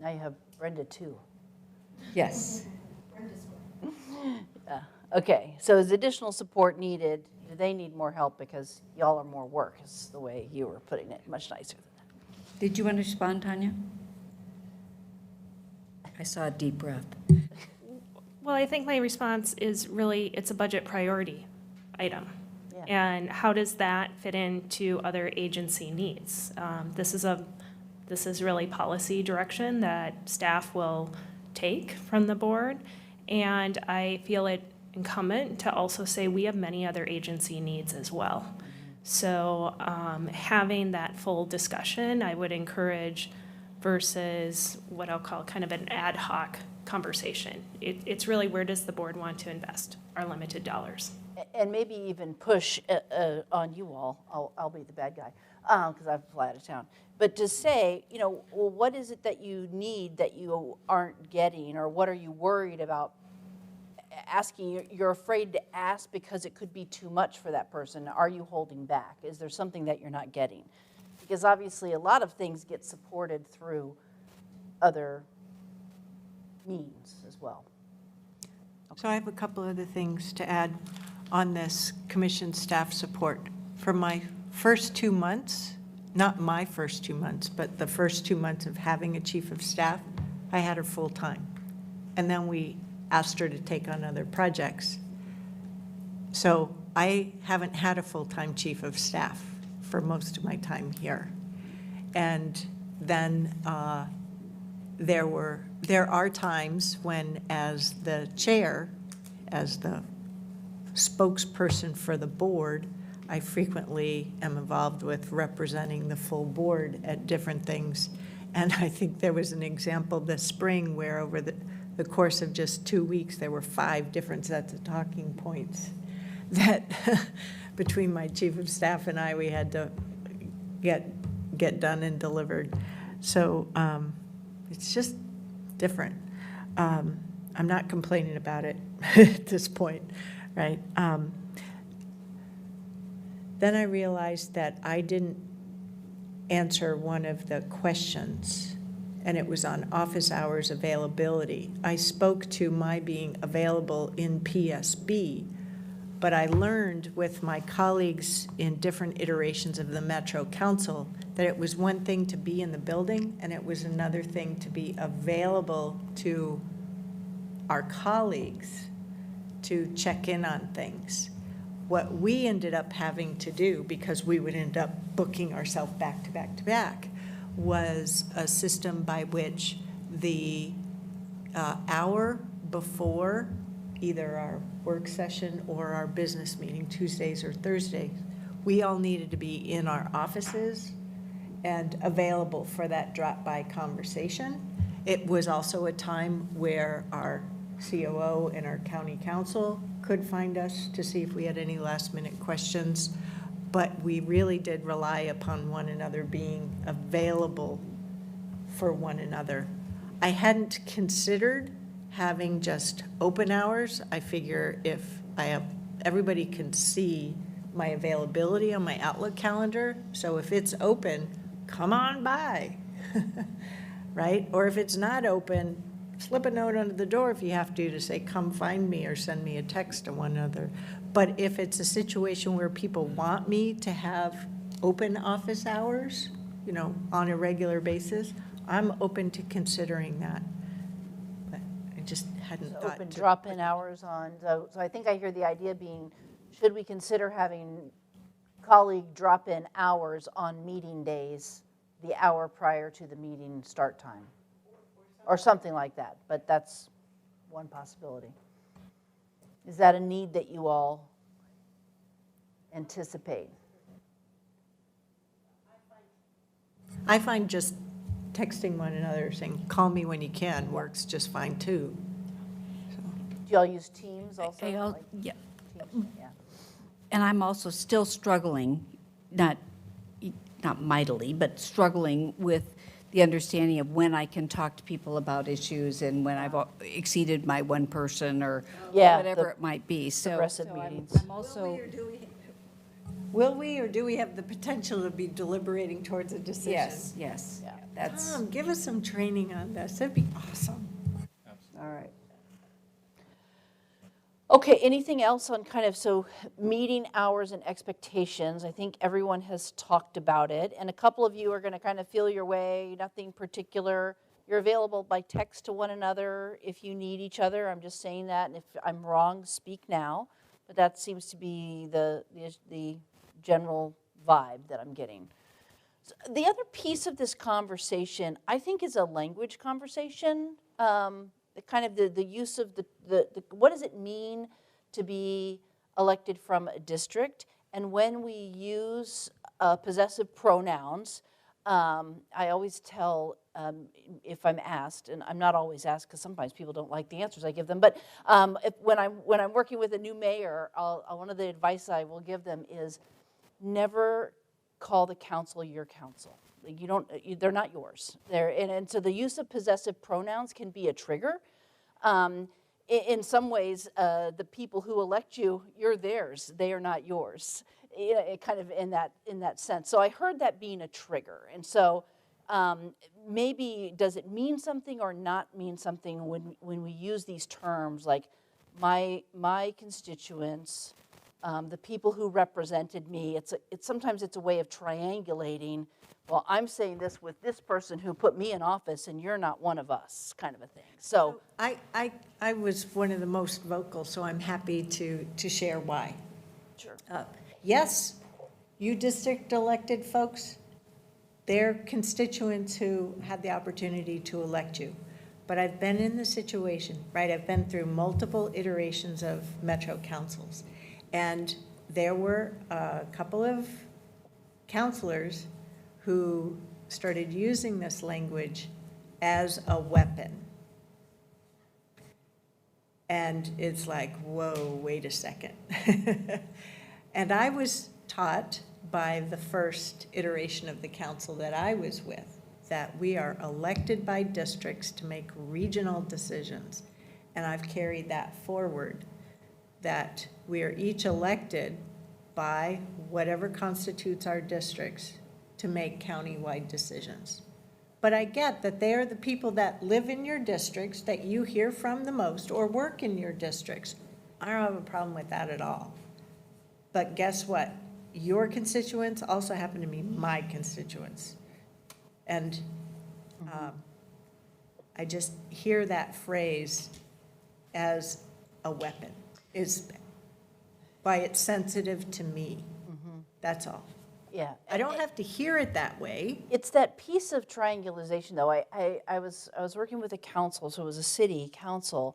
Now you have Brenda too. Yes. Yeah. Okay, so is additional support needed? Do they need more help because y'all are more work, is the way you were putting it, much nicer than that. Did you want to respond, Tanya? I saw a deep breath. Well, I think my response is really, it's a budget priority item. Yeah. And how does that fit into other agency needs? This is really policy direction that staff will take from the board. And I feel it incumbent to also say we have many other agency needs as well. So having that full discussion, I would encourage, versus what I'll call kind of an ad hoc conversation. It's really, where does the board want to invest our limited dollars? And maybe even push on you all, I'll be the bad guy, because I have to fly out of town. But to say, well, what is it that you need that you aren't getting, or what are you worried about asking? You're afraid to ask because it could be too much for that person. Are you holding back? Is there something that you're not getting? Because obviously a lot of things get supported through other means as well. So I have a couple other things to add on this commission staff support. For my first 2 months, not my first 2 months, but the first 2 months of having a chief of staff, I had her full-time. And then we asked her to take on other projects. So I haven't had a full-time chief of staff for most of my time here. And then there are times when, as the chair, as the spokesperson for the board, I frequently am involved with representing the full board at different things. And I think there was an example this spring where over the course of just 2 weeks, there were 5 different sets of talking points that between my chief of staff and I, we had to get done and delivered. So it's just different. I'm not complaining about it at this point, right? Then I realized that I didn't answer one of the questions, and it was on office hours availability. I spoke to my being available in PSB, but I learned with my colleagues in different iterations of the Metro Council that it was one thing to be in the building, and it was another thing to be available to our colleagues to check in on things. What we ended up having to do, because we would end up booking ourselves back to back to back, was a system by which the hour before either our work session or our business meeting, Tuesdays or Thursdays, we all needed to be in our offices and available for that drop-by conversation. It was also a time where our COO and our county council could find us to see if we had any last-minute questions, but we really did rely upon one another being available for one another. I hadn't considered having just open hours. I figure if everybody can see my availability on my Outlook calendar, so if it's open, come on by, right? Or if it's not open, slip a note under the door if you have to say, come find me, or send me a text to one another. But if it's a situation where people want me to have open office hours, on a regular basis, I'm open to considering that. But I just hadn't thought Open to. drop-in hours on, so I think I hear the idea being, should we consider having colleague drop-in hours on meeting days, the hour prior to the meeting start time? Or something like that, but that's one possibility. Is that a need that you all anticipate? I find just texting one another saying, call me when you can, works just fine too. Do y'all use Teams also? Yeah. Teams, yeah. And I'm also still struggling, not mightily, but struggling with the understanding of when I can talk to people about issues and when I've exceeded my one person or whatever it might be. So progressive meetings. I'm also, Will we, or do we have the potential to be deliberating towards a decision? yes. That's, Tom, give us some training on this. That'd be awesome. All right. Okay, anything else on kind of, so meeting hours and expectations? I think everyone has talked about it, and a couple of you are going to kind of feel your way, nothing particular. You're available by text to one another if you need each other. I'm just saying that, and if I'm wrong, speak now. But that seems to be the general vibe that I'm getting. So the other piece of this conversation, I think, is a language conversation. Kind of the use of the what does it mean to be elected from a district? And when we use possessive pronouns, I always tell, if I'm asked, and I'm not always asked because sometimes people don't like the answers I give them, but when I'm working with a new mayor, one of the advice I will give them is never call the council your council. They're not yours. And so the use of possessive pronouns can be a trigger. In some ways, the people who elect you, you're theirs. They are not yours. Kind of in that sense. So I heard that being a trigger. And so maybe does it mean something or not mean something when we use these terms like my constituents, the people who represented me? Sometimes it's a way of triangulating. Well, I'm saying this with this person who put me in office, and you're not one of us, kind of a thing. So I was one of the most vocal, so I'm happy to share why. Sure. Yes, you district elected folks, they're constituents who had the opportunity to elect you. But I've been in the situation, right? I've been through multiple iterations of Metro councils. And there were a couple of counselors who started using this language as a weapon. And it's like, whoa, wait a second. And I was taught by the first iteration of the council that I was with that we are elected by districts to make regional decisions. And I've carried that forward, that we are each elected by whatever constitutes our districts to make countywide decisions. But I get that they are the people that live in your districts that you hear from the most or work in your districts. I don't have a problem with that at all. But guess what? Your constituents also happen to be my constituents. And I just hear that phrase as a weapon, is why it's sensitive to me. That's all. Yeah. I don't have to hear it that way. It's that piece of triangulation, though. I was working with a council, so it was a city council,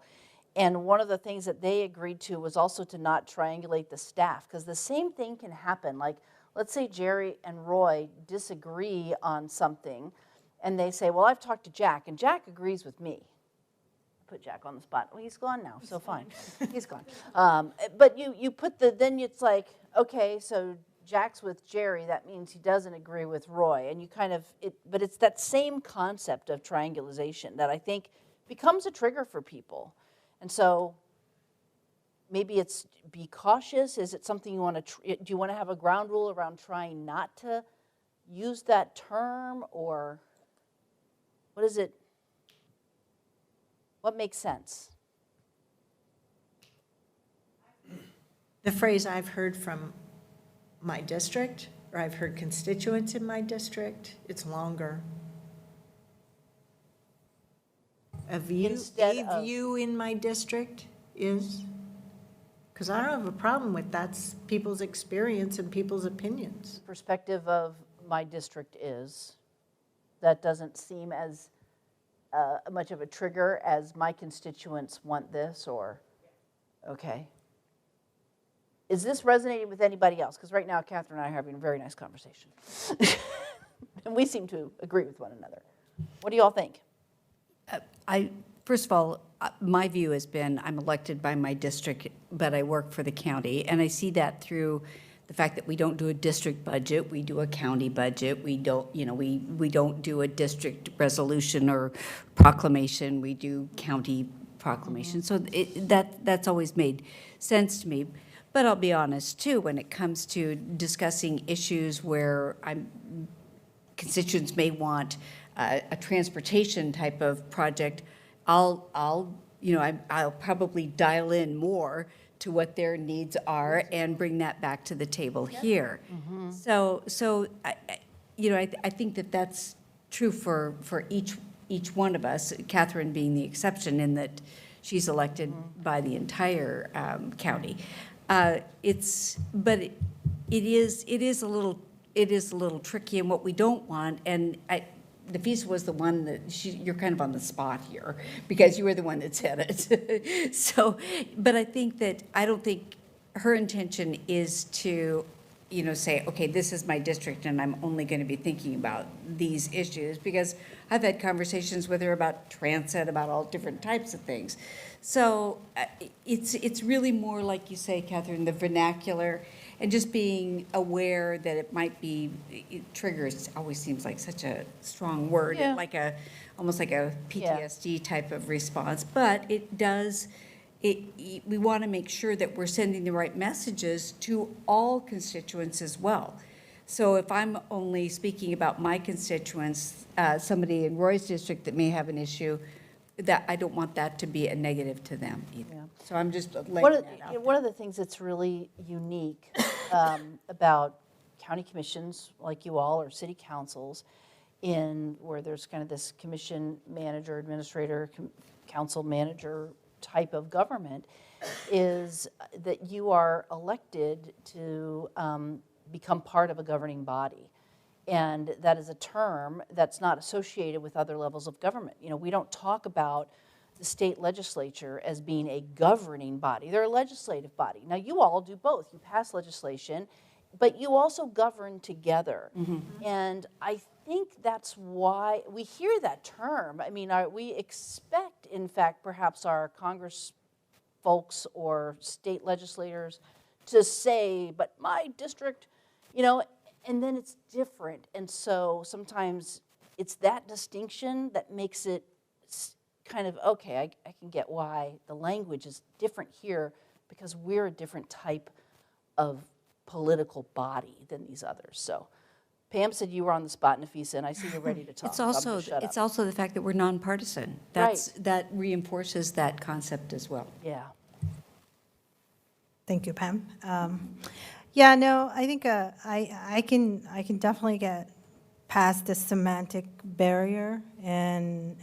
and one of the things that they agreed to was also to not triangulate the staff, because the same thing can happen. Like, let's say Jerry and Roy disagree on something, and they say, well, I've talked to Jack, and Jack agrees with me. Put Jack on the spot. Well, he's gone now, so fine. He's gone. But you put then it's like, okay, so Jack's with Jerry, that means he doesn't agree with Roy. And you kind of, but it's that same concept of triangulation that I think becomes a trigger for people. And so maybe it's be cautious. Is it something you want to, do you want to have a ground rule around trying not to use that term, or what is it? What makes sense? The phrase I've heard from my district, or I've heard constituents in my district, it's longer. A view in my district is, because I don't have a problem with that's people's experience and people's opinions. Perspective of my district is, that doesn't seem as much of a trigger as my constituents want this, or, okay. Is this resonating with anybody else? Because right now, Catherine and I are having a very nice conversation. And we seem to agree with one another. What do you all think? First of all, my view has been I'm elected by my district, but I work for the county. And I see that through the fact that we don't do a district budget, we do a county budget. We don't, we don't do a district resolution or proclamation, we do county proclamation. So that's always made sense to me. But I'll be honest too, when it comes to discussing issues where constituents may want a transportation type of project, I'll probably dial in more to what their needs are and bring that back to the table here. So I think that that's true for each one of us, Catherine being the exception in that she's elected by the entire county. But it is a little tricky, and what we don't want, and Nafisa was the one that you're kind of on the spot here because you were the one that said it. So, but I don't think her intention is to, say, okay, this is my district and I'm only going to be thinking about these issues, because I've had conversations with her about transit, about all different types of things. So it's really more like you say, Catherine, the vernacular, and just being aware that it might be, triggers always seems like such a strong word, Yeah. Almost like a PTSD type of response. But it does, we want to make sure that we're sending the right messages to all constituents as well. So if I'm only speaking about my constituents, somebody in Roy's district that may have an issue, that I don't want that to be a negative to them either. Yeah. So I'm just laying One that out there. of the things that's really unique about county commissions like you all, or city councils, where there's kind of this commission manager, administrator, council manager type of government, is that you are elected to become part of a governing body. And that is a term that's not associated with other levels of government. We don't talk about the state legislature as being a governing body. They're a legislative body. Now, you all do both. You pass legislation, but you also govern together. And I think that's why we hear that term. I mean, we expect, in fact, perhaps our Congress folks or state legislators to say, but my district, and then it's different. And so sometimes it's that distinction that makes it kind of, okay, I can get why the language is different here, because we're a different type of political body than these others. So Pam said you were on the spot, Nafisa, and I see you're ready to talk. It's so I'm also, gonna shut it's up. also the fact that we're nonpartisan. That reinforces that concept as well. Yeah. Thank you, Pam. Yeah, no, I think I can definitely get past the semantic barrier and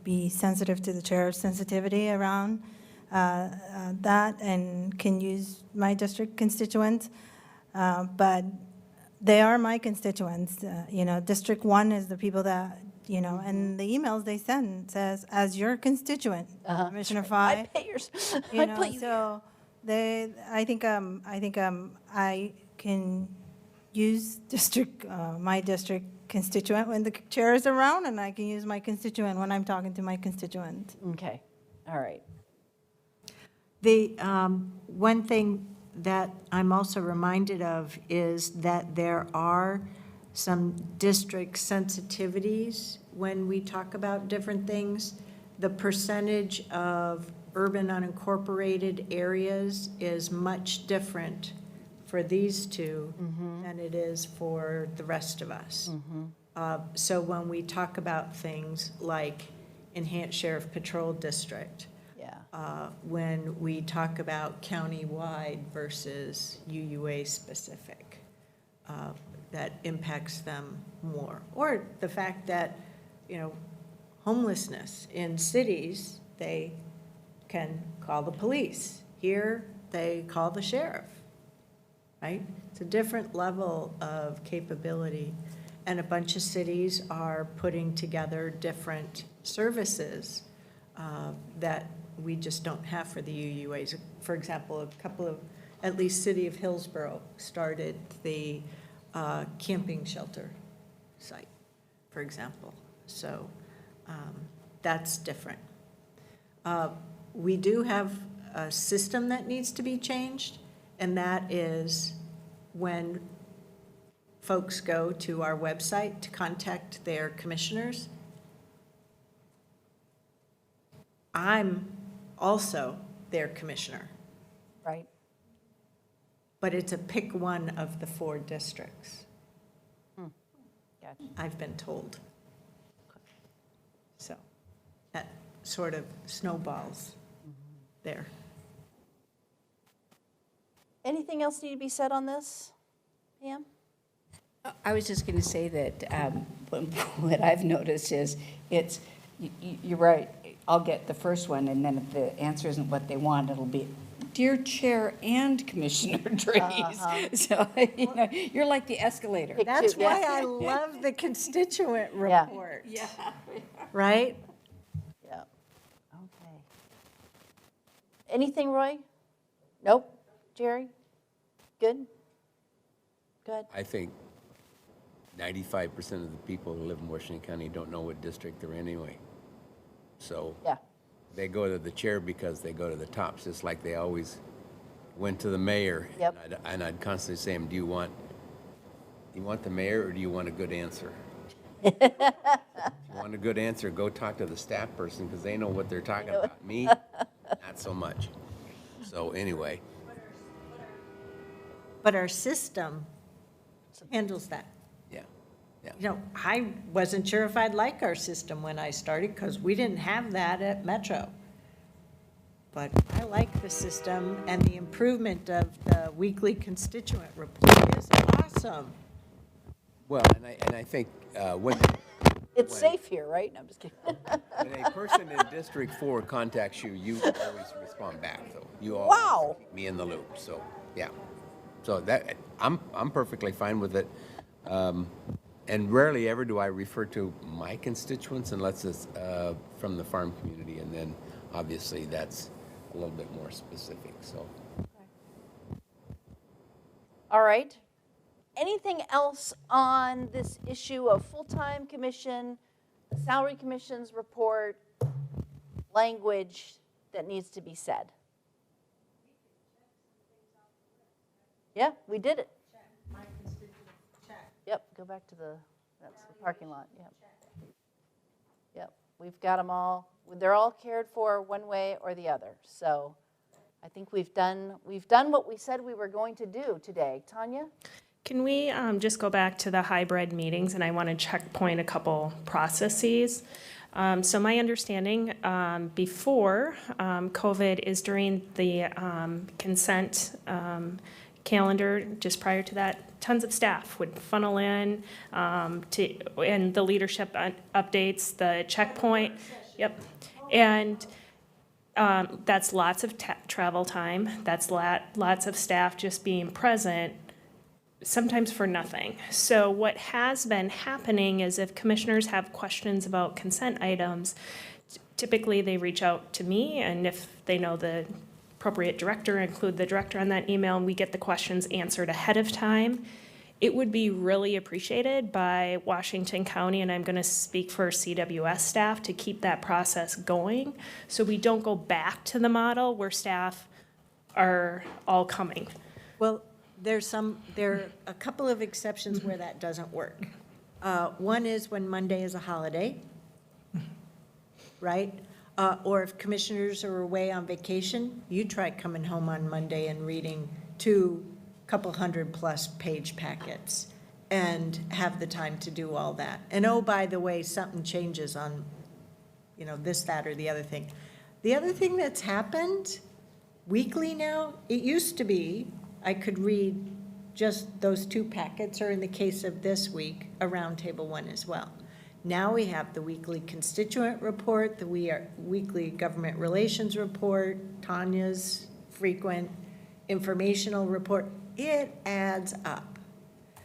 be sensitive to the chair's sensitivity around that, and can use my district constituents. But they are my constituents. District 1 is the people that, and the emails they send says, as your constituent, Commissioner Fye. I pay yours. You I know, put you so I think I can use my district constituent when the chair is around, and I can use my constituent when I'm talking to my constituent. Okay. All right. The one thing that I'm also reminded of is that there are some district sensitivities when we talk about different things. The percentage of urban unincorporated areas is much different for these two than it is for the rest of us. So when we talk about things like Enhanced Sheriff Patrol District, when we talk about county-wide versus UUA specific, that impacts them more. Or the fact that, homelessness in cities, they can call the police. Here, they call the sheriff, right? It's a different level of capability. And a bunch of cities are putting together different services that we just don't have for the UUAs. For example, a couple of, at least City of Hillsborough started the camping shelter site, for example. So that's different. We do have a system that needs to be changed, and that is when folks go to our website to contact their commissioners. I'm also their commissioner. Right. But it's a pick one of the 4 districts. Gotcha. I've been told. So that sort of snowballs there. Anything else need to be said on this, Pam? I was just going to say that what I've noticed is you're right, I'll get the first one, and then if the answer isn't what they want, it'll be, Dear Chair and Commissioner Drees. So, you're like the escalator. That's why I love the constituent report. Yeah. Right? Yeah. Okay. Anything, Roy? Nope. Jerry? Good? Good. I think 95% of the people who live in Washington County don't know what district they're in anyway. So they go to the chair because they go to the tops, just like they always went to the mayor. Yep. And I'd constantly say to them, do you want the mayor or do you want a good answer? If you want a good answer, go talk to the staff person because they know what they're talking about. Me, not so much. So anyway. But our system handles that. Yeah. I wasn't sure if I'd like our system when I started because we didn't have that at Metro. But I like the system, and the improvement of the weekly constituent report is awesome. Well, and I think when It's safe here, right? No, I'm just kidding. when a person in District 4 contacts you, you always respond back, though. You always keep me in the loop, so, yeah. So that, I'm perfectly fine with it. And rarely ever do I refer to my constituents unless it's from the farm community, and then obviously that's a little bit more specific, so. All right. Anything else on this issue of full-time commission, the salary commission's report, language that needs to be said? Yeah, we did it. Yep, go back to that's the parking lot, yep. Yep, we've got them all, they're all cared for one way or the other. So I think we've done what we said we were going to do today. Tanya? Can we just go back to the hybrid meetings, and I want to checkpoint a couple processes. So my understanding before COVID is during the consent calendar, just prior to that, tons of staff would funnel in and the leadership updates, the checkpoint. Yep. And that's lots of travel time. That's lots of staff just being present, sometimes for nothing. So what has been happening is if commissioners have questions about consent items, typically they reach out to me, and if they know the appropriate director, include the director on that email, and we get the questions answered ahead of time. It would be really appreciated by Washington County, and I'm going to speak for CWS staff, to keep that process going so we don't go back to the model where staff are all coming. Well, there are a couple of exceptions where that doesn't work. One is when Monday is a holiday, right? Or if commissioners are away on vacation, you try coming home on Monday and reading 2 couple 100+ page packets and have the time to do all that. And oh, by the way, something changes on, this, that, or the other thing. The other thing that's happened weekly now, it used to be I could read just those 2 packets, or in the case of this week, a roundtable one as well. Now we have the weekly constituent report, the weekly government relations report, Tanya's frequent informational report. It adds up.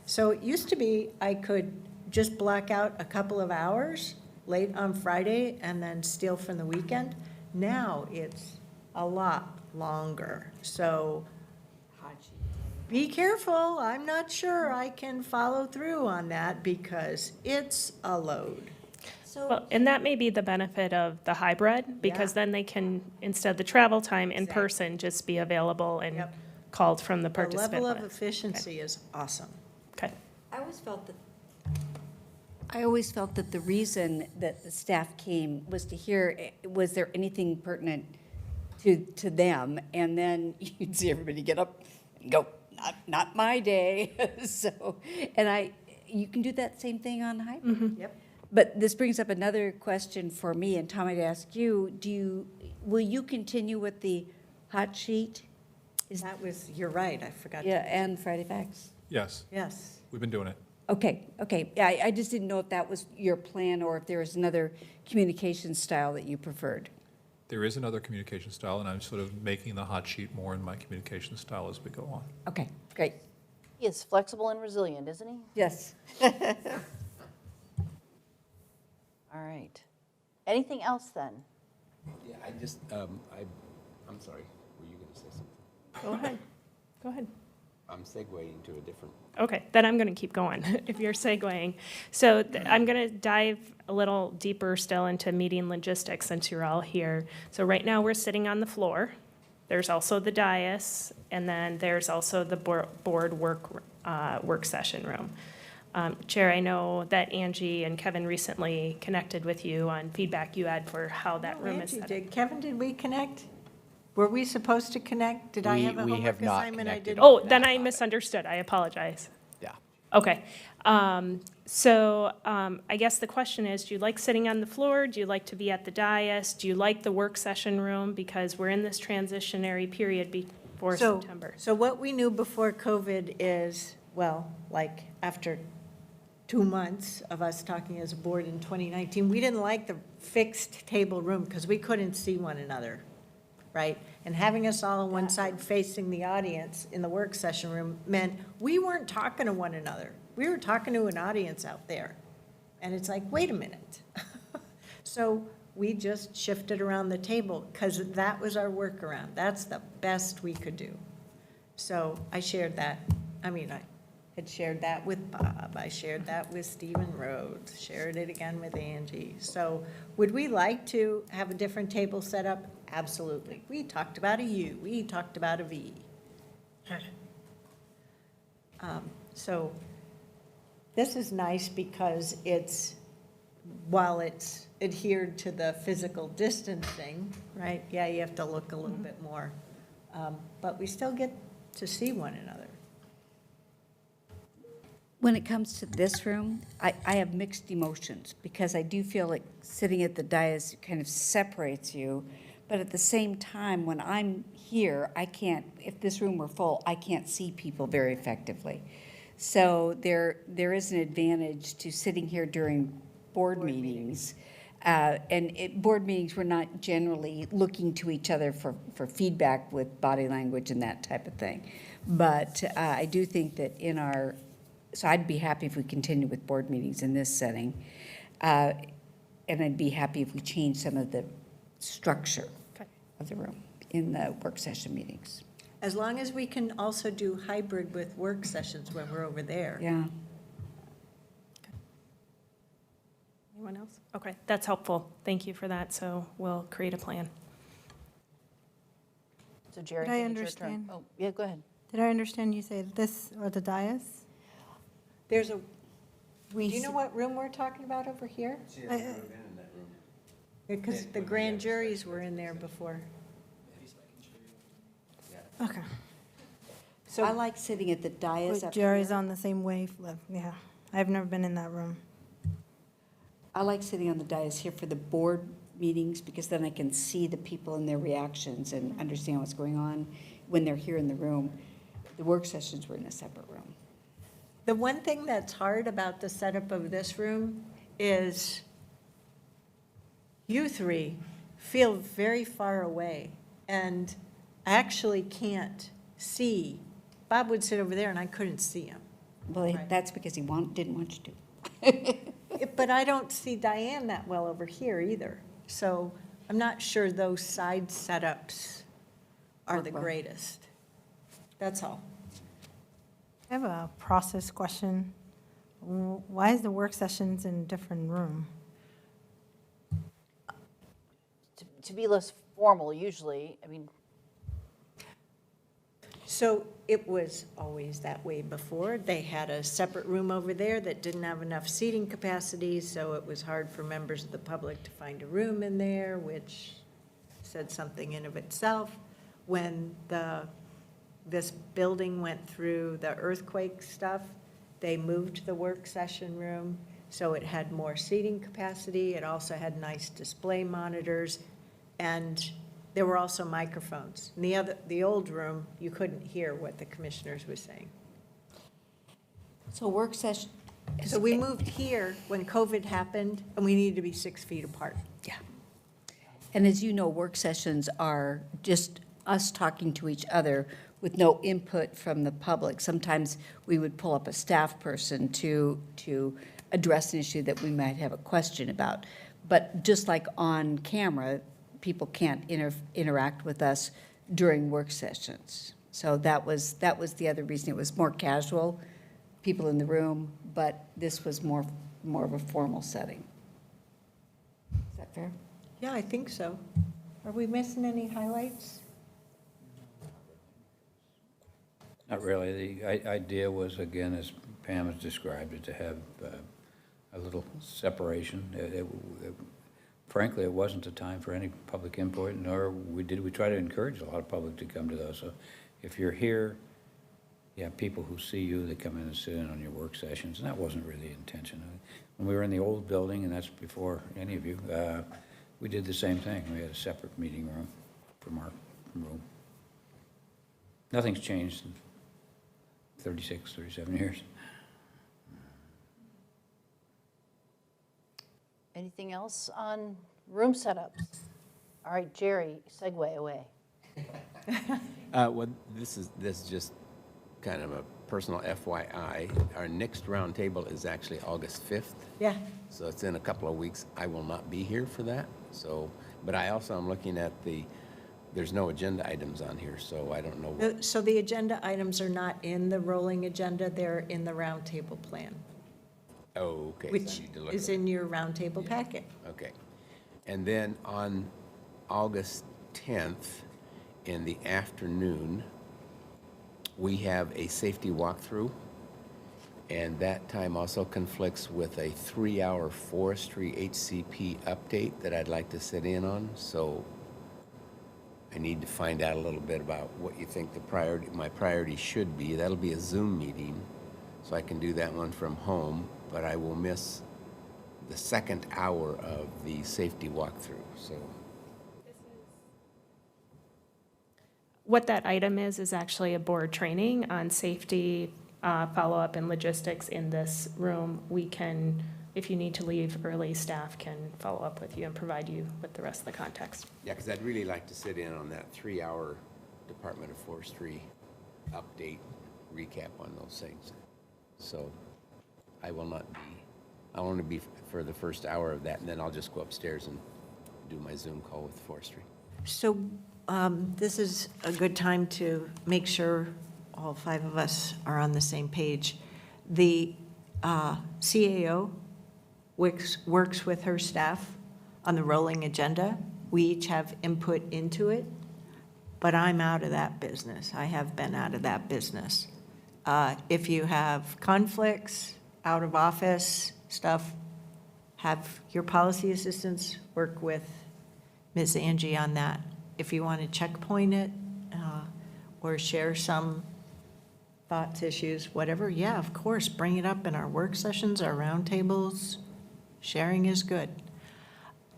So it used to be I could just block out a couple of hours late on Friday and then steal from the weekend. Now it's a lot longer. So be careful. I'm not sure I can follow through on that because it's a load. Well, and that may be the benefit of the hybrid, because then they can, instead of the travel time in person, just be available and called from the The participant level of list. efficiency is awesome. Okay. I always felt that the reason that the staff came was to hear, was there anything pertinent to them? And then you'd see everybody get up and go, not my day. So, and you can do that same thing on hybrid. Yep. But this brings up another question for me, and Tom, I'd ask you, will you continue with the hot sheet? You're right, I forgot. Yeah, and Friday Facts? Yes, Yes. we've been doing it. Okay. Yeah, I just didn't know if that was your plan or if there was another communication style that you preferred. There is another communication style, and I'm sort of making the hot sheet more in my communication style as we go on. Okay, great. He is flexible and resilient, isn't he? Yes. All right. Anything else then? Yeah, I just, I'm sorry, were you going to say something? Go ahead. Go ahead. I'm segueing to a different. Okay, then I'm going to keep going if you're segueing. So I'm going to dive a little deeper still into meeting logistics since you're all here. So right now we're sitting on the floor. There's also the dais, and then there's also the board work session room. Chair, I know that Angie and Kevin recently connected with you on feedback you had for how that room is Angie set up. did. Kevin, did we connect? Were we supposed to connect? Did I have a We homework have not assignment I connected. didn't? Oh, then I misunderstood. I apologize. Yeah. Okay. So I guess the question is, do you like sitting on the floor? Do you like to be at the dais? Do you like the work session room? Because we're in this transitionary period before September. So what we knew before COVID is, well, like after 2 months of us talking as a board in 2019, we didn't like the fixed table room because we couldn't see one another, right? And having us all on one side facing the audience in the work session room meant we weren't talking to one another. we were talking to an audience out there, and it's like, wait a minute. So we just shifted around the table, because that was our workaround. That's the best we could do. So I shared that. I mean, I had shared that with Bob. I shared that with Stephen Rhodes, shared it again with Angie. So would we like to have a different table set up? Absolutely. We talked about a U. We talked about a V. So this is nice because it's, while it's adhered to the physical distancing, right? Yeah, you have to look a little bit more. But we still get to see one another. When it comes to this room, I have mixed emotions because I do feel like sitting at the dais kind of separates you. But at the same time, when I'm here, I can't, if this room were full, I can't see people very effectively. So there is an advantage to sitting here during board meetings. Board meetings, we're not generally looking to each other for feedback with body language and that type of thing. But I do think that so I'd be happy if we continue with board meetings in this setting. And I'd be happy if we change some of the structure of the room in the work session meetings. As long as we can also do hybrid with work sessions when we're over there. Yeah. Anyone else? Okay, that's helpful. Thank you for that. So we'll create a plan. So Jerry, Did I I think it's your turn. understand? Oh, yeah, go ahead. Did I understand you say this or the dais? There's a, do you know what room we're talking about over here? Because the grand juries were in there before. Okay. So I like sitting at the dais With up Jerry's here. on the same wavelength, yeah. I've never been in that room. I like sitting on the dais here for the board meetings because then I can see the people and their reactions and understand what's going on when they're here in the room. The work sessions were in a separate room. The one thing that's hard about the setup of this room is you three feel very far away, and I actually can't see. Bob would sit over there and I couldn't see him. Well, Right. that's because he didn't want you to. But I don't see Diane that well over here either. So I'm not sure those side setups are the Work well. greatest. That's all. I have a process question. Why is the work sessions in a different room? To be less formal, usually, I mean, So it was always that way before. They had a separate room over there that didn't have enough seating capacity, so it was hard for members of the public to find a room in there, which said something in of itself. When this building went through the earthquake stuff, they moved the work session room, so it had more seating capacity. It also had nice display monitors, and there were also microphones. In the old room, you couldn't hear what the commissioners were saying. So work session. So we moved here when COVID happened, and we needed to be 6 feet apart. Yeah. And as you know, work sessions are just us talking to each other with no input from the public. Sometimes we would pull up a staff person to address an issue that we might have a question about. But just like on camera, people can't interact with us during work sessions. So that was the other reason. It was more casual, people in the room, but this was more of a formal setting. Is that fair? Yeah, I think so. Are we missing any highlights? Not really. The idea was, again, as Pam has described it, to have a little separation. Frankly, it wasn't a time for any public input, nor we try to encourage a lot of public to come to those. So if you're here, you have people who see you, they come in and sit in on your work sessions, and that wasn't really the intention. When we were in the old building, and that's before any of you, we did the same thing. We had a separate meeting room from our room. Nothing's changed in 36, 37 years. anything else on room setups? All right, Jerry, segue away. Well, this is just kind of a personal FYI, our next roundtable is actually August 5th. Yeah. So it's in a couple of weeks. I will not be here for that. So, but I also am looking at there's no agenda items on here, so I don't know. So the agenda items are not in the rolling agenda, they're in the roundtable plan, Oh, okay. so I which need to look is at- in your roundtable packet. Okay. And then on August 10th, in the afternoon, we have a safety walkthrough. And that time also conflicts with a 3-hour forestry HCP update that I'd like to sit in on. So I need to find out a little bit about what you think my priority should be. That'll be a Zoom meeting, so I can do that one from home, but I will miss the second hour of the safety walkthrough, so. What that item is actually a board training on safety, follow-up, and logistics in this room. We can, if you need to leave early, staff can follow up with you and provide you with the rest of the context. Yeah, because I'd really like to sit in on that 3-hour Department of Forestry update, recap on those things. So I will not be, I'll only be for the first hour of that, and then I'll just go upstairs and do my Zoom call with forestry. So this is a good time to make sure all 5 of us are on the same page. The CAO works with her staff on the rolling agenda. We each have input into it, but I'm out of that business. I have been out of that business. If you have conflicts, out of office stuff, have your policy assistants work with Ms. Angie on that. If you want to checkpoint it or share some thoughts, issues, whatever, yeah, of course, bring it up in our work sessions, our roundtables. Sharing is good.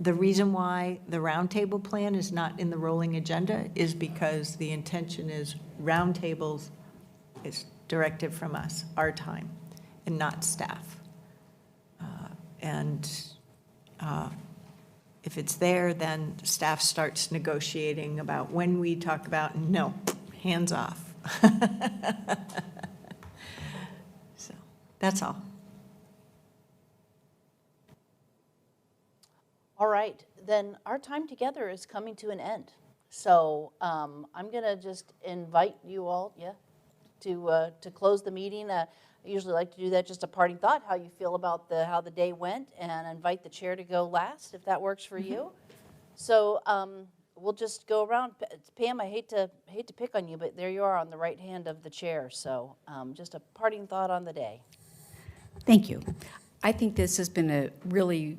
The reason why the roundtable plan is not in the rolling agenda is because the intention is roundtables is directive from us, our time, and not staff. If it's there, then staff starts negotiating about when we talk about, no, hands off. So, that's all. All right, then our time together is coming to an end. So I'm going to just invite you all, to close the meeting. I usually like to do that, just a parting thought, how you feel about how the day went, and invite the chair to go last, if that works for you. So we'll just go around. Pam, I hate to pick on you, but there you are on the right hand of the chair. So just a parting thought on the day. Thank you. I think this has been a really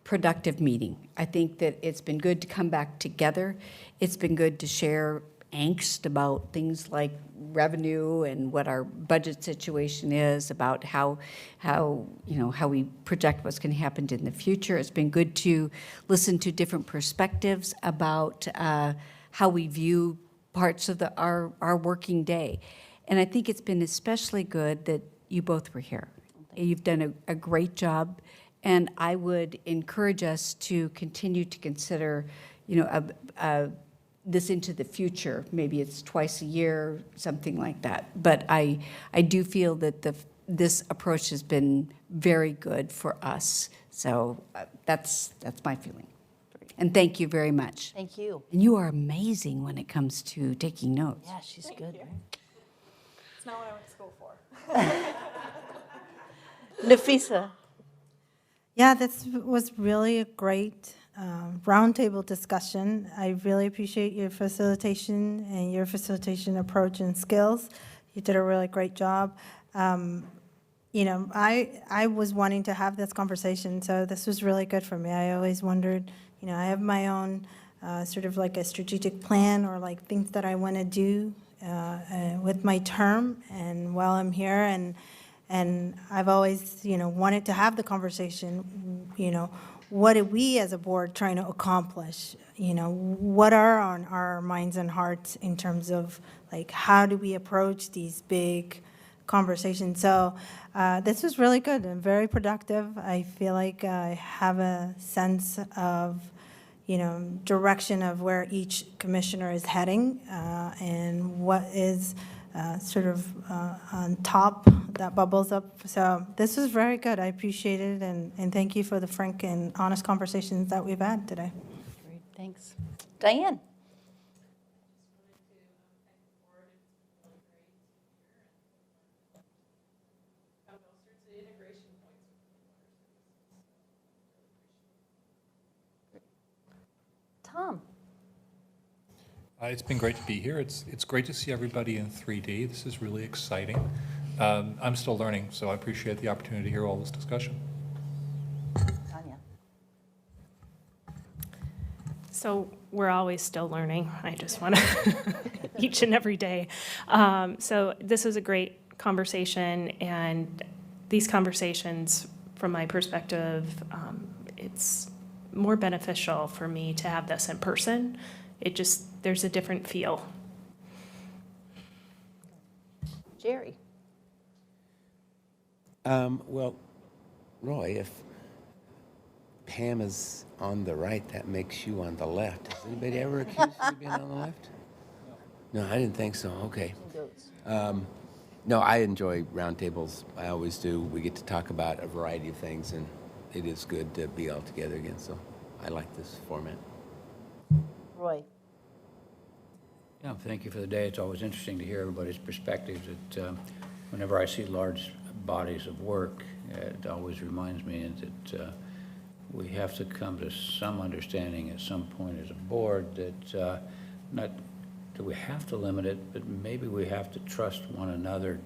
productive meeting. I think that it's been good to come back together. It's been good to share angst about things like revenue and what our budget situation is, about how we project what's going to happen in the future. It's been good to listen to different perspectives about how we view parts of our working day. And I think it's been especially good that you both were here. You've done a great job, and I would encourage us to continue to consider, this into the future. Maybe it's twice a year, something like that. But I do feel that this approach has been very good for us. So that's my feeling. And thank you very much. Thank you. And you are amazing when it comes to taking notes. Yeah, she's good. Right? It's not what I went to school for. Nafisa. Yeah, this was really a great roundtable discussion. I really appreciate your facilitation and your facilitation approach and skills. You did a really great job. I was wanting to have this conversation, so this was really good for me. I always wondered, I have my own sort of like a strategic plan or like things that I want to do with my term and while I'm here, and I've always, wanted to have the conversation, what are we as a board trying to accomplish? What are on our minds and hearts in terms of like, how do we approach these big conversations? So this was really good and very productive. I feel like I have a sense of, direction of where each commissioner is heading and what is sort of on top that bubbles up. So this was very good. I appreciate it, and thank you for the frank and honest conversations that we've had today. Great, thanks. Diane? Tom? It's been great to be here. It's great to see everybody in 3D. This is really exciting. I'm still learning, so I appreciate the opportunity to hear all this discussion. Tanya? So we're always still learning. I just want to, each and every day. So this was a great conversation, and these conversations, from my perspective, it's more beneficial for me to have this in person. There's a different feel. Jerry? Well, Roy, if Pam is on the right, that makes you on the left. Has anybody ever accused you of being on the left? No, I didn't think so. Okay. No, I enjoy roundtables. I always do. We get to talk about a variety of things, and it is good to be all together again. So I like this format. Roy? Yeah, thank you for the day. It's always interesting to hear everybody's perspectives. Whenever I see large bodies of work, it always reminds me that we have to come to some understanding at some point as a board that not that we have to limit it, but maybe we have to trust one another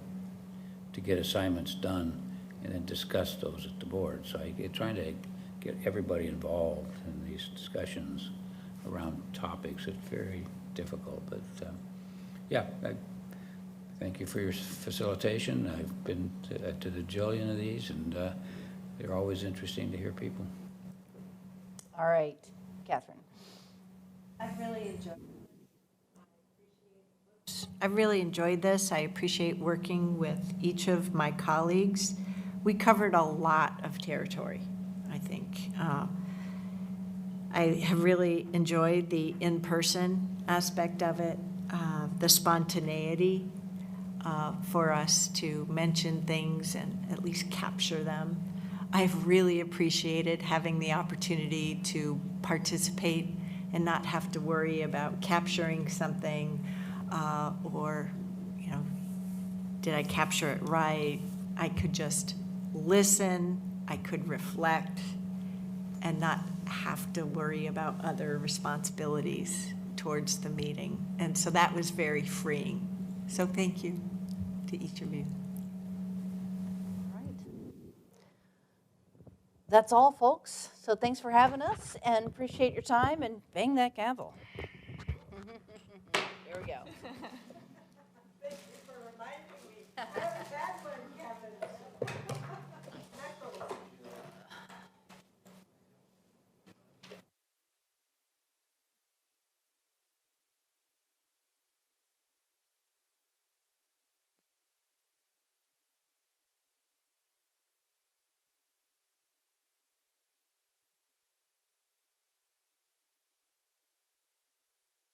to get assignments done and then discuss those at the board. So trying to get everybody involved in these discussions around topics is very difficult, but yeah, I thank you for your facilitation. I've been to the jillion of these, and they're always interesting to hear people. All right, Catherine? I really enjoyed this. I appreciate working with each of my colleagues. We covered a lot of territory, I think. I have really enjoyed the in-person aspect of it, the spontaneity for us to mention things and at least capture them. I've really appreciated having the opportunity to participate and not have to worry about capturing something or, did I capture it right? I could just listen, I could reflect, and not have to worry about other responsibilities towards the meeting. And so that was very freeing. So thank you to each of you. All right. That's all, folks. So thanks for having us, and appreciate your time, and bang that gavel. There we go. Thank you for reminding me.